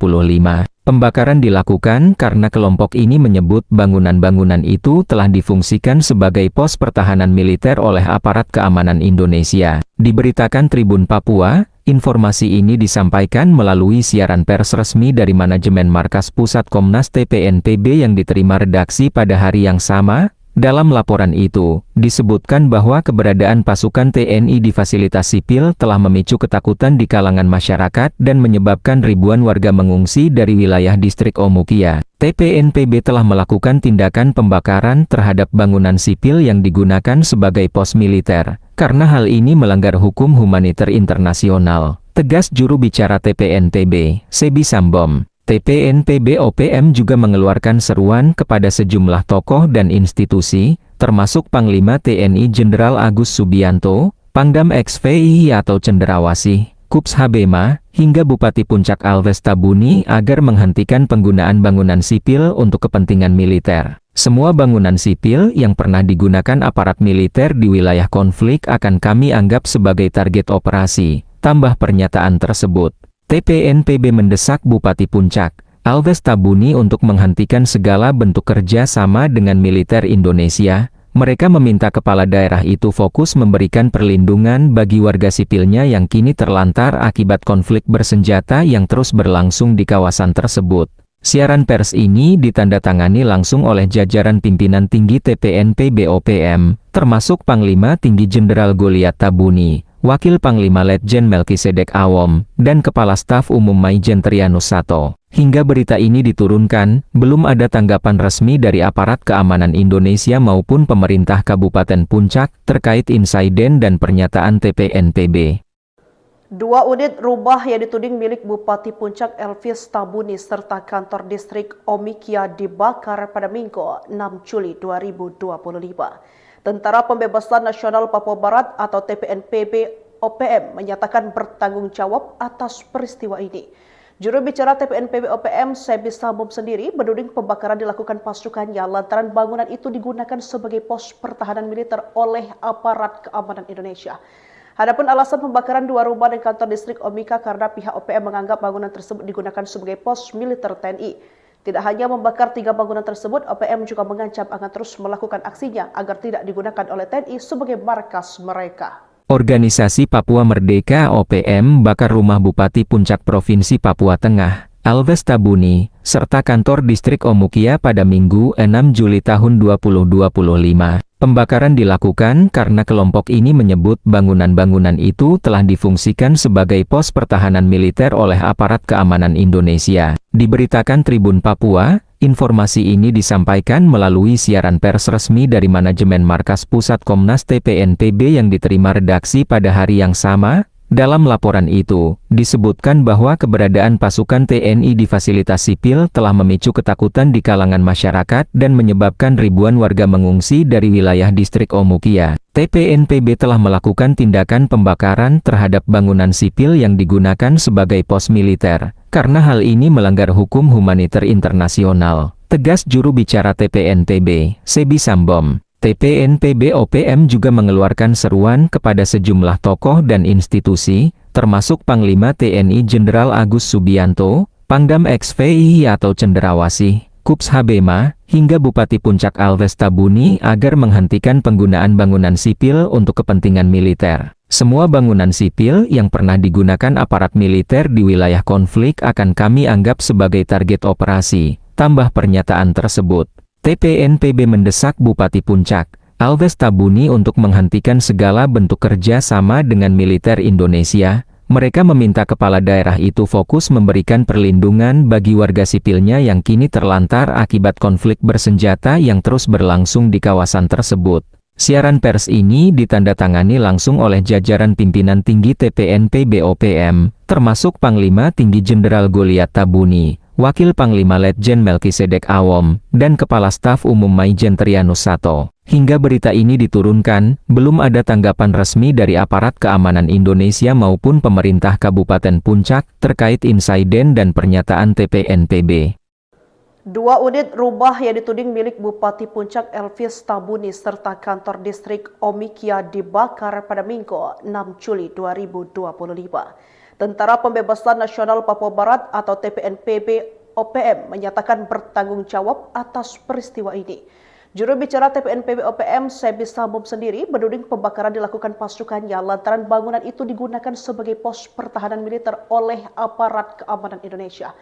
Pembakaran dilakukan karena kelompok ini menyebut bangunan-bangunan itu telah difungsikan sebagai pos pertahanan militer oleh aparat keamanan Indonesia. Diberitakan Tribun Papua, informasi ini disampaikan melalui siaran pers resmi dari manajemen Markas Pusat Komnas TPNPB yang diterima redaksi pada hari yang sama. Dalam laporan itu, disebutkan bahwa keberadaan pasukan TNI di fasilitas sipil telah memicu ketakutan di kalangan masyarakat dan menyebabkan ribuan warga mengungsi dari wilayah distrik Omukia. TPNPB telah melakukan tindakan pembakaran terhadap bangunan sipil yang digunakan sebagai pos militer, karena hal ini melanggar hukum humaniter internasional, tegas juru bicara TPNPB, Sebi Sambom. TPNPB OPM juga mengeluarkan seruan kepada sejumlah tokoh dan institusi, termasuk Panglima TNI Jenderal Agus Subianto, Pangdam XVI atau Cenderawasih, Kups Habema, hingga Bupati Puncak Alves Tabuni agar menghentikan penggunaan bangunan sipil untuk kepentingan militer. Semua bangunan sipil yang pernah digunakan aparat militer di wilayah konflik akan kami anggap sebagai target operasi, tambah pernyataan tersebut. TPNPB mendesak Bupati Puncak, Alves Tabuni untuk menghentikan segala bentuk kerja sama dengan militer Indonesia. Mereka meminta kepala daerah itu fokus memberikan perlindungan bagi warga sipilnya yang kini terlantar akibat konflik bersenjata yang terus berlangsung di kawasan tersebut. Siaran pers ini ditandatangani langsung oleh jajaran pimpinan tinggi TPNPB OPM, termasuk Panglima Tinggi Jenderal Goliat Tabuni, Wakil Panglima Letjen Melkisedek Awom, dan Kepala Staf Umum Maijen Trianus Sato. Hingga berita ini diturunkan, belum ada tanggapan resmi dari aparat keamanan Indonesia maupun pemerintah Kabupaten Puncak terkait insiden dan pernyataan TPNPB. 2 unit rumah yang dituding milik Bupati Puncak Elvis Tabuni serta kantor distrik Omikia dibakar pada Minggu 6 Juli 2025. Tentara Pembebasan Nasional Papua Barat atau TPNPB OPM menyatakan bertanggung jawab atas peristiwa ini. Juru bicara TPNPB OPM, Sebi Sambom sendiri menuding pembakaran dilakukan pasukannya lantaran bangunan itu digunakan sebagai pos pertahanan militer oleh aparat keamanan Indonesia. Adapun alasan pembakaran 2 rumah dan kantor distrik Omika karena pihak OPM menganggap bangunan tersebut digunakan sebagai pos militer TNI. Tidak hanya membakar 3 bangunan tersebut, OPM juga mengancam akan terus melakukan aksinya agar tidak digunakan oleh TNI sebagai markas mereka. Organisasi Papua Merdeka OPM bakar rumah Bupati Puncak Provinsi Papua Tengah, Alves Tabuni, serta kantor distrik Omukia pada Minggu 6 Juli tahun 2025. Pembakaran dilakukan karena kelompok ini menyebut bangunan-bangunan itu telah difungsikan sebagai pos pertahanan militer oleh aparat keamanan Indonesia. Diberitakan Tribun Papua, Informasi ini disampaikan melalui siaran pers resmi dari manajemen Markas Pusat Komnas TPNPB yang diterima redaksi pada hari yang sama. Dalam laporan itu, disebutkan bahwa keberadaan pasukan TNI di fasilitas sipil telah memicu ketakutan di kalangan masyarakat dan menyebabkan ribuan warga mengungsi dari wilayah distrik Omukia. TPNPB telah melakukan tindakan pembakaran terhadap bangunan sipil yang digunakan sebagai pos militer, karena hal ini melanggar hukum humaniter internasional, tegas juru bicara TPNPB, Sebi Sambom. TPNPB OPM juga mengeluarkan seruan kepada sejumlah tokoh dan institusi, termasuk Panglima TNI Jenderal Agus Subianto, Pangdam XVI atau Cenderawasih, Kups Habema, hingga Bupati Puncak Alves Tabuni agar menghentikan penggunaan bangunan sipil untuk kepentingan militer. Semua bangunan sipil yang pernah digunakan aparat militer di wilayah konflik akan kami anggap sebagai target operasi, tambah pernyataan tersebut. TPNPB mendesak Bupati Puncak, Alves Tabuni untuk menghentikan segala bentuk kerja sama dengan militer Indonesia. Mereka meminta kepala daerah itu fokus memberikan perlindungan bagi warga sipilnya yang kini terlantar akibat konflik bersenjata yang terus berlangsung di kawasan tersebut. Siaran pers ini ditandatangani langsung oleh jajaran pimpinan tinggi TPNPB OPM, termasuk Panglima Tinggi Jenderal Goliat Tabuni, Wakil Panglima Letjen Melkisedek Awom, dan Kepala Staf Umum Maijen Trianus Sato. Hingga berita ini diturunkan, belum ada tanggapan resmi dari aparat keamanan Indonesia maupun pemerintah Kabupaten Puncak terkait insiden dan pernyataan TPNPB. 2 unit rumah yang dituding milik Bupati Puncak Elvis Tabuni serta kantor distrik Omikia dibakar pada Minggu 6 Juli 2025. Tentara Pembebasan Nasional Papua Barat atau TPNPB OPM menyatakan bertanggung jawab atas peristiwa ini. Juru bicara TPNPB OPM, Sebi Sambom sendiri menuding pembakaran dilakukan pasukannya lantaran bangunan itu digunakan sebagai pos pertahanan militer oleh aparat keamanan Indonesia.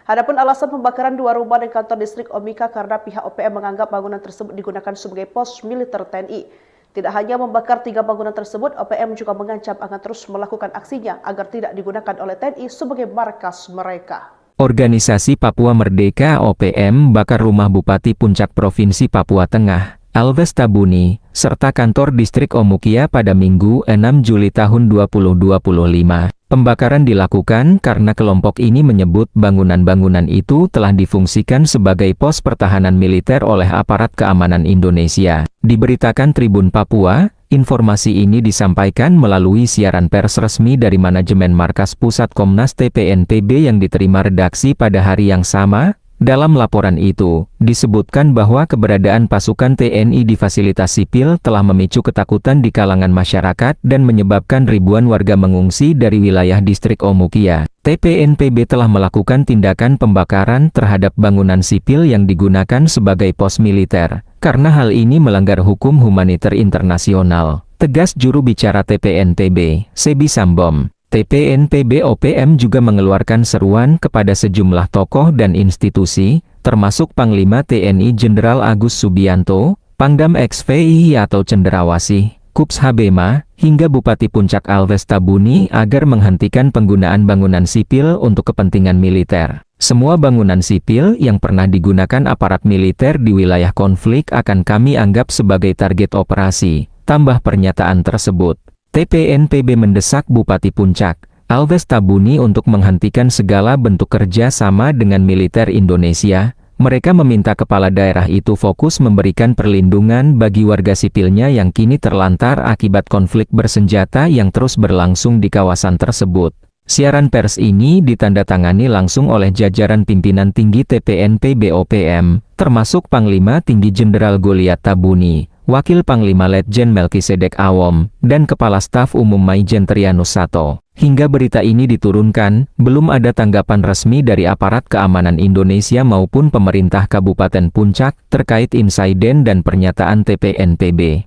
Adapun alasan pembakaran 2 rumah dan kantor distrik Omika karena pihak OPM menganggap bangunan tersebut digunakan sebagai pos militer TNI. Tidak hanya membakar 3 bangunan tersebut, OPM juga mengancam akan terus melakukan aksinya agar tidak digunakan oleh TNI sebagai markas mereka. Organisasi Papua Merdeka OPM bakar rumah Bupati Puncak Provinsi Papua Tengah, Alves Tabuni, serta kantor distrik Omukia pada Minggu 6 Juli tahun 2025. Pembakaran dilakukan karena kelompok ini menyebut bangunan-bangunan itu telah difungsikan sebagai pos pertahanan militer oleh aparat keamanan Indonesia. Diberitakan Tribun Papua, informasi ini disampaikan melalui siaran pers resmi dari manajemen Markas Pusat Komnas TPNPB yang diterima redaksi pada hari yang sama. Dalam laporan itu, disebutkan bahwa keberadaan pasukan TNI di fasilitas sipil telah memicu ketakutan di kalangan masyarakat dan menyebabkan ribuan warga mengungsi dari wilayah distrik Omukia. TPNPB telah melakukan tindakan pembakaran terhadap bangunan sipil yang digunakan sebagai pos militer, karena hal ini melanggar hukum humaniter internasional, tegas juru bicara TPNPB, Sebi Sambom. TPNPB OPM juga mengeluarkan seruan kepada sejumlah tokoh dan institusi, termasuk Panglima TNI Jenderal Agus Subianto, Pangdam XVI atau Cenderawasih, Kups Habema, hingga Bupati Puncak Alves Tabuni agar menghentikan penggunaan bangunan sipil untuk kepentingan militer. Semua bangunan sipil yang pernah digunakan aparat militer di wilayah konflik akan kami anggap sebagai target operasi, tambah pernyataan tersebut. TPNPB mendesak Bupati Puncak, Alves Tabuni untuk menghentikan segala bentuk kerja sama dengan militer Indonesia. Mereka meminta kepala daerah itu fokus memberikan perlindungan bagi warga sipilnya yang kini terlantar akibat konflik bersenjata yang terus berlangsung di kawasan tersebut. Siaran pers ini ditandatangani langsung oleh jajaran pimpinan tinggi TPNPB OPM, termasuk Panglima Tinggi Jenderal Goliat Tabuni, Wakil Panglima Letjen Melkisedek Awom, dan Kepala Staf Umum Maijen Trianus Sato. Hingga berita ini diturunkan, belum ada tanggapan resmi dari aparat keamanan Indonesia maupun pemerintah Kabupaten Puncak terkait insiden dan pernyataan TPNPB.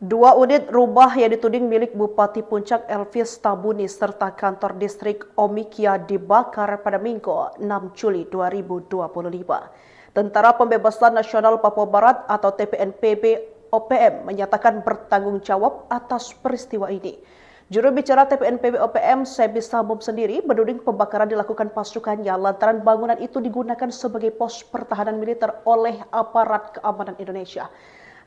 2 unit rumah yang dituding milik Bupati Puncak Elvis Tabuni serta kantor distrik Omikia dibakar pada Minggu 6 Juli 2025. Tentara Pembebasan Nasional Papua Barat atau TPNPB OPM menyatakan bertanggung jawab atas peristiwa ini. Juru bicara TPNPB OPM Sebi Sambom sendiri menuding pembakaran dilakukan pasukannya lantaran bangunan itu digunakan sebagai pos pertahanan militer oleh aparat keamanan Indonesia.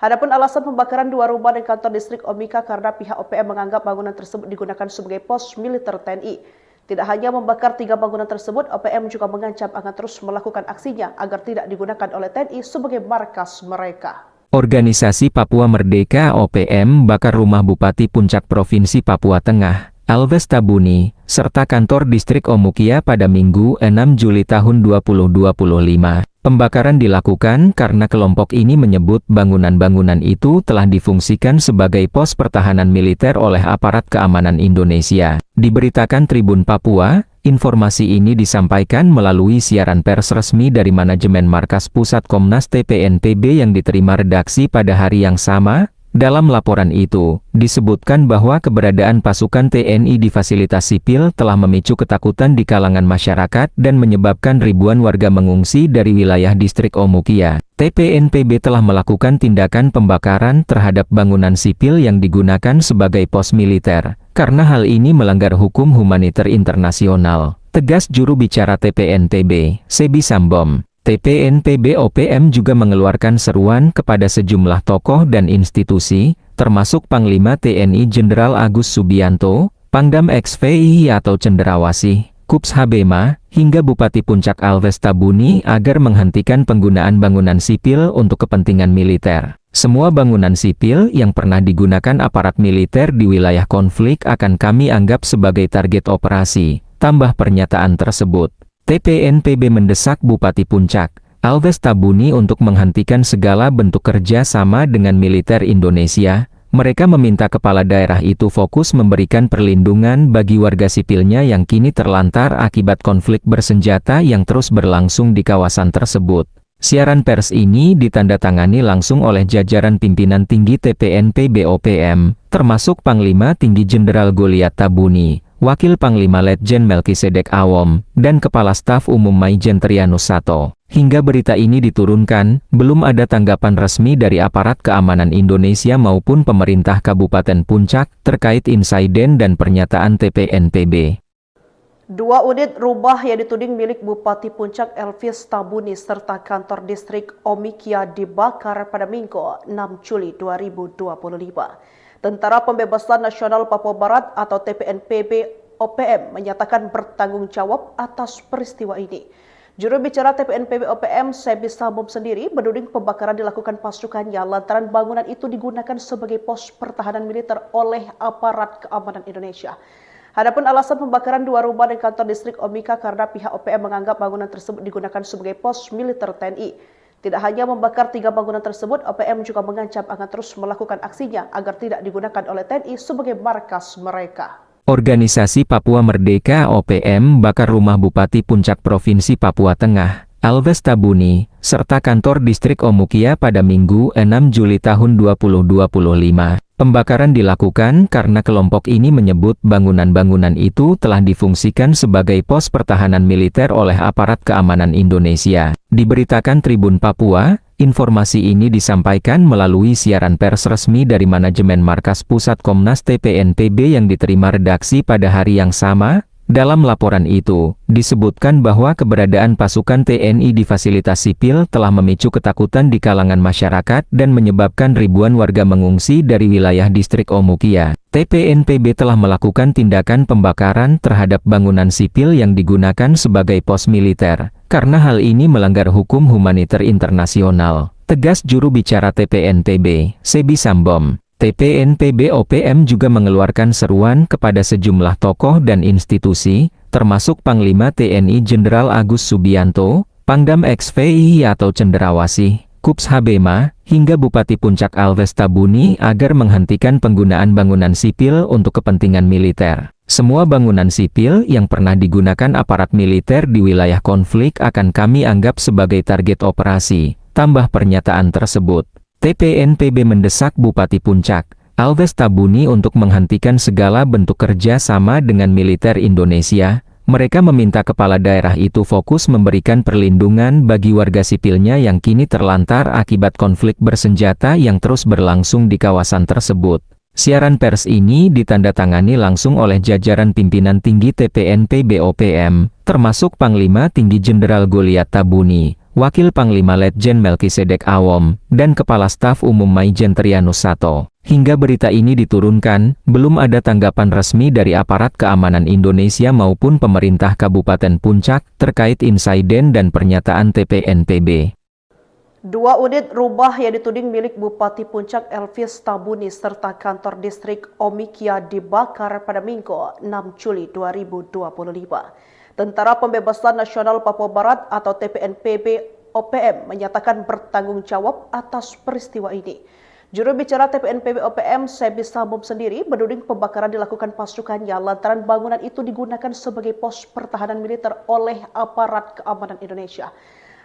Adapun alasan pembakaran 2 rumah dan kantor distrik Omika karena pihak OPM menganggap bangunan tersebut digunakan sebagai pos militer TNI. Tidak hanya membakar 3 bangunan tersebut, OPM juga mengancam akan terus melakukan aksinya agar tidak digunakan oleh TNI sebagai markas mereka. Organisasi Papua Merdeka (OPM) bakar rumah Bupati Puncak Provinsi Papua Tengah, Alves Tabuni, serta kantor distrik Omukia pada Minggu 6 Juli tahun 2025. Pembakaran dilakukan karena kelompok ini menyebut bangunan-bangunan itu telah difungsikan sebagai pos pertahanan militer oleh aparat keamanan Indonesia. Diberitakan Tribun Papua, informasi ini disampaikan melalui siaran pers resmi dari manajemen Markas Pusat Komnas TPNPB yang diterima redaksi pada hari yang sama. Dalam laporan itu, disebutkan bahwa keberadaan pasukan TNI di fasilitas sipil telah memicu ketakutan di kalangan masyarakat dan menyebabkan ribuan warga mengungsi dari wilayah distrik Omukia. TPNPB telah melakukan tindakan pembakaran terhadap bangunan sipil yang digunakan sebagai pos militer, karena hal ini melanggar hukum humaniter internasional, tegas juru bicara TPNPB, Sebi Sambom. TPNPB OPM juga mengeluarkan seruan kepada sejumlah tokoh dan institusi, termasuk Panglima TNI Jenderal Agus Subianto, Pangdam XVI atau Cenderawasih, Kups Habema, hingga Bupati Puncak Alves Tabuni agar menghentikan penggunaan bangunan sipil untuk kepentingan militer. Semua bangunan sipil yang pernah digunakan aparat militer di wilayah konflik akan kami anggap sebagai target operasi, tambah pernyataan tersebut. TPNPB mendesak Bupati Puncak, Alves Tabuni untuk menghentikan segala bentuk kerja sama dengan militer Indonesia. Mereka meminta kepala daerah itu fokus memberikan perlindungan bagi warga sipilnya yang kini terlantar akibat konflik bersenjata yang terus berlangsung di kawasan tersebut. Siaran pers ini ditandatangani langsung oleh jajaran pimpinan tinggi TPNPB OPM, termasuk Panglima Tinggi Jenderal Goliat Tabuni, Wakil Panglima Letjen Melkisedek Awom, dan Kepala Staf Umum Maijen Trianus Sato. Hingga berita ini diturunkan, belum ada tanggapan resmi dari aparat keamanan Indonesia maupun pemerintah Kabupaten Puncak terkait insiden dan pernyataan TPNPB. 2 unit rumah yang dituding milik Bupati Puncak Elvis Tabuni serta kantor distrik Omikia dibakar pada Minggu 6 Juli 2025. Tentara Pembebasan Nasional Papua Barat atau TPNPB OPM menyatakan bertanggung jawab atas peristiwa ini. Juru bicara TPNPB OPM Sebi Sambom sendiri menuding pembakaran dilakukan pasukannya lantaran bangunan itu digunakan sebagai pos pertahanan militer oleh aparat keamanan Indonesia. Adapun alasan pembakaran 2 rumah dan kantor distrik Omika karena pihak OPM menganggap bangunan tersebut digunakan sebagai pos militer TNI. Tidak hanya membakar 3 bangunan tersebut, OPM juga mengancam akan terus melakukan aksinya agar tidak digunakan oleh TNI sebagai markas mereka. Organisasi Papua Merdeka (OPM) bakar rumah Bupati Puncak Provinsi Papua Tengah, Alves Tabuni, serta kantor distrik Omukia pada Minggu 6 Juli tahun 2025. Pembakaran dilakukan karena kelompok ini menyebut bangunan-bangunan itu telah difungsikan sebagai pos pertahanan militer oleh aparat keamanan Indonesia. Diberitakan Tribun Papua, informasi ini disampaikan melalui siaran pers resmi dari manajemen Markas Pusat Komnas TPNPB yang diterima redaksi pada hari yang sama. Dalam laporan itu, disebutkan bahwa keberadaan pasukan TNI di fasilitas sipil telah memicu ketakutan di kalangan masyarakat dan menyebabkan ribuan warga mengungsi dari wilayah distrik Omukia. TPNPB telah melakukan tindakan pembakaran terhadap bangunan sipil yang digunakan sebagai pos militer, karena hal ini melanggar hukum humaniter internasional, tegas juru bicara TPNPB, Sebi Sambom. TPNPB OPM juga mengeluarkan seruan kepada sejumlah tokoh dan institusi, termasuk Panglima TNI Jenderal Agus Subianto, Pangdam XVI atau Cenderawasih, Kups Habema, hingga Bupati Puncak Alves Tabuni agar menghentikan penggunaan bangunan sipil untuk kepentingan militer. Semua bangunan sipil yang pernah digunakan aparat militer di wilayah konflik akan kami anggap sebagai target operasi, tambah pernyataan tersebut. TPNPB mendesak Bupati Puncak, Alves Tabuni untuk menghentikan segala bentuk kerja sama dengan militer Indonesia. Mereka meminta kepala daerah itu fokus memberikan perlindungan bagi warga sipilnya yang kini terlantar akibat konflik bersenjata yang terus berlangsung di kawasan tersebut. Siaran pers ini ditandatangani langsung oleh jajaran pimpinan tinggi TPNPB OPM, termasuk Panglima Tinggi Jenderal Goliat Tabuni, Wakil Panglima Letjen Melkisedek Awom, dan Kepala Staf Umum Maijen Trianus Sato. Hingga berita ini diturunkan, belum ada tanggapan resmi dari aparat keamanan Indonesia maupun pemerintah Kabupaten Puncak terkait insiden dan pernyataan TPNPB. 2 unit rumah yang dituding milik Bupati Puncak Elvis Tabuni serta kantor distrik Omikia dibakar pada Minggu 6 Juli 2025. Tentara Pembebasan Nasional Papua Barat atau TPNPB OPM menyatakan bertanggung jawab atas peristiwa ini. Juru bicara TPNPB OPM, Sebi Sambom sendiri menuding pembakaran dilakukan pasukannya lantaran bangunan itu digunakan sebagai pos pertahanan militer oleh aparat keamanan Indonesia.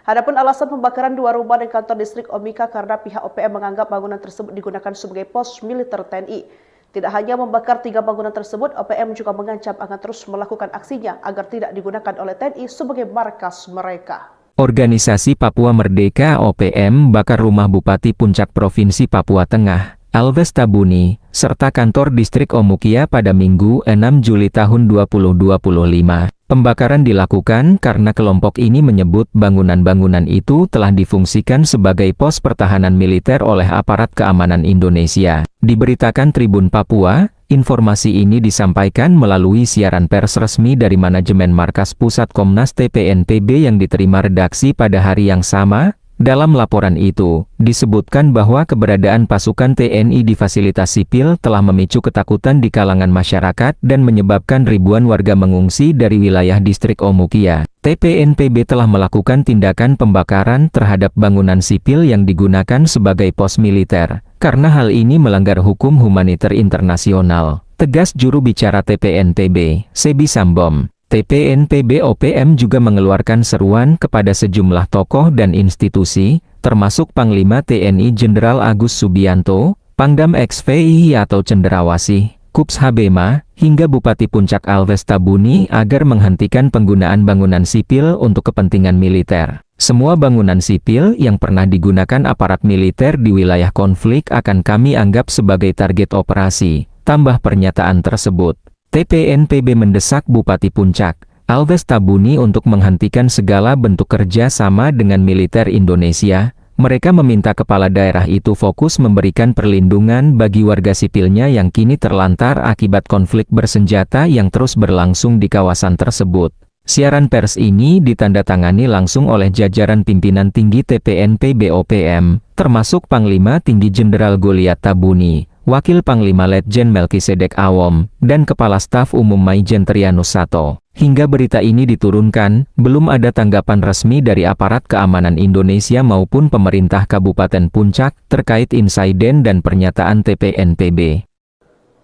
Adapun alasan pembakaran 2 rumah dan kantor distrik Omika karena pihak OPM menganggap bangunan tersebut digunakan sebagai pos militer TNI. Tidak hanya membakar 3 bangunan tersebut, OPM juga mengancam akan terus melakukan aksinya agar tidak digunakan oleh TNI sebagai markas mereka. Organisasi Papua Merdeka OPM bakar rumah Bupati Puncak Provinsi Papua Tengah, Elvis Tabuni, serta kantor distrik Omukia pada Minggu 6 Juli tahun 2025. Pembakaran dilakukan karena kelompok ini menyebut bangunan-bangunan itu telah difungsikan sebagai pos pertahanan militer oleh aparat keamanan Indonesia. Diberitakan Tribun Papua, informasi ini disampaikan melalui siaran pers resmi dari manajemen Markas Pusat Komnas TPNPB yang diterima redaksi pada hari yang sama. Dalam laporan itu, disebutkan bahwa keberadaan pasukan TNI di fasilitas sipil telah memicu ketakutan di kalangan masyarakat dan menyebabkan ribuan warga mengungsi dari wilayah distrik Omukia. TPNPB telah melakukan tindakan pembakaran terhadap bangunan sipil yang digunakan sebagai pos militer, karena hal ini melanggar hukum humaniter internasional, tegas juru bicara TPNPB, Sebi Sambom. TPNPB OPM juga mengeluarkan seruan kepada sejumlah tokoh dan institusi, termasuk Panglima TNI Jenderal Agus Subianto, Pangdam XVI atau Cenderawasih, Kups Habema, hingga Bupati Puncak Elvis Tabuni agar menghentikan penggunaan bangunan sipil untuk kepentingan militer. Semua bangunan sipil yang pernah digunakan aparat militer di wilayah konflik akan kami anggap sebagai target operasi, tambah pernyataan tersebut. TPNPB mendesak Bupati Puncak, Elvis Tabuni untuk menghentikan segala bentuk kerja sama dengan militer Indonesia. Mereka meminta kepala daerah itu fokus memberikan perlindungan bagi warga sipilnya yang kini terlantar akibat konflik bersenjata yang terus berlangsung di kawasan tersebut. Siaran pers ini ditandatangani langsung oleh jajaran pimpinan tinggi TPNPB OPM, termasuk Panglima Tinggi Jenderal Goliat Tabuni, Wakil Panglima Letjen Melkisedek Awom, dan Kepala Staf Umum Maijen Trianus Sato. Hingga berita ini diturunkan, belum ada tanggapan resmi dari aparat keamanan Indonesia maupun pemerintah Kabupaten Puncak terkait insiden dan pernyataan TPNPB.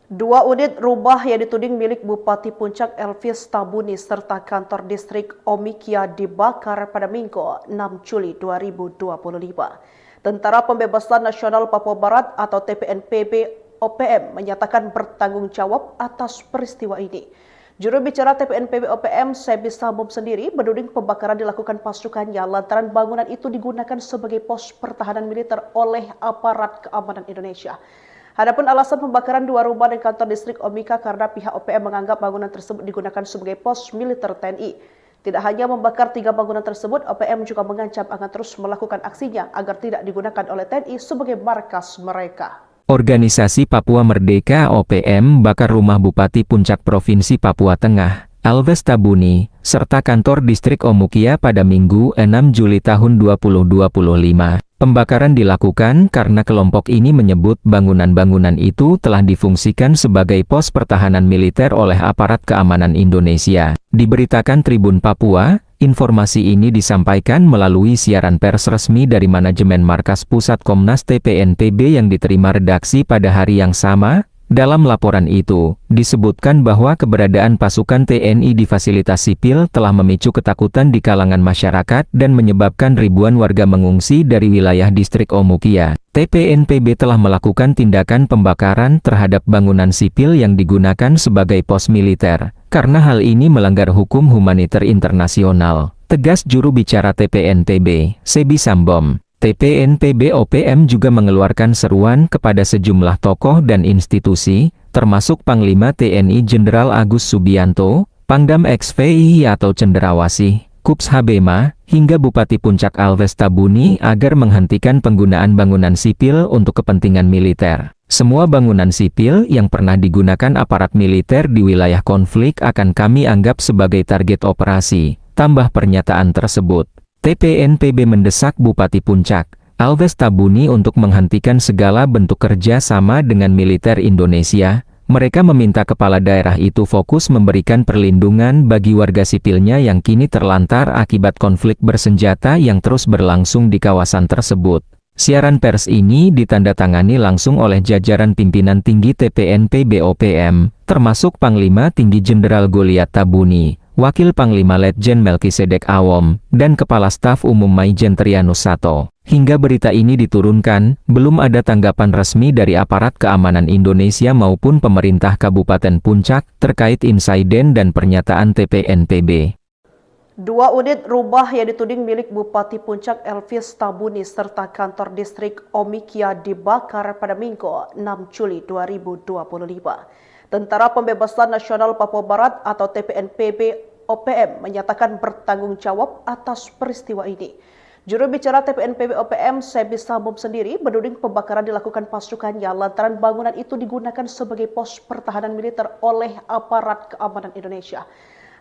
2 unit rumah yang dituding milik Bupati Puncak Elvis Tabuni serta kantor distrik Omikia dibakar pada Minggu 6 Juli 2025. Tentara Pembebasan Nasional Papua Barat atau TPNPB OPM menyatakan bertanggung jawab atas peristiwa ini. Juru bicara TPNPB OPM, Sebi Sambom sendiri menuding pembakaran dilakukan pasukannya lantaran bangunan itu digunakan sebagai pos pertahanan militer oleh aparat keamanan Indonesia. Adapun alasan pembakaran 2 rumah dan kantor distrik Omika karena pihak OPM menganggap bangunan tersebut digunakan sebagai pos militer TNI. Tidak hanya membakar 3 bangunan tersebut, OPM juga mengancam akan terus melakukan aksinya agar tidak digunakan oleh TNI sebagai markas mereka. Organisasi Papua Merdeka OPM bakar rumah Bupati Puncak Provinsi Papua Tengah, Elvis Tabuni, serta kantor distrik Omukia pada Minggu 6 Juli tahun 2025. Pembakaran dilakukan karena kelompok ini menyebut bangunan-bangunan itu telah difungsikan sebagai pos pertahanan militer oleh aparat keamanan Indonesia. Diberitakan Tribun Papua, informasi ini disampaikan melalui siaran pers resmi dari manajemen Markas Pusat Komnas TPNPB yang diterima redaksi pada hari yang sama. Dalam laporan itu, disebutkan bahwa keberadaan pasukan TNI di fasilitas sipil telah memicu ketakutan di kalangan masyarakat dan menyebabkan ribuan warga mengungsi dari wilayah distrik Omukia. TPNPB telah melakukan tindakan pembakaran terhadap bangunan sipil yang digunakan sebagai pos militer, karena hal ini melanggar hukum humaniter internasional, tegas juru bicara TPNPB, Sebi Sambom. TPNPB OPM juga mengeluarkan seruan kepada sejumlah tokoh dan institusi, termasuk Panglima TNI Jenderal Agus Subianto, Pangdam XVI atau Cendrawasih, Kups Habema, hingga Bupati Puncak Alves Tabuni agar menghentikan penggunaan bangunan sipil untuk kepentingan militer. Semua bangunan sipil yang pernah digunakan aparat militer di wilayah konflik akan kami anggap sebagai target operasi, tambah pernyataan tersebut. TPNPB mendesak Bupati Puncak, Alves Tabuni untuk menghentikan segala bentuk kerja sama dengan militer Indonesia. Mereka meminta kepala daerah itu fokus memberikan perlindungan bagi warga sipilnya yang kini terlantar akibat konflik bersenjata yang terus berlangsung di kawasan tersebut. Siaran pers ini ditandatangani langsung oleh jajaran pimpinan tinggi TPNPB OPM, termasuk Panglima Tinggi Jenderal Goliat Tabuni, Wakil Panglima Letjen Melkisedek Awom, dan Kepala Staf Umum Maijen Trianus Sato. Hingga berita ini diturunkan, belum ada tanggapan resmi dari aparat keamanan Indonesia maupun pemerintah Kabupaten Puncak terkait insiden dan pernyataan TPNPB. 2 unit rumah yang dituding milik Bupati Puncak Elvis Tabuni serta kantor distrik Omikia dibakar pada Minggu 6 Juli 2025. Tentara Pembebasan Nasional Papua Barat atau TPNPB OPM menyatakan bertanggung jawab atas peristiwa ini. Juru bicara TPNPB OPM, Sebi Sambom sendiri menuding pembakaran dilakukan pasukannya lantaran bangunan itu digunakan sebagai pos pertahanan militer oleh aparat keamanan Indonesia.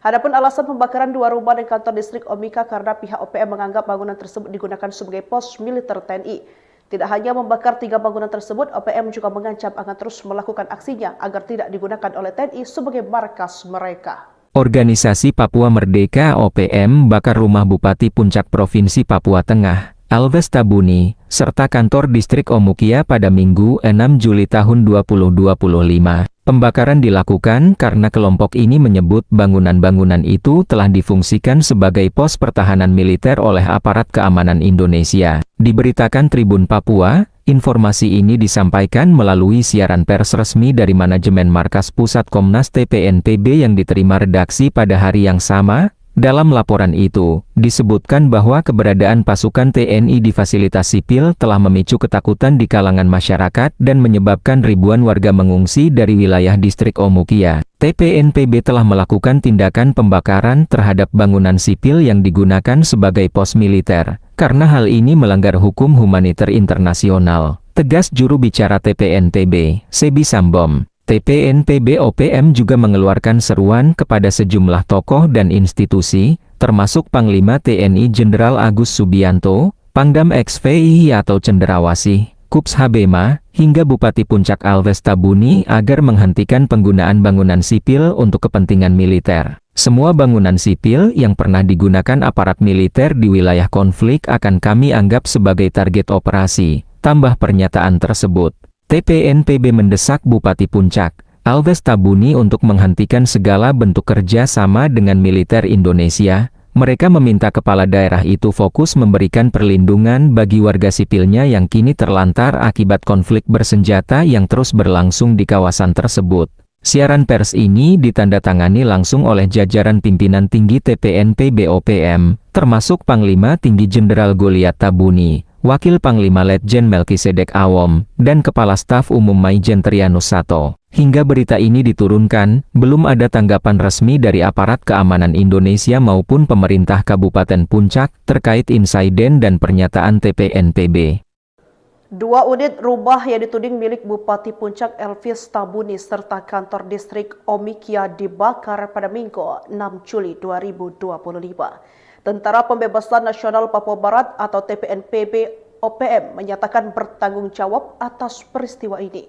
Adapun alasan pembakaran 2 rumah dan kantor distrik Omika karena pihak OPM menganggap bangunan tersebut digunakan sebagai pos militer TNI. Tidak hanya membakar 3 bangunan tersebut, OPM juga mengancam akan terus melakukan aksinya agar tidak digunakan oleh TNI sebagai markas mereka. Organisasi Papua Merdeka OPM bakar rumah Bupati Puncak Provinsi Papua Tengah, Alves Tabuni, serta kantor distrik Omukia pada Minggu 6 Juli tahun 2025. Pembakaran dilakukan karena kelompok ini menyebut bangunan-bangunan itu telah difungsikan sebagai pos pertahanan militer oleh aparat keamanan Indonesia. Diberitakan Tribun Papua, informasi ini disampaikan melalui siaran pers resmi dari manajemen Markas Pusat Komnas TPNPB yang diterima redaksi pada hari yang sama. Dalam laporan itu, disebutkan bahwa keberadaan pasukan TNI di fasilitas sipil telah memicu ketakutan di kalangan masyarakat dan menyebabkan ribuan warga mengungsi dari wilayah distrik Omukia. TPNPB telah melakukan tindakan pembakaran terhadap bangunan sipil yang digunakan sebagai pos militer, karena hal ini melanggar hukum humaniter internasional, tegas juru bicara TPNPB, Sebi Sambom. TPNPB OPM juga mengeluarkan seruan kepada sejumlah tokoh dan institusi, termasuk Panglima TNI Jenderal Agus Subianto, Pangdam XVI atau Cendrawasih, Kups Habema, hingga Bupati Puncak Alves Tabuni agar menghentikan penggunaan bangunan sipil untuk kepentingan militer. Semua bangunan sipil yang pernah digunakan aparat militer di wilayah konflik akan kami anggap sebagai target operasi, tambah pernyataan tersebut. TPNPB mendesak Bupati Puncak, Alves Tabuni untuk menghentikan segala bentuk kerja sama dengan militer Indonesia. Mereka meminta kepala daerah itu fokus memberikan perlindungan bagi warga sipilnya yang kini terlantar akibat konflik bersenjata yang terus berlangsung di kawasan tersebut. Siaran pers ini ditandatangani langsung oleh jajaran pimpinan tinggi TPNPB OPM, termasuk Panglima Tinggi Jenderal Goliat Tabuni, Wakil Panglima Letjen Melkisedek Awom, dan Kepala Staf Umum Maijen Trianus Sato. Hingga berita ini diturunkan, belum ada tanggapan resmi dari aparat keamanan Indonesia maupun pemerintah Kabupaten Puncak terkait insiden dan pernyataan TPNPB. 2 unit rumah yang dituding milik Bupati Puncak Elvis Tabuni serta kantor distrik Omikia dibakar pada Minggu 6 Juli 2025. Tentara Pembebasan Nasional Papua Barat atau TPNPB OPM menyatakan bertanggung jawab atas peristiwa ini.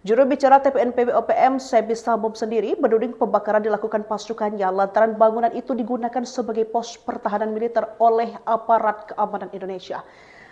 Juru bicara TPNPB OPM, Sebi Sambom sendiri menuding pembakaran dilakukan pasukannya lantaran bangunan itu digunakan sebagai pos pertahanan militer oleh aparat keamanan Indonesia.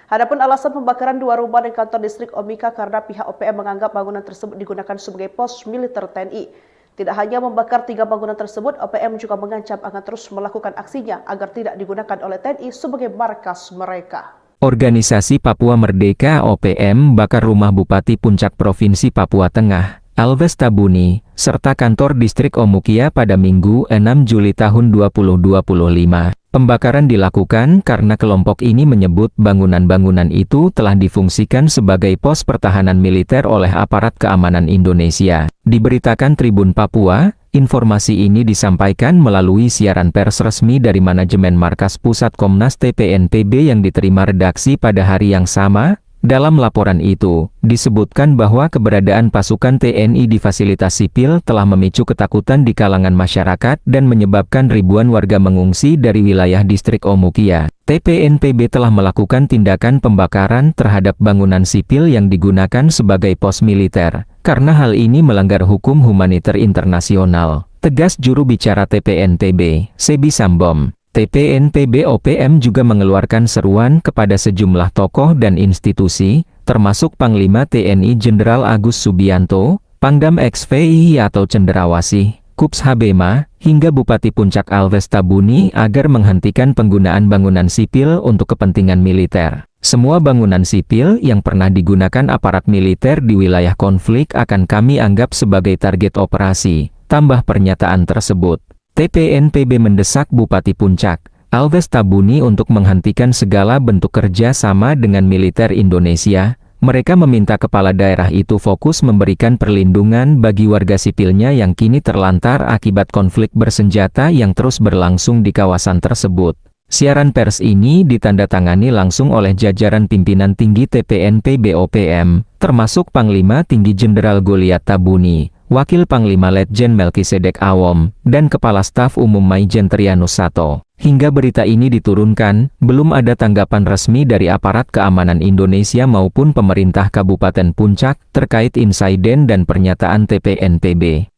Adapun alasan pembakaran 2 rumah dan kantor distrik Omika karena pihak OPM menganggap bangunan tersebut digunakan sebagai pos militer TNI. Tidak hanya membakar 3 bangunan tersebut, OPM juga mengancam akan terus melakukan aksinya agar tidak digunakan oleh TNI sebagai markas mereka. Organisasi Papua Merdeka OPM bakar rumah Bupati Puncak Provinsi Papua Tengah, Alves Tabuni, serta kantor distrik Omukia pada Minggu 6 Juli tahun 2025. Pembakaran dilakukan karena kelompok ini menyebut bangunan-bangunan itu telah difungsikan sebagai pos pertahanan militer oleh aparat keamanan Indonesia. Diberitakan Tribun Papua, informasi ini disampaikan melalui siaran pers resmi dari manajemen Markas Pusat Komnas TPNPB yang diterima redaksi pada hari yang sama. Dalam laporan itu, disebutkan bahwa keberadaan pasukan TNI di fasilitas sipil telah memicu ketakutan di kalangan masyarakat dan menyebabkan ribuan warga mengungsi dari wilayah distrik Omukia. TPNPB telah melakukan tindakan pembakaran terhadap bangunan sipil yang digunakan sebagai pos militer, karena hal ini melanggar hukum humaniter internasional, tegas juru bicara TPNPB, Sebi Sambom. TPNPB OPM juga mengeluarkan seruan kepada sejumlah tokoh dan institusi, termasuk Panglima TNI Jenderal Agus Subianto, Pangdam XVI atau Cenderawasih, Kups Habema, hingga Bupati Puncak Alves Tabuni agar menghentikan penggunaan bangunan sipil untuk kepentingan militer. Semua bangunan sipil yang pernah digunakan aparat militer di wilayah konflik akan kami anggap sebagai target operasi, tambah pernyataan tersebut. TPNPB mendesak Bupati Puncak, Alves Tabuni untuk menghentikan segala bentuk kerja sama dengan militer Indonesia. Mereka meminta kepala daerah itu fokus memberikan perlindungan bagi warga sipilnya yang kini terlantar akibat konflik bersenjata yang terus berlangsung di kawasan tersebut. Siaran pers ini ditandatangani langsung oleh jajaran pimpinan tinggi TPNPB OPM, termasuk Panglima Tinggi Jenderal Goliat Tabuni, Wakil Panglima Letjen Melkisedek Awom, dan Kepala Staf Umum Maijen Trianus Sato. Hingga berita ini diturunkan, belum ada tanggapan resmi dari aparat keamanan Indonesia maupun pemerintah Kabupaten Puncak terkait insiden dan pernyataan TPNPB.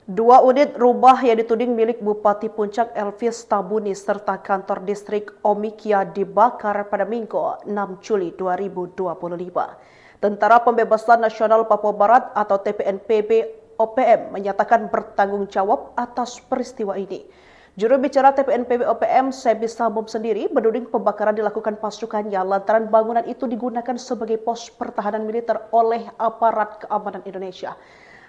2 unit rumah yang dituding milik Bupati Puncak Elvis Tabuni serta kantor distrik Omikia dibakar pada Minggu 6 Juli 2025. Tentara Pembebasan Nasional Papua Barat atau TPNPB OPM menyatakan bertanggung jawab atas peristiwa ini. Juru bicara TPNPB OPM, Sebi Sambom sendiri menuding pembakaran dilakukan pasukannya lantaran bangunan itu digunakan sebagai pos pertahanan militer oleh aparat keamanan Indonesia.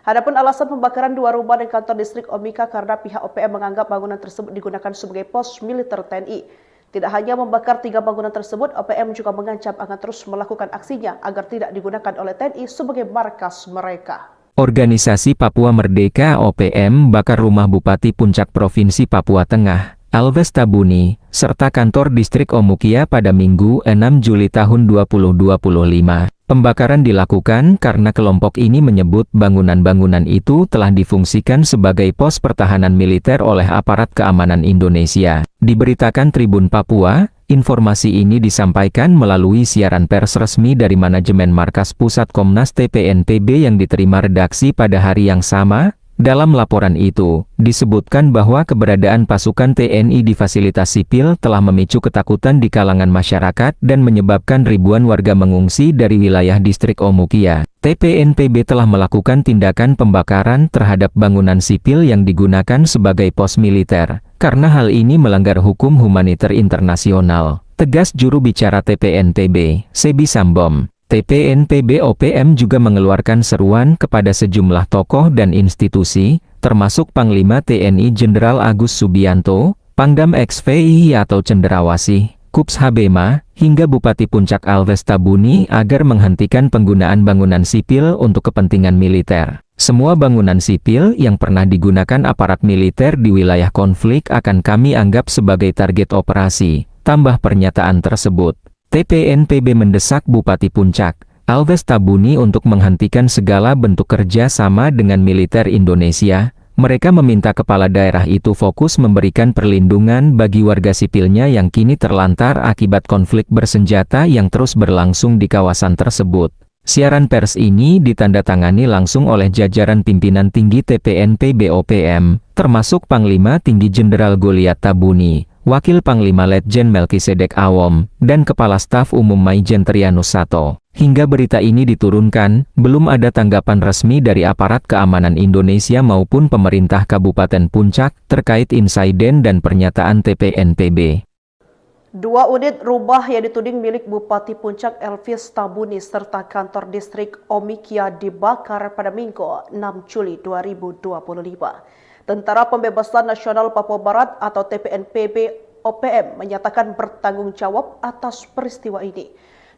Adapun alasan pembakaran 2 rumah dan kantor distrik Omika karena pihak OPM menganggap bangunan tersebut digunakan sebagai pos militer TNI. Tidak hanya membakar 3 bangunan tersebut, OPM juga mengancam akan terus melakukan aksinya agar tidak digunakan oleh TNI sebagai markas mereka. Organisasi Papua Merdeka OPM bakar rumah Bupati Puncak Provinsi Papua Tengah, Alves Tabuni, serta kantor distrik Omukia pada Minggu 6 Juli tahun 2025. Pembakaran dilakukan karena kelompok ini menyebut bangunan-bangunan itu telah difungsikan sebagai pos pertahanan militer oleh aparat keamanan Indonesia. Diberitakan Tribun Papua, informasi ini disampaikan melalui siaran pers resmi dari manajemen Markas Pusat Komnas TPNPB yang diterima redaksi pada hari yang sama. Dalam laporan itu, disebutkan bahwa keberadaan pasukan TNI di fasilitas sipil telah memicu ketakutan di kalangan masyarakat dan menyebabkan ribuan warga mengungsi dari wilayah distrik Omukia. TPNPB telah melakukan tindakan pembakaran terhadap bangunan sipil yang digunakan sebagai pos militer, karena hal ini melanggar hukum humaniter internasional, tegas juru bicara TPNPB, Sebi Sambom. TPNPB OPM juga mengeluarkan seruan kepada sejumlah tokoh dan institusi, termasuk Panglima TNI Jenderal Agus Subianto, Pangdam XVI atau Cenderawasih, Kups Habema, hingga Bupati Puncak Alves Tabuni agar menghentikan penggunaan bangunan sipil untuk kepentingan militer. Semua bangunan sipil yang pernah digunakan aparat militer di wilayah konflik akan kami anggap sebagai target operasi, tambah pernyataan tersebut. TPNPB mendesak Bupati Puncak, Alves Tabuni untuk menghentikan segala bentuk kerja sama dengan militer Indonesia. Mereka meminta kepala daerah itu fokus memberikan perlindungan bagi warga sipilnya yang kini terlantar akibat konflik bersenjata yang terus berlangsung di kawasan tersebut. Siaran pers ini ditandatangani langsung oleh jajaran pimpinan tinggi TPNPB OPM, termasuk Panglima Tinggi Jenderal Goliat Tabuni, Wakil Panglima Letjen Melkisedek Awom, dan Kepala Staf Umum Maijen Trianus Sato. Hingga berita ini diturunkan, belum ada tanggapan resmi dari aparat keamanan Indonesia maupun pemerintah Kabupaten Puncak terkait insiden dan pernyataan TPNPB. 2 unit rumah yang dituding milik Bupati Puncak Elvis Tabuni serta kantor distrik Omikia dibakar pada Minggu 6 Juli 2025. Tentara Pembebasan Nasional Papua Barat atau TPNPB OPM menyatakan bertanggung jawab atas peristiwa ini.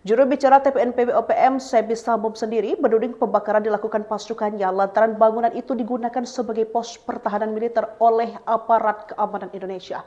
Juru bicara TPNPB OPM, Sebi Sambom sendiri menuding pembakaran dilakukan pasukannya lantaran bangunan itu digunakan sebagai pos pertahanan militer oleh aparat keamanan Indonesia.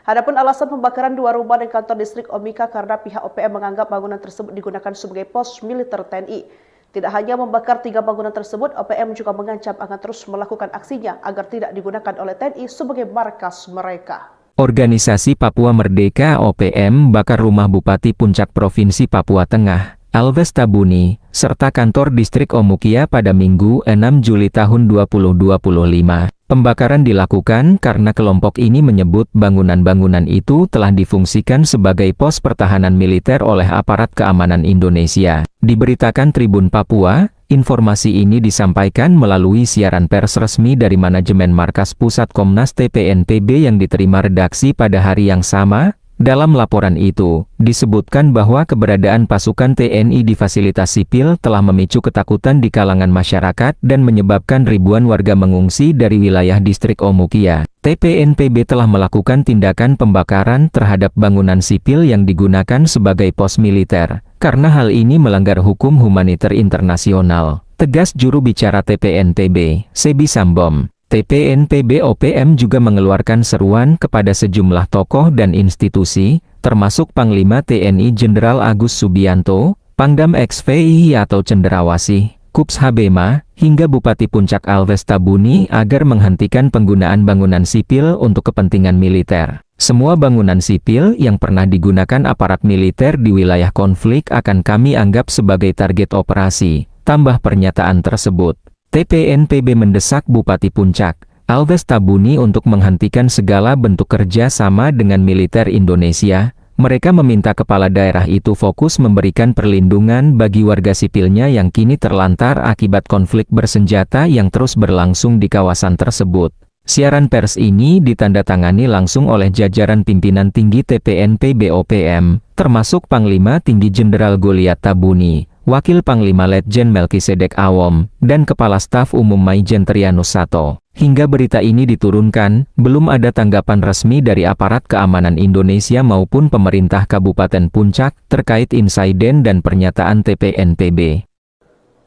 Adapun alasan pembakaran 2 rumah dan kantor distrik Omika karena pihak OPM menganggap bangunan tersebut digunakan sebagai pos militer TNI. Tidak hanya membakar 3 bangunan tersebut, OPM juga mengancam akan terus melakukan aksinya agar tidak digunakan oleh TNI sebagai markas mereka. Organisasi Papua Merdeka OPM bakar rumah Bupati Puncak Provinsi Papua Tengah, Alves Tabuni, serta kantor distrik Omukia pada Minggu 6 Juli tahun 2025. Pembakaran dilakukan karena kelompok ini menyebut bangunan-bangunan itu telah difungsikan sebagai pos pertahanan militer oleh aparat keamanan Indonesia. Diberitakan Tribun Papua, informasi ini disampaikan melalui siaran pers resmi dari manajemen Markas Pusat Komnas TPNPB yang diterima redaksi pada hari yang sama. Dalam laporan itu, disebutkan bahwa keberadaan pasukan TNI di fasilitas sipil telah memicu ketakutan di kalangan masyarakat dan menyebabkan ribuan warga mengungsi dari wilayah distrik Omukia. TPNPB telah melakukan tindakan pembakaran terhadap bangunan sipil yang digunakan sebagai pos militer, karena hal ini melanggar hukum humaniter internasional, tegas juru bicara TPNPB, Sebi Sambom. TPNPB OPM juga mengeluarkan seruan kepada sejumlah tokoh dan institusi, termasuk Panglima TNI Jenderal Agus Subianto, Pangdam XVI atau Cenderawasih, Kups Habema, hingga Bupati Puncak Alves Tabuni agar menghentikan penggunaan bangunan sipil untuk kepentingan militer. Semua bangunan sipil yang pernah digunakan aparat militer di wilayah konflik akan kami anggap sebagai target operasi, tambah pernyataan tersebut. TPNPB mendesak Bupati Puncak, Alves Tabuni untuk menghentikan segala bentuk kerja sama dengan militer Indonesia. Mereka meminta kepala daerah itu fokus memberikan perlindungan bagi warga sipilnya yang kini terlantar akibat konflik bersenjata yang terus berlangsung di kawasan tersebut. Siaran pers ini ditandatangani langsung oleh jajaran pimpinan tinggi TPNPB OPM, termasuk Panglima Tinggi Jenderal Goliat Tabuni, Wakil Panglima Letjen Melkisedek Awom, dan Kepala Staf Umum Maijen Trianus Sato. Hingga berita ini diturunkan, belum ada tanggapan resmi dari aparat keamanan Indonesia maupun pemerintah Kabupaten Puncak terkait insiden dan pernyataan TPNPB.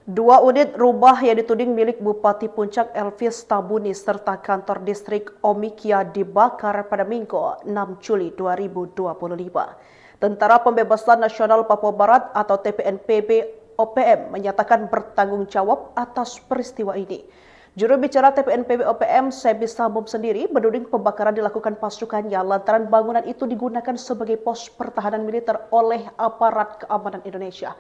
2 unit rumah yang dituding milik Bupati Puncak Elvis Tabuni serta kantor distrik Omikia dibakar pada Minggu 6 Juli 2025. Tentara Pembebasan Nasional Papua Barat atau TPNPB OPM menyatakan bertanggung jawab atas peristiwa ini. Juru bicara TPNPB OPM, Sebi Sambom sendiri menuding pembakaran dilakukan pasukannya lantaran bangunan itu digunakan sebagai pos pertahanan militer oleh aparat keamanan Indonesia.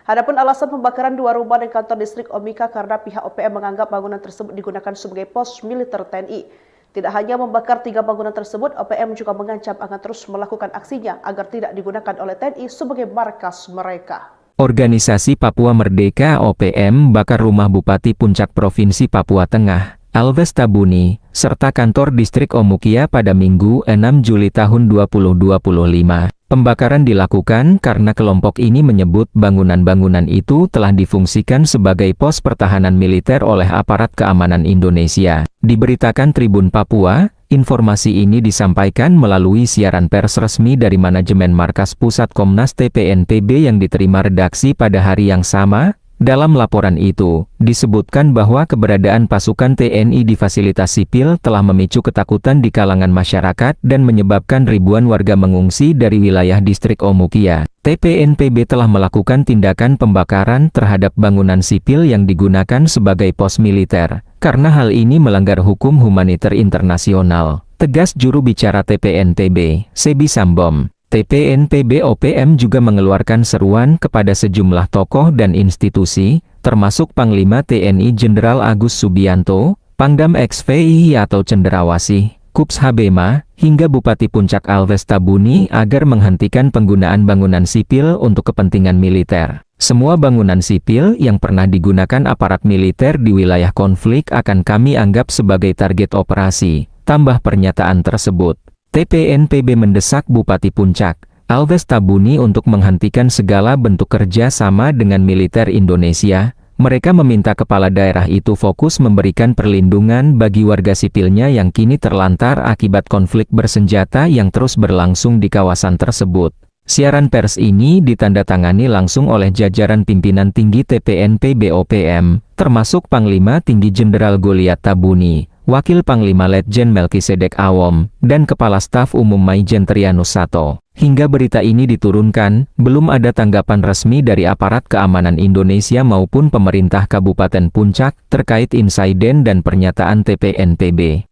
Adapun alasan pembakaran 2 rumah dan kantor distrik Omika karena pihak OPM menganggap bangunan tersebut digunakan sebagai pos militer TNI. Tidak hanya membakar 3 bangunan tersebut, OPM juga mengancam akan terus melakukan aksinya agar tidak digunakan oleh TNI sebagai markas mereka. Organisasi Papua Merdeka OPM bakar rumah Bupati Puncak Provinsi Papua Tengah, Alves Tabuni, serta kantor distrik Omukia pada Minggu 6 Juli tahun 2025. Pembakaran dilakukan karena kelompok ini menyebut bangunan-bangunan itu telah difungsikan sebagai pos pertahanan militer oleh aparat keamanan Indonesia. Diberitakan Tribun Papua, informasi ini disampaikan melalui siaran pers resmi dari manajemen Markas Pusat Komnas TPNPB yang diterima redaksi pada hari yang sama. Dalam laporan itu, disebutkan bahwa keberadaan pasukan TNI di fasilitas sipil telah memicu ketakutan di kalangan masyarakat dan menyebabkan ribuan warga mengungsi dari wilayah distrik Omukia. TPNPB telah melakukan tindakan pembakaran terhadap bangunan sipil yang digunakan sebagai pos militer, karena hal ini melanggar hukum humaniter internasional, tegas juru bicara TPNPB, Sebi Sambom. TPNPB OPM juga mengeluarkan seruan kepada sejumlah tokoh dan institusi, termasuk Panglima TNI Jenderal Agus Subianto, Pangdam XVI atau Cenderawasih, Kups Habema, hingga Bupati Puncak Alves Tabuni agar menghentikan penggunaan bangunan sipil untuk kepentingan militer. Semua bangunan sipil yang pernah digunakan aparat militer di wilayah konflik akan kami anggap sebagai target operasi, tambah pernyataan tersebut. TPNPB mendesak Bupati Puncak, Alves Tabuni untuk menghentikan segala bentuk kerja sama dengan militer Indonesia. Mereka meminta kepala daerah itu fokus memberikan perlindungan bagi warga sipilnya yang kini terlantar akibat konflik bersenjata yang terus berlangsung di kawasan tersebut. Siaran pers ini ditandatangani langsung oleh jajaran pimpinan tinggi TPNPB OPM, termasuk Panglima Tinggi Jenderal Goliat Tabuni, Wakil Panglima Letjen Melkisedek Awom, dan Kepala Staf Umum Maijen Trianus Sato. Hingga berita ini diturunkan, belum ada tanggapan resmi dari aparat keamanan Indonesia maupun pemerintah Kabupaten Puncak terkait insiden dan pernyataan TPNPB.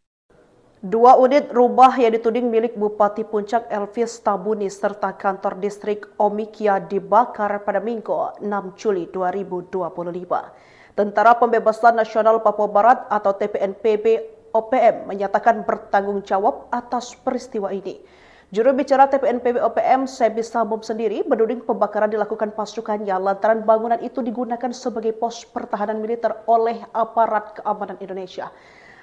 2 unit rumah yang dituding milik Bupati Puncak Elvis Tabuni serta kantor distrik Omikia dibakar pada Minggu 6 Juli 2025. Tentara Pembebasan Nasional Papua Barat atau TPNPB OPM menyatakan bertanggung jawab atas peristiwa ini. Juru bicara TPNPB OPM, Sebi Sambom sendiri menuding pembakaran dilakukan pasukannya lantaran bangunan itu digunakan sebagai pos pertahanan militer oleh aparat keamanan Indonesia.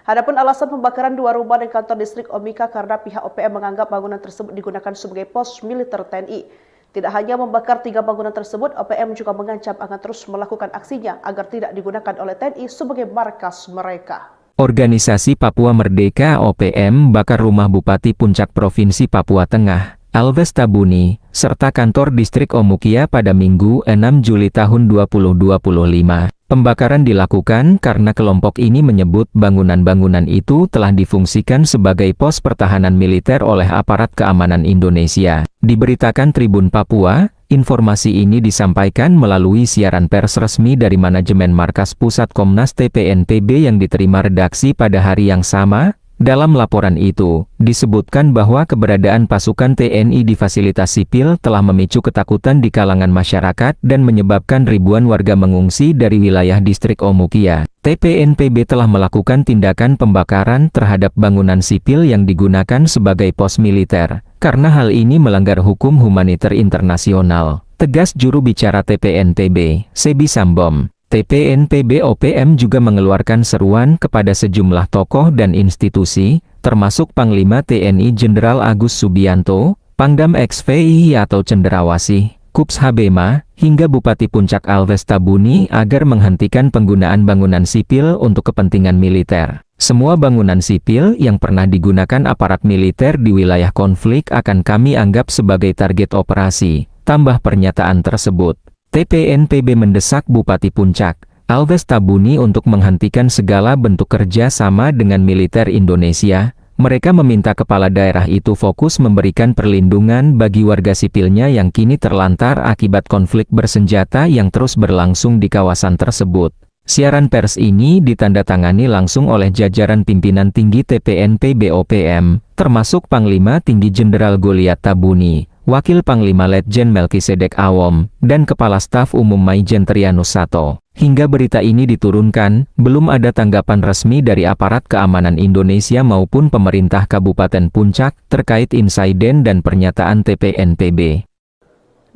Adapun alasan pembakaran 2 rumah dan kantor distrik Omika karena pihak OPM menganggap bangunan tersebut digunakan sebagai pos militer TNI. Tidak hanya membakar 3 bangunan tersebut, OPM juga mengancam akan terus melakukan aksinya agar tidak digunakan oleh TNI sebagai markas mereka. Organisasi Papua Merdeka OPM bakar rumah Bupati Puncak Provinsi Papua Tengah, Elvis Tabuni, serta kantor distrik Omukia pada Minggu 6 Juli tahun 2025. Pembakaran dilakukan karena kelompok ini menyebut bangunan-bangunan itu telah difungsikan sebagai pos pertahanan militer oleh aparat keamanan Indonesia. Diberitakan Tribun Papua, informasi ini disampaikan melalui siaran pers resmi dari manajemen Markas Pusat Komnas TPNPB yang diterima redaksi pada hari yang sama. Dalam laporan itu, disebutkan bahwa keberadaan pasukan TNI di fasilitas sipil telah memicu ketakutan di kalangan masyarakat dan menyebabkan ribuan warga mengungsi dari wilayah distrik Omukia. TPNPB telah melakukan tindakan pembakaran terhadap bangunan sipil yang digunakan sebagai pos militer, karena hal ini melanggar hukum humaniter internasional, tegas juru bicara TPNPB, Sebi Sambom. TPNPB OPM juga mengeluarkan seruan kepada sejumlah tokoh dan institusi, termasuk Panglima TNI Jenderal Agus Subianto, Pangdam XVI atau Cenderawasih, Kups Habema, hingga Bupati Puncak Elvis Tabuni agar menghentikan penggunaan bangunan sipil untuk kepentingan militer. Semua bangunan sipil yang pernah digunakan aparat militer di wilayah konflik akan kami anggap sebagai target operasi, tambah pernyataan tersebut. TPNPB mendesak Bupati Puncak, Elvis Tabuni untuk menghentikan segala bentuk kerja sama dengan militer Indonesia. Mereka meminta kepala daerah itu fokus memberikan perlindungan bagi warga sipilnya yang kini terlantar akibat konflik bersenjata yang terus berlangsung di kawasan tersebut. Siaran pers ini ditandatangani langsung oleh jajaran pimpinan tinggi TPNPB OPM, termasuk Panglima Tinggi Jenderal Goliat Tabuni, Wakil Panglima Letjen Melkisedek Awom, dan Kepala Staf Umum Maijen Trianus Sato. Hingga berita ini diturunkan, belum ada tanggapan resmi dari aparat keamanan Indonesia maupun pemerintah Kabupaten Puncak terkait insiden dan pernyataan TPNPB.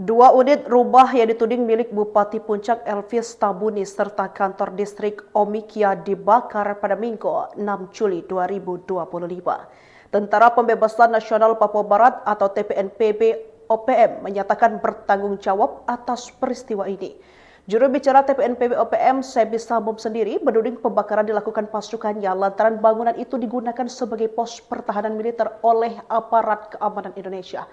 2 unit rumah yang dituding milik Bupati Puncak Elvis Tabuni serta kantor distrik Omikia dibakar pada Minggu 6 Juli 2025. Tentara Pembebasan Nasional Papua Barat atau TPNPB OPM menyatakan bertanggung jawab atas peristiwa ini. Juru bicara TPNPB OPM, Sebi Sambom sendiri menuding pembakaran dilakukan pasukannya lantaran bangunan itu digunakan sebagai pos pertahanan militer oleh aparat keamanan Indonesia.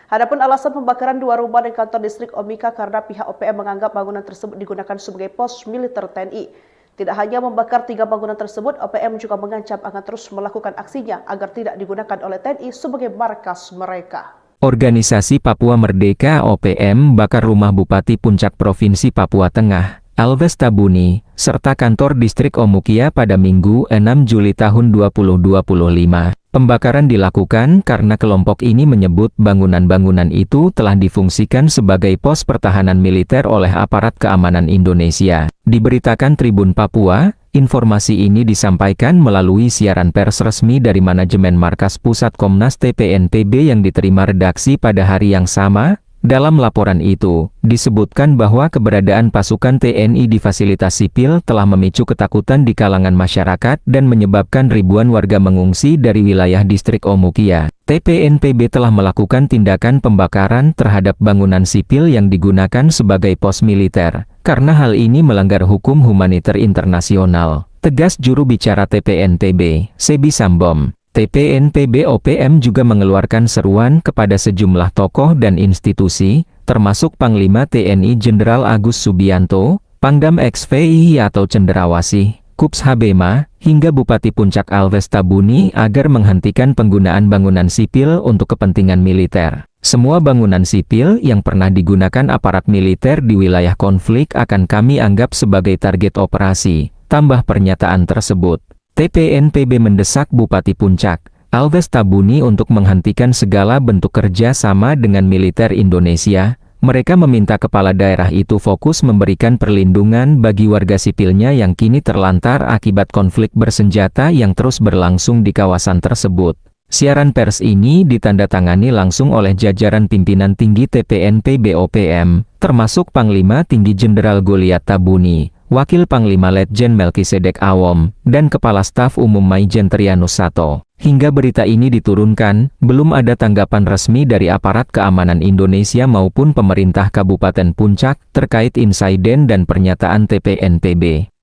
Adapun alasan pembakaran 2 rumah dan kantor distrik Omika karena pihak OPM menganggap bangunan tersebut digunakan sebagai pos militer TNI. Tidak hanya membakar 3 bangunan tersebut, OPM juga mengancam akan terus melakukan aksinya agar tidak digunakan oleh TNI sebagai markas mereka. Organisasi Papua Merdeka OPM bakar rumah Bupati Puncak Provinsi Papua Tengah, Elvis Tabuni, serta kantor distrik Omukia pada Minggu 6 Juli tahun 2025. Pembakaran dilakukan karena kelompok ini menyebut bangunan-bangunan itu telah difungsikan sebagai pos pertahanan militer oleh aparat keamanan Indonesia. Diberitakan Tribun Papua, informasi ini disampaikan melalui siaran pers resmi dari manajemen Markas Pusat Komnas TPNPB yang diterima redaksi pada hari yang sama. Dalam laporan itu, disebutkan bahwa keberadaan pasukan TNI di fasilitas sipil telah memicu ketakutan di kalangan masyarakat dan menyebabkan ribuan warga mengungsi dari wilayah distrik Omukia. TPNPB telah melakukan tindakan pembakaran terhadap bangunan sipil yang digunakan sebagai pos militer, karena hal ini melanggar hukum humaniter internasional, tegas juru bicara TPNPB, Sebi Sambom. TPNPB OPM juga mengeluarkan seruan kepada sejumlah tokoh dan institusi, termasuk Panglima TNI Jenderal Agus Subianto, Pangdam XVI atau Cenderawasih, Kups Habema, hingga Bupati Puncak Alves Tabuni agar menghentikan penggunaan bangunan sipil untuk kepentingan militer. Semua bangunan sipil yang pernah digunakan aparat militer di wilayah konflik akan kami anggap sebagai target operasi, tambah pernyataan tersebut. TPNPB mendesak Bupati Puncak, Alves Tabuni untuk menghentikan segala bentuk kerja sama dengan militer Indonesia. Mereka meminta kepala daerah itu fokus memberikan perlindungan bagi warga sipilnya yang kini terlantar akibat konflik bersenjata yang terus berlangsung di kawasan tersebut. Siaran pers ini ditandatangani langsung oleh jajaran pimpinan tinggi TPNPB OPM, termasuk Panglima Tinggi Jenderal Goliat Tabuni, Wakil Panglima Letjen Melkisedek Awom, dan Kepala Staf Umum Maijen Trianus Sato. Hingga berita ini diturunkan, belum ada tanggapan resmi dari aparat keamanan Indonesia maupun pemerintah Kabupaten Puncak terkait insiden dan pernyataan TPNPB.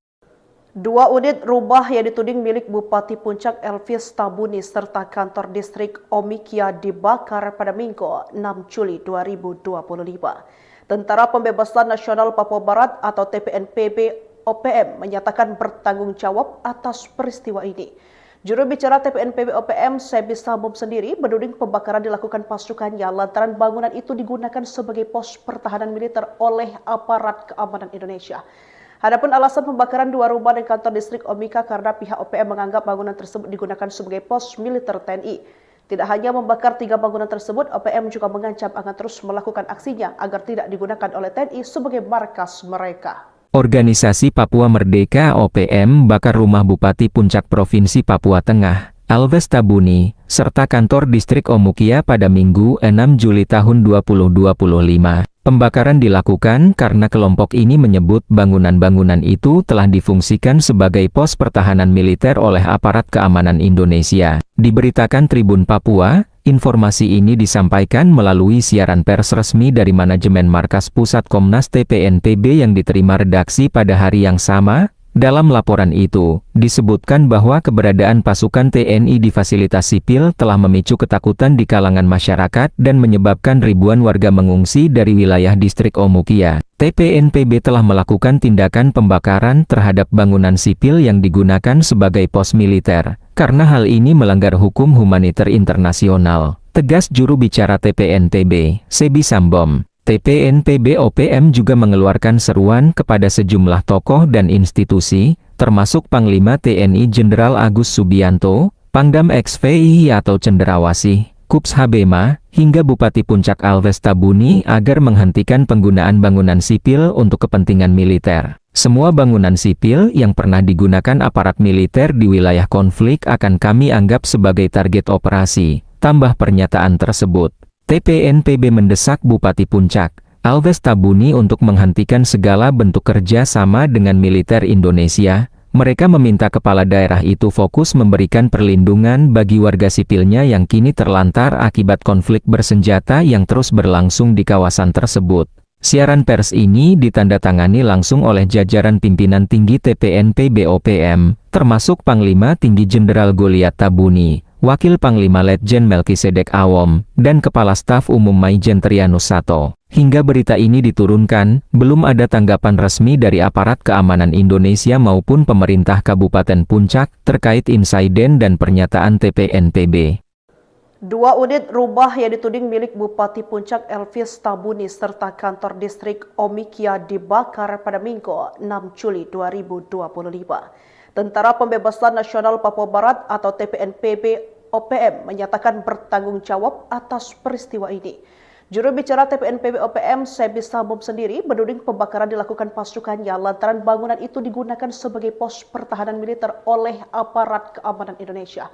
2 unit rumah yang dituding milik Bupati Puncak Elvis Tabuni serta kantor distrik Omikia dibakar pada Minggu 6 Juli 2025. Tentara Pembebasan Nasional Papua Barat atau TPNPB OPM menyatakan bertanggung jawab atas peristiwa ini. Juru bicara TPNPB OPM, Sebi Sambom sendiri menuding pembakaran dilakukan pasukannya lantaran bangunan itu digunakan sebagai pos pertahanan militer oleh aparat keamanan Indonesia. Adapun alasan pembakaran 2 rumah dan kantor distrik Omika karena pihak OPM menganggap bangunan tersebut digunakan sebagai pos militer TNI. Tidak hanya membakar 3 bangunan tersebut, OPM juga mengancam akan terus melakukan aksinya agar tidak digunakan oleh TNI sebagai markas mereka. Organisasi Papua Merdeka OPM bakar rumah Bupati Puncak Provinsi Papua Tengah, Alves Tabuni, serta kantor distrik Omukia pada Minggu 6 Juli tahun 2025. Pembakaran dilakukan karena kelompok ini menyebut bangunan-bangunan itu telah difungsikan sebagai pos pertahanan militer oleh aparat keamanan Indonesia. Diberitakan Tribun Papua, informasi ini disampaikan melalui siaran pers resmi dari manajemen Markas Pusat Komnas TPNPB yang diterima redaksi pada hari yang sama. Dalam laporan itu, disebutkan bahwa keberadaan pasukan TNI di fasilitas sipil telah memicu ketakutan di kalangan masyarakat dan menyebabkan ribuan warga mengungsi dari wilayah distrik Omukia. TPNPB telah melakukan tindakan pembakaran terhadap bangunan sipil yang digunakan sebagai pos militer, karena hal ini melanggar hukum humaniter internasional, tegas juru bicara TPNPB, Sebi Sambom. TPNPB OPM juga mengeluarkan seruan kepada sejumlah tokoh dan institusi, termasuk Panglima TNI Jenderal Agus Subianto, Pangdam XVI atau Cenderawasih, Kups Habema, hingga Bupati Puncak Alves Tabuni agar menghentikan penggunaan bangunan sipil untuk kepentingan militer. Semua bangunan sipil yang pernah digunakan aparat militer di wilayah konflik akan kami anggap sebagai target operasi, tambah pernyataan tersebut. TPNPB mendesak Bupati Puncak, Alves Tabuni untuk menghentikan segala bentuk kerja sama dengan militer Indonesia. Mereka meminta kepala daerah itu fokus memberikan perlindungan bagi warga sipilnya yang kini terlantar akibat konflik bersenjata yang terus berlangsung di kawasan tersebut. Siaran pers ini ditandatangani langsung oleh jajaran pimpinan tinggi TPNPB OPM, termasuk Panglima Tinggi Jenderal Goliat Tabuni, Wakil Panglima Letjen Melkisedek Awom, dan Kepala Staf Umum Maijen Trianus Sato. Hingga berita ini diturunkan, belum ada tanggapan resmi dari aparat keamanan Indonesia maupun pemerintah Kabupaten Puncak terkait insiden dan pernyataan TPNPB. 2 unit rumah yang dituding milik Bupati Puncak Elvis Tabuni serta kantor distrik Omikia dibakar pada Minggu 6 Juli 2025. Tentara Pembebasan Nasional Papua Barat atau TPNPB OPM menyatakan bertanggung jawab atas peristiwa ini. Juru bicara TPNPB OPM, Sebi Sambom sendiri menuding pembakaran dilakukan pasukannya lantaran bangunan itu digunakan sebagai pos pertahanan militer oleh aparat keamanan Indonesia.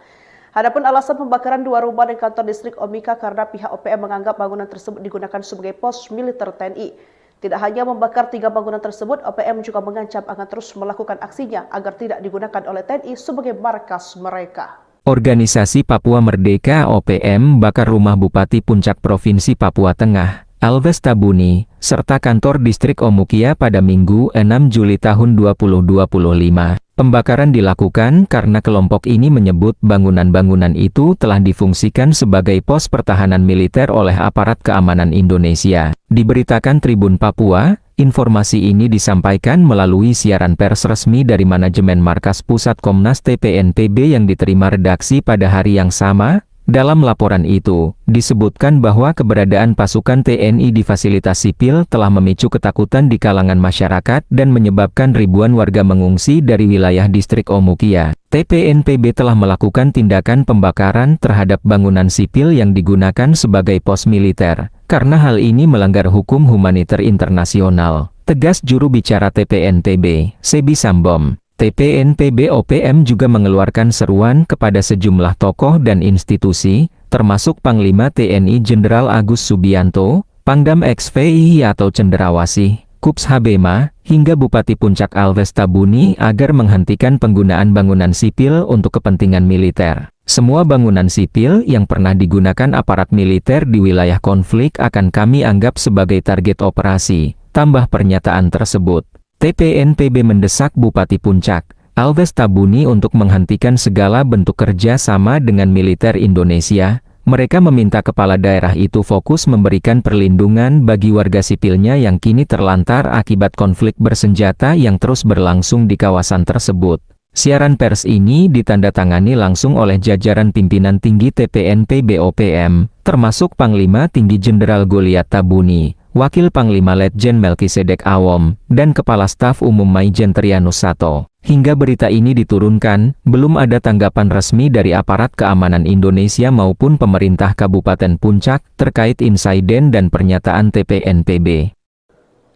Adapun alasan pembakaran 2 rumah dan kantor distrik Omika karena pihak OPM menganggap bangunan tersebut digunakan sebagai pos militer TNI. Tidak hanya membakar 3 bangunan tersebut, OPM juga mengancam akan terus melakukan aksinya agar tidak digunakan oleh TNI sebagai markas mereka. Organisasi Papua Merdeka (OPM) bakar rumah Bupati Puncak Provinsi Papua Tengah, Alves Tabuni, serta kantor distrik Omukia pada Minggu 6 Juli tahun 2025. Pembakaran dilakukan karena kelompok ini menyebut bangunan-bangunan itu telah difungsikan sebagai pos pertahanan militer oleh aparat keamanan Indonesia. Diberitakan Tribun Papua, informasi ini disampaikan melalui siaran pers resmi dari manajemen Markas Pusat Komnas TPNPB yang diterima redaksi pada hari yang sama. Dalam laporan itu, disebutkan bahwa keberadaan pasukan TNI di fasilitas sipil telah memicu ketakutan di kalangan masyarakat dan menyebabkan ribuan warga mengungsi dari wilayah distrik Omukia. TPNPB telah melakukan tindakan pembakaran terhadap bangunan sipil yang digunakan sebagai pos militer, karena hal ini melanggar hukum humaniter internasional, tegas juru bicara TPNPB, Sebi Sambom. TPNPB OPM juga mengeluarkan seruan kepada sejumlah tokoh dan institusi, termasuk Panglima TNI Jenderal Agus Subianto, Pangdam XVI atau Cenderawasih, Kups Habema, hingga Bupati Puncak Alves Tabuni agar menghentikan penggunaan bangunan sipil untuk kepentingan militer. Semua bangunan sipil yang pernah digunakan aparat militer di wilayah konflik akan kami anggap sebagai target operasi, tambah pernyataan tersebut. TPNPB mendesak Bupati Puncak, Alves Tabuni untuk menghentikan segala bentuk kerja sama dengan militer Indonesia. Mereka meminta kepala daerah itu fokus memberikan perlindungan bagi warga sipilnya yang kini terlantar akibat konflik bersenjata yang terus berlangsung di kawasan tersebut. Siaran pers ini ditandatangani langsung oleh jajaran pimpinan tinggi TPNPB OPM, termasuk Panglima Tinggi Jenderal Goliat Tabuni, Wakil Panglima Letjen Melkisedek Awom, dan Kepala Staf Umum Maijen Trianus Sato. Hingga berita ini diturunkan, belum ada tanggapan resmi dari aparat keamanan Indonesia maupun pemerintah Kabupaten Puncak terkait insiden dan pernyataan TPNPB.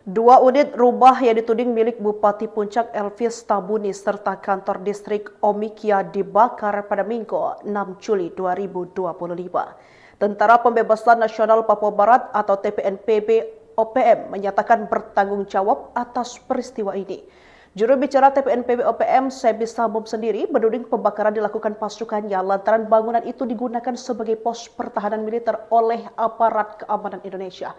2 unit rumah yang dituding milik Bupati Puncak Elvis Tabuni serta kantor distrik Omikia dibakar pada Minggu 6 Juli 2025. Tentara Pembebasan Nasional Papua Barat atau TPNPB OPM menyatakan bertanggung jawab atas peristiwa ini. Juru bicara TPNPB OPM, Sebi Sambom sendiri menuding pembakaran dilakukan pasukannya lantaran bangunan itu digunakan sebagai pos pertahanan militer oleh aparat keamanan Indonesia.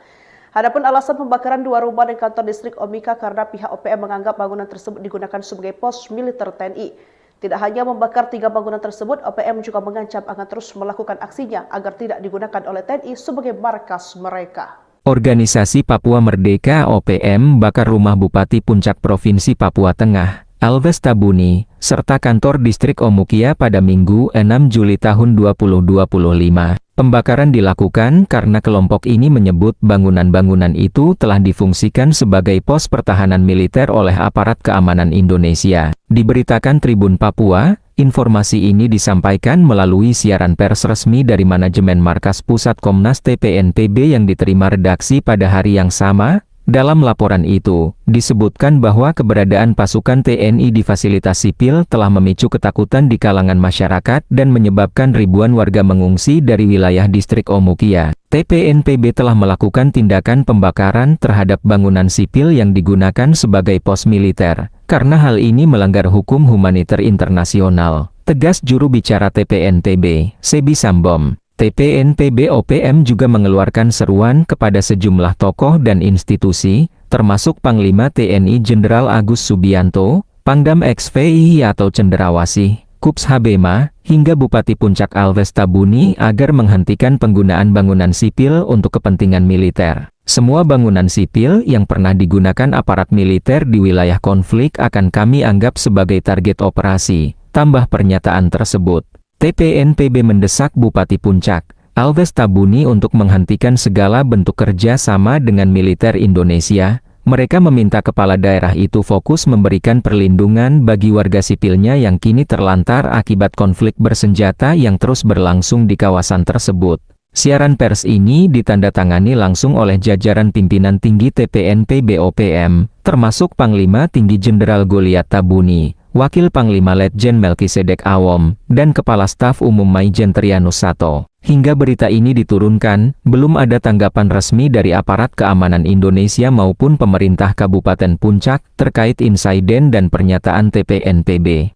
Adapun alasan pembakaran 2 rumah dan kantor distrik Omika karena pihak OPM menganggap bangunan tersebut digunakan sebagai pos militer TNI. Tidak hanya membakar 3 bangunan tersebut, OPM juga mengancam akan terus melakukan aksinya agar tidak digunakan oleh TNI sebagai markas mereka. Organisasi Papua Merdeka (OPM) bakar rumah Bupati Puncak Provinsi Papua Tengah, Alves Tabuni, serta kantor distrik Omukia pada Minggu 6 Juli tahun 2025. Pembakaran dilakukan karena kelompok ini menyebut bangunan-bangunan itu telah difungsikan sebagai pos pertahanan militer oleh aparat keamanan Indonesia. Diberitakan Tribun Papua, informasi ini disampaikan melalui siaran pers resmi dari manajemen Markas Pusat Komnas TPNPB yang diterima redaksi pada hari yang sama. Dalam laporan itu, disebutkan bahwa keberadaan pasukan TNI di fasilitas sipil telah memicu ketakutan di kalangan masyarakat dan menyebabkan ribuan warga mengungsi dari wilayah distrik Omukia. TPNPB telah melakukan tindakan pembakaran terhadap bangunan sipil yang digunakan sebagai pos militer, karena hal ini melanggar hukum humaniter internasional, tegas juru bicara TPNPB, Sebi Sambom. TPNPB OPM juga mengeluarkan seruan kepada sejumlah tokoh dan institusi, termasuk Panglima TNI Jenderal Agus Subianto, Pangdam XVI atau Cenderawasih, Kups Habema, hingga Bupati Puncak Alves Tabuni agar menghentikan penggunaan bangunan sipil untuk kepentingan militer. Semua bangunan sipil yang pernah digunakan aparat militer di wilayah konflik akan kami anggap sebagai target operasi, tambah pernyataan tersebut. TPNPB mendesak Bupati Puncak, Alves Tabuni untuk menghentikan segala bentuk kerja sama dengan militer Indonesia. Mereka meminta kepala daerah itu fokus memberikan perlindungan bagi warga sipilnya yang kini terlantar akibat konflik bersenjata yang terus berlangsung di kawasan tersebut. Siaran pers ini ditandatangani langsung oleh jajaran pimpinan tinggi TPNPB OPM, termasuk Panglima Tinggi Jenderal Goliat Tabuni, Wakil Panglima Letjen Melkisedek Awom, dan Kepala Staf Umum Maijen Trianus Sato. Hingga berita ini diturunkan, belum ada tanggapan resmi dari aparat keamanan Indonesia maupun pemerintah Kabupaten Puncak terkait insiden dan pernyataan TPNPB.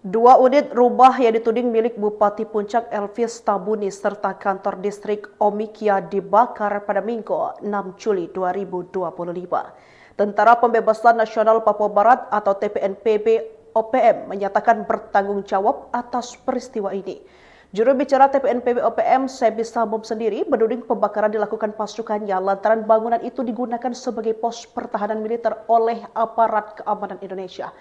Dua unit rumah yang dituding milik Bupati Puncak Elvis Tabuni serta kantor distrik Omikia dibakar pada Minggu 6 Juli 2025. Tentara Pembebasan Nasional Papua Barat atau TPNPB OPM menyatakan bertanggung jawab atas peristiwa ini. Juru bicara TPNPB OPM, Sebi Sambom sendiri menuding pembakaran dilakukan pasukannya lantaran bangunan itu digunakan sebagai pos pertahanan militer oleh aparat keamanan Indonesia.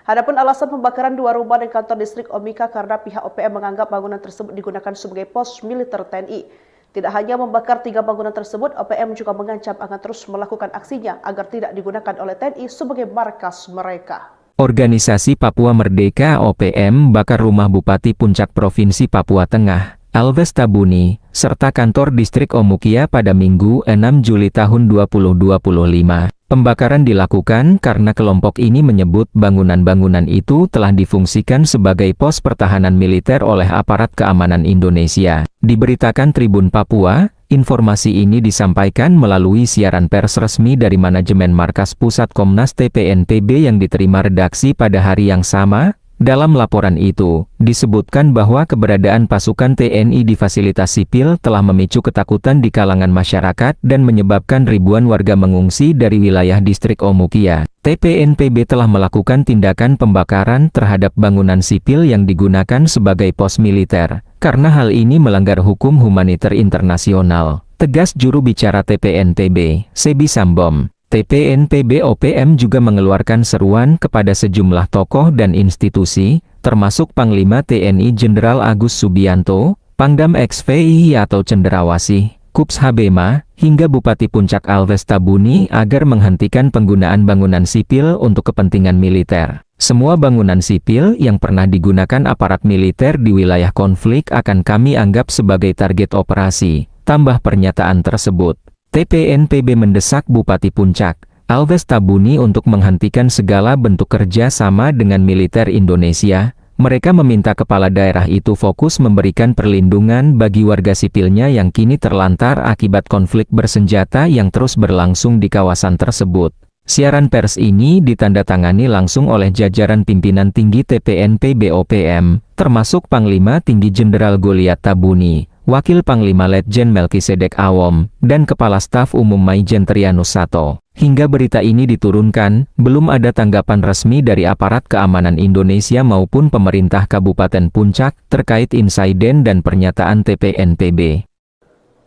Adapun alasan pembakaran dua rumah dan kantor distrik Omika karena pihak OPM menganggap bangunan tersebut digunakan sebagai pos militer TNI. Tidak hanya membakar 3 bangunan tersebut, OPM juga mengancam akan terus melakukan aksinya agar tidak digunakan oleh TNI sebagai markas mereka. Organisasi Papua Merdeka (OPM) bakar rumah Bupati Puncak Provinsi Papua Tengah, Elvis Tabuni, serta kantor distrik Omukia pada Minggu 6 Juli tahun 2025. Pembakaran dilakukan karena kelompok ini menyebut bangunan-bangunan itu telah difungsikan sebagai pos pertahanan militer oleh aparat keamanan Indonesia. Diberitakan Tribun Papua, informasi ini disampaikan melalui siaran pers resmi dari manajemen Markas Pusat Komnas TPNPB yang diterima redaksi pada hari yang sama. Dalam laporan itu, disebutkan bahwa keberadaan pasukan TNI di fasilitas sipil telah memicu ketakutan di kalangan masyarakat dan menyebabkan ribuan warga mengungsi dari wilayah distrik Omukia. TPNPB telah melakukan tindakan pembakaran terhadap bangunan sipil yang digunakan sebagai pos militer, karena hal ini melanggar hukum humaniter internasional, tegas juru bicara TPNPB, Sebi Sambom. TPNPB OPM juga mengeluarkan seruan kepada sejumlah tokoh dan institusi, termasuk Panglima TNI Jenderal Agus Subianto, Pangdam XVI atau Cenderawasih, Kups Habema, hingga Bupati Puncak Elvis Tabuni agar menghentikan penggunaan bangunan sipil untuk kepentingan militer. Semua bangunan sipil yang pernah digunakan aparat militer di wilayah konflik akan kami anggap sebagai target operasi, tambah pernyataan tersebut. TPNPB mendesak Bupati Puncak, Elvis Tabuni untuk menghentikan segala bentuk kerja sama dengan militer Indonesia. Mereka meminta kepala daerah itu fokus memberikan perlindungan bagi warga sipilnya yang kini terlantar akibat konflik bersenjata yang terus berlangsung di kawasan tersebut. Siaran pers ini ditandatangani langsung oleh jajaran pimpinan tinggi TPNPB OPM, termasuk Panglima Tinggi Jenderal Goliat Tabuni, Wakil Panglima Letjen Melkisedek Awom, dan Kepala Staf Umum Maijen Trianus Sato. Hingga berita ini diturunkan, belum ada tanggapan resmi dari aparat keamanan Indonesia maupun pemerintah Kabupaten Puncak terkait insiden dan pernyataan TPNPB.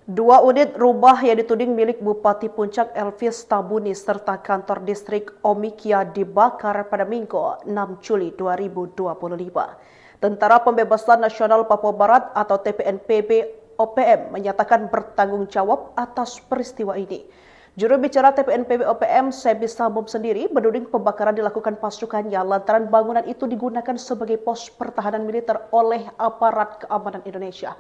Dua unit rumah yang dituding milik Bupati Puncak Elvis Tabuni serta kantor distrik Omikia dibakar pada Minggu 6 Juli 2025. Tentara Pembebasan Nasional Papua Barat atau TPNPB OPM menyatakan bertanggung jawab atas peristiwa ini. Juru bicara TPNPB OPM, Sebi Sambom sendiri menuding pembakaran dilakukan pasukannya lantaran bangunan itu digunakan sebagai pos pertahanan militer oleh aparat keamanan Indonesia.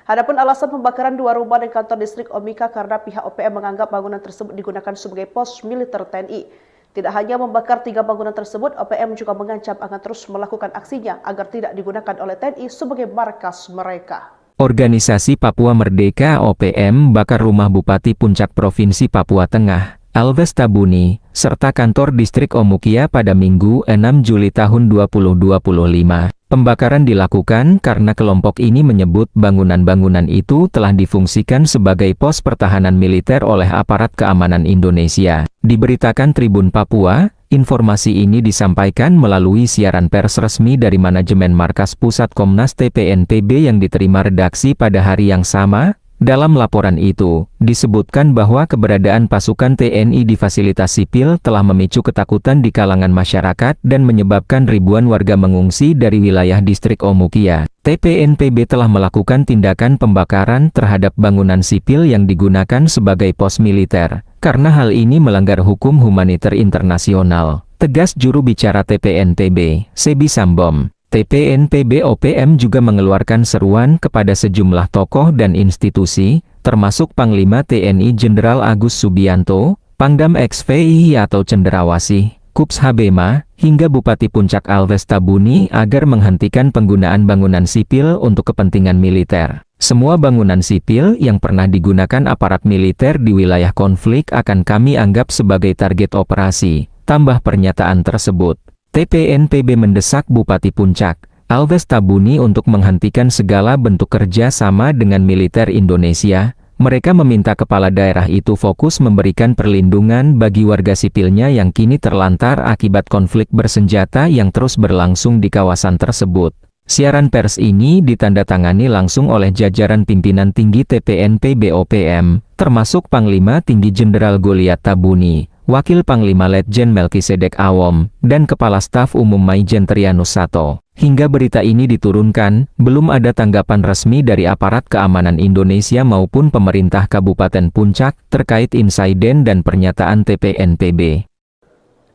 Adapun alasan pembakaran dua rumah dan kantor distrik Omika karena pihak OPM menganggap bangunan tersebut digunakan sebagai pos militer TNI. Tidak hanya membakar 3 bangunan tersebut, OPM juga mengancam akan terus melakukan aksinya agar tidak digunakan oleh TNI sebagai markas mereka. Organisasi Papua Merdeka (OPM) bakar rumah Bupati Puncak Provinsi Papua Tengah, Elvis Tabuni, serta kantor distrik Omukia pada Minggu 6 Juli tahun 2025. Pembakaran dilakukan karena kelompok ini menyebut bangunan-bangunan itu telah difungsikan sebagai pos pertahanan militer oleh aparat keamanan Indonesia. Diberitakan Tribun Papua, informasi ini disampaikan melalui siaran pers resmi dari manajemen Markas Pusat Komnas TPNPB yang diterima redaksi pada hari yang sama. Dalam laporan itu, disebutkan bahwa keberadaan pasukan TNI di fasilitas sipil telah memicu ketakutan di kalangan masyarakat dan menyebabkan ribuan warga mengungsi dari wilayah distrik Omukia. TPNPB telah melakukan tindakan pembakaran terhadap bangunan sipil yang digunakan sebagai pos militer, karena hal ini melanggar hukum humaniter internasional, tegas juru bicara TPNPB, Sebi Sambom. TPNPB OPM juga mengeluarkan seruan kepada sejumlah tokoh dan institusi, termasuk Panglima TNI Jenderal Agus Subianto, Pangdam XVI atau Cenderawasih, Kups Habema, hingga Bupati Puncak Elvis Tabuni agar menghentikan penggunaan bangunan sipil untuk kepentingan militer. Semua bangunan sipil yang pernah digunakan aparat militer di wilayah konflik akan kami anggap sebagai target operasi, tambah pernyataan tersebut. TPNPB mendesak Bupati Puncak, Alves Tabuni untuk menghentikan segala bentuk kerja sama dengan militer Indonesia. Mereka meminta kepala daerah itu fokus memberikan perlindungan bagi warga sipilnya yang kini terlantar akibat konflik bersenjata yang terus berlangsung di kawasan tersebut. Siaran pers ini ditandatangani langsung oleh jajaran pimpinan tinggi TPNPB OPM, termasuk Panglima Tinggi Jenderal Goliat Tabuni, Wakil Panglima Letjen Melkisedek Awom, dan Kepala Staf Umum Maijen Trianus Sato. Hingga berita ini diturunkan, belum ada tanggapan resmi dari aparat keamanan Indonesia maupun pemerintah Kabupaten Puncak terkait insiden dan pernyataan TPNPB.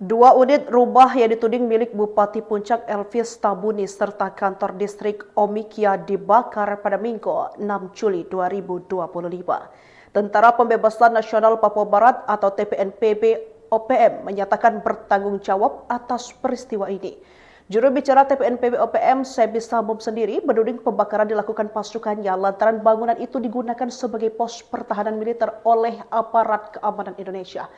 2 unit rumah yang dituding milik Bupati Puncak Elvis Tabuni serta kantor distrik Omikia dibakar pada Minggu 6 Juli 2025. Tentara Pembebasan Nasional Papua Barat atau TPNPB OPM menyatakan bertanggung jawab atas peristiwa ini. Juru bicara TPNPB OPM, Sebi Sambom sendiri menuding pembakaran dilakukan pasukannya lantaran bangunan itu digunakan sebagai pos pertahanan militer oleh aparat keamanan Indonesia.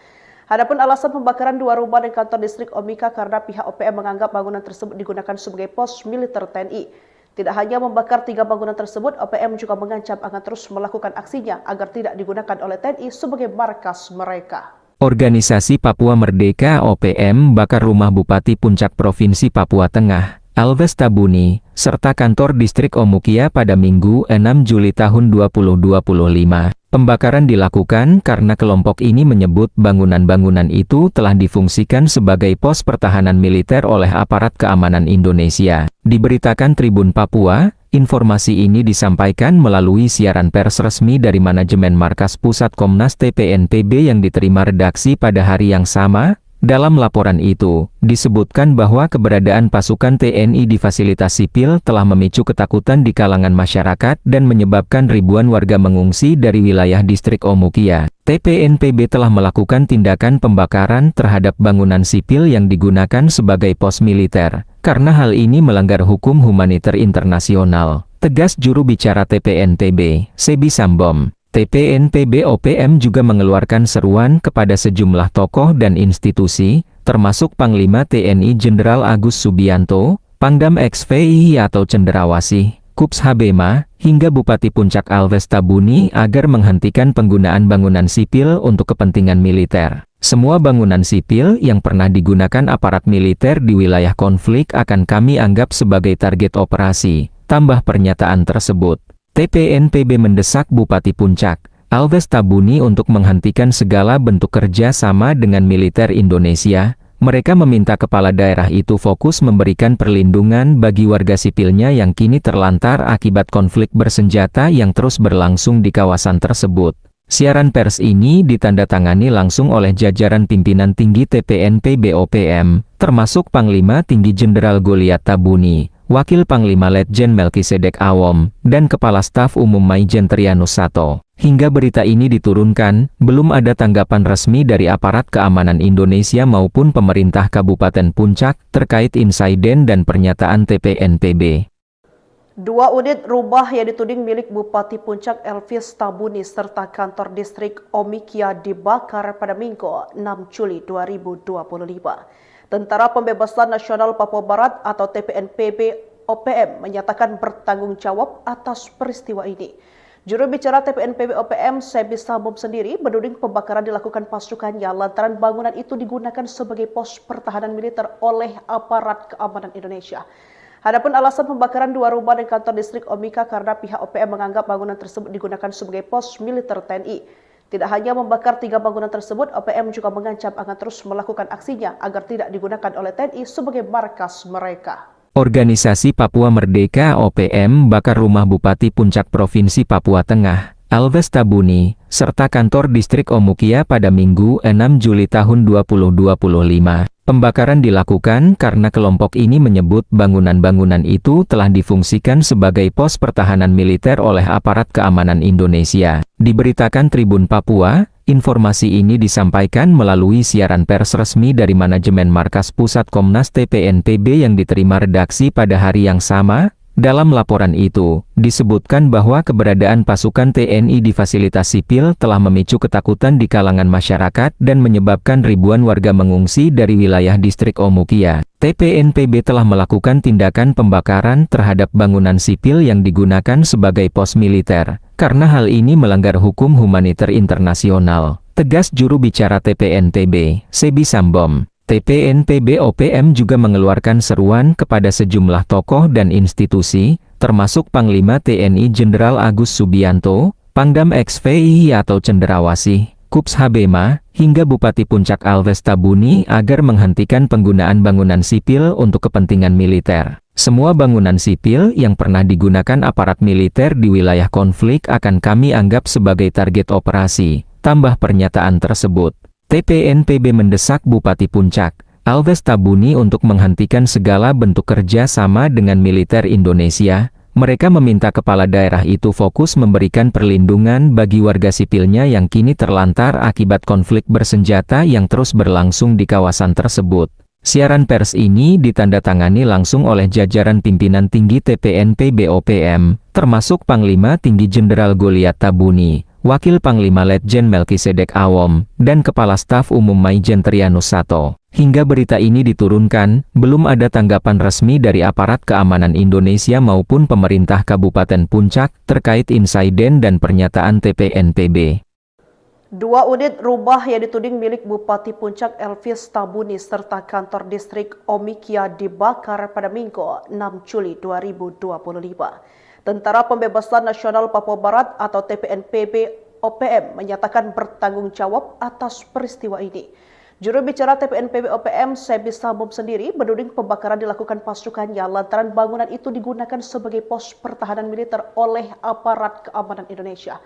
Adapun alasan pembakaran 2 rumah dan kantor distrik Omika karena pihak OPM menganggap bangunan tersebut digunakan sebagai pos militer TNI. Tidak hanya membakar 3 bangunan tersebut, OPM juga mengancam akan terus melakukan aksinya agar tidak digunakan oleh TNI sebagai markas mereka. Organisasi Papua Merdeka OPM bakar rumah Bupati Puncak Provinsi Papua Tengah, Alves Tabuni, serta kantor distrik Omukia pada Minggu 6 Juli tahun 2025. Pembakaran dilakukan karena kelompok ini menyebut bangunan-bangunan itu telah difungsikan sebagai pos pertahanan militer oleh aparat keamanan Indonesia. Diberitakan Tribun Papua, informasi ini disampaikan melalui siaran pers resmi dari manajemen Markas Pusat Komnas TPNPB yang diterima redaksi pada hari yang sama. Dalam laporan itu, disebutkan bahwa keberadaan pasukan TNI di fasilitas sipil telah memicu ketakutan di kalangan masyarakat dan menyebabkan ribuan warga mengungsi dari wilayah distrik Omukia. TPNPB telah melakukan tindakan pembakaran terhadap bangunan sipil yang digunakan sebagai pos militer, karena hal ini melanggar hukum humaniter internasional, tegas juru bicara TPNPB, Sebi Sambom. TPNPB OPM juga mengeluarkan seruan kepada sejumlah tokoh dan institusi, termasuk Panglima TNI Jenderal Agus Subianto, Pangdam XVI atau Cenderawasih, Kups Habema, hingga Bupati Puncak Alves Tabuni agar menghentikan penggunaan bangunan sipil untuk kepentingan militer. Semua bangunan sipil yang pernah digunakan aparat militer di wilayah konflik akan kami anggap sebagai target operasi, tambah pernyataan tersebut. TPNPB mendesak Bupati Puncak, Alves Tabuni untuk menghentikan segala bentuk kerja sama dengan militer Indonesia. Mereka meminta kepala daerah itu fokus memberikan perlindungan bagi warga sipilnya yang kini terlantar akibat konflik bersenjata yang terus berlangsung di kawasan tersebut. Siaran pers ini ditandatangani langsung oleh jajaran pimpinan tinggi TPNPB OPM, termasuk Panglima Tinggi Jenderal Goliat Tabuni, Wakil Panglima Letjen Melkisedek Awom, dan Kepala Staf Umum Maijen Trianus Sato. Hingga berita ini diturunkan, belum ada tanggapan resmi dari aparat keamanan Indonesia maupun pemerintah Kabupaten Puncak terkait insiden dan pernyataan TPNPB. 2 unit rumah yang dituding milik Bupati Puncak Elvis Tabuni serta kantor distrik Omikia dibakar pada Minggu 6 Juli 2025. Tentara Pembebasan Nasional Papua Barat atau TPNPB OPM menyatakan bertanggung jawab atas peristiwa ini. Juru bicara TPNPB OPM, Sebi Sambom sendiri menuding pembakaran dilakukan pasukannya lantaran bangunan itu digunakan sebagai pos pertahanan militer oleh aparat keamanan Indonesia. Adapun alasan pembakaran 2 rumah dan kantor distrik Omika karena pihak OPM menganggap bangunan tersebut digunakan sebagai pos militer TNI. Tidak hanya membakar 3 bangunan tersebut, OPM juga mengancam akan terus melakukan aksinya agar tidak digunakan oleh TNI sebagai markas mereka. Organisasi Papua Merdeka OPM bakar rumah Bupati Puncak Provinsi Papua Tengah, Alves Tabuni, serta kantor distrik Omukia pada Minggu 6 Juli tahun 2025. Pembakaran dilakukan karena kelompok ini menyebut bangunan-bangunan itu telah difungsikan sebagai pos pertahanan militer oleh aparat keamanan Indonesia. Diberitakan Tribun Papua, informasi ini disampaikan melalui siaran pers resmi dari manajemen Markas Pusat Komnas TPNPB yang diterima redaksi pada hari yang sama. Dalam laporan itu, disebutkan bahwa keberadaan pasukan TNI di fasilitas sipil telah memicu ketakutan di kalangan masyarakat dan menyebabkan ribuan warga mengungsi dari wilayah distrik Omukia. TPNPB telah melakukan tindakan pembakaran terhadap bangunan sipil yang digunakan sebagai pos militer, karena hal ini melanggar hukum humaniter internasional. Tegas juru bicara TPNPB, Sebi Sambom. TPNPB OPM juga mengeluarkan seruan kepada sejumlah tokoh dan institusi, termasuk Panglima TNI Jenderal Agus Subianto, Pangdam XVI atau Cenderawasih, Kups Habema, hingga Bupati Puncak Alves Tabuni agar menghentikan penggunaan bangunan sipil untuk kepentingan militer. Semua bangunan sipil yang pernah digunakan aparat militer di wilayah konflik akan kami anggap sebagai target operasi, tambah pernyataan tersebut. TPNPB mendesak Bupati Puncak, Alves Tabuni untuk menghentikan segala bentuk kerja sama dengan militer Indonesia. Mereka meminta kepala daerah itu fokus memberikan perlindungan bagi warga sipilnya yang kini terlantar akibat konflik bersenjata yang terus berlangsung di kawasan tersebut. Siaran pers ini ditandatangani langsung oleh jajaran pimpinan tinggi TPNPB OPM, termasuk Panglima Tinggi Jenderal Goliat Tabuni, Wakil Panglima Letjen Melkisedek Awom, dan Kepala Staf Umum Maijen Trianus Sato. Hingga berita ini diturunkan, belum ada tanggapan resmi dari aparat keamanan Indonesia maupun pemerintah Kabupaten Puncak terkait insiden dan pernyataan TPNPB. 2 unit rumah yang dituding milik Bupati Puncak Elvis Tabuni serta kantor distrik Omikia dibakar pada Minggu 6 Juli 2025. Tentara Pembebasan Nasional Papua Barat atau TPNPB OPM menyatakan bertanggung jawab atas peristiwa ini. Juru bicara TPNPB OPM, Sebi Sambom sendiri menuding pembakaran dilakukan pasukannya lantaran bangunan itu digunakan sebagai pos pertahanan militer oleh aparat keamanan Indonesia.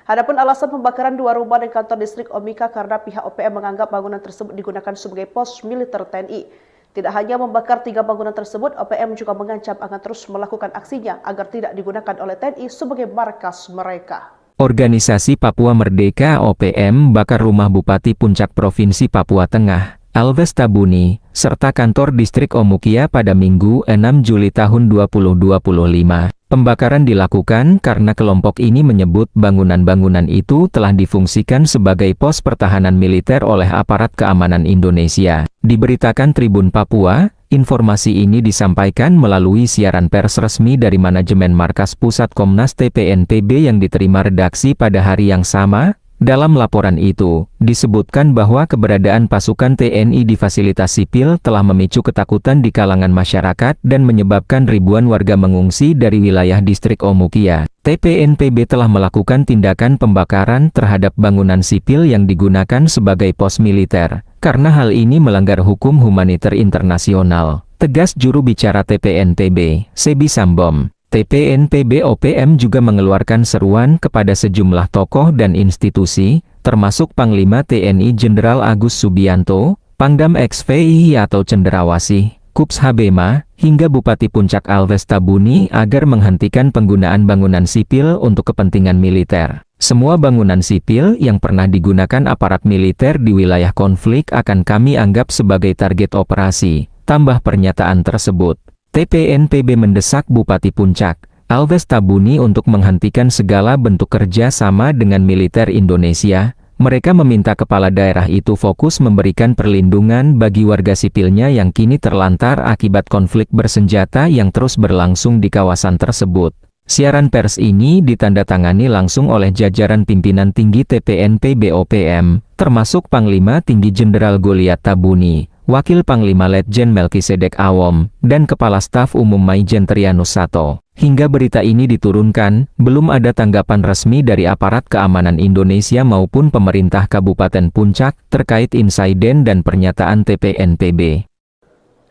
Adapun alasan pembakaran 2 rumah dan kantor distrik Omika karena pihak OPM menganggap bangunan tersebut digunakan sebagai pos militer TNI. Tidak hanya membakar 3 bangunan tersebut, OPM juga mengancam akan terus melakukan aksinya agar tidak digunakan oleh TNI sebagai markas mereka. Organisasi Papua Merdeka OPM bakar rumah Bupati Puncak Provinsi Papua Tengah, Alves Tabuni, serta kantor distrik Omukia pada Minggu 6 Juli tahun 2025. Pembakaran dilakukan karena kelompok ini menyebut bangunan-bangunan itu telah difungsikan sebagai pos pertahanan militer oleh aparat keamanan Indonesia. Diberitakan Tribun Papua, informasi ini disampaikan melalui siaran pers resmi dari manajemen Markas Pusat Komnas TPNPB yang diterima redaksi pada hari yang sama. Dalam laporan itu, disebutkan bahwa keberadaan pasukan TNI di fasilitas sipil telah memicu ketakutan di kalangan masyarakat dan menyebabkan ribuan warga mengungsi dari wilayah distrik Omukia. TPNPB telah melakukan tindakan pembakaran terhadap bangunan sipil yang digunakan sebagai pos militer, karena hal ini melanggar hukum humaniter internasional. Tegas juru bicara TPNPB, Sebi Sambom. TPNPB OPM juga mengeluarkan seruan kepada sejumlah tokoh dan institusi, termasuk Panglima TNI Jenderal Agus Subianto, Pangdam XVI atau Cenderawasih, Kups Habema, hingga Bupati Puncak Alves Tabuni agar menghentikan penggunaan bangunan sipil untuk kepentingan militer. Semua bangunan sipil yang pernah digunakan aparat militer di wilayah konflik akan kami anggap sebagai target operasi, tambah pernyataan tersebut. TPNPB mendesak Bupati Puncak, Alves Tabuni untuk menghentikan segala bentuk kerja sama dengan militer Indonesia. Mereka meminta kepala daerah itu fokus memberikan perlindungan bagi warga sipilnya yang kini terlantar akibat konflik bersenjata yang terus berlangsung di kawasan tersebut. Siaran pers ini ditandatangani langsung oleh jajaran pimpinan tinggi TPNPB OPM, termasuk Panglima Tinggi Jenderal Goliat Tabuni, Wakil Panglima Letjen Melkisedek Awom, dan Kepala Staf Umum Maijen Trianus Sato. Hingga berita ini diturunkan, belum ada tanggapan resmi dari aparat keamanan Indonesia maupun pemerintah Kabupaten Puncak terkait insiden dan pernyataan TPNPB.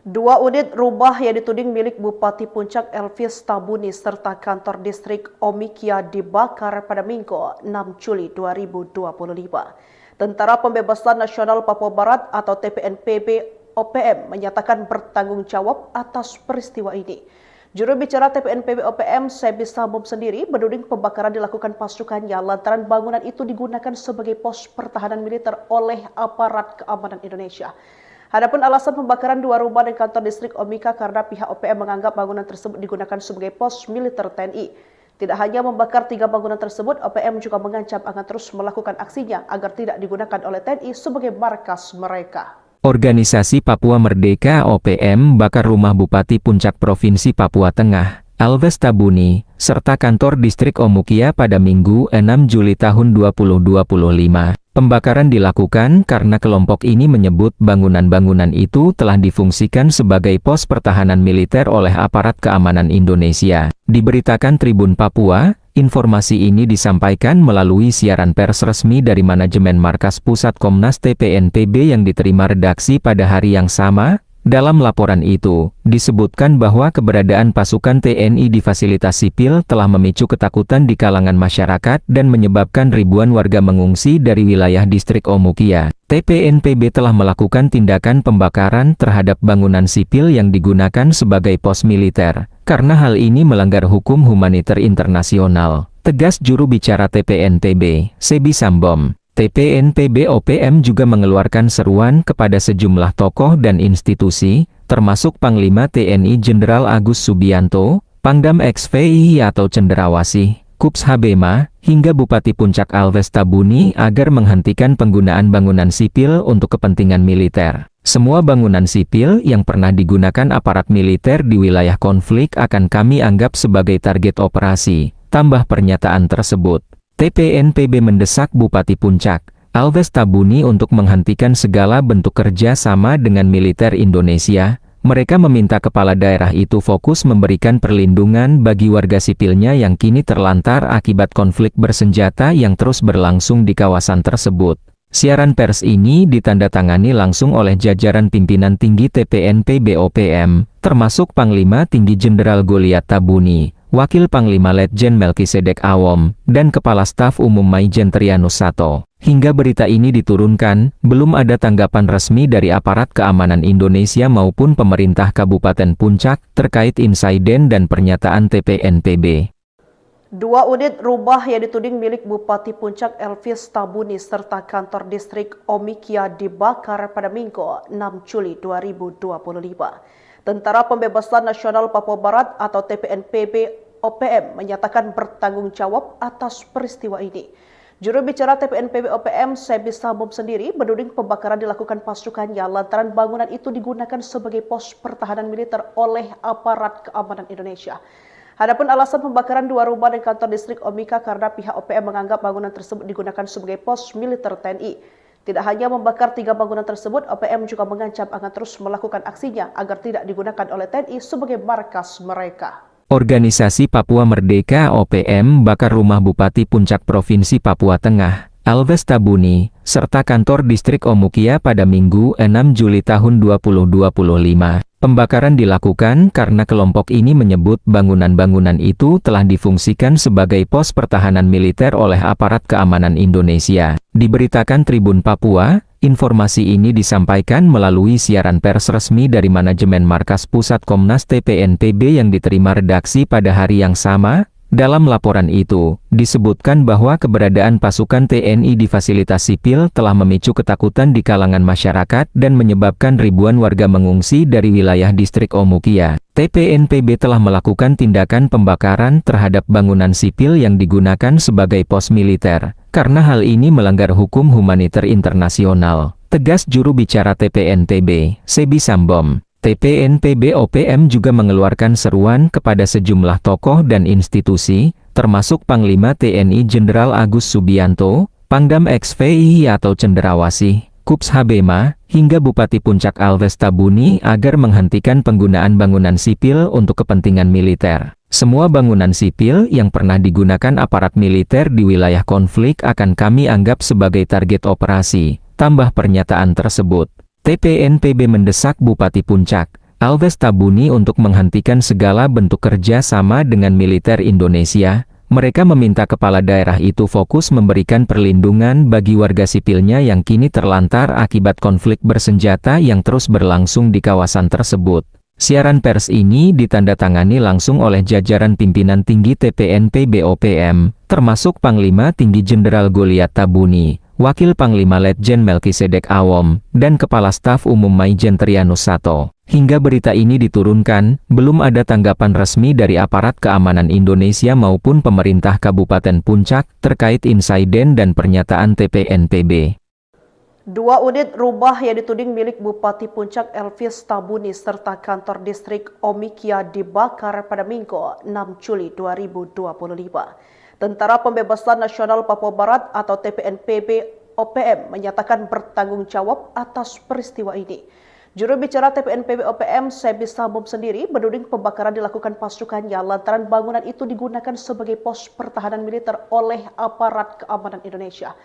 2 unit rumah yang dituding milik Bupati Puncak Elvis Tabuni serta kantor distrik Omikia dibakar pada Minggu 6 Juli 2025. Tentara Pembebasan Nasional Papua Barat atau TPNPB OPM menyatakan bertanggung jawab atas peristiwa ini. Juru bicara TPNPB OPM, Sebi Sambom sendiri menuding pembakaran dilakukan pasukannya lantaran bangunan itu digunakan sebagai pos pertahanan militer oleh aparat keamanan Indonesia. Adapun alasan pembakaran 2 rumah dan kantor distrik Omika karena pihak OPM menganggap bangunan tersebut digunakan sebagai pos militer TNI. Tidak hanya membakar 3 bangunan tersebut, OPM juga mengancam akan terus melakukan aksinya agar tidak digunakan oleh TNI sebagai markas mereka. Organisasi Papua Merdeka (OPM) bakar rumah Bupati Puncak Provinsi Papua Tengah, Alves Tabuni, serta kantor distrik Omukia pada Minggu 6 Juli tahun 2025. Pembakaran dilakukan karena kelompok ini menyebut bangunan-bangunan itu telah difungsikan sebagai pos pertahanan militer oleh aparat keamanan Indonesia. Diberitakan Tribun Papua, informasi ini disampaikan melalui siaran pers resmi dari manajemen Markas Pusat Komnas TPNPB yang diterima redaksi pada hari yang sama. Dalam laporan itu, disebutkan bahwa keberadaan pasukan TNI di fasilitas sipil telah memicu ketakutan di kalangan masyarakat dan menyebabkan ribuan warga mengungsi dari wilayah distrik Omukia. TPNPB telah melakukan tindakan pembakaran terhadap bangunan sipil yang digunakan sebagai pos militer, karena hal ini melanggar hukum humaniter internasional, tegas juru bicara TPNPB, Sebi Sambom. TPNPB OPM juga mengeluarkan seruan kepada sejumlah tokoh dan institusi, termasuk Panglima TNI Jenderal Agus Subianto, Pangdam XVI atau Cenderawasih, Kups Habema, hingga Bupati Puncak Alves Tabuni agar menghentikan penggunaan bangunan sipil untuk kepentingan militer. Semua bangunan sipil yang pernah digunakan aparat militer di wilayah konflik akan kami anggap sebagai target operasi, tambah pernyataan tersebut. TPNPB mendesak Bupati Puncak, Alves Tabuni untuk menghentikan segala bentuk kerja sama dengan militer Indonesia. Mereka meminta kepala daerah itu fokus memberikan perlindungan bagi warga sipilnya yang kini terlantar akibat konflik bersenjata yang terus berlangsung di kawasan tersebut. Siaran pers ini ditandatangani langsung oleh jajaran pimpinan tinggi TPNPB OPM, termasuk Panglima Tinggi Jenderal Goliat Tabuni, Wakil Panglima Letjen Melkisedek Awom, dan Kepala Staf Umum Maijen Trianus Sato. Hingga berita ini diturunkan, belum ada tanggapan resmi dari aparat keamanan Indonesia maupun pemerintah Kabupaten Puncak terkait insiden dan pernyataan TPNPB. 2 unit rumah yang dituding milik Bupati Puncak Elvis Tabuni serta kantor distrik Omikia dibakar pada Minggu 6 Juli 2025. Tentara Pembebasan Nasional Papua Barat atau TPNPB OPM menyatakan bertanggung jawab atas peristiwa ini. Juru bicara TPNPB OPM, Sebi Sambom sendiri menuding pembakaran dilakukan pasukannya lantaran bangunan itu digunakan sebagai pos pertahanan militer oleh aparat keamanan Indonesia. Adapun alasan pembakaran 2 rumah dan kantor distrik Omika karena pihak OPM menganggap bangunan tersebut digunakan sebagai pos militer TNI. Tidak hanya membakar 3 bangunan tersebut, OPM juga mengancam akan terus melakukan aksinya agar tidak digunakan oleh TNI sebagai markas mereka. Organisasi Papua Merdeka (OPM) bakar rumah Bupati Puncak Provinsi Papua Tengah, Alves Tabuni, serta kantor distrik Omukia pada Minggu 6 Juli tahun 2025. Pembakaran dilakukan karena kelompok ini menyebut bangunan-bangunan itu telah difungsikan sebagai pos pertahanan militer oleh aparat keamanan Indonesia. Diberitakan Tribun Papua, informasi ini disampaikan melalui siaran pers resmi dari manajemen Markas Pusat Komnas TPNPB yang diterima redaksi pada hari yang sama. Dalam laporan itu, disebutkan bahwa keberadaan pasukan TNI di fasilitas sipil telah memicu ketakutan di kalangan masyarakat dan menyebabkan ribuan warga mengungsi dari wilayah distrik Omukia. TPNPB telah melakukan tindakan pembakaran terhadap bangunan sipil yang digunakan sebagai pos militer, karena hal ini melanggar hukum humaniter internasional, tegas juru bicara TPNPB, Sebi Sambom. TPNPB OPM juga mengeluarkan seruan kepada sejumlah tokoh dan institusi, termasuk Panglima TNI Jenderal Agus Subianto, Pangdam XVI atau Cenderawasih, Kups Habema, hingga Bupati Puncak Alves Tabuni agar menghentikan penggunaan bangunan sipil untuk kepentingan militer. Semua bangunan sipil yang pernah digunakan aparat militer di wilayah konflik akan kami anggap sebagai target operasi, tambah pernyataan tersebut. TPNPB mendesak Bupati Puncak, Alves Tabuni untuk menghentikan segala bentuk kerja sama dengan militer Indonesia. Mereka meminta kepala daerah itu fokus memberikan perlindungan bagi warga sipilnya yang kini terlantar akibat konflik bersenjata yang terus berlangsung di kawasan tersebut. Siaran pers ini ditandatangani langsung oleh jajaran pimpinan tinggi TPNPB OPM, termasuk Panglima Tinggi Jenderal Goliat Tabuni, Wakil Panglima Letjen Melkisedek Awom, dan Kepala Staf Umum Maijen Trianus Sato. Hingga berita ini diturunkan, belum ada tanggapan resmi dari aparat keamanan Indonesia maupun pemerintah Kabupaten Puncak terkait insiden dan pernyataan TPNPB. 2 unit rumah yang dituding milik Bupati Puncak Elvis Tabuni serta kantor distrik Omikia dibakar pada Minggu 6 Juli 2025. Tentara Pembebasan Nasional Papua Barat atau TPNPB OPM menyatakan bertanggung jawab atas peristiwa ini. Juru bicara TPNPB OPM, Sebi Sambom sendiri menuding pembakaran dilakukan pasukannya lantaran bangunan itu digunakan sebagai pos pertahanan militer oleh aparat keamanan Indonesia.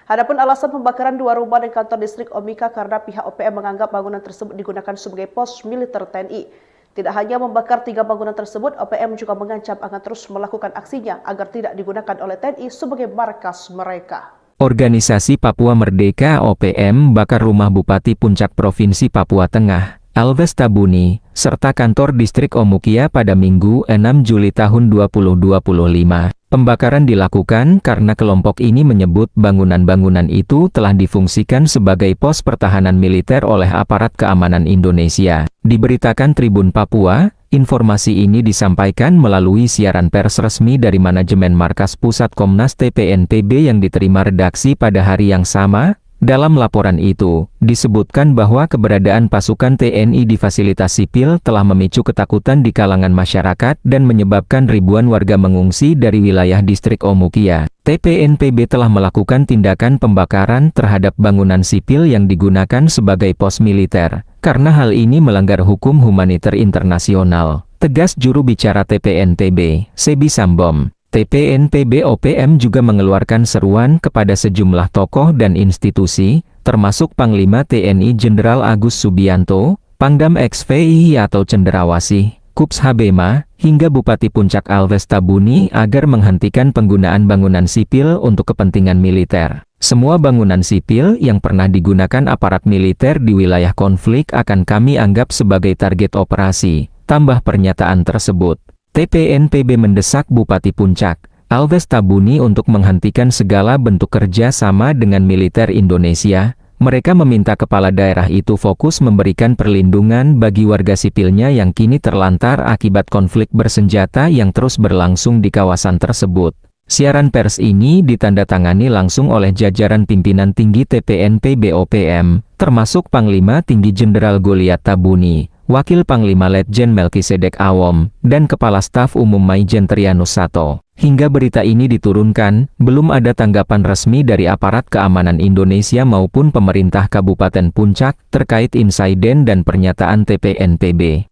Adapun alasan pembakaran 2 rumah dan kantor distrik Omika karena pihak OPM menganggap bangunan tersebut digunakan sebagai pos militer TNI. Tidak hanya membakar 3 bangunan tersebut, OPM juga mengancam akan terus melakukan aksinya agar tidak digunakan oleh TNI sebagai markas mereka. Organisasi Papua Merdeka OPM bakar rumah Bupati Puncak Provinsi Papua Tengah, Elvis Tabuni, serta kantor distrik Omukia pada Minggu 6 Juli tahun 2025. Pembakaran dilakukan karena kelompok ini menyebut bangunan-bangunan itu telah difungsikan sebagai pos pertahanan militer oleh aparat keamanan Indonesia. Diberitakan Tribun Papua, informasi ini disampaikan melalui siaran pers resmi dari manajemen Markas Pusat Komnas TPNPB yang diterima redaksi pada hari yang sama. Dalam laporan itu, disebutkan bahwa keberadaan pasukan TNI di fasilitas sipil telah memicu ketakutan di kalangan masyarakat dan menyebabkan ribuan warga mengungsi dari wilayah distrik Omukia. TPNPB telah melakukan tindakan pembakaran terhadap bangunan sipil yang digunakan sebagai pos militer, karena hal ini melanggar hukum humaniter internasional, tegas juru bicara TPNPB, Sebi Sambom. TPNPB OPM juga mengeluarkan seruan kepada sejumlah tokoh dan institusi, termasuk Panglima TNI Jenderal Agus Subianto, Pangdam XVI atau Cenderawasih, Kups Habema, hingga Bupati Puncak Elvis Tabuni agar menghentikan penggunaan bangunan sipil untuk kepentingan militer. Semua bangunan sipil yang pernah digunakan aparat militer di wilayah konflik akan kami anggap sebagai target operasi, tambah pernyataan tersebut. TPNPB mendesak Bupati Puncak, Elvis Tabuni untuk menghentikan segala bentuk kerja sama dengan militer Indonesia. Mereka meminta kepala daerah itu fokus memberikan perlindungan bagi warga sipilnya yang kini terlantar akibat konflik bersenjata yang terus berlangsung di kawasan tersebut. Siaran pers ini ditandatangani langsung oleh jajaran pimpinan tinggi TPNPB OPM, termasuk Panglima Tinggi Jenderal Goliat Tabuni, Wakil Panglima Letjen Melkisedek Awom, dan Kepala Staf Umum Maijen Trianus Sato. Hingga berita ini diturunkan, belum ada tanggapan resmi dari aparat keamanan Indonesia maupun pemerintah Kabupaten Puncak terkait insiden dan pernyataan TPNPB.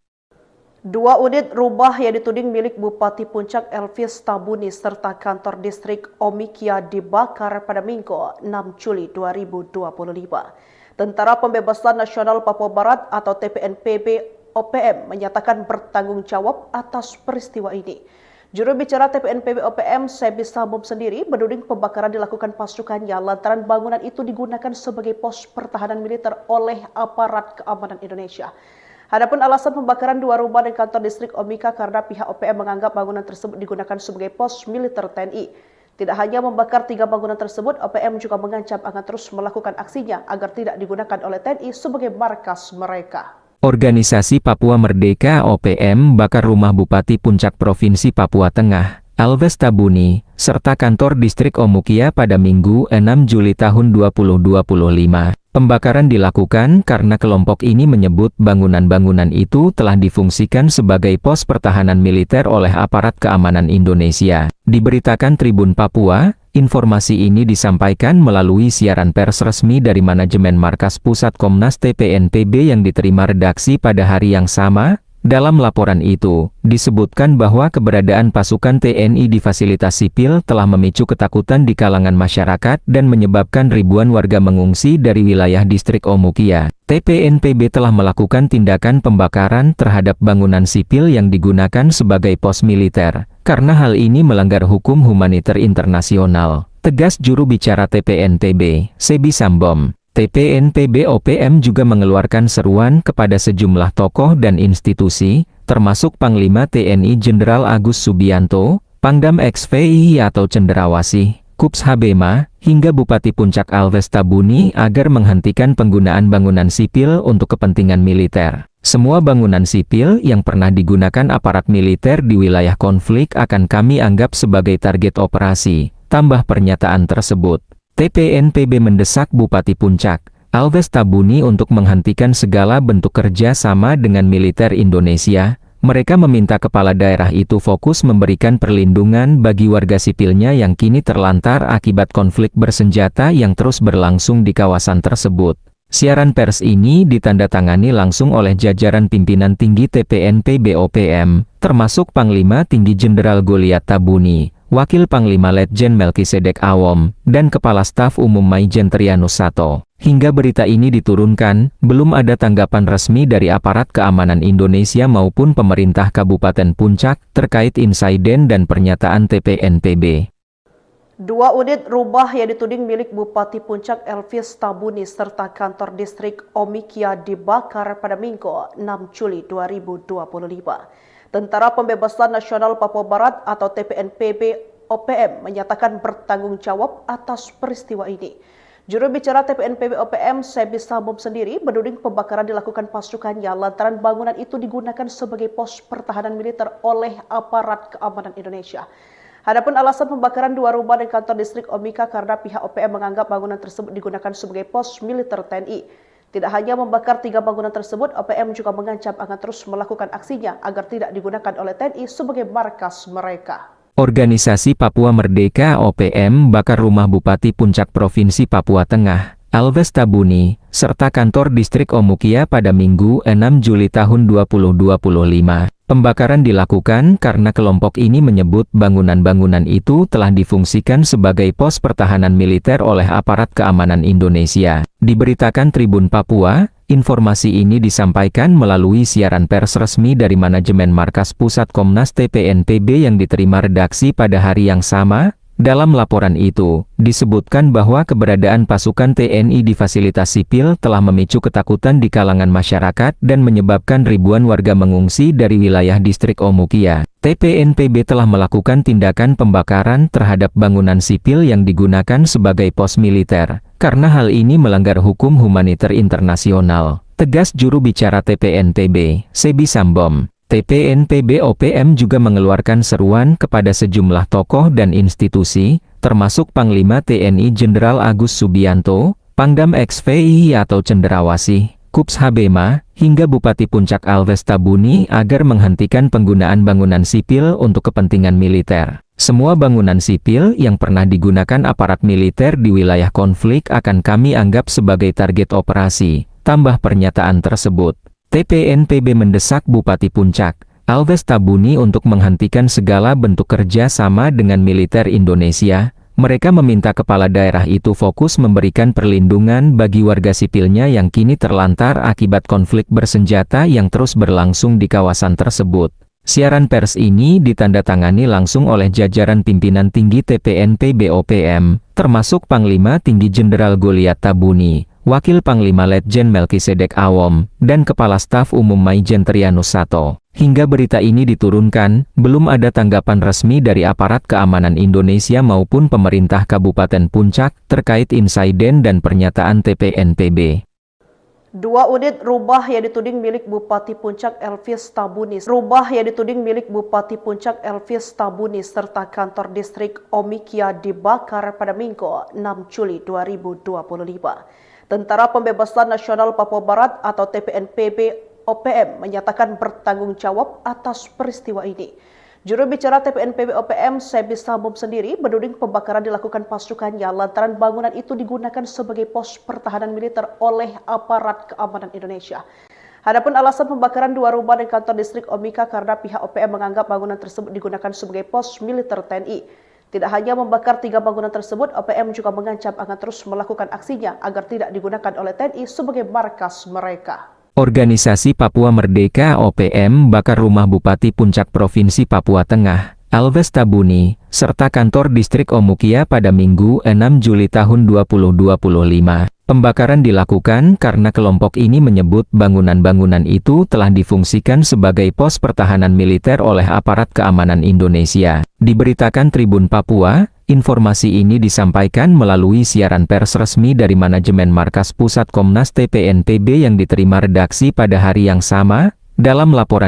2 unit rumah yang dituding milik Bupati Puncak Elvis Tabuni serta kantor distrik Omikia dibakar pada Minggu 6 Juli 2025. Tentara Pembebasan Nasional Papua Barat atau TPNPB OPM menyatakan bertanggung jawab atas peristiwa ini. Juru bicara TPNPB OPM, Sebi Sambom sendiri menuding pembakaran dilakukan pasukannya lantaran bangunan itu digunakan sebagai pos pertahanan militer oleh aparat keamanan Indonesia. Adapun alasan pembakaran 2 rumah dan kantor distrik Omika karena pihak OPM menganggap bangunan tersebut digunakan sebagai pos militer TNI. Tidak hanya membakar 3 bangunan tersebut, OPM juga mengancam akan terus melakukan aksinya agar tidak digunakan oleh TNI sebagai markas mereka. Organisasi Papua Merdeka OPM bakar rumah Bupati Puncak Provinsi Papua Tengah, Elvis Tabuni, serta kantor distrik Omukia pada Minggu 6 Juli tahun 2025. Pembakaran dilakukan karena kelompok ini menyebut bangunan-bangunan itu telah difungsikan sebagai pos pertahanan militer oleh aparat keamanan Indonesia. Diberitakan Tribun Papua, informasi ini disampaikan melalui siaran pers resmi dari manajemen Markas Pusat Komnas TPNPB yang diterima redaksi pada hari yang sama. Dalam laporan itu, disebutkan bahwa keberadaan pasukan TNI di fasilitas sipil telah memicu ketakutan di kalangan masyarakat dan menyebabkan ribuan warga mengungsi dari wilayah distrik Omukia. TPNPB telah melakukan tindakan pembakaran terhadap bangunan sipil yang digunakan sebagai pos militer, karena hal ini melanggar hukum humaniter internasional, tegas juru bicara TPNPB, Sebi Sambom. TPNPB OPM juga mengeluarkan seruan kepada sejumlah tokoh dan institusi, termasuk Panglima TNI Jenderal Agus Subianto, Pangdam XVI atau Cenderawasih, Kups Habema, hingga Bupati Puncak Alves Tabuni agar menghentikan penggunaan bangunan sipil untuk kepentingan militer. Semua bangunan sipil yang pernah digunakan aparat militer di wilayah konflik akan kami anggap sebagai target operasi, tambah pernyataan tersebut. TPNPB mendesak Bupati Puncak Alves Tabuni untuk menghentikan segala bentuk kerja sama dengan militer Indonesia. Mereka meminta kepala daerah itu fokus memberikan perlindungan bagi warga sipilnya yang kini terlantar akibat konflik bersenjata yang terus berlangsung di kawasan tersebut. Siaran pers ini ditandatangani langsung oleh jajaran pimpinan tinggi TPNPB OPM, termasuk Panglima Tinggi Jenderal Goliat Tabuni, Wakil Panglima Letjen Melkisedek Awom, dan Kepala Staf Umum Maijen Trianus Sato. Hingga berita ini diturunkan, belum ada tanggapan resmi dari aparat keamanan Indonesia maupun pemerintah Kabupaten Puncak terkait insiden dan pernyataan TPNPB. 2 unit rumah yang dituding milik Bupati Puncak Elvis Tabuni serta kantor distrik Omikia dibakar pada Minggu 6 Juli 2025. Tentara Pembebasan Nasional Papua Barat atau TPNPB OPM menyatakan bertanggung jawab atas peristiwa ini. Juru bicara TPNPB OPM, Sebi Sambom sendiri menuding pembakaran dilakukan pasukannya lantaran bangunan itu digunakan sebagai pos pertahanan militer oleh aparat keamanan Indonesia. Adapun alasan pembakaran 2 rumah dan kantor distrik Omika karena pihak OPM menganggap bangunan tersebut digunakan sebagai pos militer TNI. Tidak hanya membakar 3 bangunan tersebut, OPM juga mengancam akan terus melakukan aksinya agar tidak digunakan oleh TNI sebagai markas mereka. Organisasi Papua Merdeka OPM bakar rumah Bupati Puncak Provinsi Papua Tengah, Alves Tabuni, serta kantor distrik Omukia pada Minggu 6 Juli tahun 2025. Pembakaran dilakukan karena kelompok ini menyebut bangunan-bangunan itu telah difungsikan sebagai pos pertahanan militer oleh aparat keamanan Indonesia. Diberitakan Tribun Papua, informasi ini disampaikan melalui siaran pers resmi dari manajemen Markas Pusat Komnas TPNPB yang diterima redaksi pada hari yang sama. Dalam laporan itu, disebutkan bahwa keberadaan pasukan TNI di fasilitas sipil telah memicu ketakutan di kalangan masyarakat dan menyebabkan ribuan warga mengungsi dari wilayah distrik Omukia. TPNPB telah melakukan tindakan pembakaran terhadap bangunan sipil yang digunakan sebagai pos militer, karena hal ini melanggar hukum humaniter internasional, tegas juru bicara TPNPB, Sebi Sambom. TPNPB OPM juga mengeluarkan seruan kepada sejumlah tokoh dan institusi, termasuk Panglima TNI Jenderal Agus Subianto, Pangdam XVI atau Cenderawasih, Kups Habema, hingga Bupati Puncak Alves Tabuni agar menghentikan penggunaan bangunan sipil untuk kepentingan militer. Semua bangunan sipil yang pernah digunakan aparat militer di wilayah konflik akan kami anggap sebagai target operasi, tambah pernyataan tersebut. TPNPB mendesak Bupati Puncak Alves Tabuni untuk menghentikan segala bentuk kerja sama dengan militer Indonesia. Mereka meminta kepala daerah itu fokus memberikan perlindungan bagi warga sipilnya yang kini terlantar akibat konflik bersenjata yang terus berlangsung di kawasan tersebut. Siaran pers ini ditandatangani langsung oleh jajaran pimpinan tinggi TPNPB OPM, termasuk Panglima Tinggi Jenderal Goliat Tabuni, Wakil Panglima Letjen Melkisedek Awom, dan Kepala Staf Umum Maijen Trianus Sato. Hingga berita ini diturunkan, belum ada tanggapan resmi dari aparat keamanan Indonesia maupun pemerintah Kabupaten Puncak terkait insiden dan pernyataan TPNPB. 2 unit rumah yang dituding milik Bupati Puncak Elvis Tabuni. Rumah yang dituding milik Bupati Puncak Elvis Tabuni serta kantor distrik Omikia dibakar pada Minggu 6 Juli 2025. Tentara Pembebasan Nasional Papua Barat atau TPNPB OPM menyatakan bertanggung jawab atas peristiwa ini. Juru bicara TPNPB OPM, Sebi Sambom sendiri menuding pembakaran dilakukan pasukannya lantaran bangunan itu digunakan sebagai pos pertahanan militer oleh aparat keamanan Indonesia. Adapun alasan pembakaran 2 rumah dan kantor distrik Omika karena pihak OPM menganggap bangunan tersebut digunakan sebagai pos militer TNI. Tidak hanya membakar 3 bangunan tersebut, OPM juga mengancam akan terus melakukan aksinya agar tidak digunakan oleh TNI sebagai markas mereka. Organisasi Papua Merdeka OPM bakar rumah Bupati Puncak Provinsi Papua Tengah, Alves Tabuni, serta kantor distrik Omukia pada Minggu 6 Juli tahun 2025. Pembakaran dilakukan karena kelompok ini menyebut bangunan-bangunan itu telah difungsikan sebagai pos pertahanan militer oleh aparat keamanan Indonesia. Diberitakan Tribun Papua, informasi ini disampaikan melalui siaran pers resmi dari manajemen Markas Pusat Komnas TPNPB yang diterima redaksi pada hari yang sama. Dalam laporan